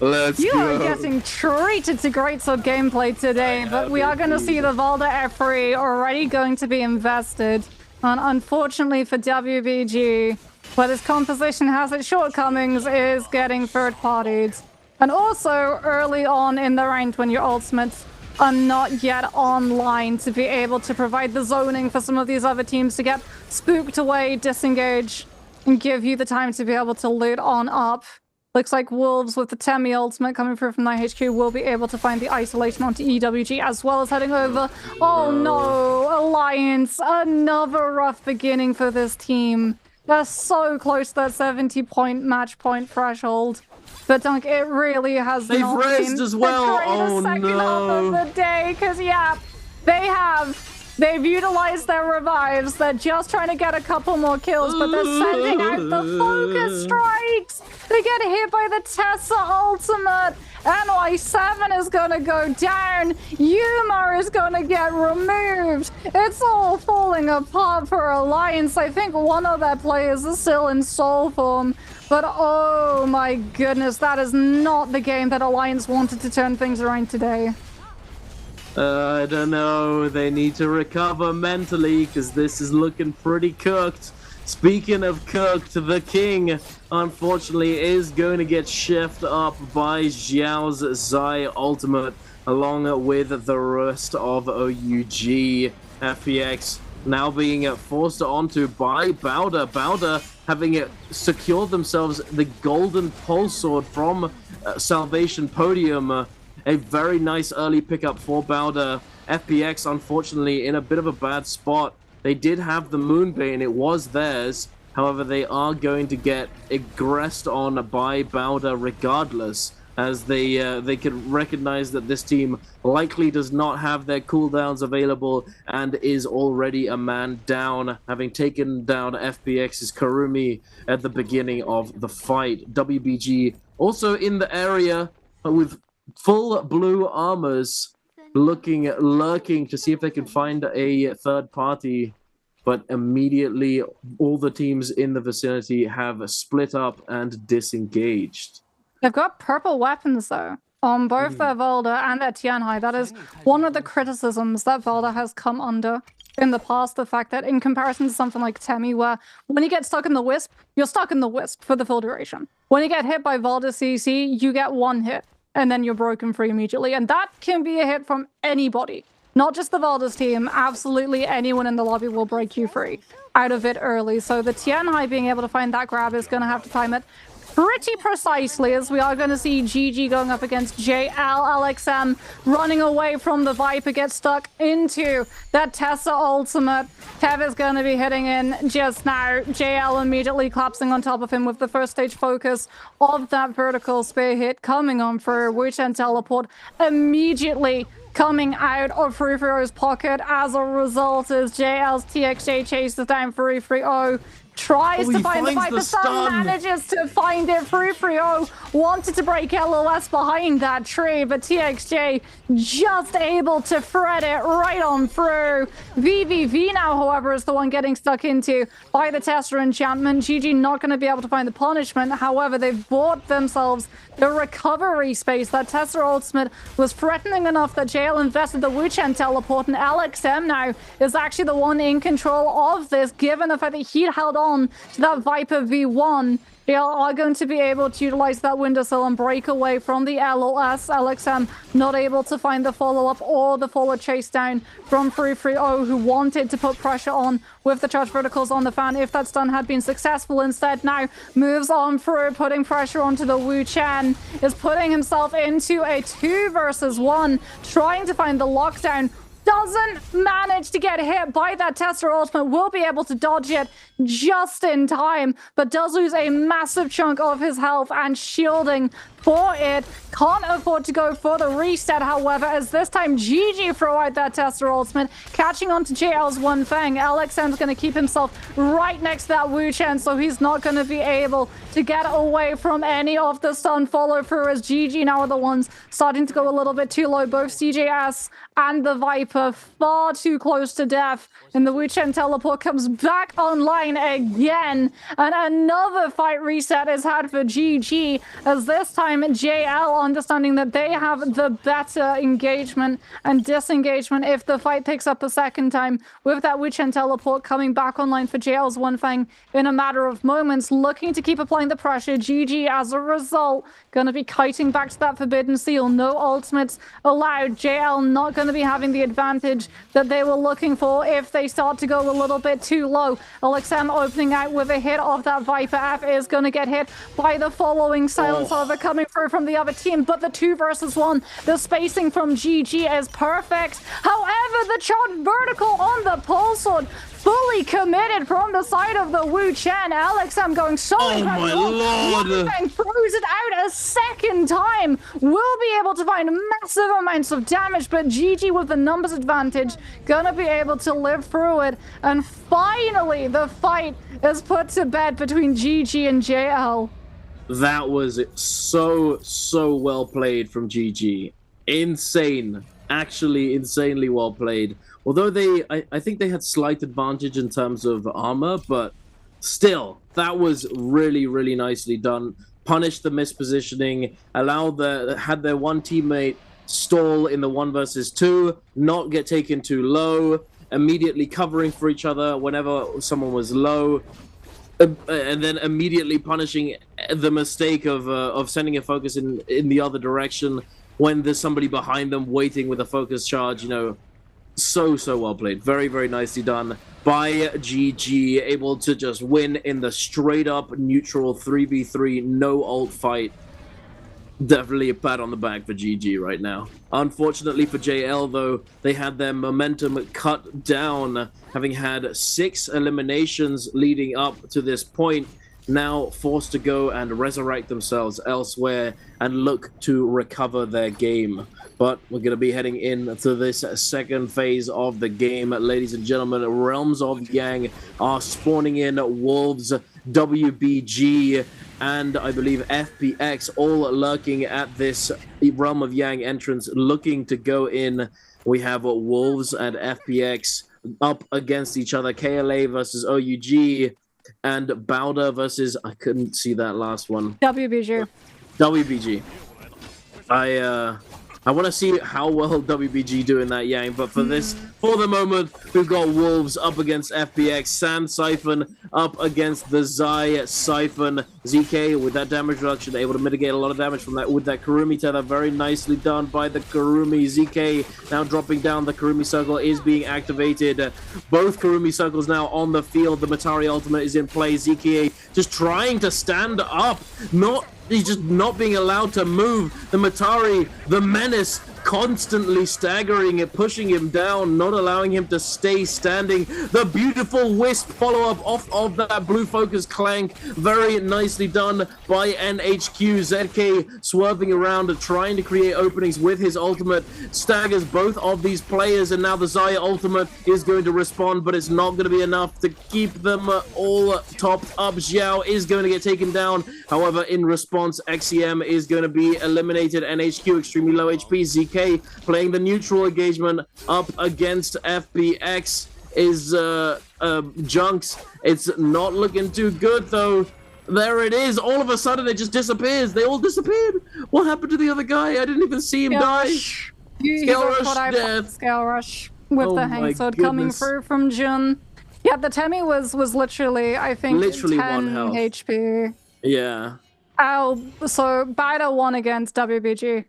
Let's You go. are getting treated to great sub gameplay today, but we are going to see the Valda F3 already going to be invested. And unfortunately for WBG, where this composition has its shortcomings, is getting third-partied. And also early on in the round when your ultimates are not yet online to be able to provide the zoning for some of these other teams to get spooked away, disengage, and give you the time to be able to loot on up. Looks like Wolves with the Temi ultimate coming through from NiHQ will be able to find the isolation onto EWG as well as heading over. Oh no, Alliance, another rough beginning for this team. They're so close to that 70-point match point threshold. But Dunk, it really has They've not rezzed been as well. the greatest second half of the day. Because, yeah, they've utilized their revives. They're just trying to get a couple more kills, but they're sending out the focus strikes. They get hit by the Tessa ultimate. NY7 is going to go down. Yuma is going to get removed. It's all falling apart for Alliance. I think one of their players is still in soul form. But oh my goodness, that is not the game that Alliance wanted to turn things around today. I don't know. They need to recover mentally because this is looking pretty cooked. Speaking of cooked, the King, unfortunately, is going to get shifted up by Xiao's Zai ultimate, along with the rest of OUG. FPX now being forced onto by Bowder. Bowder having secured themselves the golden pulse sword from Salvation Podium. A very nice early pickup for Bowder. FPX, unfortunately, in a bit of a bad spot. They did have the Moonbane, it was theirs. However, they are going to get aggressed on by Bowder regardless, as they can recognize that this team likely does not have their cooldowns available and is already a man down, having taken down FPX's Karumi at the beginning of the fight. WBG also in the area with full blue armors, lurking to see if they can find a third party, but immediately all the teams in the vicinity have split up and disengaged. They've got purple weapons though on both their Valda and their Tianhai. That is one of the criticisms that Valda has come under in the past, the fact that in comparison to something like Temi, where when you get stuck in the Wisp, you're stuck in the Wisp for the full duration. When you get hit by Valda CC, you get one hit and then you're broken free immediately. And that can be a hit from anybody, not just the Valda's team. Absolutely anyone in the lobby will break you free out of it early. So the Tianhai being able to find that grab is going to have to time it pretty precisely, as we are going to see GG going up against JL. LXM running away from the Viper, gets stuck into that Tessa ultimate. Tev is going to be hitting in just now. JL immediately collapsing on top of him with the first stage focus of that vertical spear hit coming on for Wuchen teleport immediately coming out of Free-Free-O's pocket. As a result, as JL's TXJ chases down Free-Free-O, tries to find the Viper stun, manages to find it. Free-Free-O wanted to break LOS behind that tree, but TXJ just able to thread it right on through. VVV now, however, is the one getting stuck into by the Tester enchantment. GG not going to be able to find the punishment. However, they've bought themselves the recovery space. That Tester ultimate was threatening enough that JL invested the Wuchen teleport, and LXM now is actually the one in control of this, given the fact that he held on to that Viper V1. They are going to be able to utilize that windowsill and break away from the LOS. LXM not able to find the follow-up or the forward chase down from Free-Free-O, who wanted to put pressure on with the charge verticals on the fan if that stun had been successful. Instead now moves on through, putting pressure onto the Wu Chen, is putting himself into a 2 versus 1, trying to find the lockdown. Doesn't manage to get hit by that Tester ultimate, will be able to dodge it just in time, but does lose a massive chunk of his health and shielding for it. Can't afford to go for the reset, however, as this time GG throw out that Tester ultimate, catching onto JL's One Fang. LXM's going to keep himself right next to that Wu Chen, so he's not going to be able to get away from any of the stun follow through, as GG now are the ones starting to go a little bit too low. Both CJS and the Viper far too close to death, and the Wu Chen teleport comes back online again, and another fight reset is had for GG, as this time time, JL understanding that they have the better engagement and disengagement if the fight picks up a second time, with that Witch and teleport coming back online for JL's One Fang in a matter of moments, looking to keep applying the pressure. GG, as a result, going to be kiting back to that Forbidden Seal. No ultimates allowed. JL not going to be having the advantage that they were looking for if they start to go a little bit too low. LXM opening out with a hit of that Viper. F is going to get hit by the following silence over coming through from the other team, but the 2 versus 1, the spacing from GG is perfect. However, the shot vertical on the pulse sword fully committed from the side of the Wu Chen. LXM going so incredible. My lord! Throws it out a second time. Will be able to find massive amounts of damage, but GG with the numbers advantage, gonna be able to live through it. And finally, the fight is put to bed between GG and JL. That was so well played from GG. Insane. Actually insanely well played. Although I think they had slight advantage in terms of armor, but still, that was really nicely done. Punished the mispositioning, had their one teammate stall in the 1 versus 2, not get taken too low, immediately covering for each other whenever someone was low, and then immediately punishing the mistake of sending a focus in the other direction when there's somebody behind them waiting with a focus charge. You know, so well played. Very nicely done by GG, able to just win in the straight up neutral 3v3 no ult fight. Definitely a pat on the back for GG right now. Unfortunately for JL, though, they had their momentum cut down, having had 6 eliminations leading up to this point. Now forced to go and resurrect themselves elsewhere and look to recover their game. But we're going to be heading into this second phase of the game. Ladies and gentlemen, Realms of Yang are spawning in. Wolves, WBG, and I believe FPX all lurking at this Realm of Yang entrance, looking to go in. We have Wolves and FPX up against each other. KLA versus OUG. And Bowder versus, I couldn't see that last one. WBG. I want to see how well WBG do in that Yang, but for the moment, we've got Wolves up against FPX, Sand Siphon up against the Zai Siphon. ZK with that damage reduction, able to mitigate a lot of damage from that with that Kurumi tether. Very nicely done by the Kurumi. ZK now dropping down. The Kurumi circle is being activated. Both Kurumi circles now on the field. The Matari ultimate is in play. ZK just trying to stand up, he's just not being allowed to move. The Matari, the menace, constantly staggering it, pushing him down, not allowing him to stay standing. The beautiful Wisp follow-up off of that blue focus clank. Very nicely done by NHQ. ZK swerving around and trying to create openings with his ultimate. Staggers both of these players, and now the Zaya ultimate is going to respond, but it's not going to be enough to keep them all topped up. Xiao is going to get taken down. However, in response, XCM is going to be eliminated. NHQ extremely low HP. ZK playing the neutral engagement up against FPX is Junks. It's not looking too good, though. There it is. All of a sudden, it just disappears. They all disappeared. What happened to the other guy? I didn't even see him die. Scale Rush death. Scale Rush with the hang sword coming through from Jun. Yeah, the Temi was literally, I think, 10 1 health. HP. Yeah. So Bida won against WBG.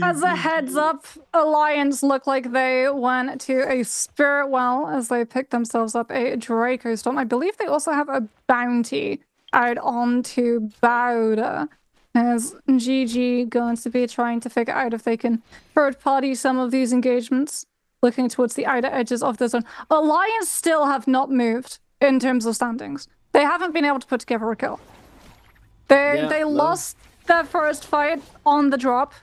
As a heads up, Alliance look like they went to a Spirit Well as they picked themselves up a Draco Storm. I believe they also have a bounty out onto Bowder, as GG going to be trying to figure out if they can third party some of these engagements, looking towards the outer edges of the zone. Alliance still have not moved in terms of standings. They haven't been able to put together a kill. They lost their first fight on the drop.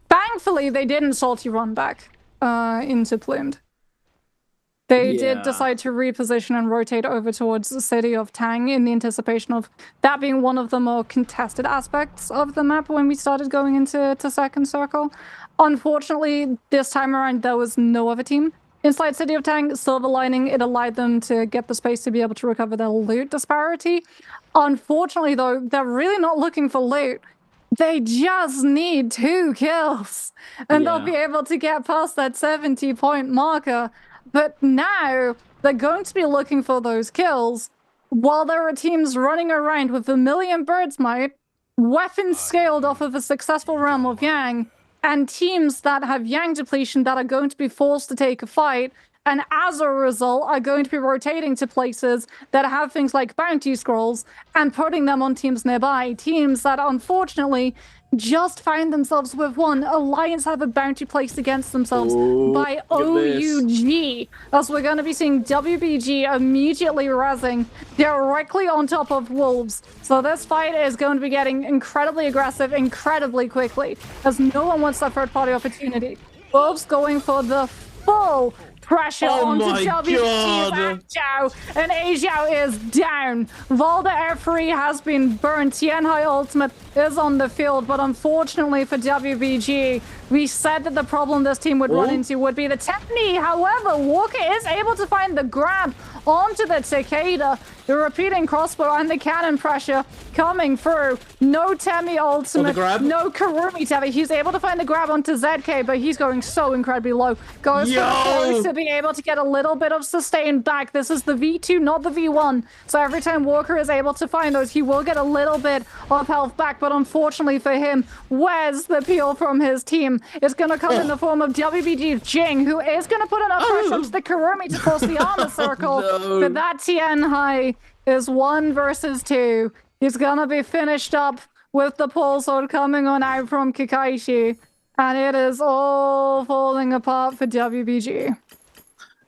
Thankfully, they didn't salty run back into Plumed. They did decide to reposition and rotate over towards the city of Tang in the anticipation of that being one of the more contested aspects of the map when we started going into second circle. Unfortunately, this time around, there was no other team inside City of Tang, Silver Lining, it allowed them to get the space to be able to recover their loot disparity. Unfortunately, though, they're really not looking for loot. They just need 2 kills, and they'll be able to get past that 70-point marker. But now they're going to be looking for those kills while there are teams running around with Vermilion Bird's Might, weapons scaled off of a successful Realm of Yang, and teams that have Yang depletion that are going to be forced to take a fight, and as a result are going to be rotating to places that have things like bounty scrolls and putting them on teams nearby. Teams that unfortunately just find themselves with one. Alliance have a bounty placed against themselves by OUG, as we're going to be seeing WBG immediately rezzing directly on top of Wolves. So this fight is going to be getting incredibly aggressive incredibly quickly, as no one wants that third-party opportunity. Wolves going for the full pressure onto WBG Zhao, and Zhao is down. Valda F3 has been burnt. Tianhai ultimate is on the field, but unfortunately for WBG, we said that the problem this team would run into would be the Temi. However, Walker is able to find the grab onto the Takeda. The repeating crossbow and the cannon pressure coming through. No Temi ultimate, no Karumi Temi. He's able to find the grab onto ZK, but he's going so incredibly low. Goes for to be able to get a little bit of sustain back. This is the V2, not the V1. So every time Walker is able to find those, he will get a little bit of health back. But unfortunately for him, where's the peel from his team? It's going to come in the form of WBG's Jing, who is going to put enough pressure onto the Karumi to force the armor circle. But that Tianhai is 1 versus 2. He's going to be finished up with the pole sword coming on out from Kakaishi. And it is all falling apart for WBG.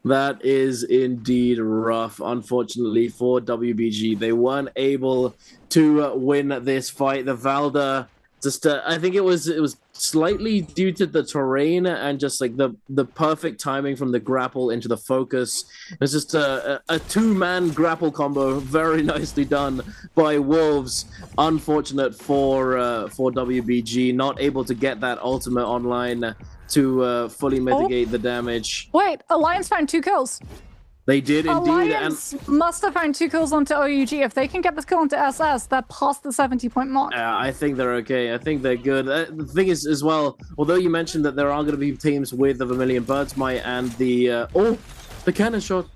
That is indeed rough, unfortunately, for WBG. They weren't able to win this fight. The Valda, just I think it was slightly due to the terrain and just like the perfect timing from the grapple into the focus. It's just a 2-man grapple combo, very nicely done by Wolves. Unfortunate for WBG, not able to get that ultimate online to fully mitigate the damage. Wait, Alliance found 2 kills. They did indeed. Alliance must have found 2 kills onto OUG. If they can get this kill onto SS, they're past the 70-point mark. I think they're okay. I think they're good. The thing is, as well, although you mentioned that there are going to be teams with the Vermilion Bird's Might and the the cannon shot.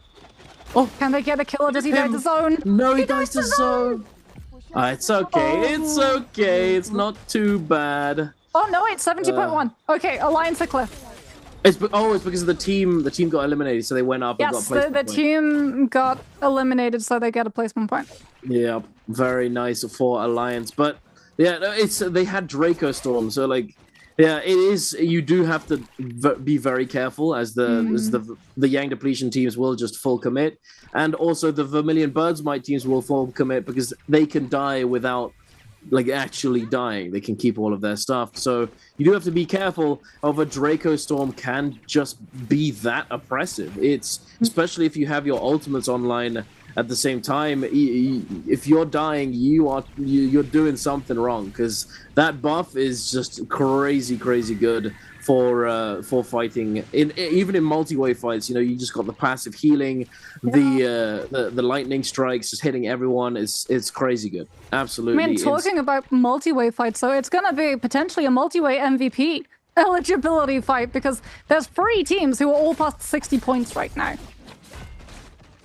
Oh, can they get a kill or does he die to zone? No, he dies to zone. It's okay. It's okay. It's not too bad. Oh no, it's 70.1. Okay, Alliance are clear. It's because of the team. The team got eliminated, so they went up and got placement the team got eliminated, so they get a placement point. Yeah, very nice for Alliance. But yeah, they had Draco Storm, so like, yeah, it is. You do have to be very careful as the Yang depletion teams will just full commit, and also the Vermilion Bird's Might teams will full commit because they can die without like actually dying. They can keep all of their stuff, so you do have to be careful of a Draco Storm can just be that oppressive. It's especially if you have your ultimates online at the same time. If you're dying, you're doing something wrong, because that buff is just crazy good for fighting. Even in multi-way fights, you know, you just got the passive healing, the lightning strikes just hitting everyone. It's crazy good. Absolutely. I mean, talking about multi-way fights, so it's gonna be potentially a multi-way MVP eligibility fight, because there's 3 teams who are all past 60 points right now.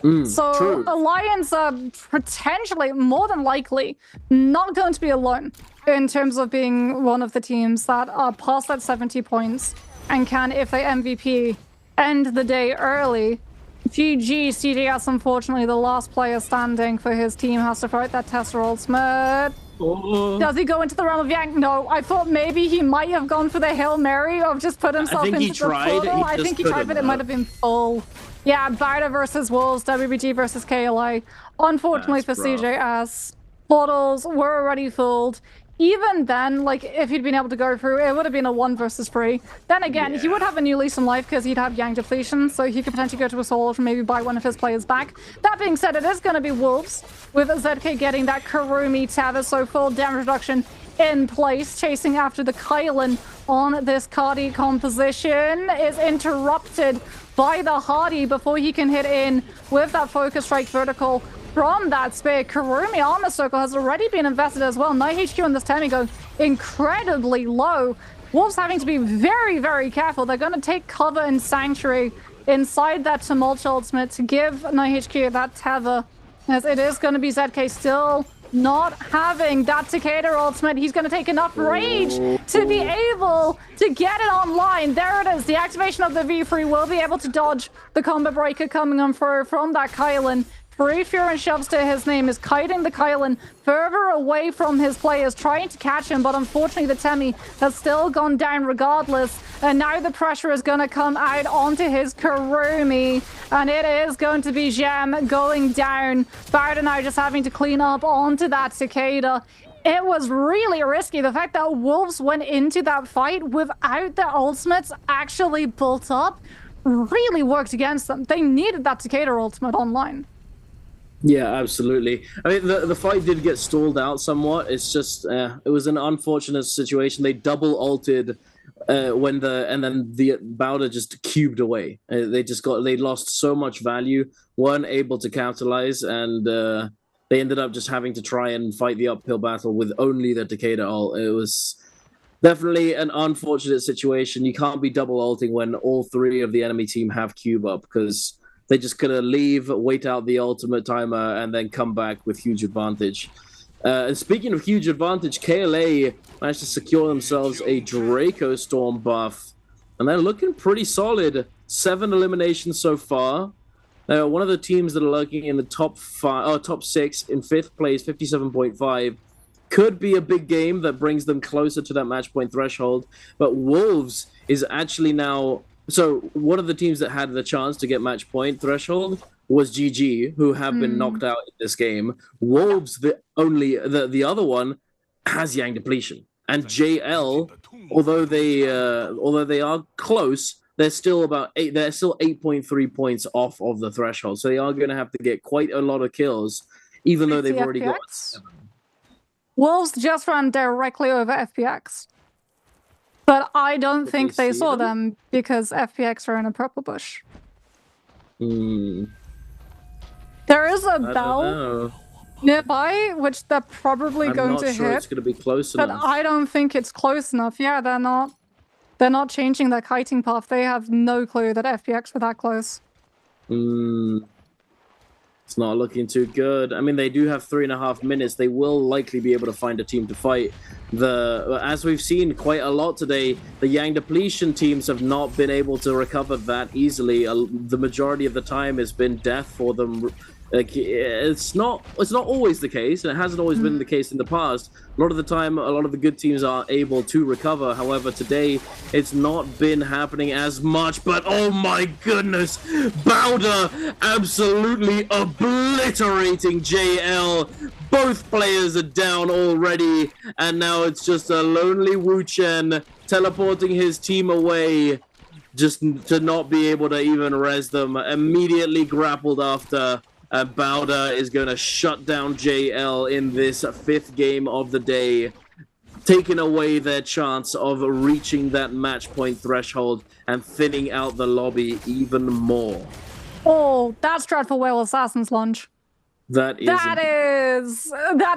So true. Alliance are potentially, more than likely, not going to be alone in terms of being one of the teams that are past that 70 points and can, if they MVP, end the day early. GG, CDS, unfortunately, the last player standing for his team, has to fight that Tesla ultimate. Does he go into the realm of Yang? No, I thought maybe he might have gone for the Hail Mary of just put himself into the portal. I think he tried, but it might have been full. Yeah, Bida versus Wolves, WBG versus KLA. Unfortunately for CJS, portals were already filled. Even then, like, if he'd been able to go through, it would have been a 1 versus 3. Then again, he would have a new lease on life because he'd have Yang depletion, so he could potentially go to a solo and maybe buy one of his players back. That being said, it is going to be Wolves, with ZK getting that Karumi tether, so full damage reduction in place, chasing after the Kylan on this Cardi composition is interrupted by the Hardy before he can hit in with that focus strike vertical from that spear. Kurumi armor circle has already been invested as well. Night HQ and this Temi go incredibly low. Wolves having to be very, very careful. They're going to take cover in Sanctuary inside that Tumult ultimate to give Night HQ that tether, as it is going to be ZK still not having that Takeda ultimate. He's going to take enough rage to be able to get it online. There it is. The activation of the V3 will be able to dodge the combo breaker coming on from that Kylan. Free Fury shoves to his name, is kiting the Kylan further away from his players, trying to catch him, but unfortunately the Temi has still gone down regardless. And now the pressure is going to come out onto his Kurumi, and it is going to be Gem going down. Barda now just having to clean up onto that Cicada. It was really risky. The fact that Wolves went into that fight without their ultimates actually built up really worked against them. They needed that Cicada ultimate online. Yeah, absolutely. I mean, the fight did get stalled out somewhat. It's just it was an unfortunate situation. They double ulted and then the Bowder just cubed away. They lost so much value, weren't able to capitalize, and they ended up just having to try and fight the uphill battle with only the Takeda ult. It was definitely an unfortunate situation. You can't be double ulting when all three of the enemy team have cube up, because they just could leave, wait out the ultimate timer, and then come back with huge advantage. And speaking of huge advantage, KLA managed to secure themselves a Draco Storm buff, and they're looking pretty solid. 7 eliminations so far. One of the teams that are lurking in the top 6 in 5th place, 57.5. Could be a big game that brings them closer to that match point threshold. But Wolves is actually now... So one of the teams that had the chance to get match point threshold was GG, who have been knocked out in this game. Wolves, the other one, has Yang Depletion, and JL, although they are close, they're still 8.3 points off of the threshold. So they are going to have to get quite a lot of kills, even though they've already got 7. Wolves just ran directly over FPX. But I don't think they saw them because FPX are in a purple bush. There is a bell nearby, which they're probably going to hit. I'm not sure it's going to be close enough. But I don't think it's close enough. Yeah, they're not changing their kiting path. They have no clue that FPX were that close. It's not looking too good. I mean, they do have 3.5 minutes. They will likely be able to find a team to fight. As we've seen quite a lot today, the Yang Depletion teams have not been able to recover that easily. The majority of the time has been death for them. It's not always the case, and it hasn't always been the case in the past. A lot of the time, a lot of the good teams are able to recover. However, today, it's not been happening as much. But oh my goodness, Bowder absolutely obliterating JL. Both players are down already, and now it's just a lonely Wu Chen teleporting his team away, just to not be able to even res them. Immediately grappled after. Bowder is going to shut down JL in this 5th game of the day, taking away their chance of reaching that match point threshold and thinning out the lobby even more. Oh, that's Dreadful Whale Assassin's Lunge. That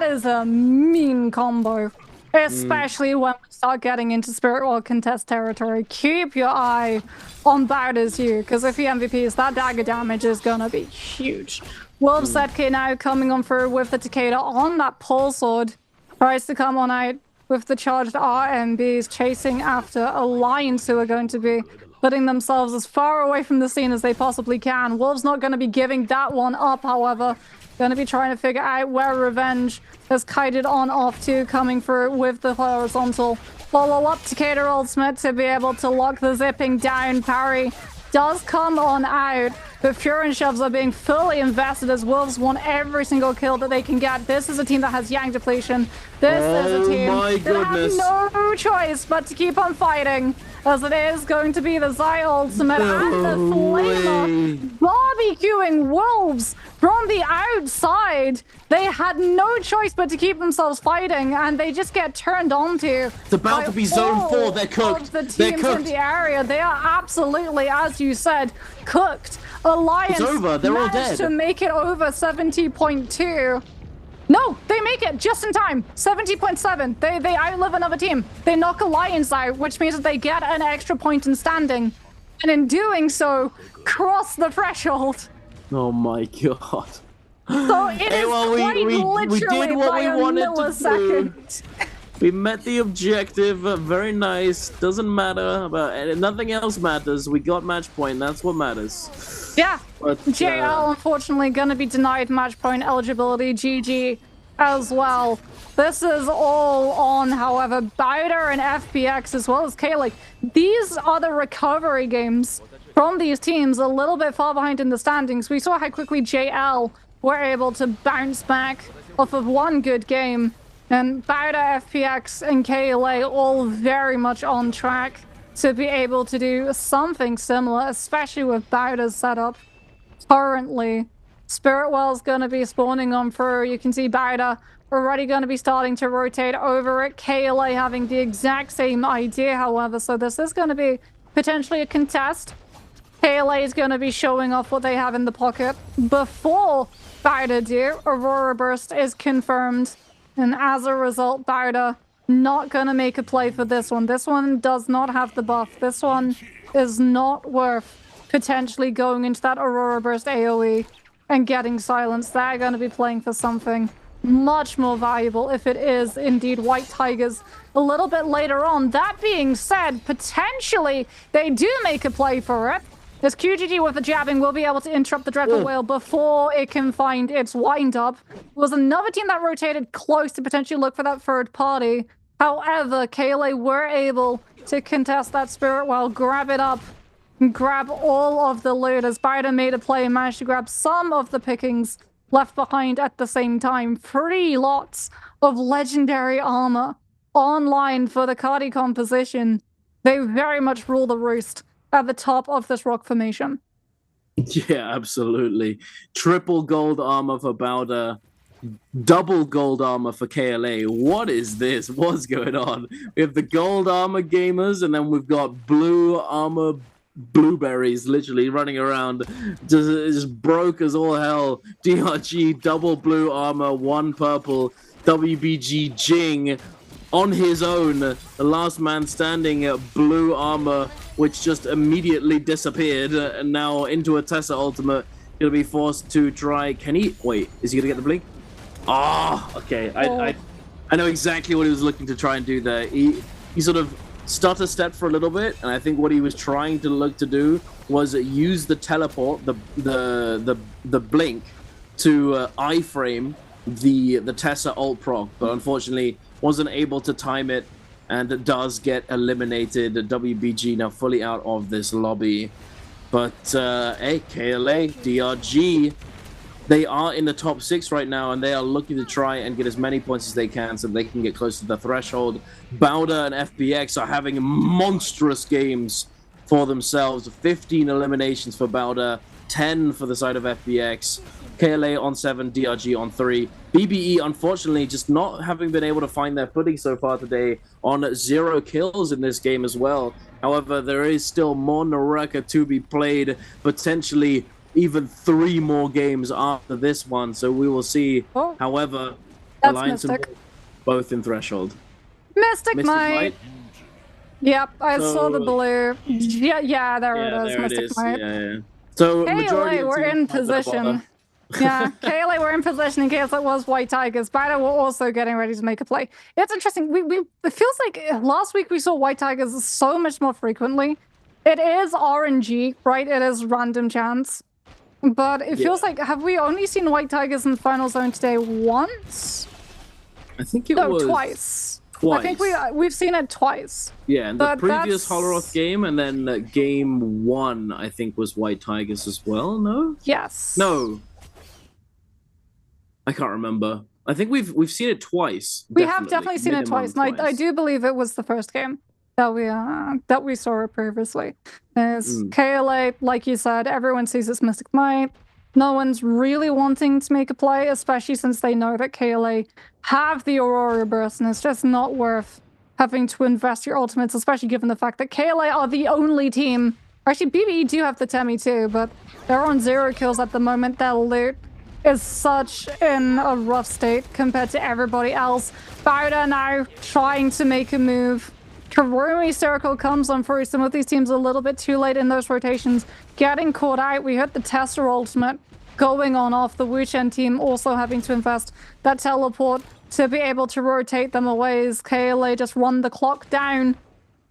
is a mean combo, especially when we start getting into Spirit World contest territory. Keep your eye on Bowder's U, because if he MVPs, that dagger damage is gonna be huge. Wolves ZK now coming on through with the Takeda on that pole sword. Tries to come on out with the charged RMBs, chasing after Alliance, who are going to be putting themselves as far away from the scene as they possibly can. Wolves not going to be giving that one up, however. Going to be trying to figure out where Revenge has kited on off to, coming through with the horizontal follow-up Takeda ultimate to be able to lock the zipping down. Parry does come on out, but Fury shoves are being fully invested as Wolves want every single kill that they can get. This is a team that has Yang Depletion. This is a team that has no choice but to keep on fighting, as it is going to be the Zai ultimate and the Flamer barbecuing Wolves from the outside, they had no choice but to keep themselves fighting, and they just get turned onto. It's about to be zone 4. They're cooked. The teams in the area, they are absolutely, as you said, cooked. Alliance it's over. They're all dead. to make it over 70.2. No, they make it just in time. 70.7. They outlive another team. They knock Alliance out, which means that they get an extra point in standing. And in doing so, cross the threshold. Oh my god. So it is quite literally we did what we wanted millisecond. to do. We met the objective. Very nice. Doesn't matter about nothing else matters. We got match point. That's what matters. Yeah. But, JL unfortunately gonna be denied match point eligibility. GG as well. This is all on, however, Bowder and FPX as well as K-Lake. These are the recovery games from these teams, a little bit far behind in the standings. We saw how quickly JL were able to bounce back off of one good game. And Bowder, FPX, and KLA all very much on track to be able to do something similar, especially with Bowder's setup currently. Spiritwell's going to be spawning on through. You can see Bowder already going to be starting to rotate over it. KLA having the exact same idea, however, so this is going to be potentially a contest. KLA is going to be showing off what they have in the pocket before Bowder do. Aurora Burst is confirmed. And as a result, Bowder not going to make a play for this one. This one does not have the buff. This one is not worth potentially going into that Aurora Burst AoE and getting silenced. They're going to be playing for something much more valuable if it is indeed White Tigers a little bit later on. That being said, potentially they do make a play for it. This QGG with the jabbing will be able to interrupt the Dreadful Whale before it can find its wind-up. There was another team that rotated close to potentially look for that third party. However, KLA were able to contest that Spirit Well, grab it up, and grab all of the loot as Bowder made a play and managed to grab some of the pickings left behind at the same time. 3 lots of legendary armor online for the Cardi composition. They very much rule the roost at the top of this rock formation. Yeah, absolutely. Triple gold armor for Bowder, double gold armor for KLA. What is this? What's going on? We have the gold armor gamers, and then we've got blue armor blueberries literally running around, just broke as all hell. DRG double blue armor, 1 purple. WBG Jing on his own, the last man standing, blue armor, which just immediately disappeared, and now into a Tessa ultimate. Gonna be forced to try. Can he? Wait, is he gonna get the blink? Ah, okay. I know exactly what he was looking to try and do there. He sort of stutter stepped for a little bit, and I think what he was trying to look to do was use the teleport, the blink, to iframe the Tessa ult proc, but unfortunately wasn't able to time it, and it does get eliminated. WBG now fully out of this lobby. But hey, KLA, DRG, they are in the top 6 right now, and they are looking to try and get as many points as they can so they can get close to the threshold. Bowder and FPX are having monstrous games for themselves. 15 eliminations for Bowder, 10 for the side of FPX. KLA on 7, DRG on 3. BBE, unfortunately, just not having been able to find their footing so far today, on 0 kills in this game as well. However, there is still more NARAKA to be played, potentially even 3 more games after this one. So we will see. However, Alliance and both in threshold. Mystic Might. Yep, I saw the blue. Yeah, there it is. Mystic Might. Yeah. So KLA were in position. Yeah, KLA were in position in case it was White Tigers. Bowder were also getting ready to make a play. It's interesting. It feels like last week we saw White Tigers so much more frequently. It is RNG, right? It is random chance. But it feels like, have we only seen White Tigers in the final zone today once? I think it was twice. I think we've seen it twice. Yeah, and the previous Holoroth game, and then game 1, I think, was White Tigers as well. No. Yes. No. I can't remember. I think we've seen it twice. We have definitely seen it twice, and I do believe it was the first game that we saw it previously. Is KLA, like you said, everyone sees this Mystic Might. No one's really wanting to make a play, especially since they know that KLA have the Aurora Burst, and it's just not worth having to invest your ultimates, especially given the fact that KLA are the only team. Actually, BBE do have the Temi too, but they're on 0 kills at the moment. Their loot is such in a rough state compared to everybody else. BIWEEK2 now trying to make a move. Karumi Circle comes on through. Some of these teams are a little bit too late in those rotations, getting caught out. We heard the Tester ultimate going on off the Wuchen team, also having to invest that teleport to be able to rotate them away as KLA just run the clock down,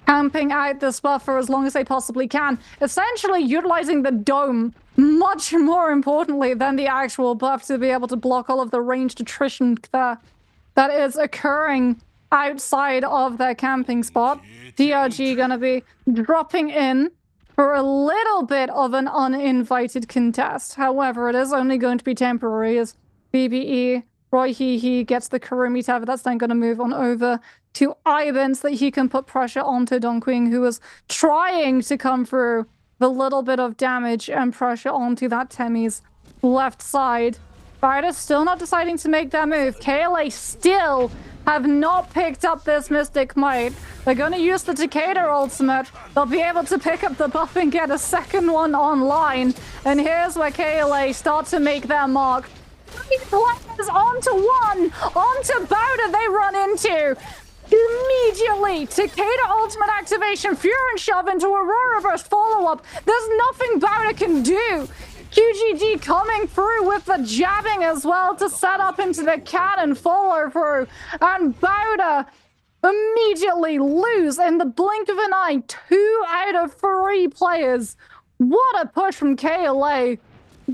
camping out this buffer as long as they possibly can, essentially utilizing the dome much more importantly than the actual buff to be able to block all of the ranged attrition that is occurring outside of their camping spot. DRG gonna be dropping in for a little bit of an uninvited contest. However, it is only going to be temporary as BBE Roy He gets the Karumi Tower. That's then going to move on over to Ivan so that he can put pressure onto Dongqing, who is trying to come through the little bit of damage and pressure onto that Temi's left side. BIWEEK2 still not deciding to make that move. KLA still have not picked up this Mystic Might. They're going to use the Takeda ultimate. They'll be able to pick up the buff and get a second one online. And here's where KLA start to make their mark. 3 players onto one, onto BIWEEK2 they run into. Immediately, Takeda ultimate activation, Fury Shove into Aurora Burst follow-up. There's nothing BIWEEK2 can do. QGG coming through with the jabbing as well to set up into the cannon follow through. And BIWEEK2 immediately lose in the blink of an eye. 2 out of 3 players. What a push from KLA.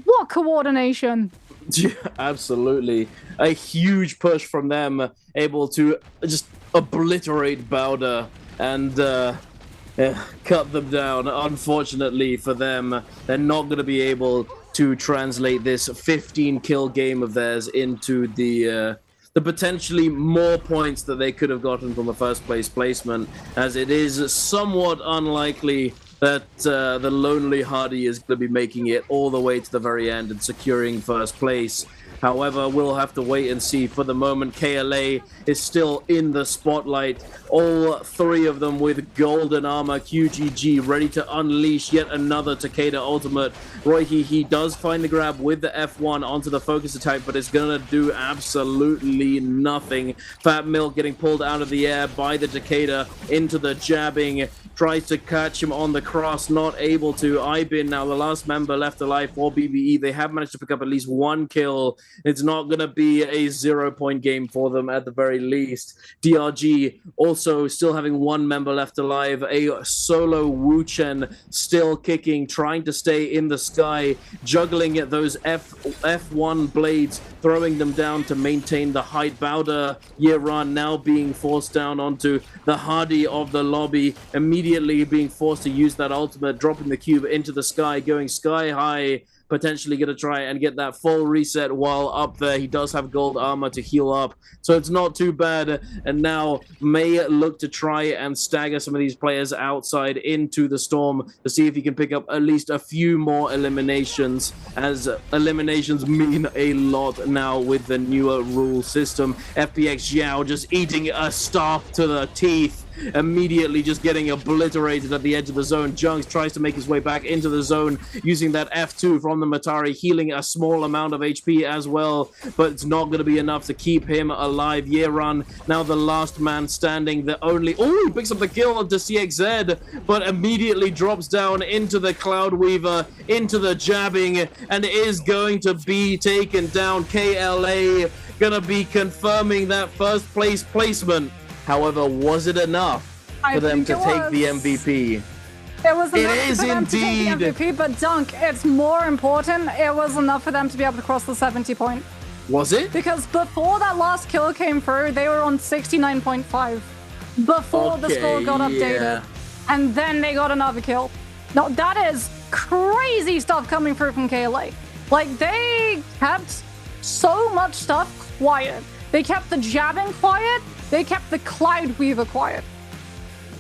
What coordination. Yeah, absolutely. A huge push from them, able to just obliterate BIWEEK2 and cut them down. Unfortunately for them, they're not going to be able to translate this 15-kill game of theirs into the potentially more points that they could have gotten from a first-place placement, as it is somewhat unlikely that the Lonely Hardy is going to be making it all the way to the very end and securing first place. However, we'll have to wait and see. For the moment, KLA is still in the spotlight. All 3 of them with golden armor. QGG ready to unleash yet another Takeda ultimate. Roy He does find the grab with the F1 onto the focus attack, but it's gonna do absolutely nothing. Fat Milk getting pulled out of the air by the Takeda into the jabbing. Tries to catch him on the cross, not able to. Ibin, now the last member left alive for BBE. They have managed to pick up at least 1 kill. It's not going to be a 0-point game for them at the very least. DRG also still having 1 member left alive. A solo Wuchen still kicking, trying to stay in the sky, juggling at those F1 blades, throwing them down to maintain the height. BIWEEK2 Yeran now being forced down onto the Hardy of the lobby, immediately being forced to use that ultimate, dropping the cube into the sky, going sky high, potentially going to try and get that full reset while up there. He does have gold armor to heal up, so it's not too bad. And now may look to try and stagger some of these players outside into the storm to see if he can pick up at least a few more eliminations, as eliminations mean a lot now with the newer rule system. FPX Xiao just eating a staff to the teeth, immediately just getting obliterated at the edge of the zone. Junks tries to make his way back into the zone using that F2 from the Matari, healing a small amount of HP as well, but it's not going to be enough to keep him alive. Yeran, now the last man standing, the only... Oh, he picks up the kill to CXZ, but immediately drops down into the Cloud Weaver, into the jabbing, and is going to be taken down. KLA gonna be confirming that first place placement. However, was it enough for them to take the MVP? It was enough It is for them indeed. to take the MVP, but Dunk, it's more important. It was enough for them to be able to cross the 70 point. Was it? Because before that last kill came through, they were on 69.5. Before the score got updated. Yeah. And then they got another kill. No, that is crazy stuff coming through from KLA. Like, they kept so much stuff quiet. They kept the jabbing quiet. They kept the Cloud Weaver quiet.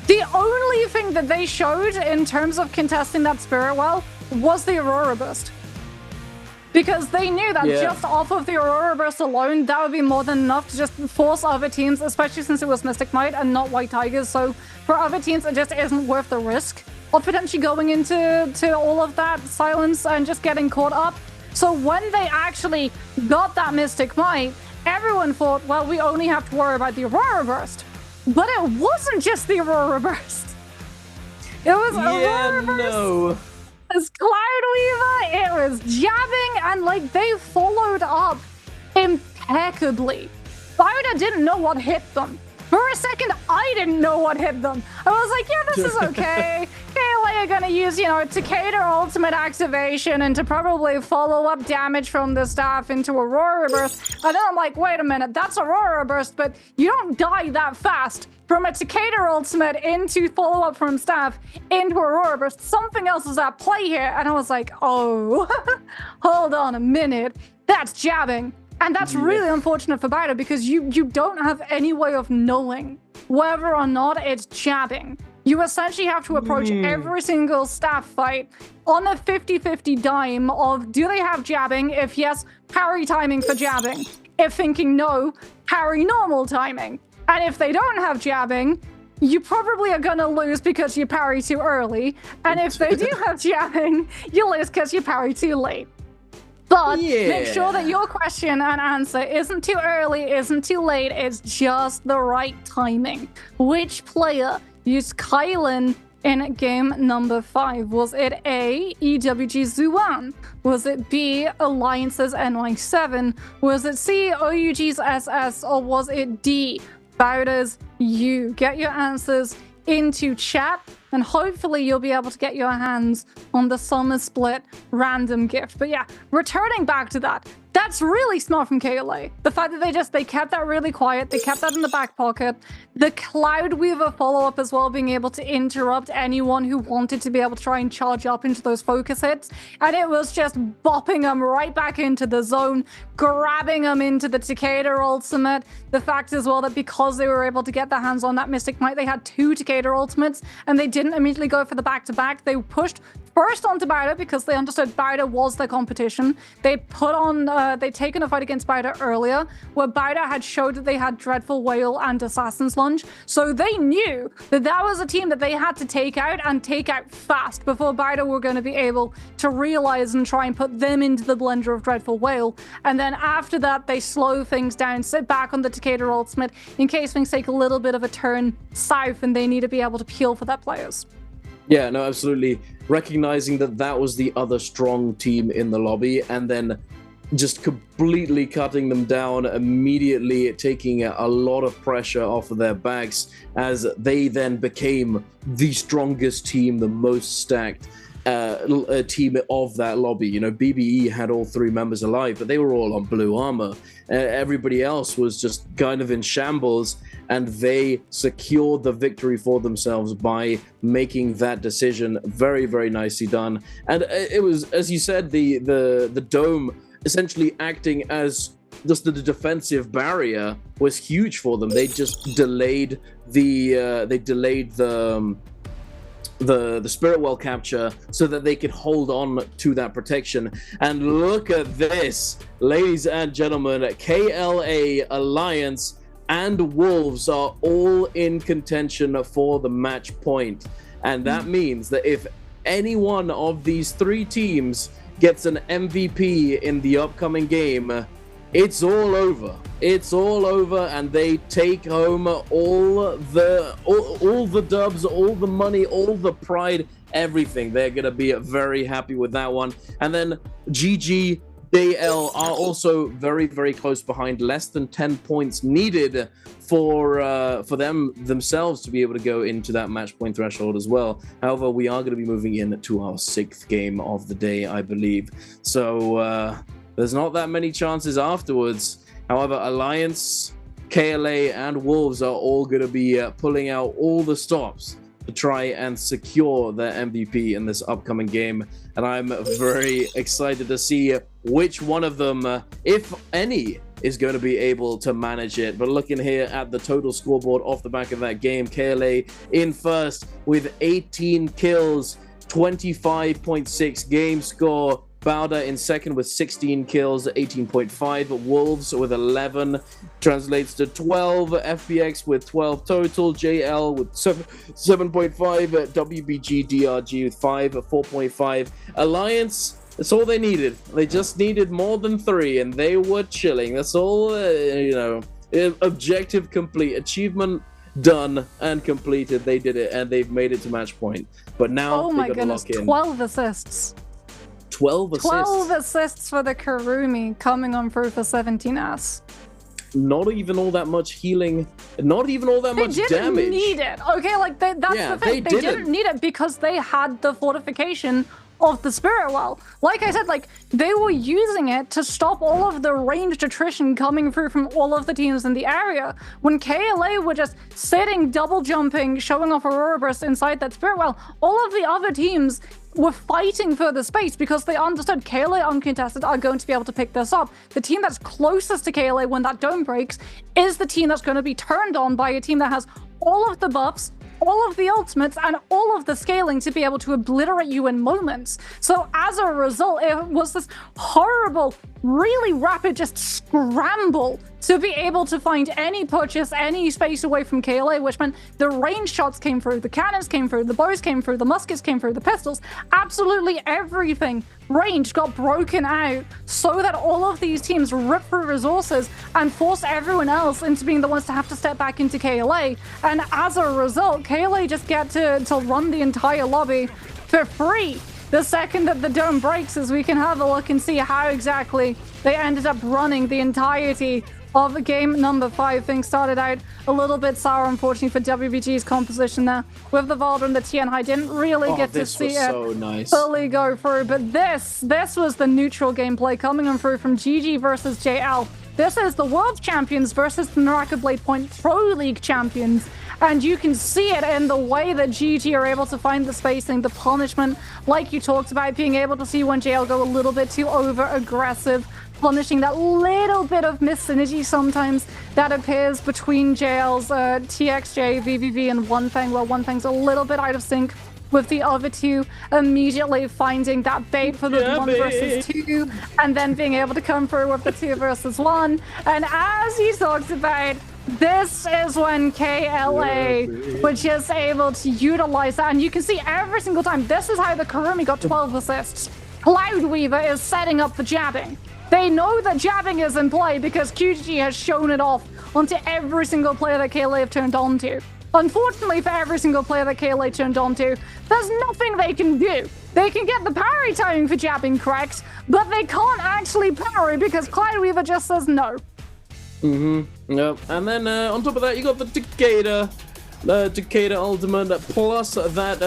The only thing that they showed in terms of contesting that Spirit Well was the Aurora Burst. Because they knew that just off of the Aurora Burst alone, that would be more than enough to just force other teams, especially since it was Mystic Might and not White Tigers. So for other teams, it just isn't worth the risk of potentially going into all of that silence and just getting caught up. So when they actually got that Mystic Might, everyone thought, well, we only have to worry about the Aurora Burst. But it wasn't just the Aurora Burst. It was Aurora Burst. It was Cloudweaver, it was jabbing, and like they followed up impeccably. BIWEEK2 didn't know what hit them. For a second, I didn't know what hit them. I was like, yeah, this is okay. KLA are gonna use, you know, Takeda ultimate activation and to probably follow up damage from the staff into Aurora Burst. And then I'm like, wait a minute, that's Aurora Burst, but you don't die that fast from a Takeda ultimate into follow-up from staff into Aurora Burst. Something else is at play here. And I was like, oh, hold on a minute. That's jabbing. And that's really unfortunate for BIWEEK2 because you don't have any way of knowing whether or not it's jabbing. You essentially have to approach every single staff fight on a 50-50 dime of do they have jabbing? If yes, parry timing for jabbing. If thinking no, parry normal timing. And if they don't have jabbing, you probably are gonna lose because you parry too early. And if they do have jabbing, you lose because you parry too late. But make sure that your question and answer isn't too early, isn't too late, it's just the right timing. Which player used Kylan in game number 5? Was it A, EWG Zuan? Was it B, Alliance's NY7? Was it C, OUG's SS? Or was it D, BIWEEK's U? Get your answers into chat, and hopefully you'll be able to get your hands on the Summer Split random gift. But yeah, returning back to that, that's really smart from KLA. The fact that they kept that really quiet, they kept that in the back pocket. The Cloudweaver follow-up as well, being able to interrupt anyone who wanted to be able to try and charge up into those focus hits. And it was just bopping them right back into the zone, grabbing them into the Takeda ultimate. The fact as well that because they were able to get their hands on that Mystic Might, they had 2 Takeda ultimates, and they didn't immediately go for the back-to-back. They pushed first onto BIWEEK2 because they understood BIWEEK2 was their competition. They'd taken a fight against BIWEEK2 earlier, where BIWEEK2 had showed that they had Dreadful Whale and Assassin's Lunge. So they knew that that was a team that they had to take out and take out fast before BIWEEK2 were going to be able to realize and try and put them into the blender of Dreadful Whale. And then after that, they slow things down, sit back on the Takeda ultimate in case things take a little bit of a turn south and they need to be able to peel for their players. Yeah, no, absolutely. Recognizing that that was the other strong team in the lobby, and then just completely cutting them down immediately, taking a lot of pressure off of their backs as they then became the strongest team, the most stacked team of that lobby. You know, BBE had all 3 members alive, but they were all on blue armor. Everybody else was just kind of in shambles, and they secured the victory for themselves by making that decision. Very, very nicely done. And it was, as you said, the dome essentially acting as just the defensive barrier was huge for them. They just delayed the Spirit Well capture so that they could hold on to that protection. And look at this, ladies and gentlemen, KLA, Alliance, and Wolves are all in contention for the match point. And that means that if any one of these 3 teams gets an MVP in the upcoming game, it's all over. It's all over, and they take home all the dubs, all the money, all the pride, everything. They're gonna be very happy with that one. And then GG JL are also very, very close behind. Less than 10 points needed for them themselves to be able to go into that match point threshold as well. However, we are going to be moving in to our 6th game of the day, I believe. So there's not that many chances afterwards. However, Alliance, KLA, and Wolves are all going to be pulling out all the stops to try and secure their MVP in this upcoming game. And I'm very excited to see which one of them, if any, is going to be able to manage it. But looking here at the total scoreboard off the back of that game, KLA in first with 18 kills, 25.6 game score, Bowder in second with 16 kills, 18.5. Wolves with 11 translates to 12. FBX with 12 total. JL with 7.5. WBG DRG with 5, 4.5. Alliance, that's all they needed. They just needed more than 3, and they were chilling. That's all, objective complete. Achievement done and completed. They did it, and they've made it to match point. But now, oh my goodness, 12 assists. 12 assists. 12 assists for the Kurumi coming on through for 17S. Not even all that much healing, not even all that much damage. They didn't need it. Okay, like that's the thing. They didn't need it because they had the fortification of the Spirit Well. Like I said, like they were using it to stop all of the ranged attrition coming through from all of the teams in the area. When KLA were just sitting, double jumping, showing off Aurora Burst inside that Spirit Well, all of the other teams were fighting for the space because they understood KLA uncontested are going to be able to pick this up. The team that's closest to KLA when that dome breaks is the team that's going to be turned on by a team that has all of the buffs, all of the ultimates, and all of the scaling to be able to obliterate you in moments. So as a result, it was this horrible, really rapid just scramble to be able to find any purchase, any space away from KLA, which meant the range shots came through, the cannons came through, the bows came through, the muskets came through, the pistols, absolutely everything range got broken out so that all of these teams rip through resources and force everyone else into being the ones to have to step back into KLA. And as a result, KLA just get to run the entire lobby for free. The second that the dome breaks, as we can have a look and see how exactly they ended up running the entirety of game number 5. Things started out a little bit sour, unfortunately, for WBG's composition there. With the Valder and the Tianhai, didn't really get to see it fully go through. But this was the neutral gameplay coming on through from GG versus JL. This is the World Champions versus the NARAKA BLADEPOINT Pro League Champions. And you can see it in the way that GG are able to find the spacing, the punishment, like you talked about, being able to see when JL go a little bit too over-aggressive, punishing that little bit of mis-synergy sometimes that appears between JL's TXJ, VVV, and One Thing, where One Thing's a little bit out of sync with the other two, immediately finding that bait for the 1 versus 2, and then being able to come through with the 2 versus 1. And as you talked about, this is when KLA were just able to utilize that. And you can see every single time, this is how the Kurumi got 12 assists. Cloudweaver is setting up the jabbing. They know that jabbing is in play because QGG has shown it off onto every single player that KLA have turned on to. Unfortunately for every single player that KLA turned on to, there's nothing they can do. They can get the parry timing for jabbing correct, but they can't actually parry because Cloudweaver just says no. Yep. And then on top of that, you got the Takeda ultimate plus that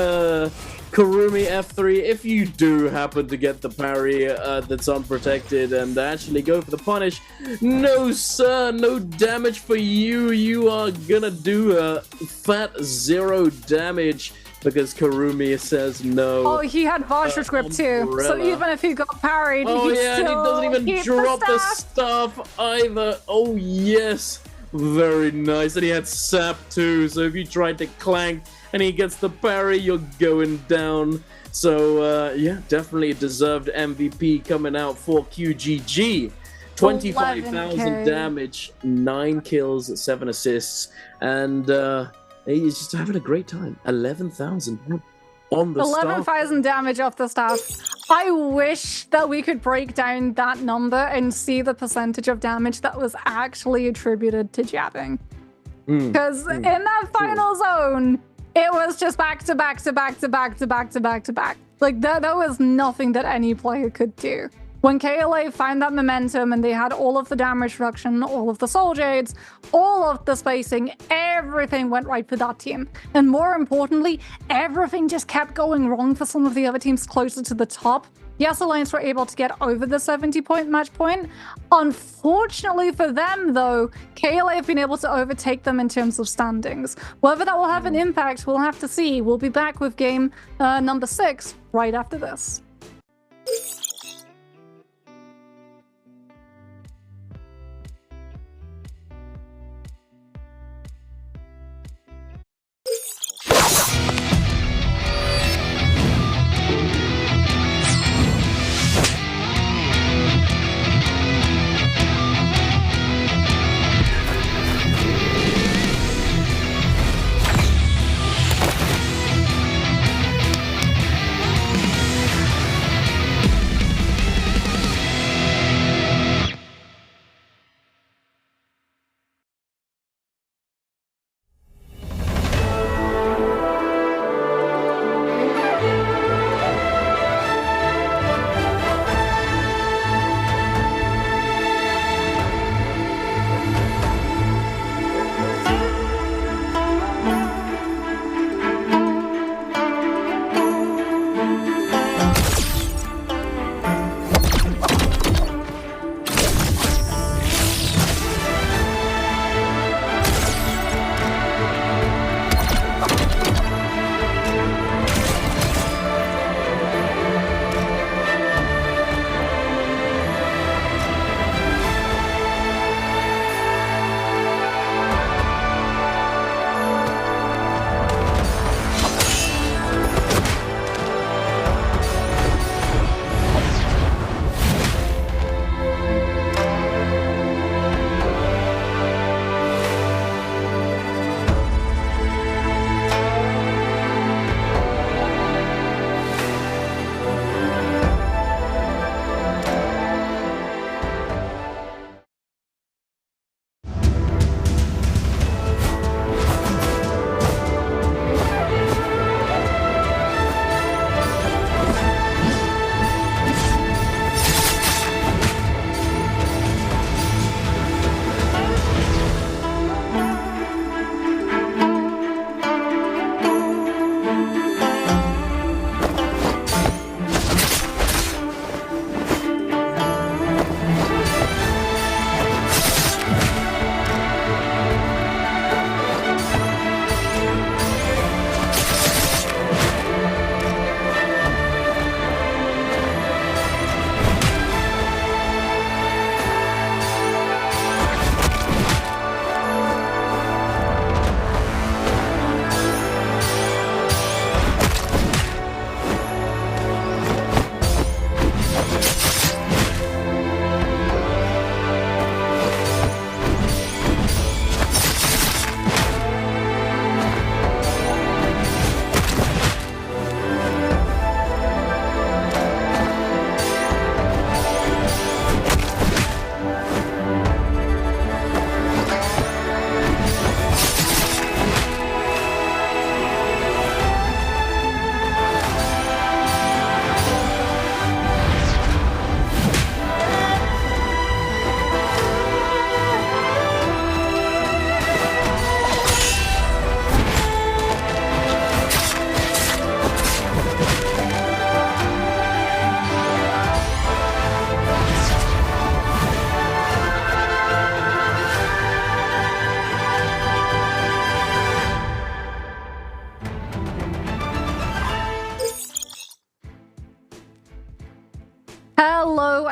Kurumi F3. If you do happen to get the parry that's unprotected and actually go for the punish, no sir, no damage for you. You are gonna do a fat 0 damage because Kurumi says no. Oh, he had Vajra Grip too, so even if he got parried, and he doesn't even drop the staff either. Oh yes, very nice. And he had sap too, so if you tried to clank and he gets the parry, you're going down. So yeah, definitely a deserved MVP coming out for QGG. 25,000 damage, 9 kills, 7 assists, and he's just having a great time. 11,000 on the staff. 11,000 damage off the staff. I wish that we could break down that number and see the percentage of damage that was actually attributed to jabbing. Because in that final zone, it was just back to back to back to back to back to back to back. Like, there was nothing that any player could do. When KLA found that momentum and they had all of the damage reduction, all of the soul jades, all of the spacing, everything went right for that team. And more importantly, everything just kept going wrong for some of the other teams closer to the top. Yes, Alliance were able to get over the 70-point match point. Unfortunately for them, though, KLA have been able to overtake them in terms of standings. Whether that will have an impact, we'll have to see. We'll be back with game number 6 right after this.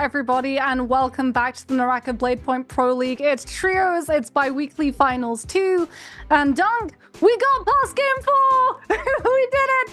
everybody, and welcome back to the NARAKA BLADEPOINT Pro League. It's trios, it's bi-weekly finals 2, and Dunk, we got past game 4! We did it!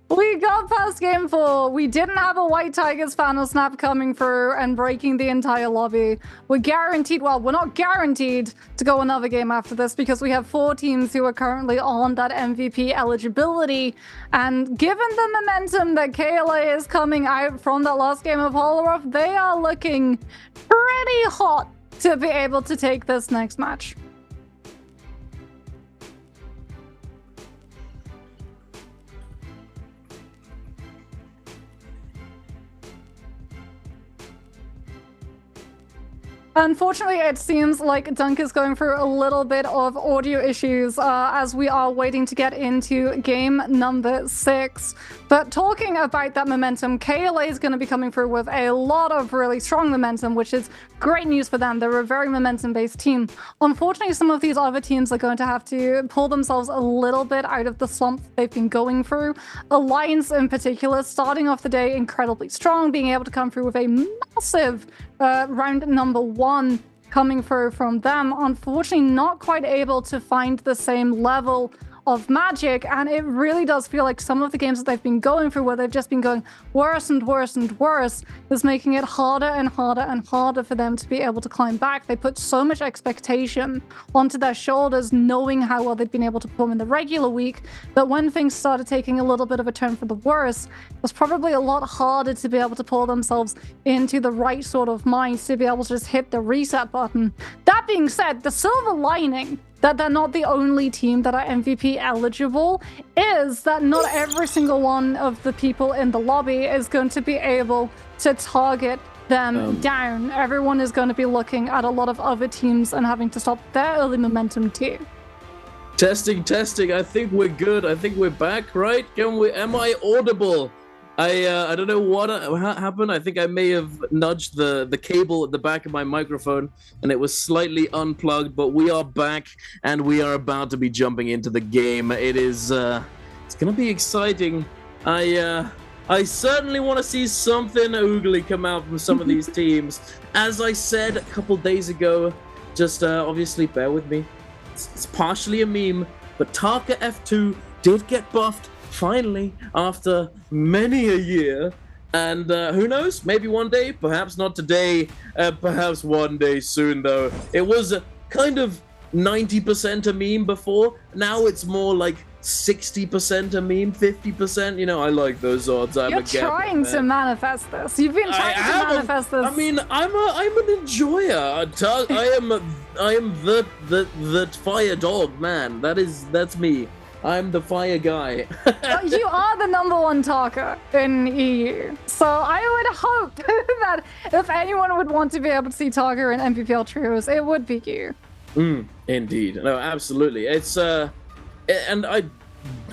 We got past game 4. We didn't have a White Tigers final snap coming through and breaking the entire lobby. We're guaranteed, well, we're not guaranteed to go another game after this because we have 4 teams who are currently on that MVP eligibility. And given the momentum that KLA is coming out from that last game of Holoroth, they are looking pretty hot to be able to take this next match. Unfortunately, it seems like Dunk is going through a little bit of audio issues as we are waiting to get into game number 6. But talking about that momentum, KLA is going to be coming through with a lot of really strong momentum, which is great news for them. They're a very momentum-based team. Unfortunately, some of these other teams are going to have to pull themselves a little bit out of the slump they've been going through. Alliance in particular, starting off the day incredibly strong, being able to come through with a massive round number 1 coming through from them. Unfortunately, not quite able to find the same level of magic, and it really does feel like some of the games that they've been going through, where they've just been going worse and worse and worse, is making it harder and harder and harder for them to be able to climb back. They put so much expectation onto their shoulders, knowing how well they've been able to perform in the regular week, that when things started taking a little bit of a turn for the worse, it was probably a lot harder to be able to pull themselves into the right sort of mind to be able to just hit the reset button. That being said, the silver lining that they're not the only team that are MVP eligible is that not every single one of the people in the lobby is going to be able to target them down. Everyone is going to be looking at a lot of other teams and having to stop their early momentum too. Testing. I think we're good. I think we're back, right? Am I audible? I don't know what happened. I think I may have nudged the cable at the back of my microphone and it was slightly unplugged, but we are back and we are about to be jumping into the game. It is it's gonna be exciting. I certainly want to see something oogly come out from some of these teams. As I said a couple days ago, just obviously bear with me. It's partially a meme, but Tarka F2 did get buffed finally, after many a year, and who knows, maybe one day, perhaps not today, perhaps one day soon though. It was kind of 90% a meme before, now it's more like 60% a meme, 50%, you know, I like those odds. You're trying to manifest this. You've been trying to manifest this. I mean, I'm an enjoyer. I am the fire dog, man. That's me. I'm the fire guy. You are the #1 Tarka in EU. So I would hope that if anyone would want to be able to see Tarka in Nbpl trios, it would be you. Indeed. No, absolutely. It's and I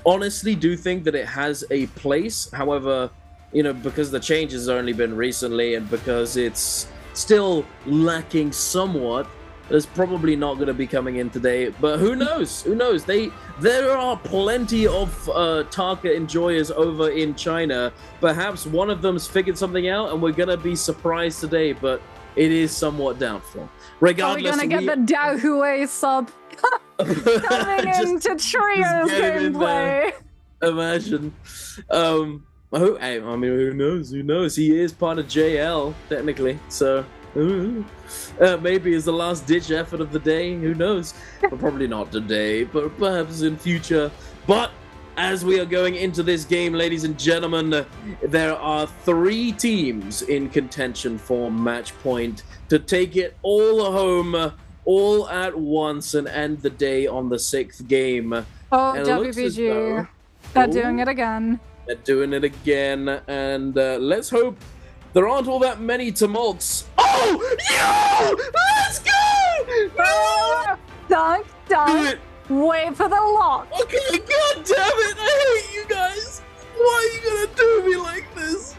honestly do think that it has a place. However, you know, because the changes have only been recently and because it's still lacking somewhat, there's probably not going to be coming in today, but who knows? Who knows? There are plenty of Tarka enjoyers over in China. Perhaps one of them's figured something out, and we're going to be surprised today, but it is somewhat doubtful. Regardless, are we going to get the Dao Hue sub coming into trios gameplay? Imagine. I mean, who knows? Who knows? He is part of JL, technically, so... maybe it's the last ditch effort of the day, who knows, but probably not today, but perhaps in future. But as we are going into this game, ladies and gentlemen, there are 3 teams in contention for match point to take it all home, all at once, and end the day on the 6th game. Oh, WBG, they're doing it again. They're doing it again, and let's hope there aren't all that many tumults. Oh! Yo! Let's go! No! Dunk. Wait for the lock. Okay, god damn it! I hate you guys! Why are you gonna do me like this?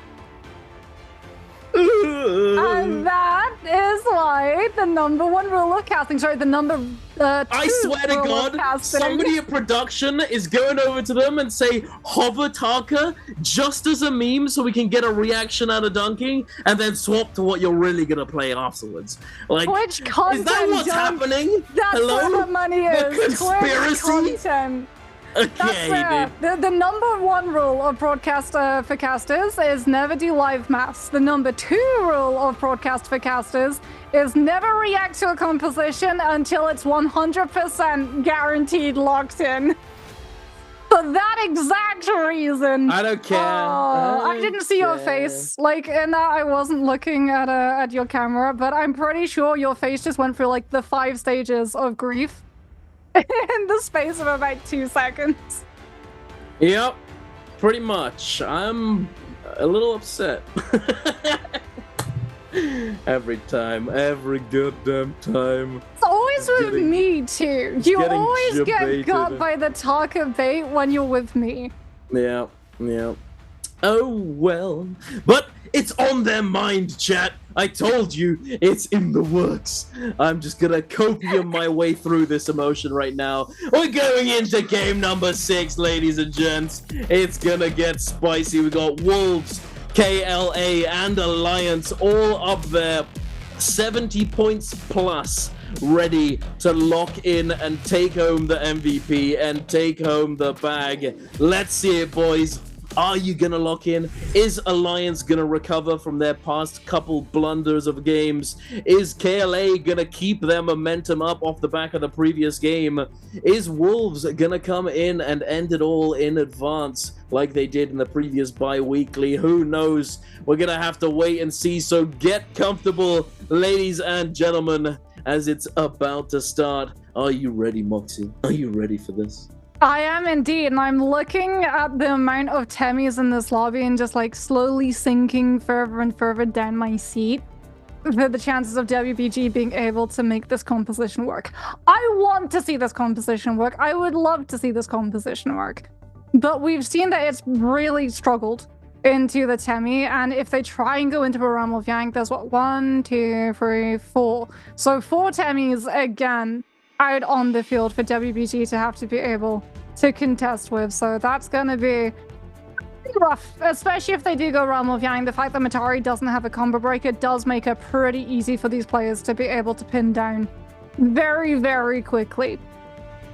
And that is why the number one rule of casting. Sorry, the number I two swear to rule of God, casting. somebody at production is going over to them and say, hover Taka, just as a meme so we can get a reaction out of dunking, and then swap to what you're really going to play afterwards. Like, Twitch content, is that what's happening? That's Hello? where the money is. The conspiracy? Twitch content. Okay, dude. The number one rule of broadcast for casters is never do live maths. The number two rule of broadcast for casters is never react to a composition until it's 100% guaranteed locked in. For that exact reason. I don't care. I didn't see your face. Like, in that I wasn't looking at your camera, but I'm pretty sure your face just went through like the 5 stages of grief. In the space of about 2 seconds. Yep, pretty much. I'm a little upset. Every time, every goddamn time. It's always with me too. You always get jebaited. got by the talk of bait when you're with me. Yeah, yeah. Oh well. But it's on their mind, chat. I told you, it's in the works. I'm just gonna copium my way through this emotion right now. We're going into game number 6, ladies and gents. It's gonna get spicy. We got Wolves, KLA, and Alliance all up there. 70 points plus, ready to lock in and take home the MVP and take home the bag. Let's see it, boys. Are you gonna lock in? Is Alliance gonna recover from their past couple blunders of games? Is KLA gonna keep their momentum up off the back of the previous game? Is Wolves gonna come in and end it all in advance like they did in the previous bi-weekly? Who knows? We're gonna have to wait and see, so get comfortable, ladies and gentlemen, as it's about to start. Are you ready, Moxie? Are you ready for this? I am indeed, and I'm looking at the amount of Temmies in this lobby and just like slowly sinking further and further down my seat for the chances of WBG being able to make this composition work. I want to see this composition work. I would love to see this composition work. But we've seen that it's really struggled into the Temmie, and if they try and go into a realm of Yank, there's what, 1, 2, 3, 4. So 4 Temmies again out on the field for WBG to have to be able to contest with, so that's gonna be rough, especially if they do go Realm of Yang. The fact that Matari doesn't have a combo breaker does make it pretty easy for these players to be able to pin down very, very quickly.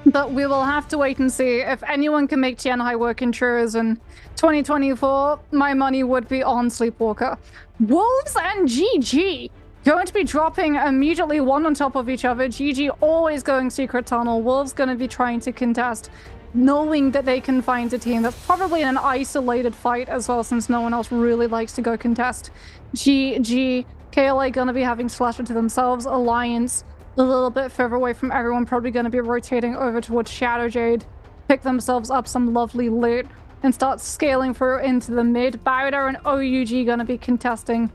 But we will have to wait and see. If anyone can make Tianhai work in Truers in 2024, my money would be on Sleepwalker. Wolves and GG going to be dropping immediately one on top of each other. GG always going Secret Tunnel. Wolves going to be trying to contest, knowing that they can find a team that's probably in an isolated fight as well, since no one else really likes to go contest. GG, KLA going to be having Slasher to themselves. Alliance a little bit further away from everyone, probably going to be rotating over towards Shadow Jade, pick themselves up some lovely loot, and start scaling through into the mid. Bowder and OUG going to be contesting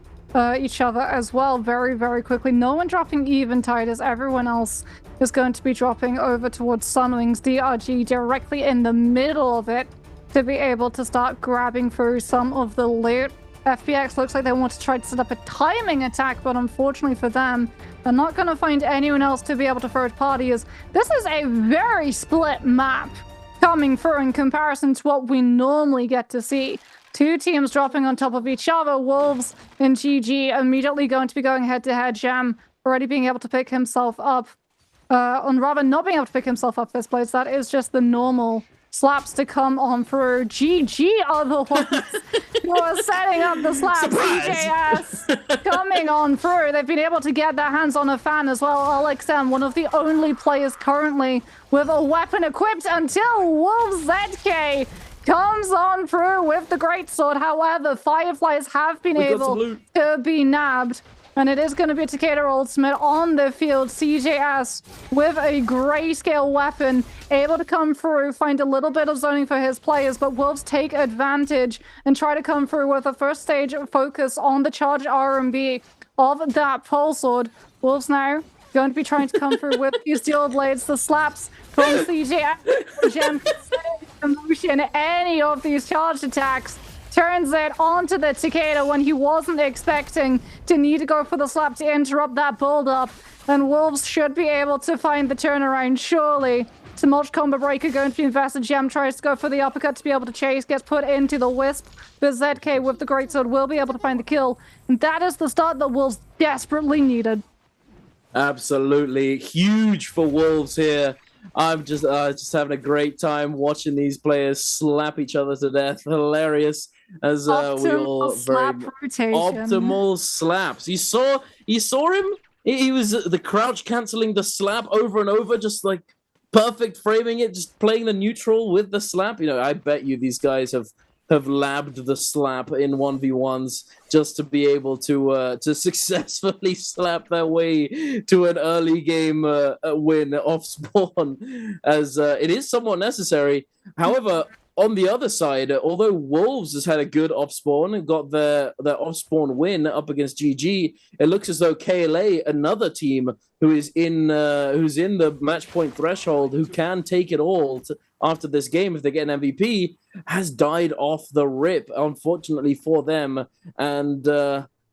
each other as well very, very quickly. No one dropping Eventide, as everyone else is going to be dropping over towards Sunwings. DRG directly in the middle of it to be able to start grabbing through some of the loot. FPX looks like they want to try to set up a timing attack, but unfortunately for them, they're not going to find anyone else to be able to third party, as this is a very split map coming through in comparison to what we normally get to see. 2 teams dropping on top of each other. Wolves and GG immediately going to be going head-to-head. Jam already being able to pick himself up. On rather not being able to pick himself up this place. That is just the normal slaps to come on through. GG are the ones who are setting up the slaps. CJS coming on through. They've been able to get their hands on a fan as well. LXM, one of the only players currently with a weapon equipped until Wolves ZK comes on through with the greatsword. However, Fireflies have been able to be nabbed, and it is going to be Takeda Ultimate on the field. CJS with a grayscale weapon, able to come through, find a little bit of zoning for his players, but Wolves take advantage and try to come through with a first stage focus on the charged R&B of that pole sword. Wolves now going to be trying to come through with these dual blades. The slaps from CJS. Gem motion any of these charged attacks turns it onto the Takeda when he wasn't expecting to need to go for the slap to interrupt that build-up. And Wolves should be able to find the turnaround, surely. Tumult combo breaker going to be invested. Gem tries to go for the uppercut to be able to chase, gets put into the wisp. But ZK with the greatsword will be able to find the kill. And that is the start that Wolves desperately needed. Absolutely huge for Wolves here. I'm just having a great time watching these players slap each other to death. Hilarious as we all slap very rotation. optimal slaps. You saw him. He was the crouch canceling the slap over and over, just like perfect framing it, just playing the neutral with the slap. You know, I bet you these guys have labbed the slap in 1v1s just to be able to successfully slap their way to an early game win off spawn, as it is somewhat necessary. However, on the other side, although Wolves has had a good off spawn and got their off spawn win up against GG, it looks as though KLA, another team who's in the match point threshold, who can take it all after this game if they get an MVP, has died off the rip, unfortunately for them. And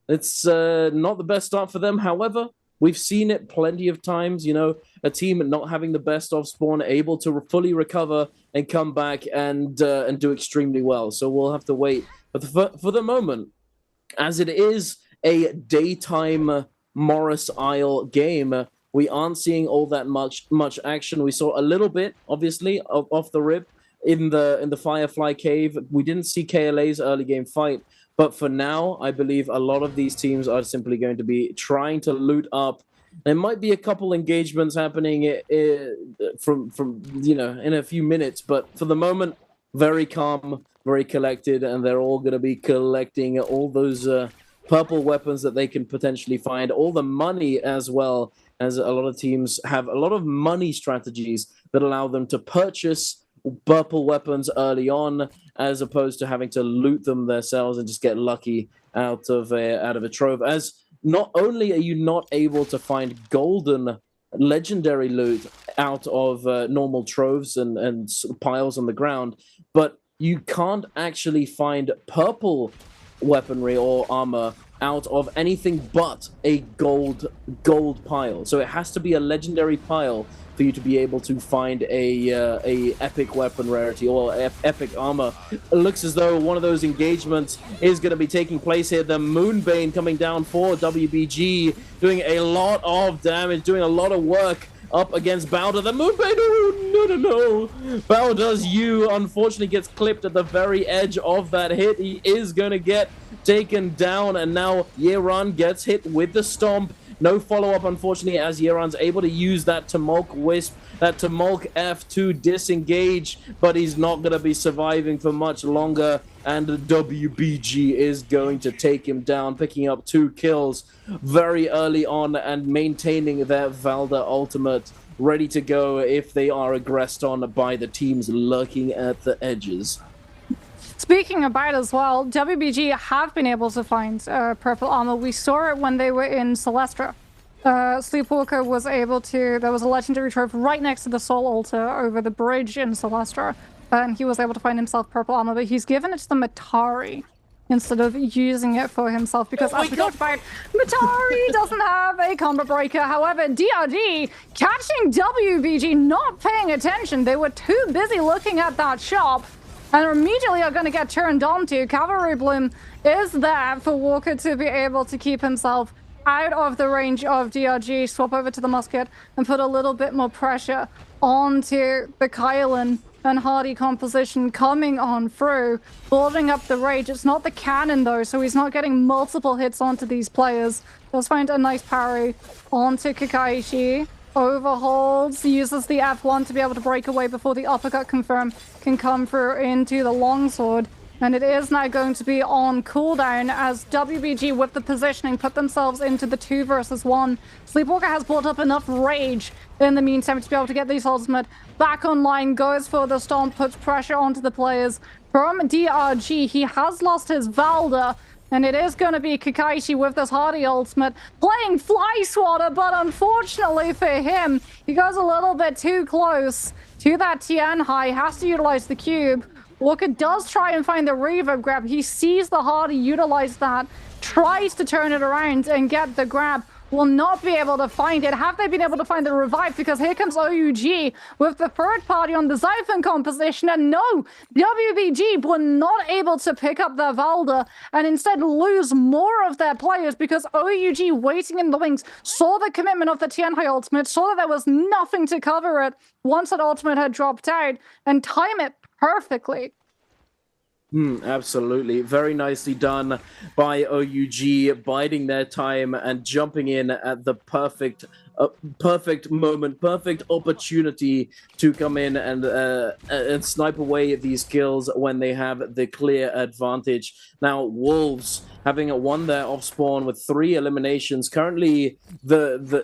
it's not the best start for them. However, we've seen it plenty of times, you know, a team not having the best off spawn, able to fully recover and come back and do extremely well. So we'll have to wait. But for the moment, as it is a daytime Morris Isle game, we aren't seeing all that much action. We saw a little bit, obviously, off the rip in the Firefly Cave. We didn't see KLA's early game fight. But for now, I believe a lot of these teams are simply going to be trying to loot up. There might be a couple engagements happening from you know, in a few minutes, but for the moment, very calm, very collected, and they're all going to be collecting all those purple weapons that they can potentially find, all the money as well, as a lot of teams have a lot of money strategies that allow them to purchase purple weapons early on, as opposed to having to loot them themselves and just get lucky out of a trove. As not only are you not able to find golden legendary loot out of normal troves and piles on the ground, but you can't actually find purple weaponry or armor out of anything but a gold pile. So it has to be a legendary pile for you to be able to find a epic weapon rarity or epic armor. It looks as though one of those engagements is going to be taking place here. The Moonbane coming down for WBG, doing a lot of damage, doing a lot of work up against Bowder. The Moonbane, no. Bowder's unfortunately gets clipped at the very edge of that hit. He is going to get taken down, and now Yeran gets hit with the stomp. No follow-up, unfortunately, as Yeran's able to use that Tumulk Wisp, that Tumulk F to disengage, but he's not going to be surviving for much longer, and WBG is going to take him down, picking up 2 kills very early on and maintaining their Valda ultimate, ready to go if they are aggressed on by the teams lurking at the edges. Speaking about as well, WBG have been able to find purple armor. We saw it when they were in Celestra. Sleepwalker was able to... There was a legendary trove right next to the Soul Altar over the bridge in Celestra, and he was able to find himself purple armor, but he's given it to the Matari instead of using it for himself, because as we talked about, Matari doesn't have a combo breaker. However, DRG catching WBG not paying attention. They were too busy looking at that shop, and immediately are going to get turned on to. Cavalry Bloom is there for Walker to be able to keep himself out of the range of DRG, swap over to the musket, and put a little bit more pressure onto the Kylan and Hardy composition coming on through, building up the rage. It's not the cannon though, so he's not getting multiple hits onto these players. Does find a nice parry onto Kakaishi. Overholds, uses the F1 to be able to break away before the uppercut confirm can come through into the longsword. And it is now going to be on cooldown as WBG with the positioning put themselves into the 2 versus 1. Sleepwalker has built up enough rage in the meantime to be able to get these ultimate back online, goes for the stomp, puts pressure onto the players. From DRG, he has lost his Valda, and it is going to be Kakaishi with this Hardy ultimate playing Fly Swatter, but unfortunately for him, he goes a little bit too close to that Tian High, has to utilize the cube Walker does try and find the reverb grab. He sees the Hardy utilize that, tries to turn it around and get the grab. Will not be able to find it. Have they been able to find the revive? Because here comes OUG with the third party on the Xiphon composition. And no, WBG were not able to pick up their Valda and instead lose more of their players because OUG waiting in the wings saw the commitment of the Tianhai ultimate, saw that there was nothing to cover it once that ultimate had dropped out and time it perfectly. Absolutely. Very nicely done by OUG, biding their time and jumping in at the perfect moment, perfect opportunity to come in and snipe away these kills when they have the clear advantage. Now, Wolves having won their off spawn with 3 eliminations, currently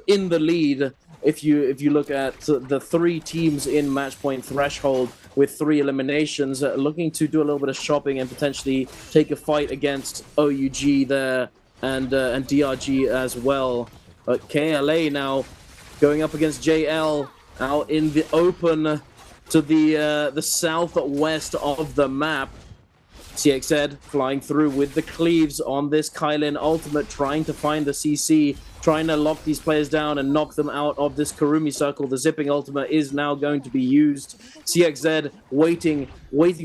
in the lead. If you look at the 3 teams in match point threshold with 3 eliminations, looking to do a little bit of shopping and potentially take a fight against OUG there and DRG as well. But KLA now going up against JL out in the open to the southwest of the map. CXZ flying through with the cleaves on this Kylin ultimate, trying to find the CC, trying to lock these players down and knock them out of this Kurumi circle. The zipping ultimate is now going to be used. CXZ waiting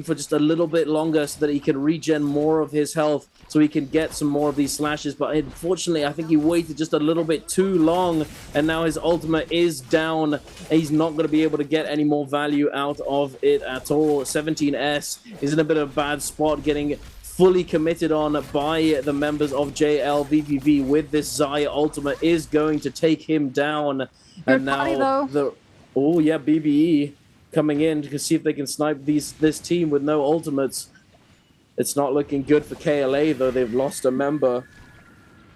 for just a little bit longer so that he can regen more of his health, so he can get some more of these slashes. But unfortunately, I think he waited just a little bit too long, and now his ultimate is down. He's not going to be able to get any more value out of it at all. 17S is in a bit of a bad spot, getting fully committed on by the members of JL. VVV with this Zaya ultimate is going to take him down. And now BBE coming in to see if they can snipe this team with no ultimates. It's not looking good for KLA though. They've lost a member.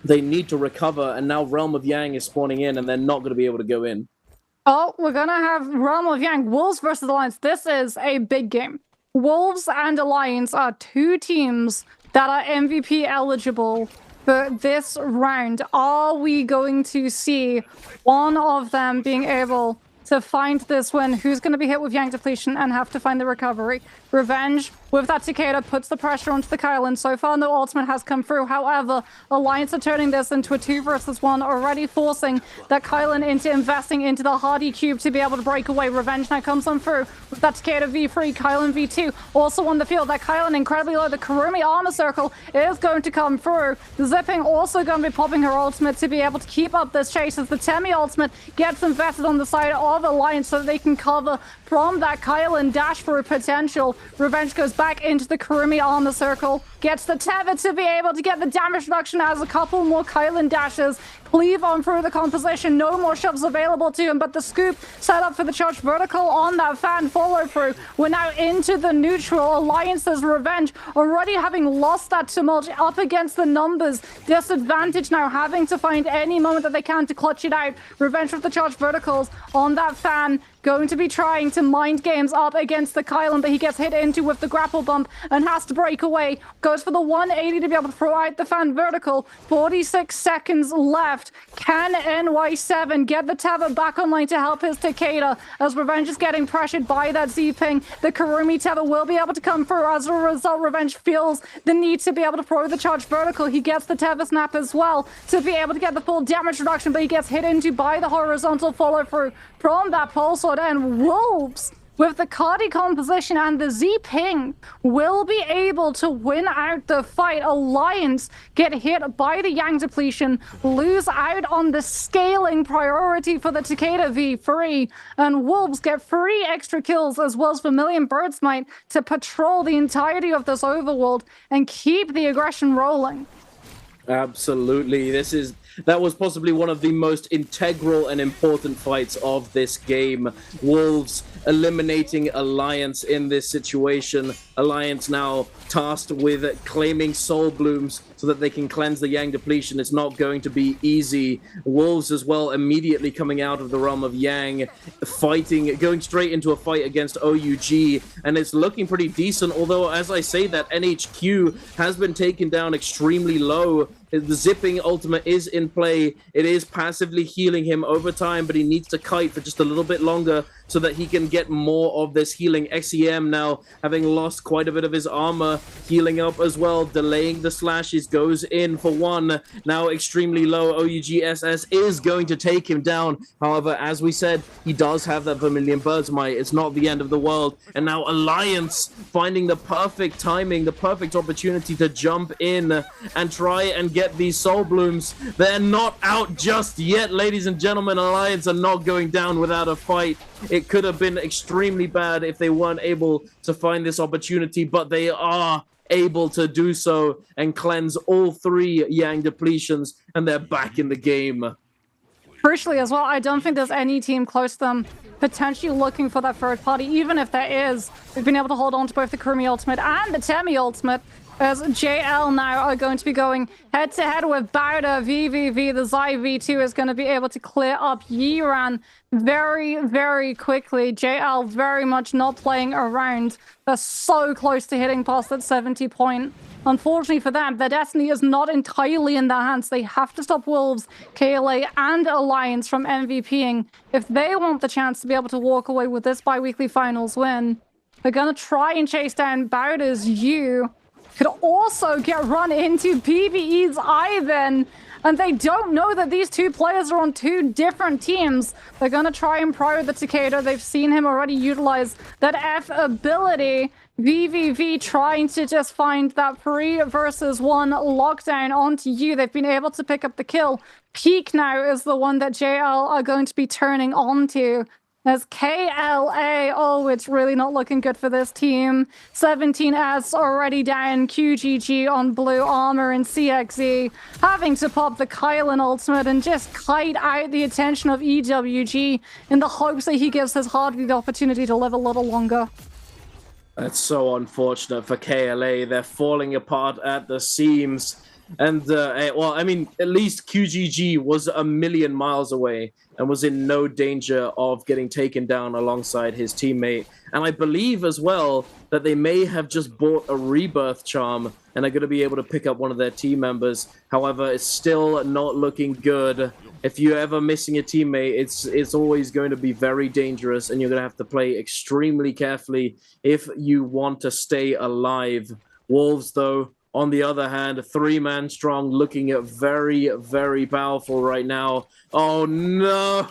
They need to recover, and now Realm of Yang is spawning in, and they're not going to be able to go in. Oh, we're going to have Realm of Yang, Wolves versus Alliance. This is a big game. Wolves and Alliance are 2 teams that are MVP eligible for this round. Are we going to see one of them being able to find this win? Who's going to be hit with Yang depletion and have to find the recovery? Revenge with that Takeda puts the pressure onto the Kylan. So far, no ultimate has come through. However, Alliance are turning this into a 2 versus 1, already forcing that Kylan into investing into the Hardy Cube to be able to break away. Revenge now comes on through with that Takeda V3, Kylan V2 also on the field. That Kylan incredibly low. The Kurumi armor circle is going to come through. The Zipping also going to be popping her ultimate to be able to keep up this chase as the Temi ultimate gets invested on the side of Alliance so that they can cover from that Kylan dash for a potential. Revenge goes back into the Kurumi armor circle, gets the Tether to be able to get the damage reduction as a couple more Kylan dashes cleave on through the composition. No more shoves available to him, but the scoop set up for the charge vertical on that fan follow through. We're now into the neutral. Alliance's Revenge already having lost that tumult up against the numbers. Disadvantage now, having to find any moment that they can to clutch it out. Revenge with the charge verticals on that fan. Going to be trying to mind games up against the Kylan, but he gets hit into with the grapple bump and has to break away. Goes for the 180 to be able to throw out the fan vertical. 46 seconds left. Can NY7 get the tether back online to help his Takeda as Revenge is getting pressured by that Z-ping? The Kurumi tether will be able to come through. As a result, Revenge feels the need to be able to throw the charge vertical. He gets the tether snap as well to be able to get the full damage reduction, but he gets hit into by the horizontal follow through from that pulse sword. And Wolves with the Cardi composition and the Z-ping will be able to win out the fight. Alliance get hit by the Yang depletion, lose out on the scaling priority for the Takeda V3, and Wolves get 3 extra kills as well as Vermilion Bird's Might to patrol the entirety of this overworld and keep the aggression rolling. Absolutely. That was possibly one of the most integral and important fights of this game. Wolves eliminating Alliance in this situation. Alliance now tasked with claiming Soul Blooms so that they can cleanse the Yang depletion. It's not going to be easy. Wolves as well immediately coming out of the realm of Yang, fighting, going straight into a fight against OUG, and it's looking pretty decent, although as I say that, NHQ has been taken down extremely low. The zipping ultimate is in play. It is passively healing him over time, but he needs to kite for just a little bit longer so that he can get more of this healing. XEM now having lost quite a bit of his armor, healing up as well, delaying the slashes, goes in for one. Now extremely low. OUGSS is going to take him down. However, as we said, he does have that Vermilion Bird's Might. It's not the end of the world. And now Alliance finding the perfect timing, the perfect opportunity to jump in and try and get these Soul Blooms. They're not out just yet, ladies and gentlemen. Alliance are not going down without a fight. It could have been extremely bad if they weren't able to find this opportunity, but they are able to do so and cleanse all 3 Yang depletions, and they're back in the game. Crucially as well, I don't think there's any team close to them potentially looking for that third party. Even if there is, we've been able to hold on to both the Kurumi ultimate and the Temi ultimate, as JL now are going to be going head-to-head with Bowder, VVV. The Zai V2 is going to be able to clear up Yiran very, very quickly. JL very much not playing around. They're so close to hitting past that 70 point. Unfortunately for them, their destiny is not entirely in their hands. They have to stop Wolves, KLA, and Alliance from MVPing if they want the chance to be able to walk away with this bi-weekly finals win. They're going to try and chase down Bowder's U. Could also get run into PvE's Ivan, and they don't know that these 2 players are on 2 different teams. They're going to try and pry the Takeda. They've seen him already utilize that F ability. VVV trying to just find that 3 versus 1 lockdown onto you. They've been able to pick up the kill. Peak now is the one that JL are going to be turning onto. As KLA, oh, it's really not looking good for this team. 17S already down, QGG on blue armor, and CXE having to pop the Kylan ultimate and just kite out the attention of EWG in the hopes that he gives his Hardy the opportunity to live a little longer. That's so unfortunate for KLA. They're falling apart at the seams. And, well, I mean, at least QGG was a million miles away and was in no danger of getting taken down alongside his teammate. And I believe as well that they may have just bought a rebirth charm and are going to be able to pick up one of their team members. However, it's still not looking good. If you're ever missing a teammate, it's always going to be very dangerous, and you're going to have to play extremely carefully if you want to stay alive. Wolves, though, on the other hand, 3-man strong, looking at very, very powerful right now. Oh, no.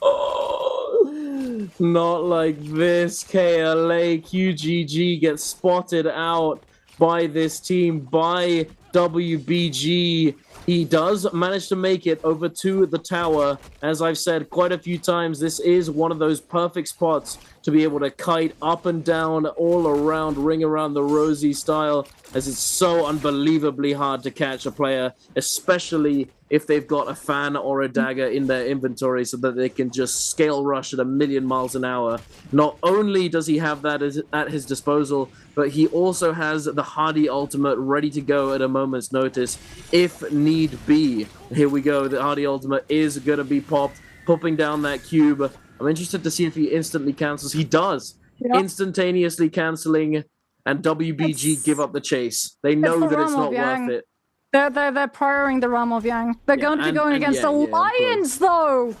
Oh, not like this. KLA, QGG gets spotted out by this team, by WBG. He does manage to make it over to the tower. As I've said quite a few times, this is one of those perfect spots to be able to kite up and down, all around, ring around the rosy style, as it's so unbelievably hard to catch a player, especially if they've got a fan or a dagger in their inventory so that they can just scale rush at a million miles an hour. Not only does he have that at his disposal, but he also has the Hardy ultimate ready to go at a moment's notice if need be. Here we go. The Hardy ultimate is going to be popped, popping down that cube. I'm interested to see if he instantly cancels. He does. Yep. Instantaneously canceling, and WBG give up the chase. They know that it's not worth it. They're prioring the realm of Yang. They're going to be going against Alliance, though.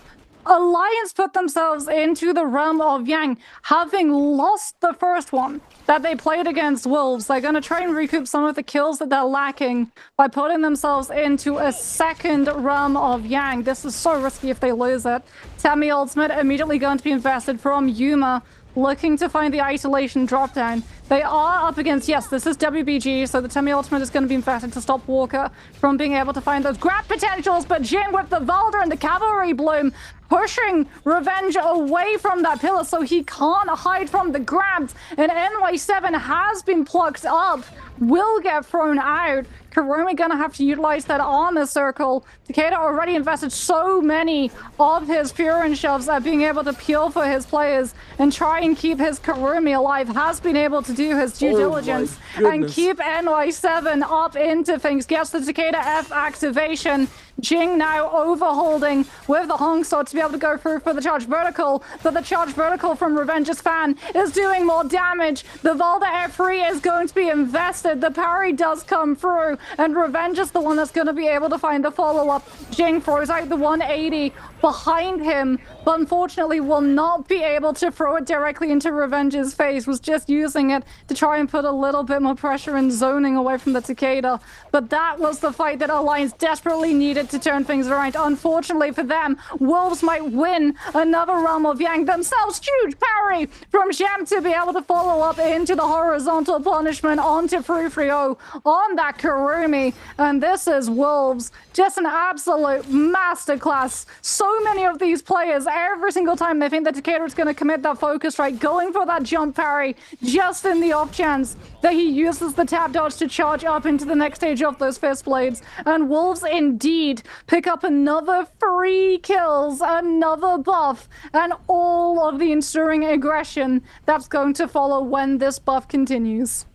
Alliance put themselves into the realm of Yang, having lost the first one that they played against Wolves. They're going to try and recoup some of the kills that they're lacking by putting themselves into a second realm of Yang. This is so risky if they lose it. Temi ultimate immediately going to be invested from Yuma, looking to find the isolation dropdown. They are up against, yes, this is WBG, so the Temi ultimate is going to be invested to stop Walker from being able to find those grab potentials, but Jin with the Valder and the Cavalry Bloom pushing Revenge away from that pillar so he can't hide from the grabs, and NY7 has been plucked up, will get thrown out. Kurumi gonna have to utilize that armor circle. Takeda already invested so many of his Furin shoves at being able to peel for his players and try and keep his Kurumi alive. Has been able to do his due diligence and keep NY7 up into things. Gets the Takeda F activation. Jing now overholding with the Hong Sword to be able to go through for the charge vertical, but the charge vertical from Revenge's fan is doing more damage. The Valda F3 is going to be invested. The parry does come through, and Revenge is the one that's going to be able to find the follow-up. Jing throws out the 180 behind him, but unfortunately will not be able to throw it directly into Revenge's face. Was just using it to try and put a little bit more pressure and zoning away from the Takeda. But that was the fight that Alliance desperately needed to turn things around. Unfortunately for them, Wolves might win another Realm of Yang themselves. Huge parry from Jam to be able to follow up into the horizontal punishment onto Frufrio on that Kurumi. And this is Wolves. Just an absolute masterclass. So many of these players, every single time they think that Takeda is going to commit that focus strike, going for that jump parry, just in the off chance that he uses the tap dodge to charge up into the next stage of those fist blades. And Wolves indeed pick up another 3 kills, another buff, and all of the ensuing aggression that's going to follow when this buff continues.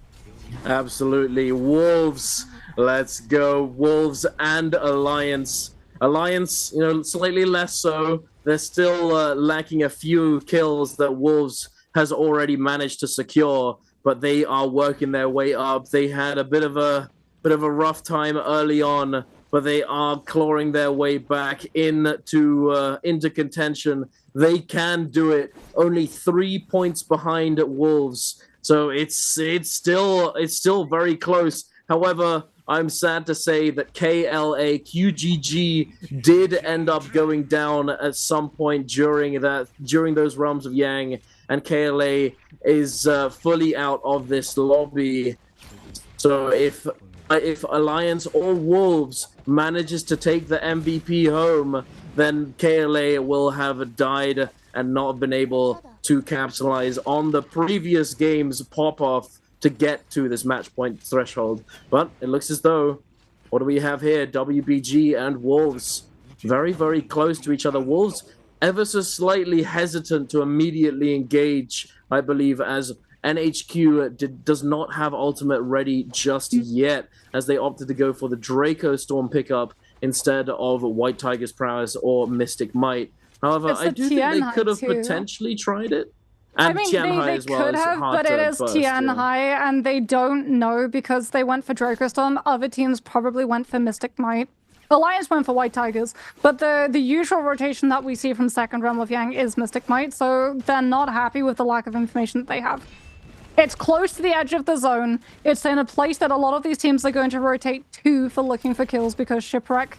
Absolutely. Wolves. Let's go. Wolves and Alliance. Alliance, you know, slightly less so. They're still lacking a few kills that Wolves has already managed to secure, but they are working their way up. They had a bit of a rough time early on, but they are clawing their way back into contention. They can do it. Only 3 points behind Wolves, so it's still very close. However, I'm sad to say that QGG did end up going down at some point during those Realms of Yang, and KLA is fully out of this lobby. So if Alliance or Wolves manages to take the MVP home, then KLA will have died and not been able to capitalize on the previous game's pop-off to get to this match point threshold. But it looks as though, what do we have here? WBG and Wolves very, very close to each other. Wolves ever so slightly hesitant to immediately engage, I believe, as NHQ does not have ultimate ready just yet, as they opted to go for the Draco Storm pickup instead of White Tiger's Prowess or Mystic Might. However, I do think they could have potentially tried it. And I mean, Tianhai they as well could have, but it is Tianhai, and they don't know because they went for Draco Storm. Other teams probably went for Mystic Might. Alliance went for White Tigers, but the usual rotation that we see from second Realm of Yang is Mystic Might, so they're not happy with the lack of information that they have. It's close to the edge of the zone. It's in a place that a lot of these teams are going to rotate to for looking for kills, because Shipwreck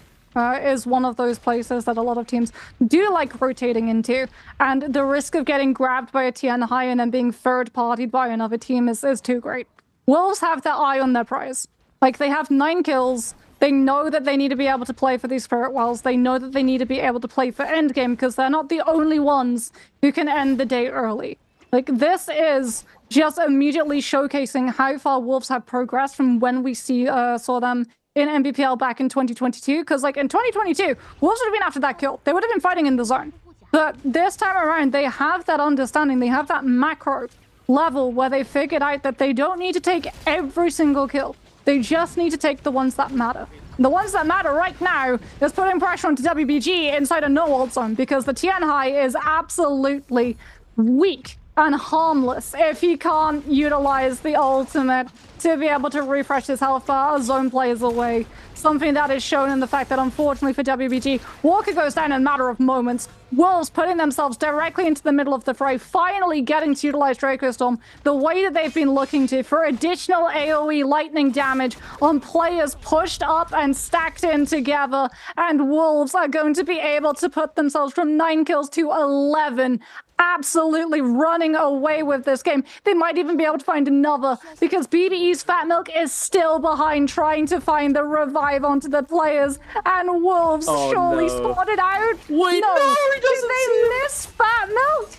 is one of those places that a lot of teams do like rotating into, and the risk of getting grabbed by a Tianhai and then being third-partied by another team is too great. Wolves have their eye on their prize. Like, they have 9 kills. They know that they need to be able to play for these Spirit Wells. They know that they need to be able to play for endgame, because they're not the only ones who can end the day early. Like, this is just immediately showcasing how far Wolves have progressed from when we saw them in Nbpl back in 2022, because like in 2022, Wolves would have been after that kill. They would have been fighting in the zone. But this time around, they have that understanding. They have that macro level where they figured out that they don't need to take every single kill. They just need to take the ones that matter. The ones that matter right now is putting pressure onto WBG inside a no-ult zone, because the Tianhai is absolutely weak and harmless if he can't utilize the ultimate to be able to refresh his health bar. A zone plays away. Something that is shown in the fact that, unfortunately for WBG, Walker goes down in a matter of moments. Wolves putting themselves directly into the middle of the fray, finally getting to utilize Draco Storm the way that they've been looking to, for additional AoE lightning damage on players pushed up and stacked in together. And Wolves are going to be able to put themselves from 9 kills to 11. Absolutely running away with this game. They might even be able to find another, because BBE's Fat Milk is still behind, trying to find the revive onto the players, and Wolves surely spotted out. Wait, no, he doesn't. Did they miss Fat Milk?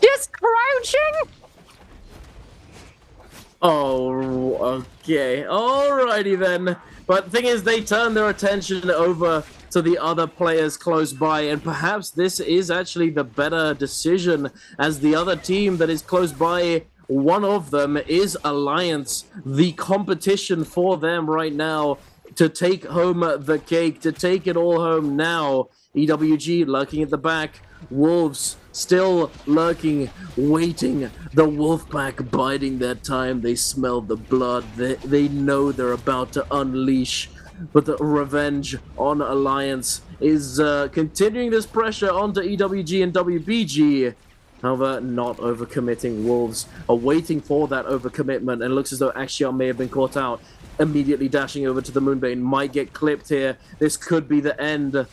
Just crouching? Oh, okay. Alrighty then. But the thing is, they turn their attention over to the other players close by, and perhaps this is actually the better decision, as the other team that is close by, one of them is Alliance. The competition for them right now to take home the cake, to take it all home now. EWG lurking at the back. Wolves still lurking, waiting. The Wolfpack biding their time. They smell the blood. They know they're about to unleash. But the revenge on Alliance is continuing this pressure onto EWG and WBG. However, not overcommitting. Wolves are waiting for that overcommitment, and it looks as though Axiom may have been caught out. Immediately dashing over to the Moonbane. Might get clipped here. This could be the end.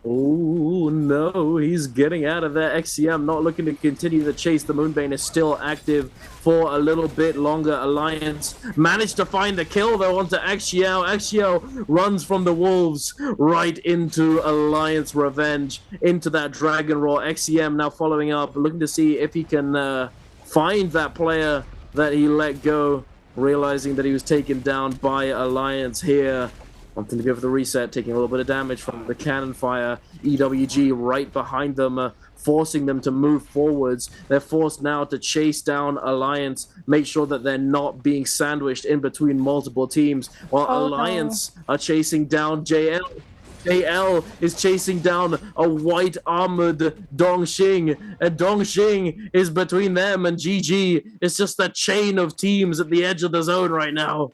Oh no, he's getting out of there. XCM not looking to continue the chase. The Moonbane is still active for a little bit longer. Alliance managed to find the kill though onto Axiao. Axiao runs from the Wolves right into Alliance Revenge, into that Dragon Roar. XCM now following up, looking to see if he can find that player that he let go, realizing that he was taken down by Alliance here. Wanting to go for the reset, taking a little bit of damage from the cannon fire. EWG right behind them, forcing them to move forwards. They're forced now to chase down Alliance, make sure that they're not being sandwiched in between multiple teams, while Alliance are chasing down JL. JL is chasing down a white armored Dongxing, and Dongxing is between them and GG. It's just a chain of teams at the edge of the zone right now.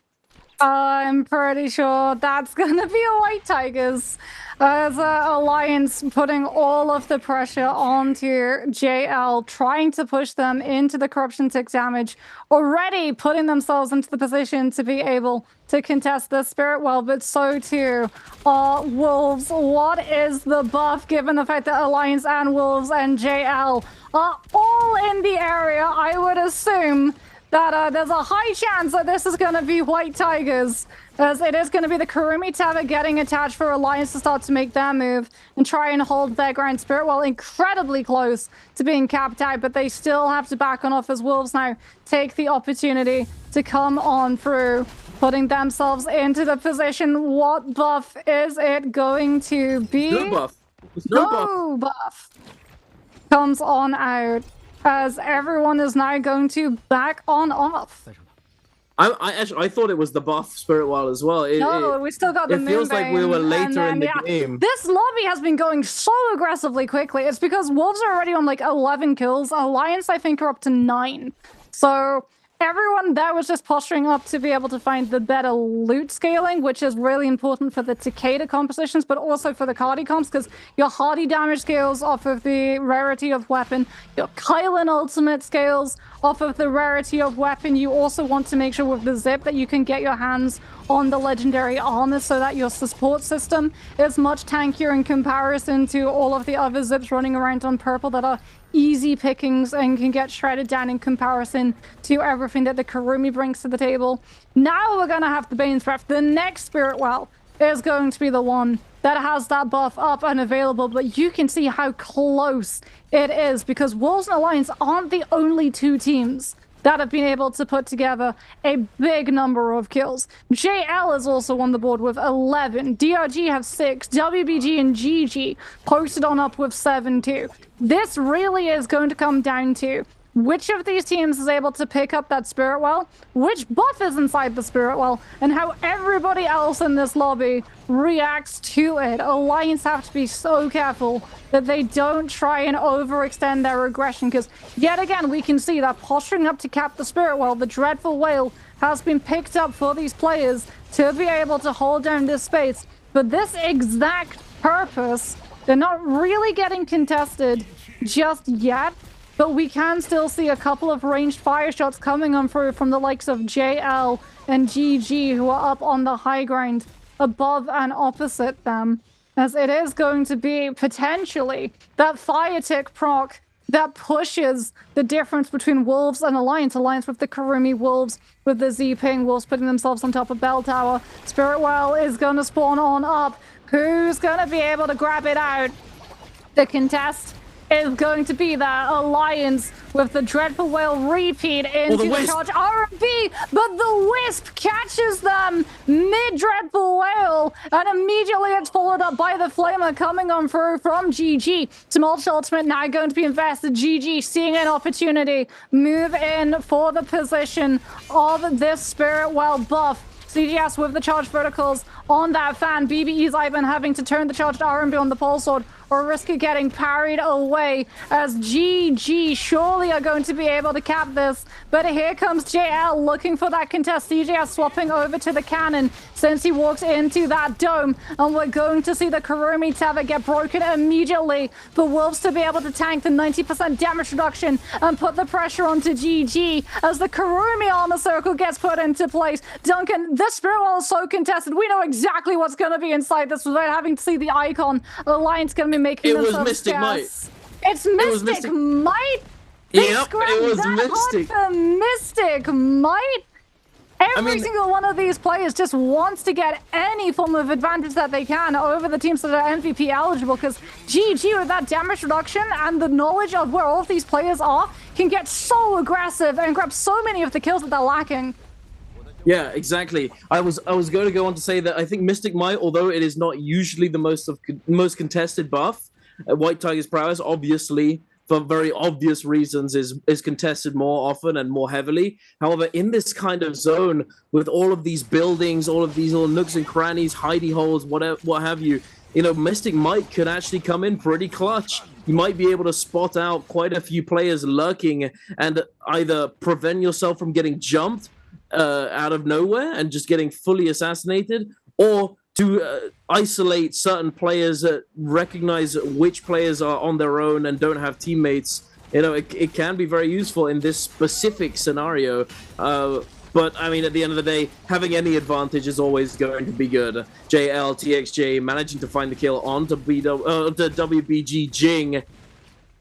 I'm pretty sure that's gonna be a White Tigers, as Alliance putting all of the pressure onto JL, trying to push them into the Corruption Tick damage, already putting themselves into the position to be able to contest the Spirit Well, but so too are Wolves. What is the buff, given the fact that Alliance and Wolves and JL are all in the area? I would assume that there's a high chance that this is going to be White Tigers, as it is going to be the Kurumi Tether getting attached for Alliance to start to make their move and try and hold their ground. Spirit Well incredibly close to being capped out, but they still have to back on off as Wolves now take the opportunity to come on through, putting themselves into the position. What buff is it going to be? No buff. No buff comes on out, as everyone is now going to back on off. I thought it was the buff Spirit Well as well. We still got the Moonbane. It feels like we were later in the game. This lobby has been going so aggressively quickly. It's because Wolves are already on like 11 kills. Alliance, I think, are up to 9. So everyone there was just posturing up to be able to find the better loot scaling, which is really important for the Takeda compositions, but also for the Cardi comps, because your Hardy damage scales off of the rarity of weapon, your Kylan ultimate scales off of the rarity of weapon. You also want to make sure with the Zip that you can get your hands on the legendary armor so that your support system is much tankier in comparison to all of the other Zips running around on purple that are easy pickings and can get shredded down in comparison to everything that the Kurumi brings to the table. Now we're going to have the Bane's Breath. The next Spirit Well is going to be the one that has that buff up and available, but you can see how close it is, because Wolves and Alliance aren't the only two teams that have been able to put together a big number of kills. JL is also on the board with 11. DRG have 6. WBG and GG posted on up with 7 too. This really is going to come down to which of these teams is able to pick up that Spirit Well, which buff is inside the Spirit Well, and how everybody else in this lobby reacts to it. Alliance have to be so careful that they don't try and overextend their aggression, because yet again we can see that posturing up to cap the Spirit Well, the Dreadful Whale has been picked up for these players to be able to hold down this space. But this exact purpose, they're not really getting contested just yet. But we can still see a couple of ranged fire shots coming on through from the likes of JL and GG, who are up on the high ground above and opposite them, as it is going to be potentially that fire tick proc that pushes the difference between Wolves and Alliance. Alliance with the Kurumi, Wolves with the Z-Ping, Wolves putting themselves on top of Bell Tower. Spirit Well is going to spawn on up. Who's going to be able to grab it out? The contest is going to be that alliance with the Dreadful Whale repeat into the charge R&B, but the Wisp catches them mid-Dreadful Whale, and immediately it's followed up by the Flamer coming on through from GG. Tumultuous Ultimate now going to be invested. GG seeing an opportunity, move in for the position of this Spirit Well buff. CGS with the charged verticals on that fan. BBE's Ivan having to turn the charged R&B on the pole sword or risk it getting parried away, as GG surely are going to be able to cap this. But here comes JL looking for that contest. CGS swapping over to the cannon since he walks into that dome, and we're going to see the Kurumi Tether get broken immediately for Wolves to be able to tank the 90% damage reduction and put the pressure onto GG as the Kurumi armor circle gets put into place. Duncan, this Spirit Well is so contested. We know exactly what's going to be inside this without having to see the icon. Alliance going to be making it was themselves Mystic scarce. Might. It's Mystic Might? Yep, it was Mystic. Mystic Might? Every single one of these players just wants to get any form of advantage that they can over the teams that are MVP eligible, because GG with that damage reduction and the knowledge of where all of these players are can get so aggressive and grab so many of the kills that they're lacking. Yeah, exactly. I was going to go on to say that I think Mystic Might, although it is not usually the most contested buff, White Tiger's prowess, obviously, for very obvious reasons, is contested more often and more heavily. However, in this kind of zone, with all of these buildings, all of these little nooks and crannies, hidey holes, whatever, what have you, you know, Mystic Might could actually come in pretty clutch. You might be able to spot out quite a few players lurking and either prevent yourself from getting jumped out of nowhere and just getting fully assassinated, or to isolate certain players, recognize which players are on their own and don't have teammates. You know, it can be very useful in this specific scenario. But I mean, at the end of the day, having any advantage is always going to be good. JL, TXJ managing to find the kill onto WBG Jing.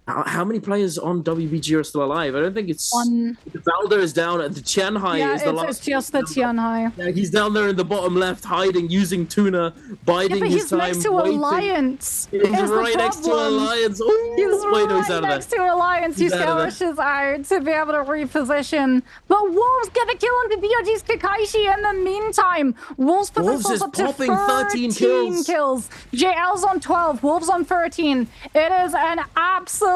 How many players on WBG are still alive? I don't think it's... Valder is down at the Tianhai. Is the last... it's just the Tianhai. Yeah, he's down there in the bottom left, hiding, using Tuna, biding his time, next to waiting. Alliance. He's right next to Alliance. Ooh, he's right next to Alliance. He skirmishes out to be able to reposition. But Wolves get the kill onto DOG's Kakaishi in the meantime. Wolves put themselves up to 13 kills. JL's on 12, Wolves on 13. It is an absolute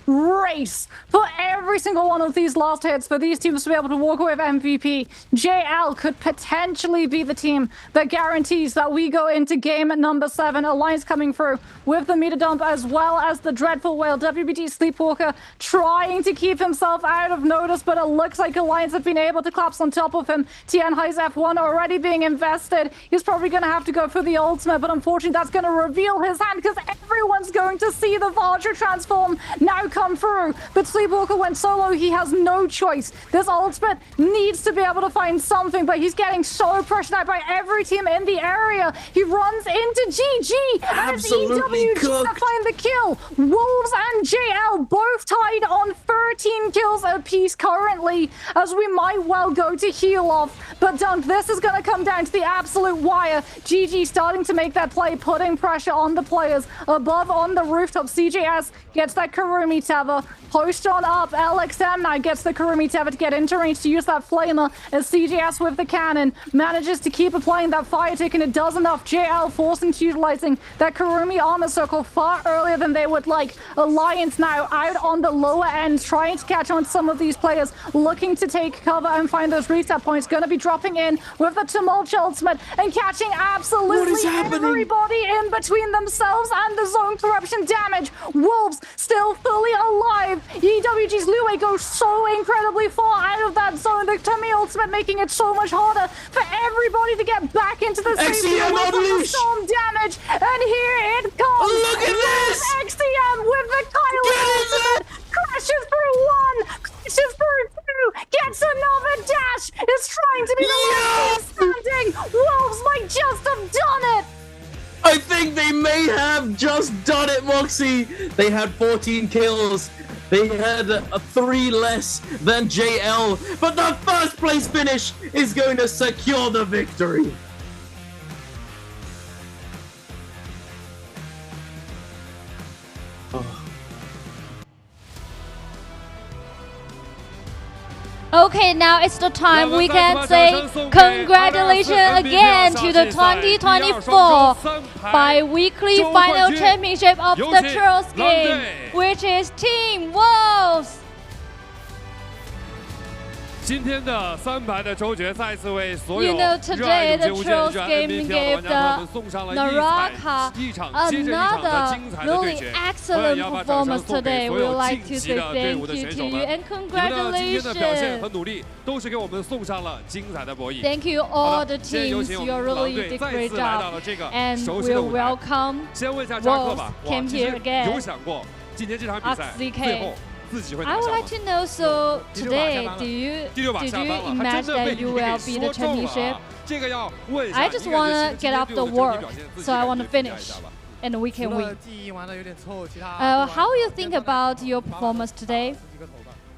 race for every single one of these last hits for these teams to be able to walk away with MVP. JL could potentially be the team that guarantees that we go into game number 7. Alliance coming through with the meter dump as well as the Dreadful Whale. WBG Sleepwalker trying to keep himself out of notice, but it looks like Alliance have been able to collapse on top of him. Tianhai's F1 already being invested. He's probably going to have to go for the ultimate, but unfortunately that's going to reveal his hand because everyone's going to see the Vajra transform now come through. But Sleepwalker went solo. He has no choice. This ultimate needs to be able to find something, but he's getting so pressured out by every team in the area. He runs into GG, and it's EWG to find the kill. Wolves and JL both tied on 13 kills apiece currently, as we might well go to heal off. But Dunk, this is going to come down to the absolute wire. GG starting to make that play, putting pressure on the players above on the rooftop. CJS gets that Kurumi Tether. Post on up. LXM now gets the Kurumi Tether to get into range to use that Flamer, as CJS with the cannon manages to keep applying that fire tick, and it does enough. JL forced into utilizing that Kurumi armor circle far earlier than they would like. Alliance now out on the lower end, trying to catch on to some of these players, looking to take cover and find those reset points. Going to be dropping in with the Tumult ultimate and catching absolutely everybody in between themselves and the zone corruption damage. Wolves still fully alive. EWG's Luwei goes so incredibly far out of that zone. The Tummy ultimate making it so much harder for everybody to get back into the safety with storm damage. And here it comes. Look at this! XDM with the Kylo ultimate. Crashes through one. Crashes through two. Gets another dash. Is trying to be the last standing. Wolves might just have done it. I think they may have just done it, Moxie. They had 14 kills. They had 3 less than JL, but the first place finish is going to secure the victory. Oh. Okay, now it's the time we can say congratulations again to the 2024 bi-weekly final championship of the Trolls game, which is Team Wolves. 今天的3排的周决再次为所有 You know, 热爱 today 勇 the 气无限 Trolls 热爱 game NBPL 的 gave 玩家朋友们 the 送上了 NARAKA 一场接着一场的 another 精彩的对 really 决。 excellent 要把掌声 performance 送给 today. 所 We 有 would like 晋 to 级 say 的队 thank 伍的 you 选 to 手 you 们。 and 你们的今天的表现和 congratulations. 努力，都是给我们送上了精彩的博弈。 Thank you 好 all 的 the 先有 teams. 请我 You 们狼 really 队 did 再 great 次来到 job. 了这个 And 熟悉的 we'll 舞台。 welcome 先问一下扎克 Wolves 吧，哇， came 其实 here again. 有想过今天这场比赛 XZK 最后自己会 I 拿 would 下吗 like？to know. So 第六把下 today, 班了。 did you 第六把 did 下 you 班了，还 imagine 真的被 that you 你给 will be the 说中了 championship? 啊！这个要问一下， I just 你感觉 wanna 今天 get up 对 the 我的整体 work, 表现自己 so I 感 want 觉 to 评价一 finish, 下吧。 and we can 除 win. 了记忆玩的有点凑，其他 How you think about your performance today?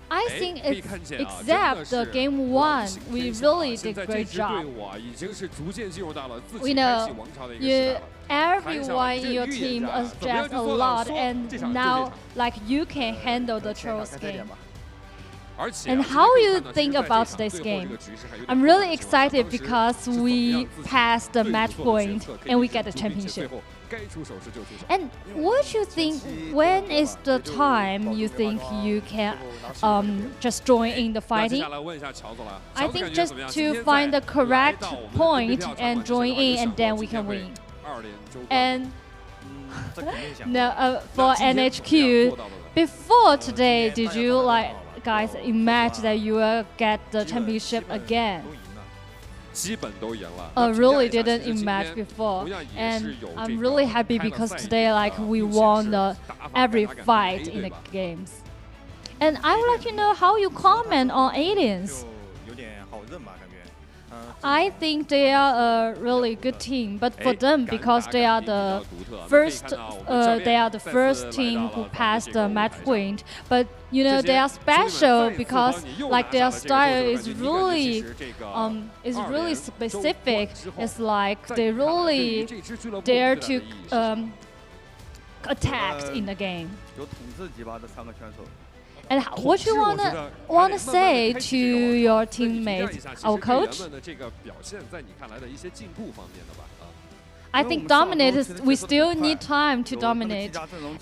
I 哎 think 可以 it's 看见啊，真的 except the 是 game 王 one, 醒 we 天下 really 现 did 在这 great 支 job. 队伍啊，已经是逐渐进入到了自 We 己开 know 启王朝的一个时 you 代了。谈一下 everyone 这 in your 预言 team 家怎么样 adjust 就 a 做到 lot, 说 and 这场就这 now 场。 like you can handle the Trolls 再点 game. 吧。 而且啊 And 今天 how 可以 you 看到，其实 think 在这 about 场 today's 最后这 game? 个局势还有点 I'm 混 really 乱的情况下 excited 当时 because 是怎么 we 样自己 passed the 对 match 做的决 point 策可以 and we 忍 get the 住并且最 championship. 后该出手时就出手。 And what you think? When is the time you think you can just join in the 那接 fighting? 下来问一下乔总了， I 乔总 think 感觉 just 怎么样？ to 今天 find 在 the 来 correct 到我们的 point NBPL 场 and 馆之前 join 的话，有 in, 想 and 过 then we 今天 can 会 win. 2连周冠 And 这肯定想。 no, for 那今天怎么样 NHQ, 做到的呢？ before today, did you like guys imagine that you will get the championship again? 基本都赢了。 Really 那评价 didn't 一下其实今 imagine 天 before, 同样也 and 是有这 I'm 个 really happy 开了 because 赛 today 的 like we 并且 won 是 the 打法 every 感觉 fight 对 in the 吧？ games. And I would like to know how you comment on aliens. 就有点好认吧，感觉。 I think they are a really good team, but for them, because they are the first, they are the first team who passed the match point. But you know they are special because like their style is really specific. It's like they really dare to attack in the game. 有统治级吧，这3个选手。 And what you wanna say to your teammates, our coach? I think dominate is, we still need time to dominate,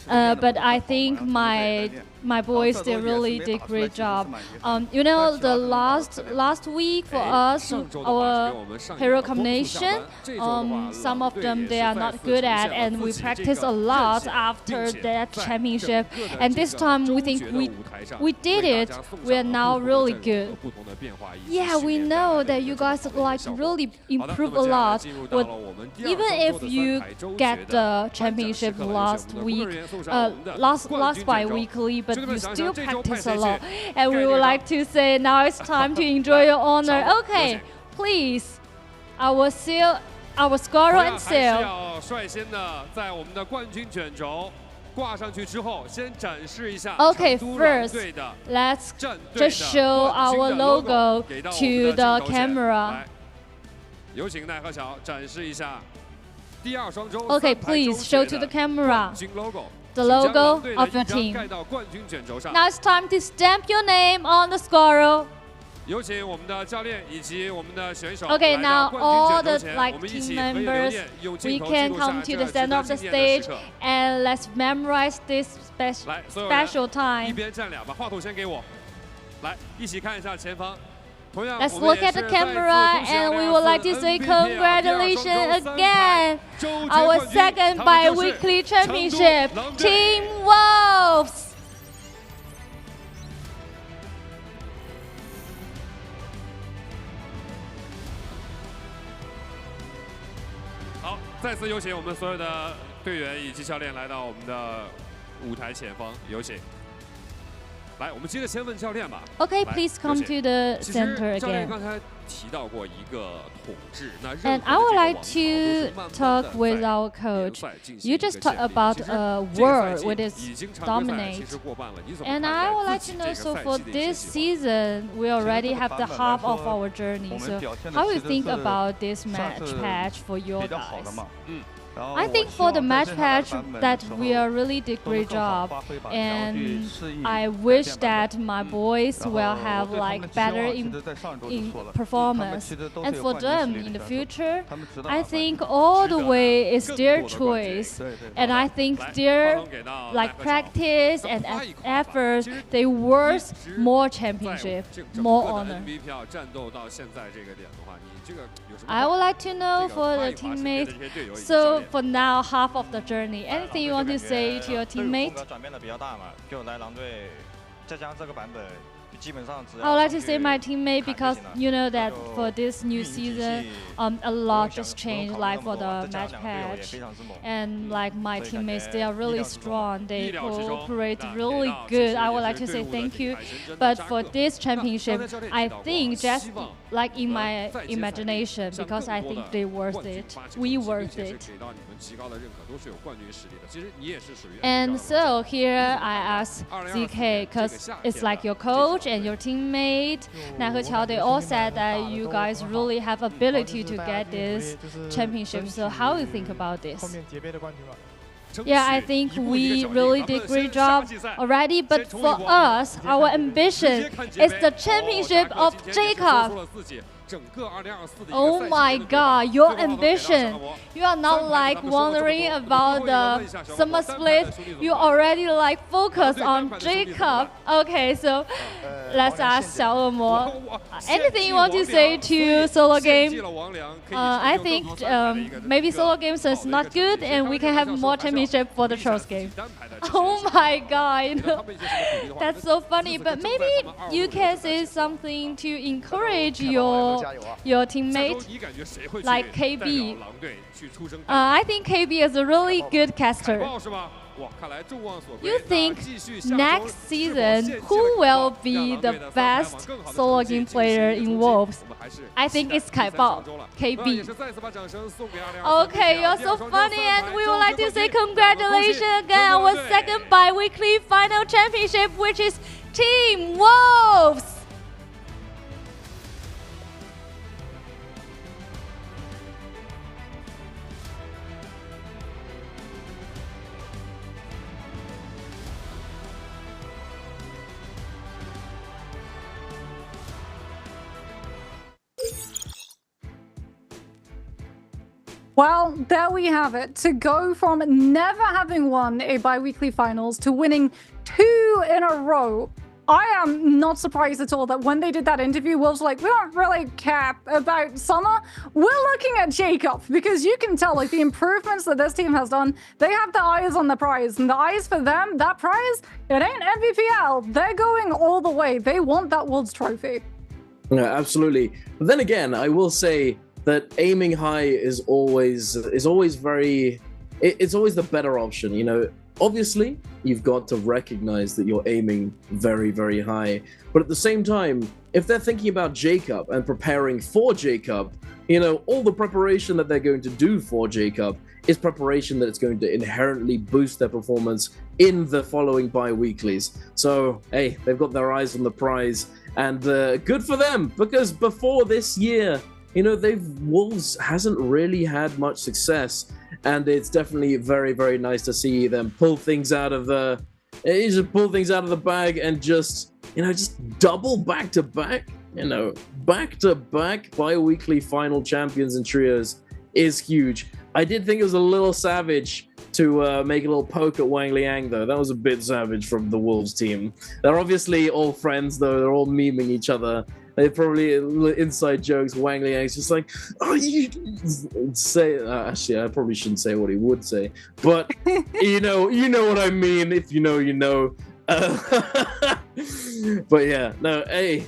but I think my boys they really did great job. You know the last week for us, our hero combination, some of them they are not good at, and we practice a lot after that championship. And this time we think we did it. We are now really good. Yeah, we know that you guys like really improve a lot. But even if you get the championship last week, last bi-weekly, but you still practice a lot. And we would like to say now it's time to enjoy your honor. Okay, please, our scorer and seal. 率先的在我们的冠军卷轴挂上去之后，先展示一下 Okay, 成都狼 first, 队的 let's 战队 just 的 show 冠军 our 的 logo 给到我们 to 的 the 镜头前 camera. 来有请奈何桥展示一下第二双周 Okay, 3排 please 周 show 决 to the 的 camera 冠军 logo， the 请将 logo 狼队的 of your 印章 team. 盖到冠军卷轴上。 Now it's time to stamp your name on the scorer. 有请我们的教练以及我们的选手 Okay, 来 now 到冠 all 军 the 卷轴前， like 我们一 team 起合影留 members, 念，用 we 镜头记 can 录 come 下 to 这 the 值 center 得 of the 纪念的时 stage 刻。 and let's memorize this 来，所有人 special 一 time. 边站俩，把话筒先给我。来，一起看一下前方。同样， Let's 我们 look 也 at 是 the 再次 camera 恭喜 and we 2024 would like to say NBPL 第二双周 congratulations 3 again. 排周决 Our 冠军 second 他们就是 bi-weekly 成都 championship, 狼队。 Team Wolves. 好，再次有请我们所有的队员以及教练来到我们的舞台前方，有请。来，我们接着先问教练吧。 Okay, 来 please 有 come 请 to the 其实 center 教练 again. 刚才提到过一个统治，那任 And 何 I 的 would 这个 like 王朝都 to 是慢慢 talk 地 with 在 our 联 coach. 赛进行 You 一个 just talk 建立 about 其实 a 这个赛 world 季 which 已 is 经常规赛其 dominate. 实过半了，你怎么 And 看 I would 待 like 自 to 己 know, 这 so 个赛 for 季的一些 this 计划？ season, we already have the half of our journey. So how do you think about this match patch for your guys? I think for the match patch that we really did great job, and I wish that my boys will have like better in performance. And for them in the future, I think all the way is their choice, and I think their like practice and effort, they worth more championship, more honor. I would like to know for the teammates. So for now, half of the journey. Anything you want to say to your teammate? I would like to say my teammate because you know that for this new season, a lot just changed. Like for the match patch, and like my teammates, they are really strong. They cooperate really good. I would like to say thank you. But for this championship, I think just like in my imagination, because I think they worth it. We worth it. And so here I ask ZK, because it's like your coach and your teammate, NARAKA, they all said that you guys really have ability to get this championship. So how do you think about this? Yeah, I think we really did great job already, but for us, our ambition is the championship of Jacob. Oh my god, your ambition. You are not like wondering about the summer split. You already like focus on Jacob. Okay, so let's ask Xiaomo. Anything you want to say to solo game? I think maybe solo games is not good and we can have more championship for the Charles game. Oh my god, that's so funny. But maybe you can say something to encourage your teammate, like KB. I think KB is a really good caster. You think next season who will be the best solo game player in Wolves? I think it's Kaibao, KB. Okay, you're so funny, and we would like to say congratulations again on our second bi-weekly final championship, which is Team Wolves. Well, there we have it. To go from never having won a bi-weekly finals to winning 2 in a row. I am not surprised at all that when they did that interview, Wolves were like, we don't really care about summer. We're looking at Jacob, because you can tell like the improvements that this team has done. They have their eyes on the prize, and the eyes for them, that prize, it ain't Nbpl. They're going all the way. They want that Wolves trophy. Yeah, absolutely. But then again, I will say that aiming high is always very, it's always the better option. You know, obviously you've got to recognize that you're aiming very, very high, but at the same time, if they're thinking about Jacob and preparing for Jacob, you know, all the preparation that they're going to do for Jacob is preparation that it's going to inherently boost their performance in the following bi-weeklies. So hey, they've got their eyes on the prize, and good for them, because before this year, you know, Wolves hasn't really had much success, and it's definitely very, very nice to see them pull things out of the bag and just, you know, just double back-to-back, you know, back-to-back bi-weekly final champions and trios is huge. I did think it was a little savage to make a little poke at Wang Liang, though. That was a bit savage from the Wolves team. They're obviously all friends, though. They're all memeing each other. They probably inside jokes. Wang Liang's just like, oh, you say. Actually, I probably shouldn't say what he would say, but you know what I mean. If you know, you know. But yeah, no. Hey,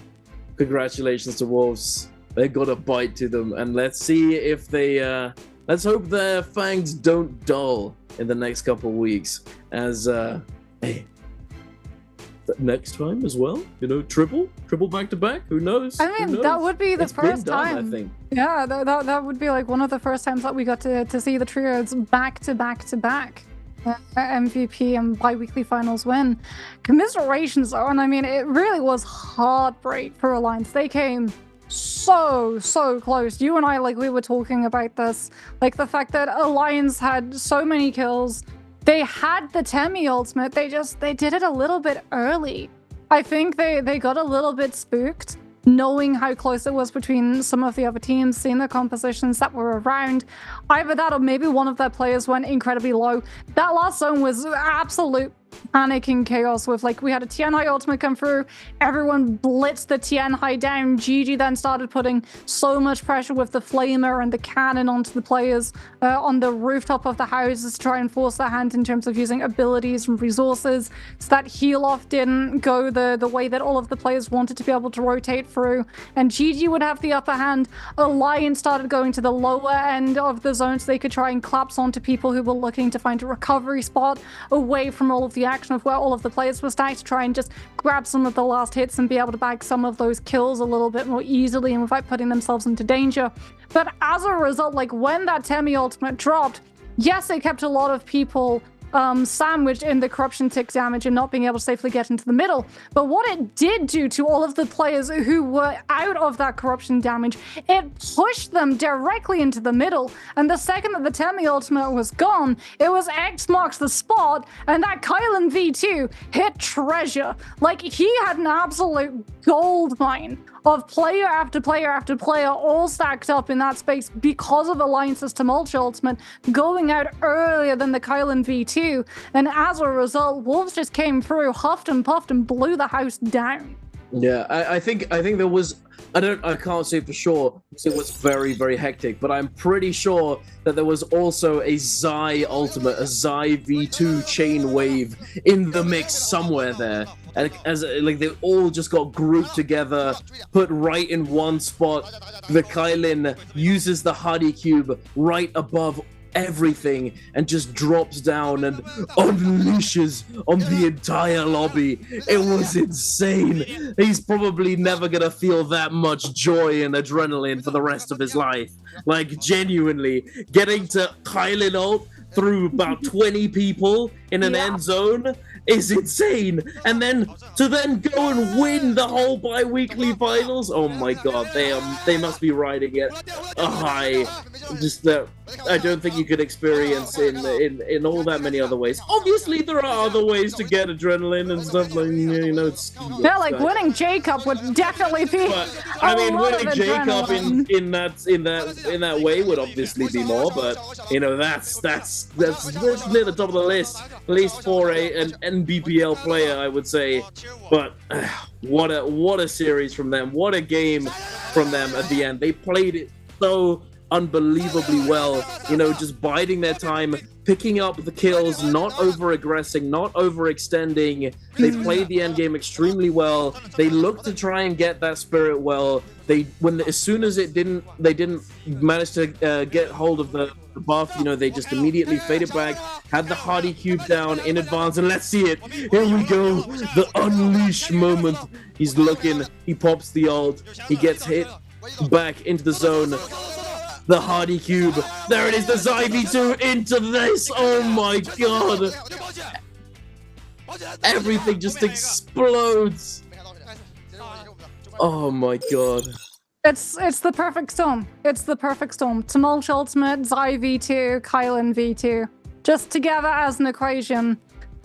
congratulations to Wolves. They got a bite to them, and let's see if they. Let's hope their fangs don't dull in the next couple of weeks. As hey. Next time as well, you know, triple back to back. Who knows? I mean, that would be the first time. I think. Yeah, that would be like one of the first times that we got to see the trios back to back to back. MVP and bi-weekly finals win. Commiserations, and I mean, it really was heartbreak for Alliance. They came so close. You and I, like, we were talking about this, like the fact that Alliance had so many kills. They had the Temi ultimate, they did it a little bit early. I think they got a little bit spooked, knowing how close it was between some of the other teams, seeing the compositions that were around. Either that or maybe one of their players went incredibly low. That last zone was absolute panic and chaos with, like, we had a Tien High ultimate come through, everyone blitzed the Tien High down, Gigi then started putting so much pressure with the flamer and the cannon onto the players on the rooftop of the houses to try and force their hand in terms of using abilities and resources, so that heal off didn't go the way that all of the players wanted to be able to rotate through, and Gigi would have the upper hand. Alliance started going to the lower end of the zone so they could try and collapse onto people who were looking to find a recovery spot away from all of the action of where all of the players were stacked, to try and just grab some of the last hits and be able to bag some of those kills a little bit more easily and without putting themselves into danger. But as a result, like, when that Temi ultimate dropped, yes, it kept a lot of people sandwiched in the corruption tick damage and not being able to safely get into the middle. But what it did do to all of the players who were out of that corruption damage, it pushed them directly into the middle. And the second that the Temi ultimate was gone, it was X marks the spot, and that Kylan V2 hit treasure. Like, he had an absolute gold mine of player after player after player all stacked up in that space because of Alliance's Tumultuous ultimate going out earlier than the Kylan V2, and as a result, Wolves just came through, huffed and puffed, and blew the house down. Yeah, I think there was, I can't say for sure, it was very hectic, but I'm pretty sure that there was also a Zai ultimate, a Zai V2 chain wave in the mix somewhere there. And like, they all just got grouped together, put right in one spot. The Kylin uses the Hardy Cube right above everything and just drops down and unleashes on the entire lobby. It was insane. He's probably never gonna feel that much joy and adrenaline for the rest of his life. Like, genuinely, getting to Kylin ult through about 20 people in an end zone is insane, and then to go and win the whole bi-weekly finals. Oh my god, they must be riding it a high just that I don't think you could experience in all that many other ways. Obviously there are other ways to get adrenaline and stuff, like, you know, yeah, like winning J-Cup would definitely be, but I mean, winning J-Cup in that way would obviously be more, but you know, that's near the top of the list, at least for an Nbpl player, I would say. But what a series from them, what a game from them at the end. They played it so unbelievably well, you know, just biding their time, picking up the kills, not over-aggressing, not overextending. They played the end game extremely well. They looked to try and get that spirit well. As soon as they didn't manage to get hold of the buff, you know, they just immediately faded back, had the Hardy Cube down in advance, and let's see it. Here we go, the unleash moment. He's looking, he pops the ult, he gets hit back into the zone. The Hardy Cube, there it is, the Zai V2 into this. Oh my god, everything just explodes. Oh my god. It's the perfect storm. It's the perfect storm. Tumult ultimate, Zai V2, Kylan V2. Just together as an equation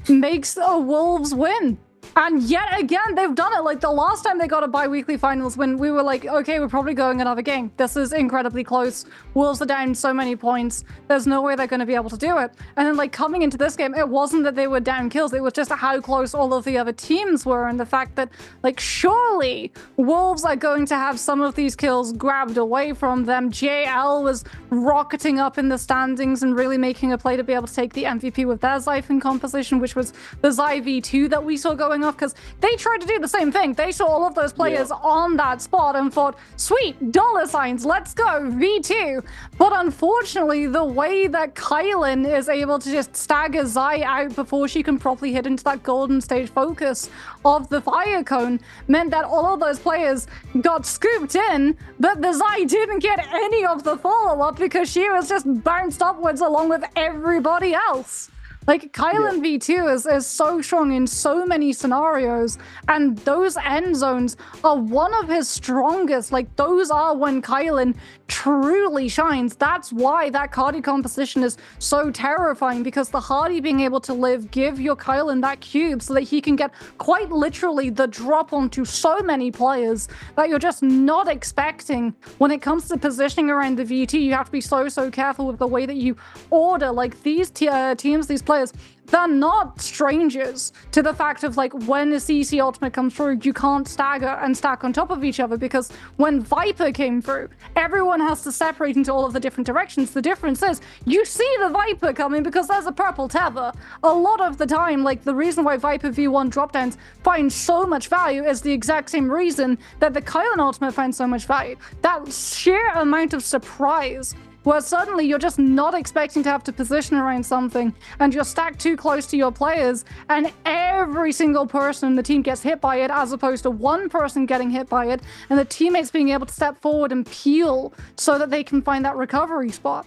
makes a Wolves win. And yet again, they've done it. Like, the last time they got a bi-weekly finals, when we were like, okay, we're probably going another game. This is incredibly close. Wolves are down so many points. There's no way they're going to be able to do it. And then, like, coming into this game, it wasn't that they were down kills. It was just how close all of the other teams were, and the fact that, like, surely Wolves are going to have some of these kills grabbed away from them. JL was rocketing up in the standings and really making a play to be able to take the MVP with their Zyphon composition, which was the Zai V2 that we saw going off, because they tried to do the same thing. They saw all of those players on that spot and thought, sweet, dollar signs, let's go, V2. But unfortunately, the way that Kylan is able to just stagger Zai out before she can properly hit into that golden stage focus of the fire cone meant that all of those players got scooped in, but the Zai didn't get any of the follow-up because she was just bounced upwards along with everybody else. Like, Kylan V2 is so strong in so many scenarios, and those end zones are one of his strongest. Like, those are when Kylan truly shines. That's why that Cardi composition is so terrifying, because the Hardy being able to live give your Kylan that cube so that he can get quite literally the drop onto so many players that you're just not expecting. When it comes to positioning around the VT, you have to be so careful with the way that you order. Like, these teams, these players, they're not strangers to the fact of, like, when a CC ultimate comes through, you can't stagger and stack on top of each other, because when Viper came through, everyone has to separate into all of the different directions. The difference is you see the Viper coming because there's a purple tether. A lot of the time, like, the reason why Viper V1 dropdowns find so much value is the exact same reason that the Kylan ultimate finds so much value. That sheer amount of surprise, where suddenly you're just not expecting to have to position around something, and you're stacked too close to your players, and every single person in the team gets hit by it, as opposed to one person getting hit by it, and the teammates being able to step forward and peel so that they can find that recovery spot.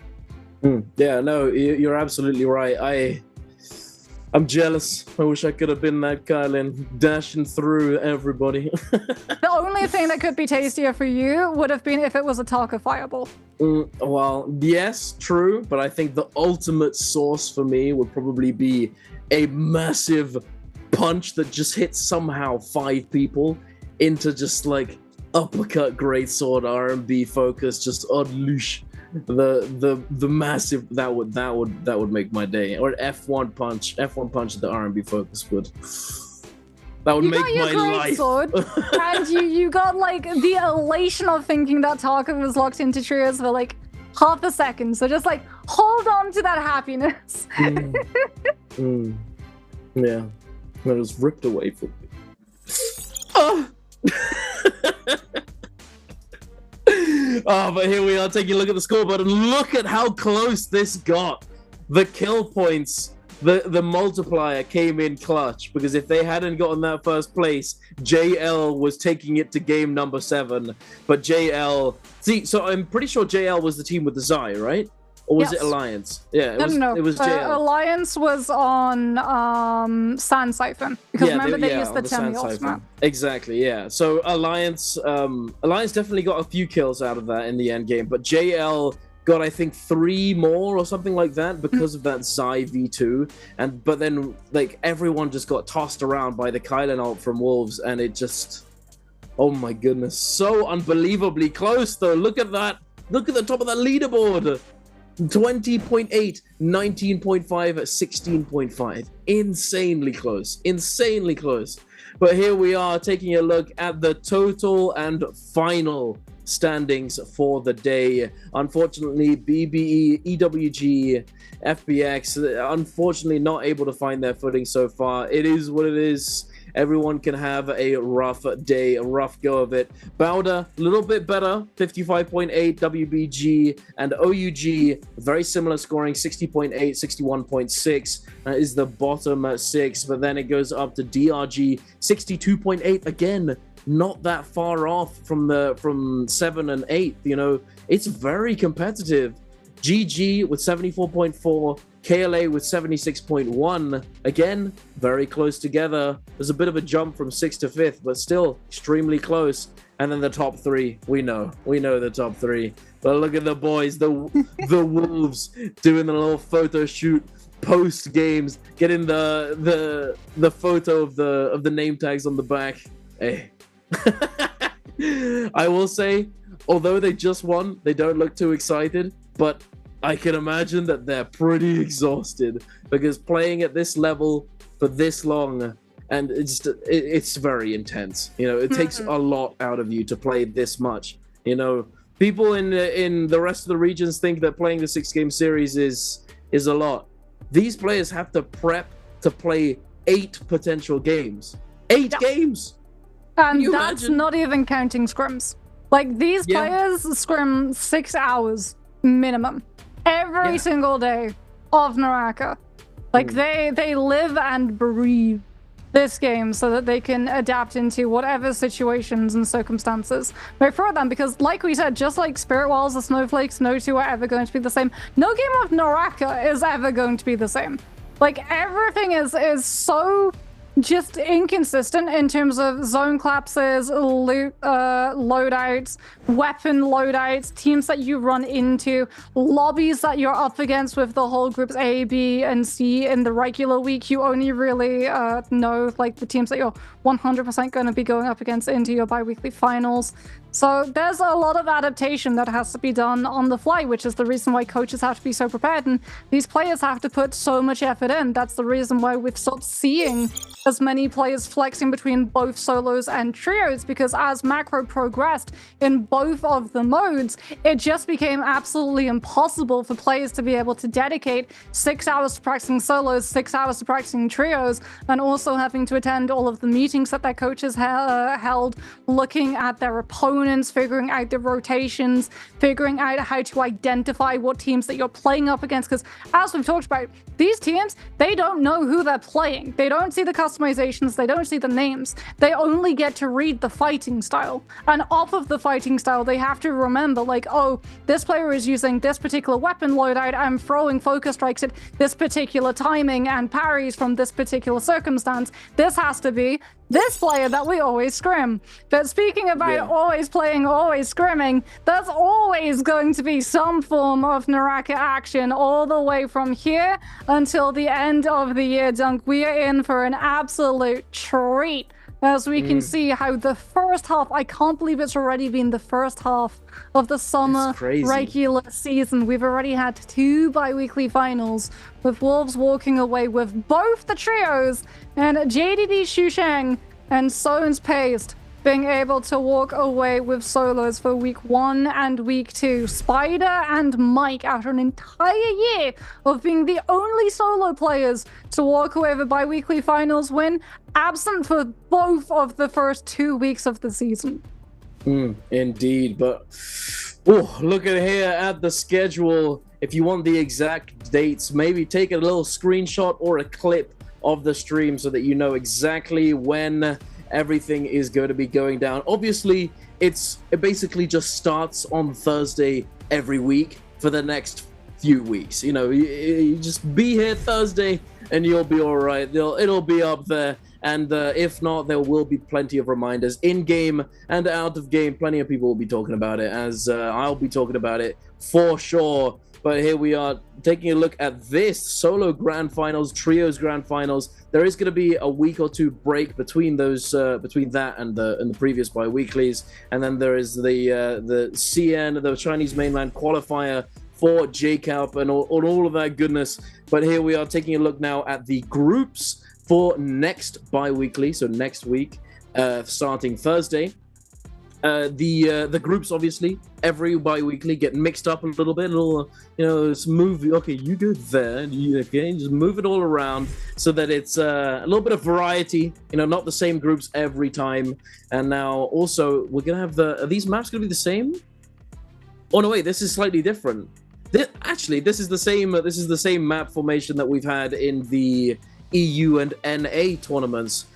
Yeah, no, you're absolutely right. I'm jealous. I wish I could have been that Kylan, dashing through everybody. The only thing that could be tastier for you would have been if it was a Tarka Fireball. Well, yes, true, but I think the ultimate source for me would probably be a massive punch that just hits somehow 5 people into just like uppercut greatsword RMB focus, just unleash the massive. That would make my day. Or F1 punch the RMB focus would. That would make my life. Sword, and you got like the elation of thinking that Tarka was locked into trios for like half a second. So just like hold on to that happiness. Yeah, that was ripped away from me. Oh. Oh, but here we are taking a look at the scoreboard, and look at how close this got. The kill points, the multiplier came in clutch, because if they hadn't gotten that first place, JL was taking it to game number 7. But JL, so I'm pretty sure JL was the team with the Zai, right? Or was it Alliance? Yeah, it was JL. Alliance was on Sand Siphon, because remember they used the Temi ultimate. Exactly, yeah. So Alliance definitely got a few kills out of that in the end game, but JL got, I think, 3 more or something like that because of that Zai V2. But then like everyone just got tossed around by the Kylan ult from Wolves, and it just, oh my goodness, so unbelievably close though. Look at that. Look at the top of that leaderboard. 20.8, 19.5, 16.5. Insanely close. But here we are taking a look at the total and final standings for the day. Unfortunately, BBE, EWG, FBX, unfortunately not able to find their footing so far. It is what it is. Everyone can have a rough day, a rough go of it. Bowder, a little bit better, 55.8. WBG and OUG, very similar scoring, 60.8, 61.6. That is the bottom 6. But then it goes up to DRG, 62.8. Again, not that far off from 7 and 8. You know, it's very competitive. GG with 74.4. KLA with 76.1. Again, very close together. There's a bit of a jump from 6th to 5th, but still extremely close. And then the top 3, we know the top 3. But look at the boys, the Wolves doing the little photo shoot post games, getting the photo of the name tags on the back. Hey, I will say, although they just won, they don't look too excited, but I can imagine that they're pretty exhausted, because playing at this level for this long, and it's very intense. You know, it takes a lot out of you to play this much. You know, people in the rest of the regions think that playing the 6-game series is a lot. These players have to prep to play 8 potential games. 8 games! And that's not even counting scrims. Like, these players scrim 6 hours minimum every single day of NARAKA. Like, they live and breathe this game so that they can adapt into whatever situations and circumstances may throw them. Because like we said, just like Spirit Walls or Snowflakes, no two are ever going to be the same. No game of NARAKA is ever going to be the same. Like everything is so just inconsistent in terms of zone collapses, loot loadouts, weapon loadouts, teams that you run into, lobbies that you're up against with the whole groups A, B, and C in the regular week. You only really know like the teams that you're 100% going to be going up against into your bi-weekly finals. So there's a lot of adaptation that has to be done on the fly, which is the reason why coaches have to be so prepared and these players have to put so much effort in. That's the reason why we've stopped seeing as many players flexing between both solos and trios, because as macro progressed in both of the modes, it just became absolutely impossible for players to be able to dedicate 6 hours to practicing solos, 6 hours to practicing trios, and also having to attend all of the meetings that their coaches held, looking at their opponents, figuring out the rotations, figuring out how to identify what teams that you're playing up against, because as we've talked about, these teams, they don't know who they're playing. They don't see the customizations, they don't see the names. They only get to read the fighting style. And off of the fighting style, they have to remember, like, oh, this player is using this particular weapon loadout, I'm throwing focus strikes at this particular timing and parries from this particular circumstance. This has to be this player that we always scrim. But speaking about always playing, always scrimming, there's always going to be some form of NARAKA action all the way from here until the end of the year, Dunk. We are in for an absolute treat as we can see how the first half, I can't believe it's already been the first half of the summer regular season. We've already had 2 bi-weekly finals, with Wolves walking away with both the trios and JDD Shusheng and Sones Paste being able to walk away with solos for week 1 and week 2. Spider and Mike, after an entire year of being the only solo players to walk away with a bi-weekly finals win, absent for both of the first 2 weeks of the season. Indeed, but look at here at the schedule. If you want the exact dates, maybe take a little screenshot or a clip of the stream so that you know exactly when everything is going to be going down. Obviously, it basically just starts on Thursday every week for the next few weeks. You know, you just be here Thursday and you'll be all right. It'll be up there. And if not, there will be plenty of reminders in game and out of game. Plenty of people will be talking about it, as I'll be talking about it for sure. But here we are taking a look at this solo grand finals, trios grand finals. There is going to be a week or 2 break between those, between that and the previous bi-weeklies, and then there is the CN, the Chinese mainland qualifier for JCAP and all of that goodness. But here we are taking a look now at the groups for next bi-weekly, so next week, starting Thursday. The groups, obviously, every bi-weekly get mixed up a little bit. It's move. Okay, you go there. Just move it all around so that it's a little bit of variety. Not the same groups every time. And now, also, we're gonna have are these maps gonna be the same? Oh no, wait, this is slightly different. This is the same. This is the same map formation that we've had in the EU and NA tournaments.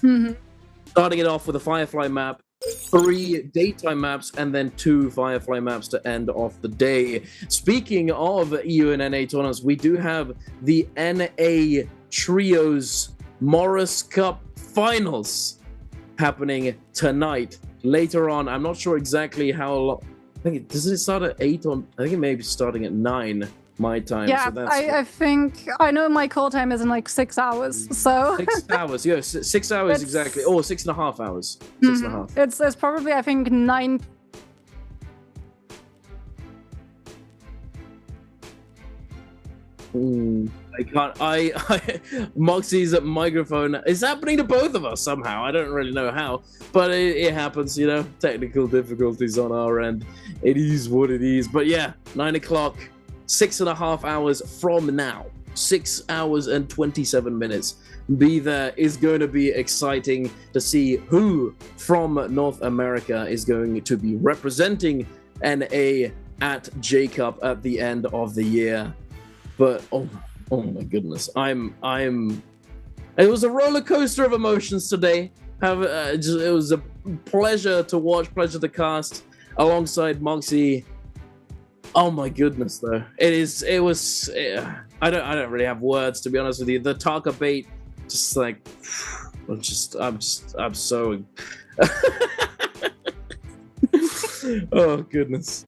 Starting it off with a Firefly map, 3 daytime maps, and then 2 Firefly maps to end off the day. Speaking of EU and NA tournaments, we do have the NA Trios Morris Cup Finals happening tonight. Later on, I'm not sure exactly how long. Does it start at 8 or I think it may be starting at 9 my time? Yeah, so I think I know my call time is in like 6 hours. So 6 hours, yeah, 6 hours exactly. Oh, 6.5 hours. 6.5. It's probably, I think, 9. I can't. Moxie's microphone is happening to both of us somehow. I don't really know how, but it happens. Technical difficulties on our end. It is what it is. But yeah, 9 o'clock, 6.5 hours from now. 6 hours and 27 minutes. Be there is going to be exciting to see who from North America is going to be representing NA at J-Cup at the end of the year. But oh my goodness, it was a roller coaster of emotions today. It was a pleasure to watch, pleasure to cast alongside Moxie. Oh my goodness, though, it was I don't really have words, to be honest with you. The Taka bait, just like, I'm so. Oh goodness.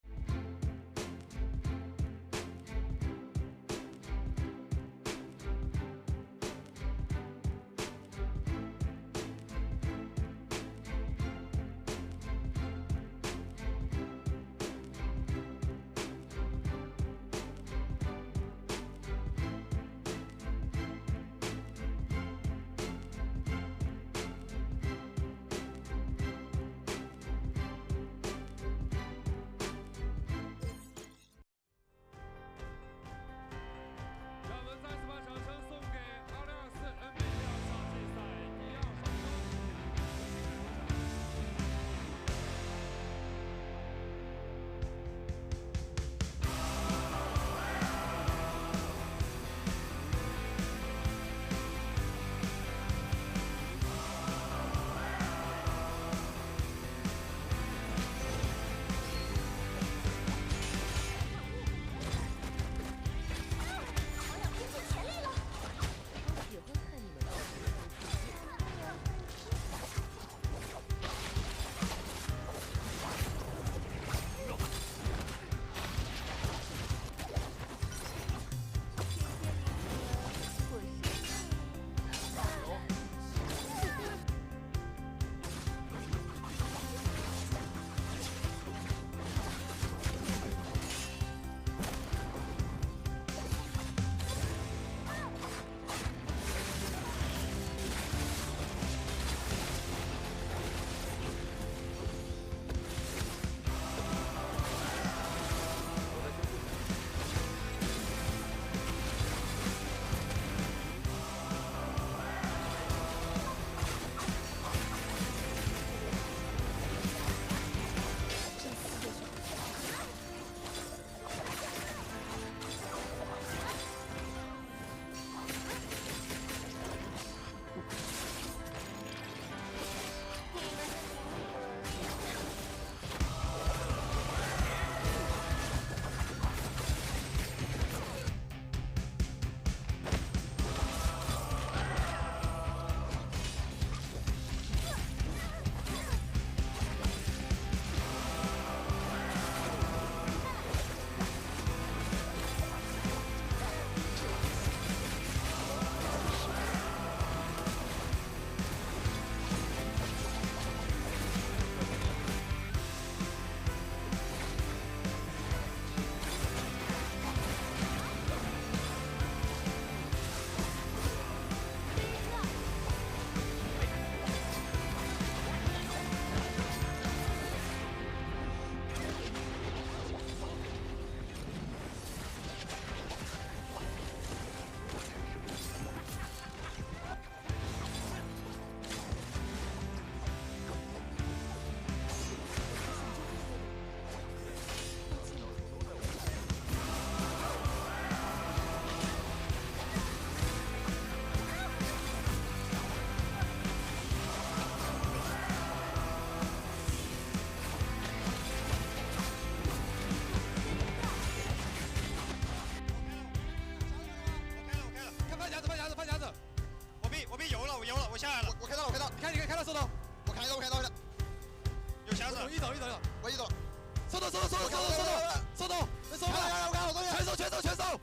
全手，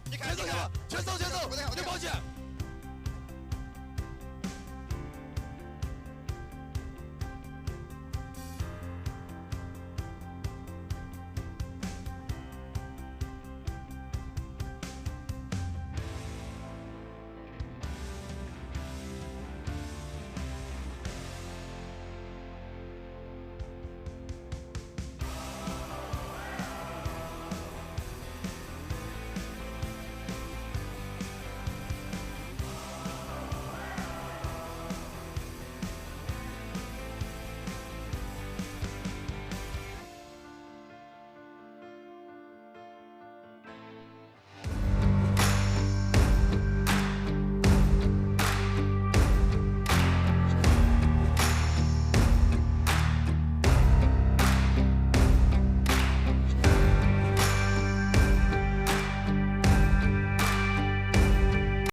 你看，全手，我就保险。